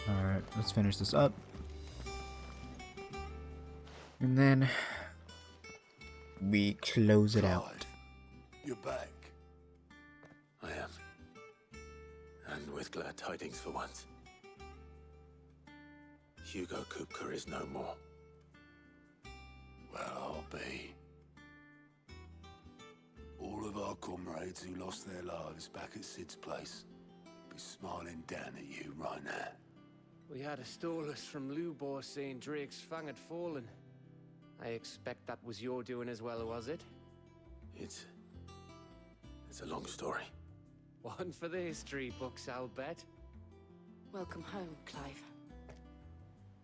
Alright, let's finish this up. And then we close it out. You're back. I am. And with glad tidings for once. Hugo Kupka is no more. Well, I'll be. All of our comrades who lost their lives back at Sid's place be smiling down at you right now. We had a stolus from Lubor saying Drake's fang had fallen. I expect that was your doing as well, was it? It's a long story. One for the history books, I'll bet. Welcome home, Clive.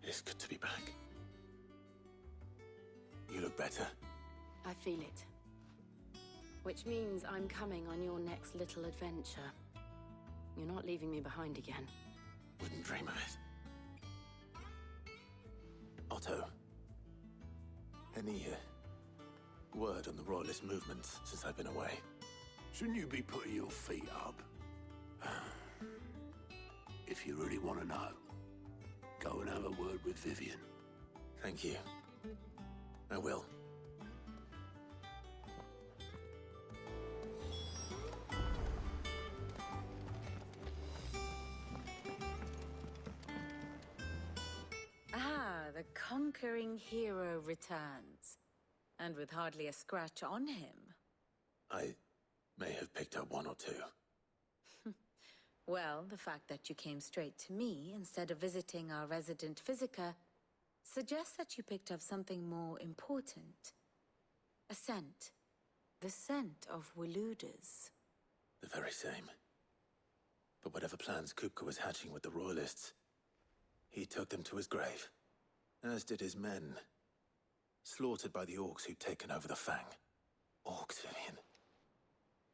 It's good to be back. You look better. I feel it. Which means I'm coming on your next little adventure. You're not leaving me behind again. Wouldn't dream of it. Otto, any word on the Royalist movement since I've been away? Shouldn't you be putting your feet up? If you really want to know, go and have a word with Vivian. Thank you. I will. The conquering hero returns, and with hardly a scratch on him. I may have picked up one or two. Well, the fact that you came straight to me instead of visiting our resident physiker suggests that you picked up something more important. A scent. The scent of Waludas. The very same. But whatever plans Kupka was hatching with the Royalists, he took them to his grave. As did his men. Slaughtered by the orcs who'd taken over the Fang. Orcs, Vivian.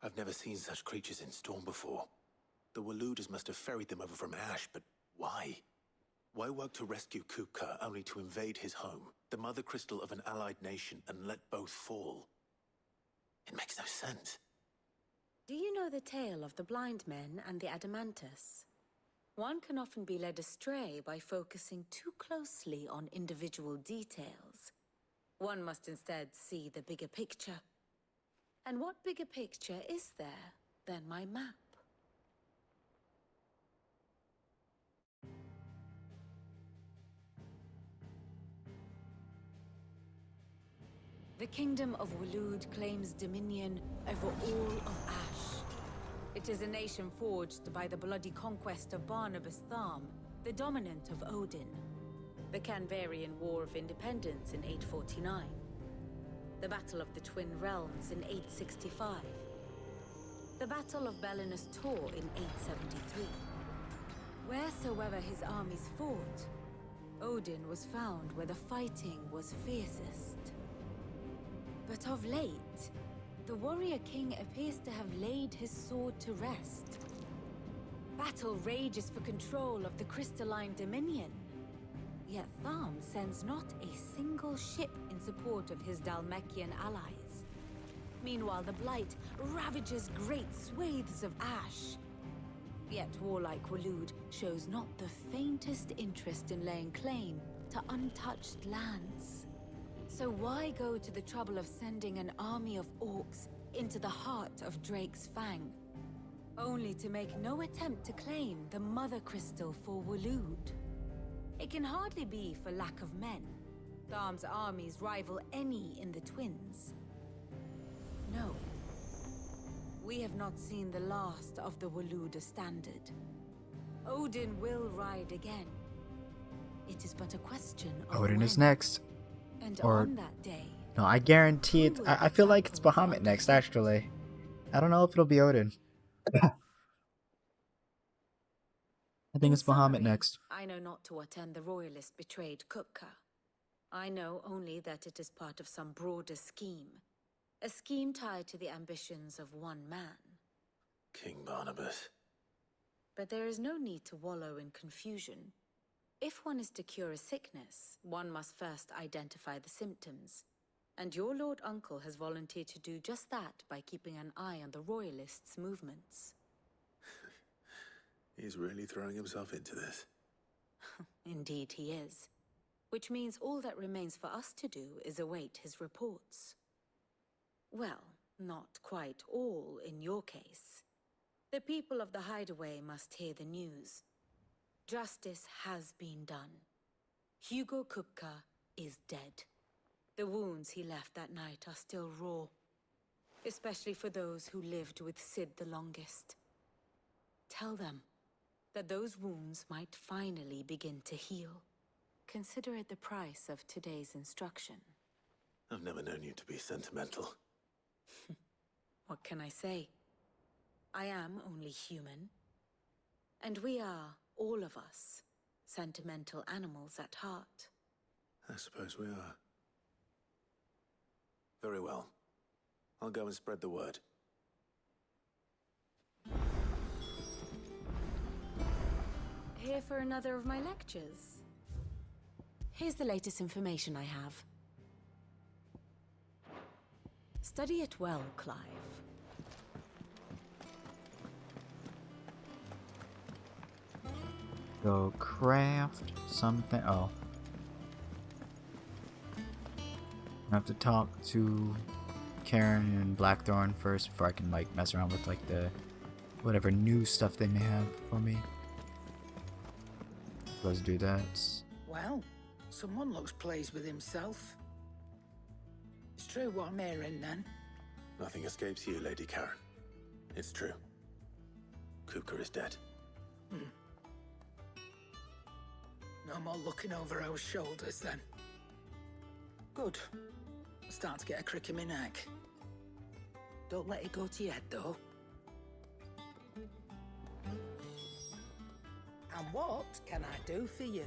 I've never seen such creatures in Storm before. The Waludas must have ferried them over from Ash, but why? Why work to rescue Kupka only to invade his home, the mother crystal of an allied nation, and let both fall? It makes no sense. Do you know the tale of the blind men and the Adamantus? One can often be led astray by focusing too closely on individual details. One must instead see the bigger picture. And what bigger picture is there than my map? The Kingdom of Waloed claims dominion over all of Ash. It is a nation forged by the bloody conquest of Barnabas Tharm, the dominant of Odin. The Canvarian War of Independence in 849. The Battle of the Twin Realms in 865. The Battle of Belinus Tor in 873. Wheresoever his armies fought, Odin was found where the fighting was fiercest. But of late, the warrior king appears to have laid his sword to rest. Battle rages for control of the crystalline dominion. Yet Tharm sends not a single ship in support of his Dhalmekian allies. Meanwhile, the Blight ravages great swathes of Ash. Yet warlike Waloed shows not the faintest interest in laying claim to untouched lands. So why go to the trouble of sending an army of orcs into the heart of Drake's Fang, only to make no attempt to claim the Mother Crystal for Waloed? It can hardly be for lack of men. Tharm's armies rival any in the Twins. No. We have not seen the last of the Waluda standard. Odin will ride again. It is but a question of Odin when. is next. And Or on that day, no, I guarantee it. I feel like it's Bahamut next, actually. I don't know if it'll be Odin. I think In it's Bahamut summary, next. I know not to what end the royalist betrayed Kupka. I know only that it is part of some broader scheme. A scheme tied to the ambitions of one man. King Barnabas. But there is no need to wallow in confusion. If one is to cure a sickness, one must first identify the symptoms. And your Lord Uncle has volunteered to do just that by keeping an eye on the royalists' movements. He's really throwing himself into this. Indeed he is. Which means all that remains for us to do is await his reports. Well, not quite all in your case. The people of the Hideaway must hear the news. Justice has been done. Hugo Kupka is dead. The wounds he left that night are still raw, especially for those who lived with Sid the longest. Tell them that those wounds might finally begin to heal. Consider it the price of today's instruction. I've never known you to be sentimental. What can I say? I am only human. And we are, all of us, sentimental animals at heart. I suppose we are. Very well. I'll go and spread the word. Here for another of my lectures. Here's the latest information I have. Study it well, Clive. Go craft something. Oh. I have to talk to Karen and Blackthorn first before I can like mess around with like the whatever new stuff they may have for me. Let's do that. Well, someone looks pleased with himself. It's true what I'm hearing then. Nothing escapes you, Lady Karen. It's true. Kupka is dead. No more looking over our shoulders then. Good. I'm starting to get a crick in my neck. Don't let it go to your head though. And what can I do for you?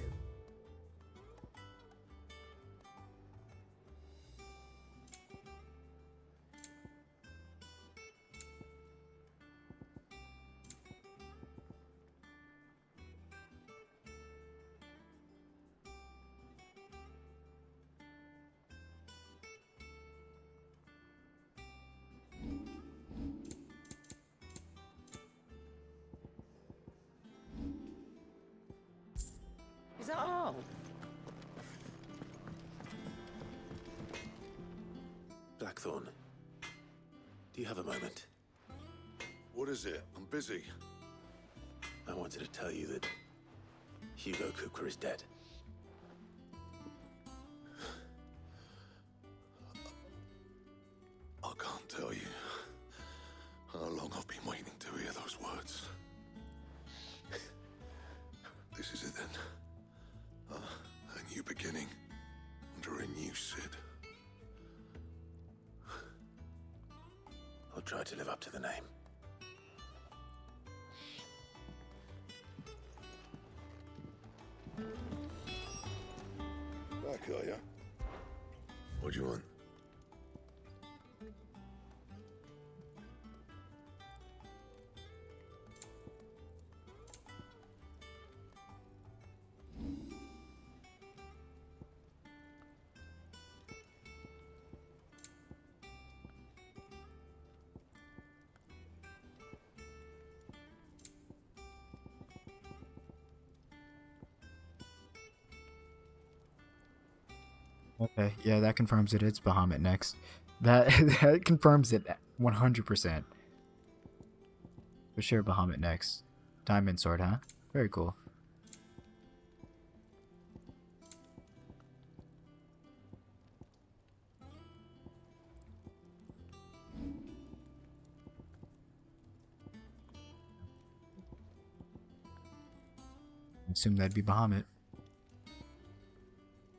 Is that all? Blackthorn, do you have a moment? What is it? I'm busy. I wanted to tell you that Hugo Kupka is dead. I can't tell you how long I've been waiting to hear those words. This is it then. A new beginning under a new Sid. I'll try to live up to the name. Back, are ya? What do you want? Okay, yeah, that confirms it. It's Bahamut next. That that confirms it 100%. For sure, Bahamut next. Diamond sword, huh? Very cool. I assume that'd be Bahamut.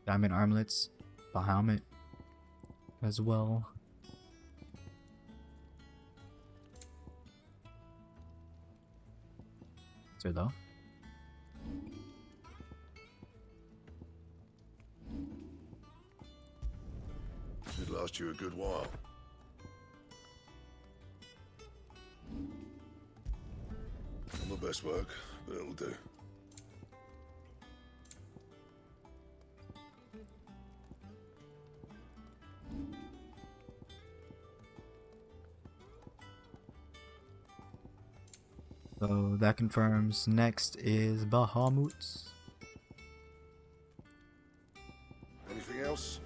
Diamond armlets, Bahamut as well. Is there though? Should last you a good while. Not the best work, but it'll do. So that confirms next is Bahamut. Anything else?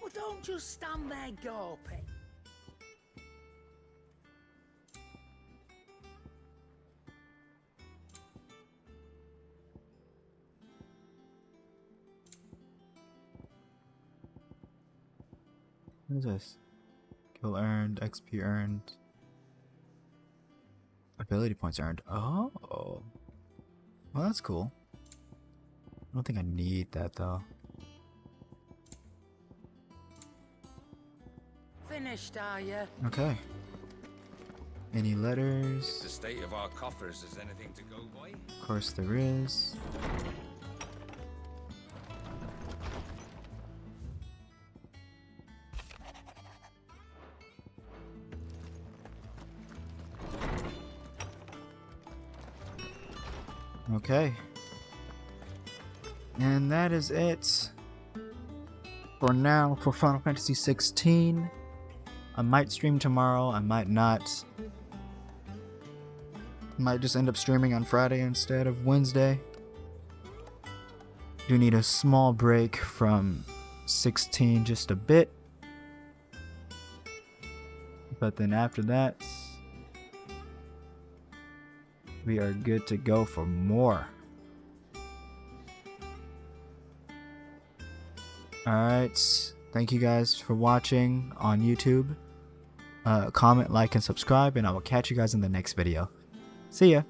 Well, don't just stand there gawping. What is this? Skill earned, XP earned, ability points earned. Oh, well, that's cool. I don't think I need that though. Finished, are you? Okay. Any letters? The state of our coffers is anything to go by? Of course there is. Okay. And that is it for now for Final Fantasy 16. I might stream tomorrow, I might not. Might just end up streaming on Friday instead of Wednesday. Do need a small break from 16, just a bit. But then after that, we are good to go for more. Alright, thank you guys for watching on YouTube. Comment, like, and subscribe, and I will catch you guys in the next video. See ya!